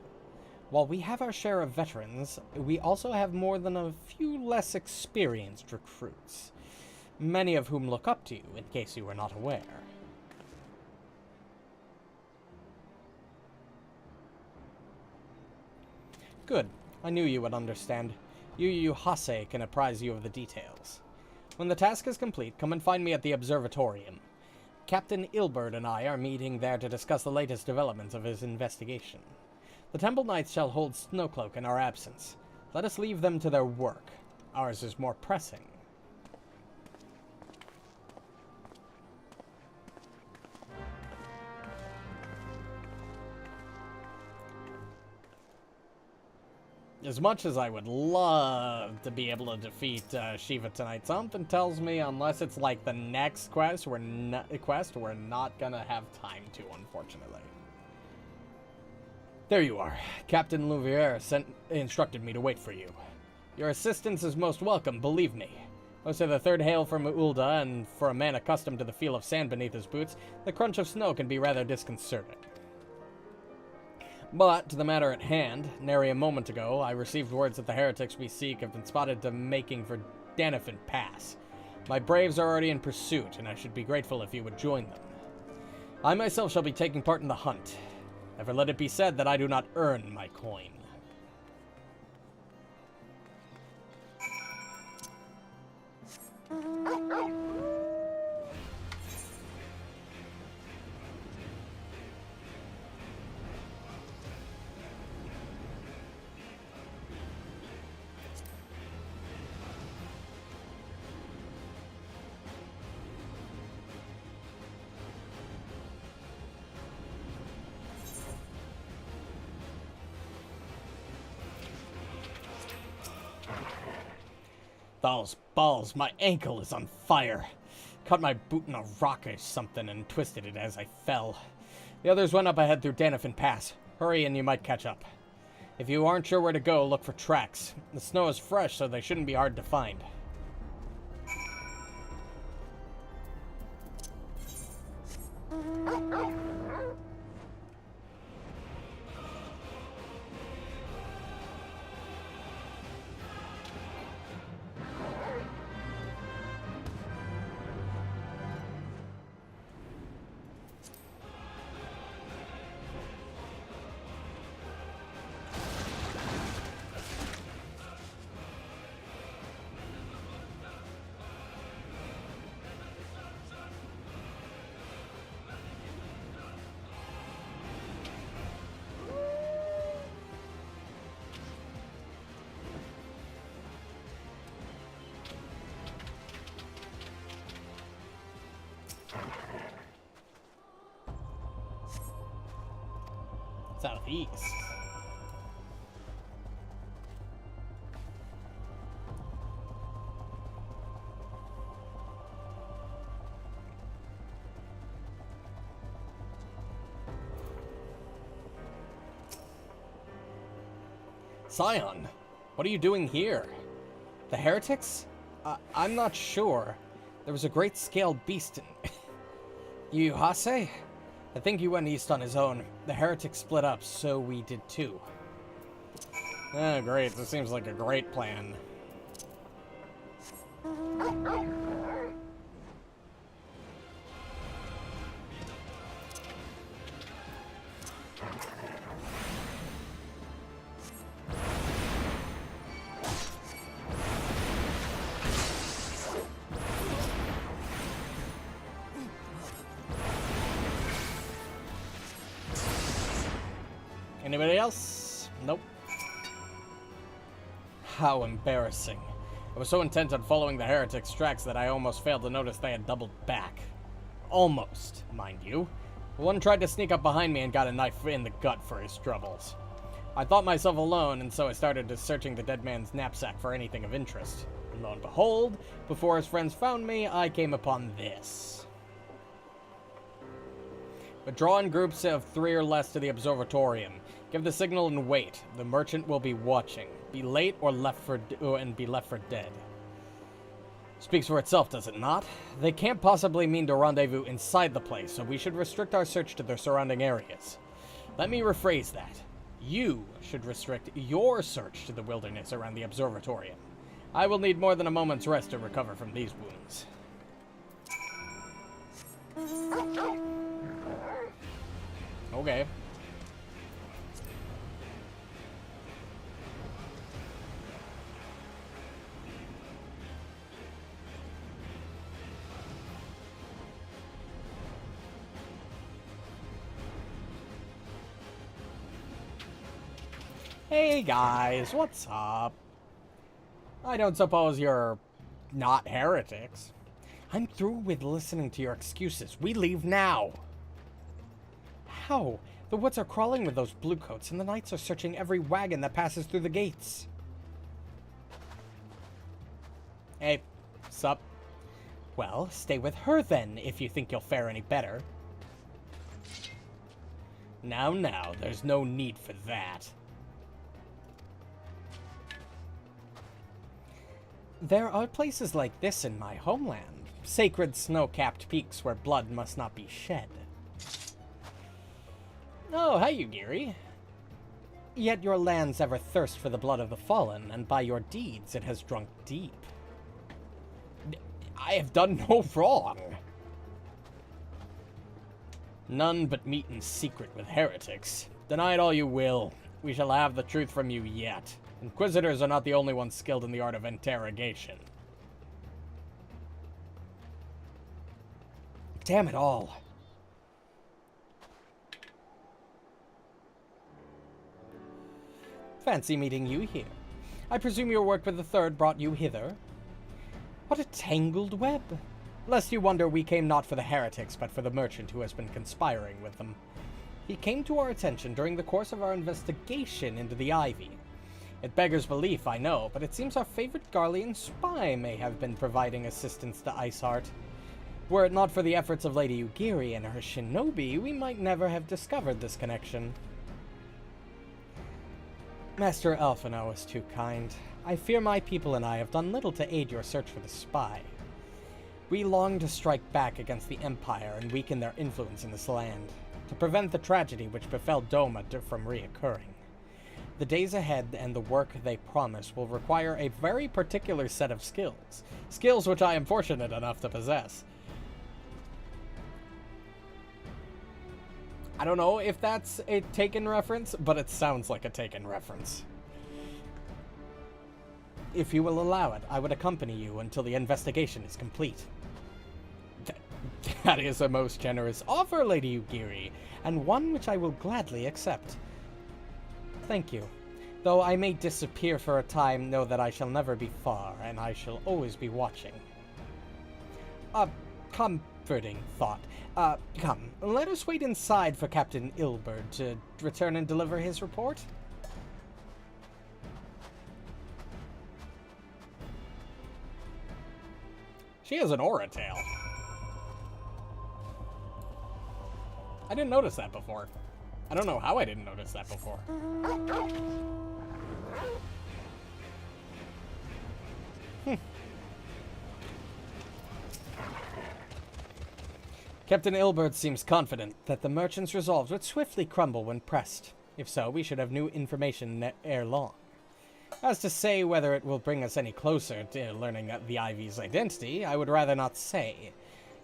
While we have our share of veterans, we also have more than a few less experienced recruits, many of whom look up to you, in case you were not aware. Good. I knew you would understand. Yu Hase can apprise you of the details. When the task is complete, come and find me at the Observatorium. Captain Ilbert and I are meeting there to discuss the latest developments of his investigation. The Temple Knights shall hold Snowcloak in our absence. Let us leave them to their work. Ours is more pressing. As much as I would love to be able to defeat Shiva tonight, something tells me unless it's like the next quest, we're not gonna have time to, unfortunately. There you are. Captain Louvier instructed me to wait for you. Your assistance is most welcome, believe me. Most of the third hail from Ulda, and for a man accustomed to the feel of sand beneath his boots, the crunch of snow can be rather disconcerting. But, to the matter at hand, nary a moment ago, I received words that the heretics we seek have been spotted making for Danifant Pass. My braves are already in pursuit, and I should be grateful if you would join them. I myself shall be taking part in the hunt. Never let it be said that I do not earn my coin. Those balls, my ankle is on fire. Caught my boot in a rock or something and twisted it as I fell. The others went up ahead through Danifant Pass. Hurry and you might catch up. If you aren't sure where to go, look for tracks. The snow is fresh, so they shouldn't be hard to find. Southeast. Scion, what are you doing here? The heretics? I'm not sure. There was a great scaled beast in... You, Hase? I think he went east on his own. The heretics split up, so we did too. Oh, great. This seems like a great plan. Anybody else? Nope. How embarrassing. I was so intent on following the heretics' tracks that I almost failed to notice they had doubled back. Almost, mind you. One tried to sneak up behind me and got a knife in the gut for his troubles. I thought myself alone, and so I started searching the dead man's knapsack for anything of interest. And lo and behold, before his friends found me, I came upon this. Withdraw in groups of 3 or less to the observatorium. Give the signal and wait. The merchant will be watching. Be late or be left for dead. Speaks for itself, does it not? They can't possibly mean to rendezvous inside the place, so we should restrict our search to their surrounding areas. Let me rephrase that. You should restrict your search to the wilderness around the observatorium. I will need more than a moment's rest to recover from these wounds. Okay. Hey guys, what's up? I don't suppose you're not heretics. I'm through with listening to your excuses. We leave now. How? The woods are crawling with those bluecoats, and the knights are searching every wagon that passes through the gates. Hey, sup? Well, stay with her then, if you think you'll fare any better. Now, there's no need for that. There are places like this in my homeland. Sacred snow-capped peaks where blood must not be shed. Oh, hi, Yugiri. Yet your lands ever thirst for the blood of the fallen, and by your deeds it has drunk deep. I have done no wrong. None but meet in secret with heretics. Deny it all you will. We shall have the truth from you yet. Inquisitors are not the only ones skilled in the art of interrogation. Damn it all. Fancy meeting you here. I presume your work with the Third brought you hither? What a tangled web. Lest you wonder, we came not for the heretics, but for the merchant who has been conspiring with them. He came to our attention during the course of our investigation into the Ivy. It beggars belief, I know, but it seems our favorite Garlean spy may have been providing assistance to Iceheart. Were it not for the efforts of Lady Yugiri and her shinobi, we might never have discovered this connection. Master Alphino is too kind. I fear my people and I have done little to aid your search for the spy. We long to strike back against the Empire and weaken their influence in this land, to prevent the tragedy which befell Doma from reoccurring. The days ahead and the work they promise will require a very particular set of skills. Skills which I am fortunate enough to possess. I don't know if that's a Taken reference, but it sounds like a Taken reference. If you will allow it, I would accompany you until the investigation is complete. That is a most generous offer, Lady Yugiri, and one which I will gladly accept. Thank you. Though I may disappear for a time, know that I shall never be far, and I shall always be watching. Comforting thought. Come, let us wait inside for Captain Ilberd to return and deliver his report. She has an aura tail. I didn't notice that before. I don't know how I didn't notice that before. Captain Ilbert seems confident that the merchant's resolve would swiftly crumble when pressed. If so, we should have new information ere long. As to say whether it will bring us any closer to learning the Ivy's identity, I would rather not say.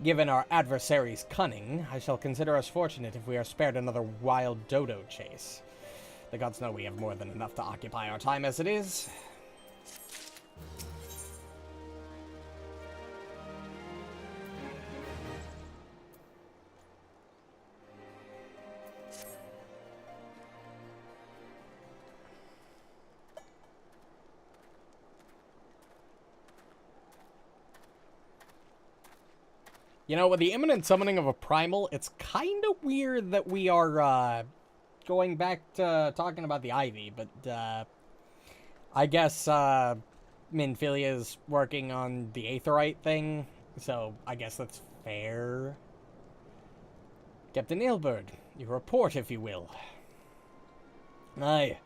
Given our adversary's cunning, I shall consider us fortunate if we are spared another wild dodo chase. The gods know we have more than enough to occupy our time as it is. You know, with the imminent summoning of a primal, it's kind of weird that we are, going back to talking about the Ivy, but, I guess, Minfilia is working on the Aetheryte thing, so I guess that's fair. Captain Ilbert, your report, if you will. Aye,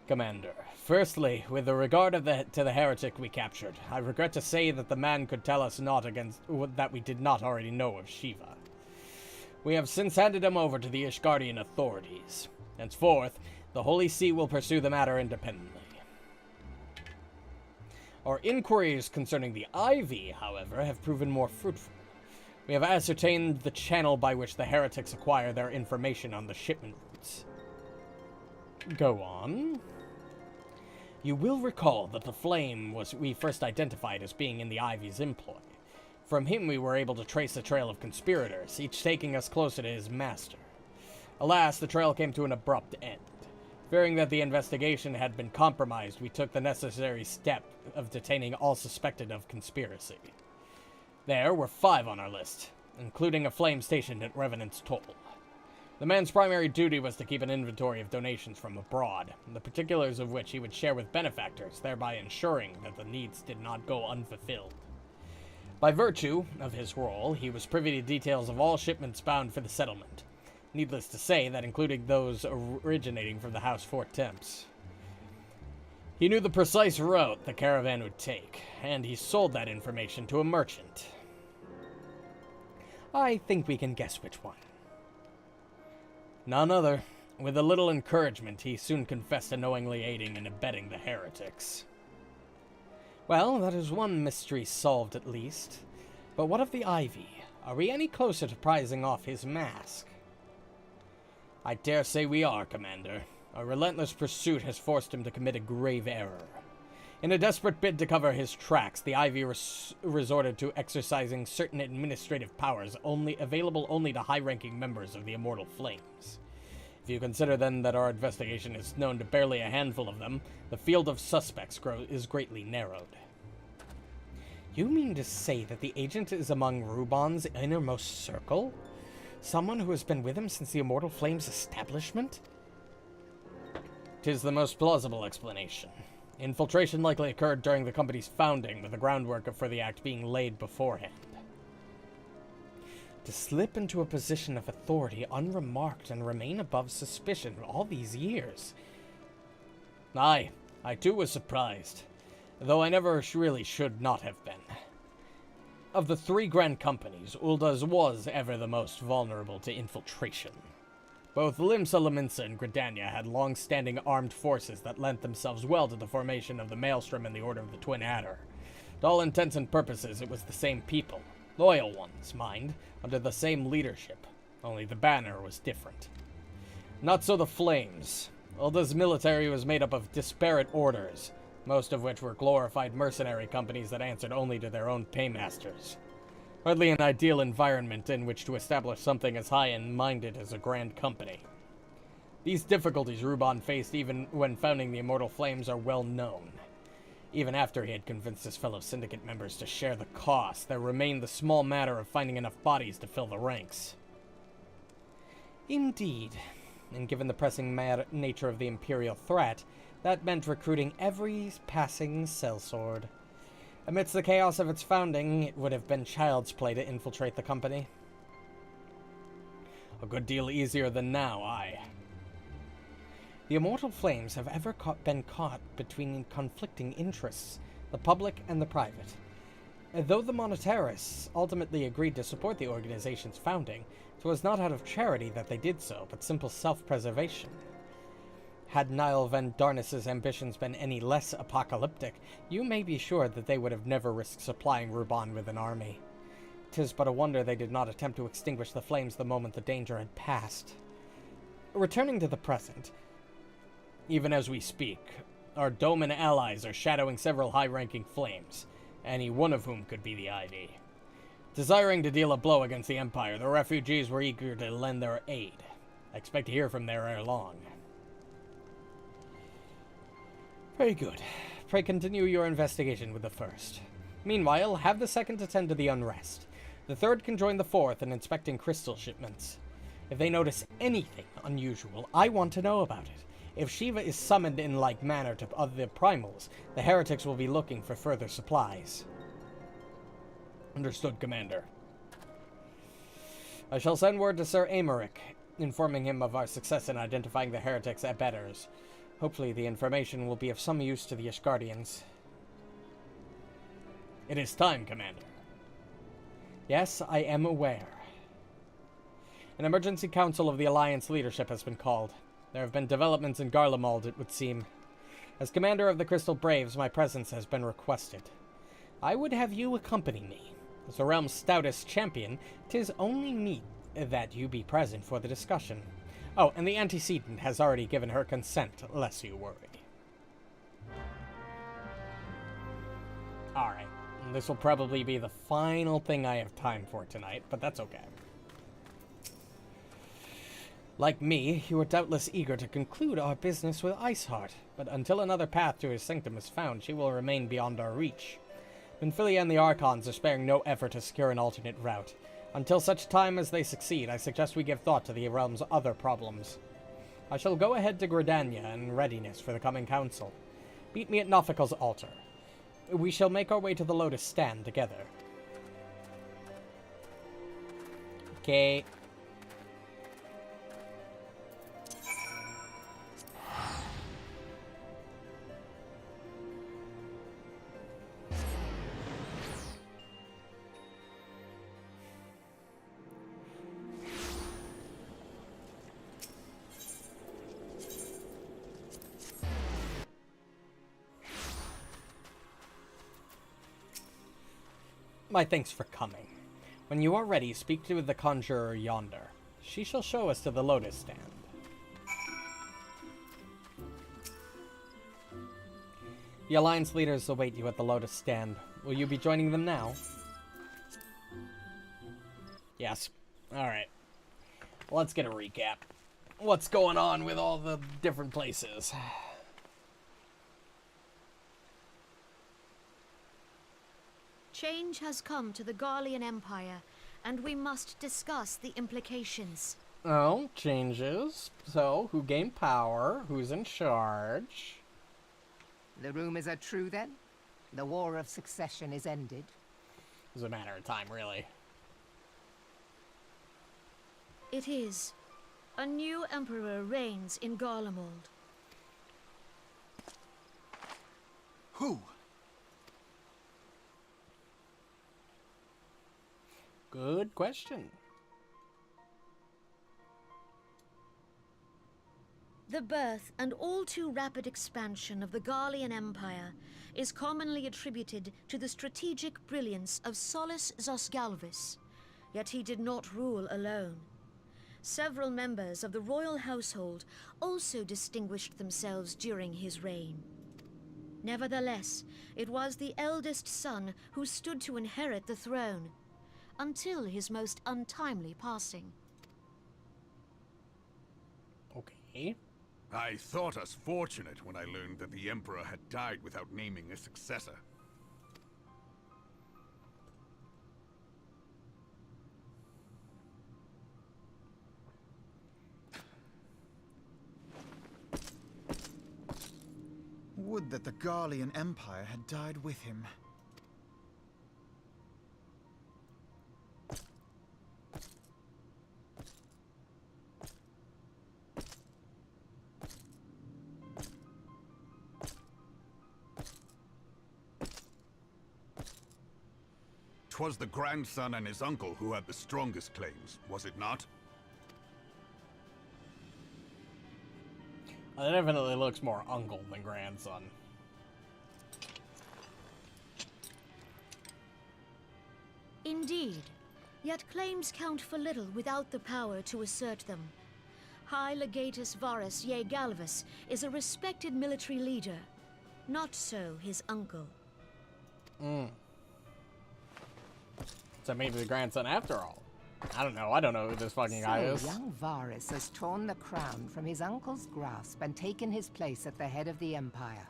Commander. Firstly, with the regard to the heretic we captured, I regret to say that the man could tell us naught against that we did not already know of Shiva. We have since handed him over to the Ishgardian authorities. Henceforth, the Holy See will pursue the matter independently. Our inquiries concerning the Ivy, however, have proven more fruitful. We have ascertained the channel by which the heretics acquire their information on the shipment routes. Go on. You will recall that the Flame we first identified as being in the Ivy's employ. From him we were able to trace a trail of conspirators, each taking us closer to his master. Alas, the trail came to an abrupt end. Fearing that the investigation had been compromised, we took the necessary step of detaining all suspected of conspiracy. There were 5 on our list, including a Flame stationed at Revenant's Toll. The man's primary duty was to keep an inventory of donations from abroad, the particulars of which he would share with benefactors, thereby ensuring that the needs did not go unfulfilled. By virtue of his role, he was privy to details of all shipments bound for the settlement. Needless to say, that including those originating from the House Fort Temps. He knew the precise route the caravan would take, and he sold that information to a merchant. I think we can guess which one. None other. With a little encouragement, he soon confessed to knowingly aiding and abetting the heretics. Well, that is one mystery solved at least. But what of the Ivy? Are we any closer to prizing off his mask? I dare say we are, Commander. Our relentless pursuit has forced him to commit a grave error. In a desperate bid to cover his tracks, the Ivy resorted to exercising certain administrative powers available only to high-ranking members of the Immortal Flames. If you consider then that our investigation is known to barely a handful of them, the field of suspects is greatly narrowed. You mean to say that the agent is among Ruban's innermost circle? Someone who has been with him since the Immortal Flames' establishment? 'Tis the most plausible explanation. Infiltration likely occurred during the company's founding, with the groundwork for the act being laid beforehand. To slip into a position of authority unremarked and remain above suspicion all these years. Aye, I too was surprised, though I never really should not have been. Of the 3 grand companies, Ulda's was ever the most vulnerable to infiltration. Both Limsa Laminsa and Gridania had long-standing armed forces that lent themselves well to the formation of the Maelstrom and the Order of the Twin Adder. To all intents and purposes, it was the same people. Loyal ones, mind, under the same leadership. Only the banner was different. Not so the Flames. Ulda's military was made up of disparate orders, most of which were glorified mercenary companies that answered only to their own paymasters. Hardly an ideal environment in which to establish something as high and minded as a grand company. These difficulties Ruban faced even when founding the Immortal Flames are well known. Even after he had convinced his fellow syndicate members to share the cost, there remained the small matter of finding enough bodies to fill the ranks. Indeed, and given the pressing nature of the Imperial threat, that meant recruiting every passing sellsword. Amidst the chaos of its founding, it would have been child's play to infiltrate the company. A good deal easier than now, aye. The immortal flames have ever been caught between conflicting interests, the public and the private. Though the monetarists ultimately agreed to support the organization's founding, it was not out of charity that they did so, but simple self-preservation. Had Niall Van Darnus's ambitions been any less apocalyptic, you may be sure that they would have never risked supplying Ruban with an army. 'Tis but a wonder they did not attempt to extinguish the flames the moment the danger had passed. Returning to the present, even as we speak, our Doman allies are shadowing several high-ranking flames, any one of whom could be the Ivy. Desiring to deal a blow against the Empire, the refugees were eager to lend their aid. I expect to hear from there ere long. Very good. Pray continue your investigation with the first. Meanwhile, have the second attend to the unrest. The third can join the fourth in inspecting crystal shipments. If they notice anything unusual, I want to know about it. If Shiva is summoned in like manner to other primals, the heretics will be looking for further supplies. Understood, Commander. I shall send word to Sir Aymeric, informing him of our success in identifying the heretics' abettors. Hopefully the information will be of some use to the Ishgardians. It is time, Commander. Yes, I am aware. An emergency council of the Alliance leadership has been called. There have been developments in Garlemald, it would seem. As commander of the Crystal Braves, my presence has been requested. I would have you accompany me. As the realm's stoutest champion, 'tis only meet that you be present for the discussion. Oh, and the antecedent has already given her consent, lest you worry. Alright, this will probably be the final thing I have time for tonight, but that's okay. Like me, you are doubtless eager to conclude our business with Iceheart, but until another path to his sanctum is found, she will remain beyond our reach. Benfilia and the Archons are sparing no effort to secure an alternate route. Until such time as they succeed, I suggest we give thought to the realm's other problems. I shall go ahead to Gridania in readiness for the coming council. Meet me at Nothica's altar. We shall make our way to the Lotus Stand together. Okay. My thanks for coming. When you are ready, speak to the conjurer yonder. She shall show us to the Lotus Stand. The Alliance leaders await you at the Lotus Stand. Will you be joining them now? Yes. Alright. Let's get a recap. What's going on with all the different places? Change has come to the Garlean Empire, and we must discuss the implications. Oh, changes. So, who gained power? Who's in charge? The rumors are true, then? The War of Succession is ended? It's a matter of time, really. It is. A new emperor reigns in Garlemald. Who? Good question. The birth and all too rapid expansion of the Garlean Empire is commonly attributed to the strategic brilliance of Solus Zosgalvis, yet he did not rule alone. Several members of the royal household also distinguished themselves during his reign. Nevertheless, it was the eldest son who stood to inherit the throne, until his most untimely passing. Okay. I thought us fortunate when I learned that the Emperor had died without naming a successor. Would that the Garlean Empire had died with him. 'Twas the grandson and his uncle who had the strongest claims, was it not? It definitely looks more uncle than grandson. Indeed. Yet claims count for little without the power to assert them. High Legatus Varus Ye Galvus is a respected military leader. Not so his uncle. So maybe the grandson after all. I don't know who this fucking guy is. Young Varus has torn the crown from his uncle's grasp and taken his place at the head of the Empire.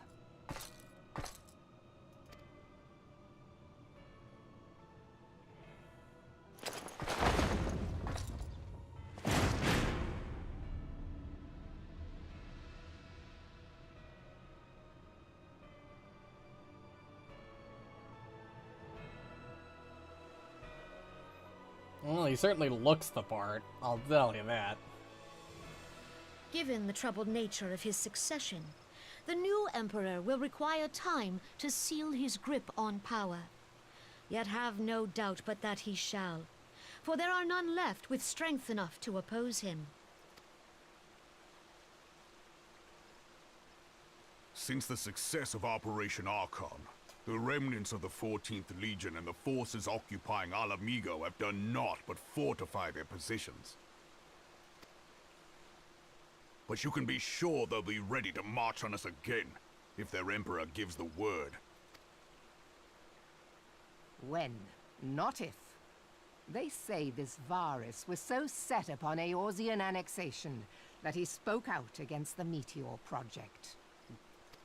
Well, he certainly looks the part, I'll tell you that. Given the troubled nature of his succession, the new emperor will require time to seal his grip on power. Yet have no doubt but that he shall, for there are none left with strength enough to oppose him. Since the success of Operation Archon, the remnants of the 14th Legion and the forces occupying Alamigo have done naught but fortify their positions. But you can be sure they'll be ready to march on us again, if their Emperor gives the word. When, not if. They say this Varus was so set upon Eorzean annexation that he spoke out against the Meteor Project.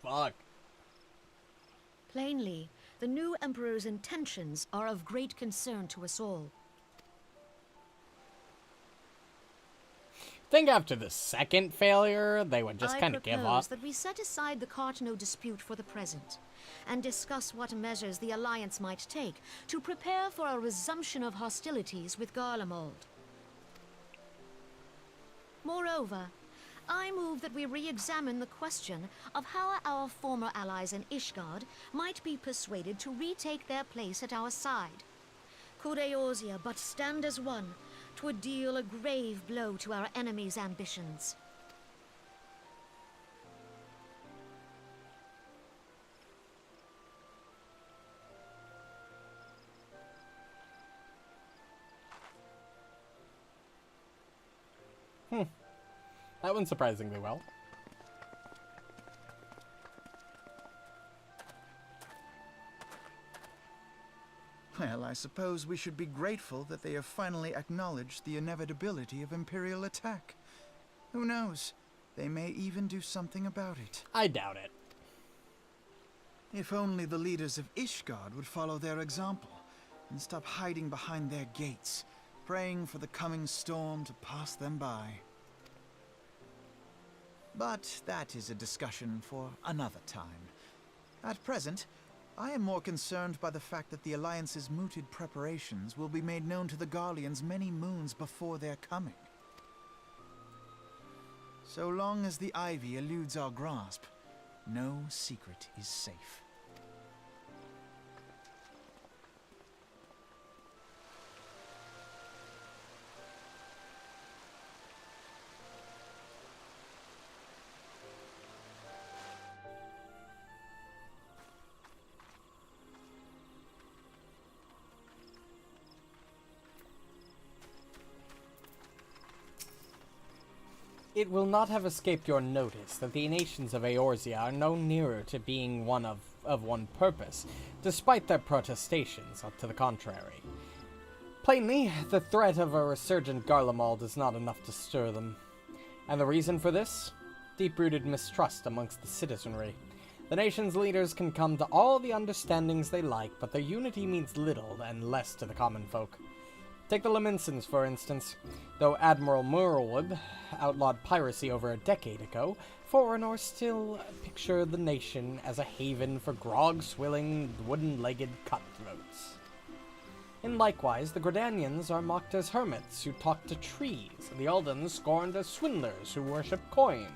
Fuck. Plainly, the new emperor's intentions are of great concern to us all. Think after the second failure, they would just kind of give I up. propose that we set aside the Cartano dispute for the present, and discuss what measures the Alliance might take to prepare for a resumption of hostilities with Garlemald. Moreover, I move that we re-examine the question of how our former allies in Ishgard might be persuaded to retake their place at our side. Could Eorzea but stand as one, 'twould deal a grave blow to our enemies' ambitions. That went surprisingly well. Well, I suppose we should be grateful that they have finally acknowledged the inevitability of Imperial attack. Who knows? They may even do something about it. I doubt it. If only the leaders of Ishgard would follow their example and stop hiding behind their gates, praying for the coming storm to pass them by. But that is a discussion for another time. At present, I am more concerned by the fact that the Alliance's mooted preparations will be made known to the Garleans many moons before their coming. So long as the Ivy eludes our grasp, no secret is safe. It will not have escaped your notice that the nations of Eorzea are no nearer to being one of one purpose, despite their protestations to the contrary. Plainly, the threat of a resurgent Garlemald is not enough to stir them. And the reason for this? Deep-rooted mistrust amongst the citizenry. The nation's leaders can come to all the understandings they like, but their unity means little and less to the common folk. Take the Laminsons, for instance. Though Admiral Murwood outlawed piracy over a decade ago, foreigners still picture the nation as a haven for grog-swilling, wooden-legged cutthroats. And likewise, the Gridanians are mocked as hermits who talk to trees, and the Aldens scorned as swindlers who worship coin.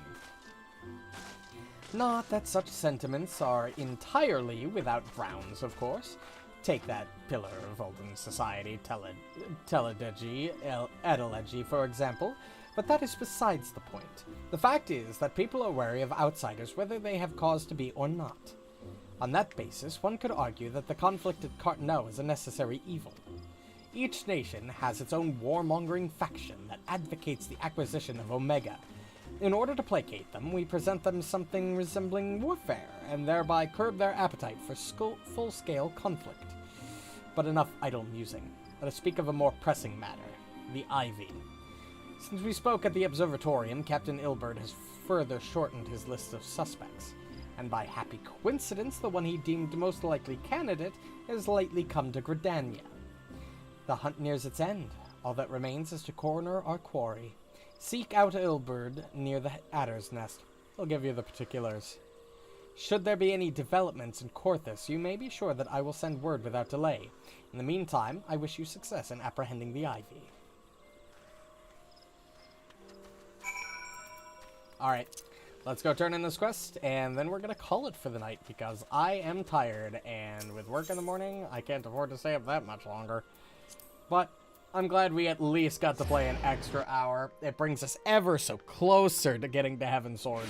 Not that such sentiments are entirely without grounds, of course. Take that pillar of Olden society, Teledegy, for example, but that is besides the point. The fact is that people are wary of outsiders whether they have cause to be or not. On that basis, one could argue that the conflict at Carteneau is a necessary evil. Each nation has its own warmongering faction that advocates the acquisition of Omega. In order to placate them, we present them something resembling warfare, and thereby curb their appetite for full-scale conflict. But enough idle musing. Let us speak of a more pressing matter, the Ivy. Since we spoke at the observatorium, Captain Ilbert has further shortened his list of suspects, and by happy coincidence, the one he deemed most likely candidate has lately come to Gridania. The hunt nears its end. All that remains is to corner our quarry. Seek out Ilbert near the Adder's Nest. I'll give you the particulars. Should there be any developments in Corthus, you may be sure that I will send word without delay. In the meantime, I wish you success in apprehending the Ivy. Alright, let's go turn in this quest, and then we're gonna call it for the night, because I am tired, and with work in the morning, I can't afford to stay up that much longer. But I'm glad we at least got to play an extra hour. It brings us ever so closer to getting to Heaven's Sword.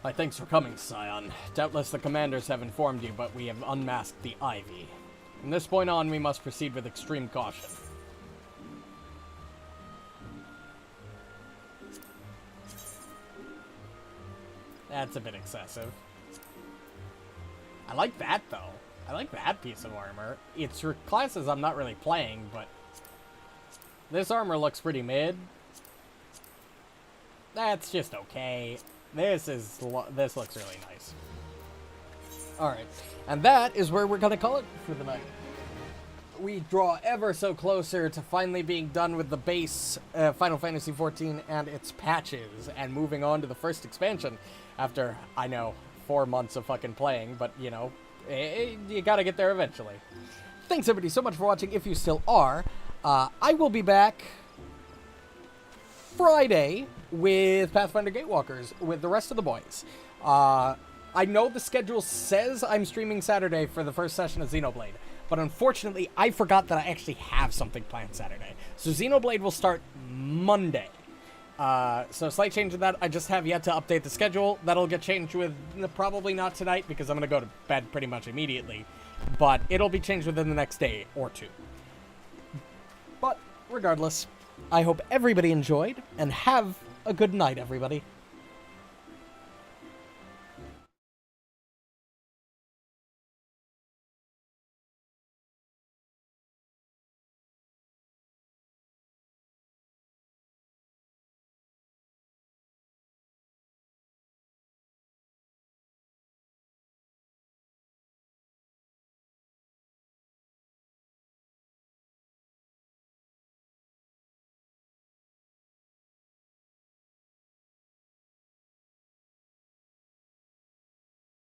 My thanks for coming, Scion. Doubtless the commanders have informed you, but we have unmasked the Ivy. From this point on, we must proceed with extreme caution. That's a bit excessive. I like that, though. I like that piece of armor. It's for classes I'm not really playing, but this armor looks pretty mid. That's just okay. This looks really nice. Alright, and that is where we're gonna call it for the night. We draw ever so closer to finally being done with the base Final Fantasy XIV and its patches, and moving on to the first expansion after, I know, 4 months of fucking playing, but, you know, you gotta get there eventually. Thanks everybody so much for watching, if you still are. I will be back Friday with Pathfinder Gatewalkers with the rest of the boys. I know the schedule says I'm streaming Saturday for the first session of Xenoblade, but unfortunately I forgot that I actually have something planned Saturday. So Xenoblade will start Monday. So slight change in that. I just have yet to update the schedule. That'll get changed with probably not tonight because I'm going to go to bed pretty much immediately, but it'll be changed within the next day or two. But regardless, I hope everybody enjoyed, and have a good night, everybody.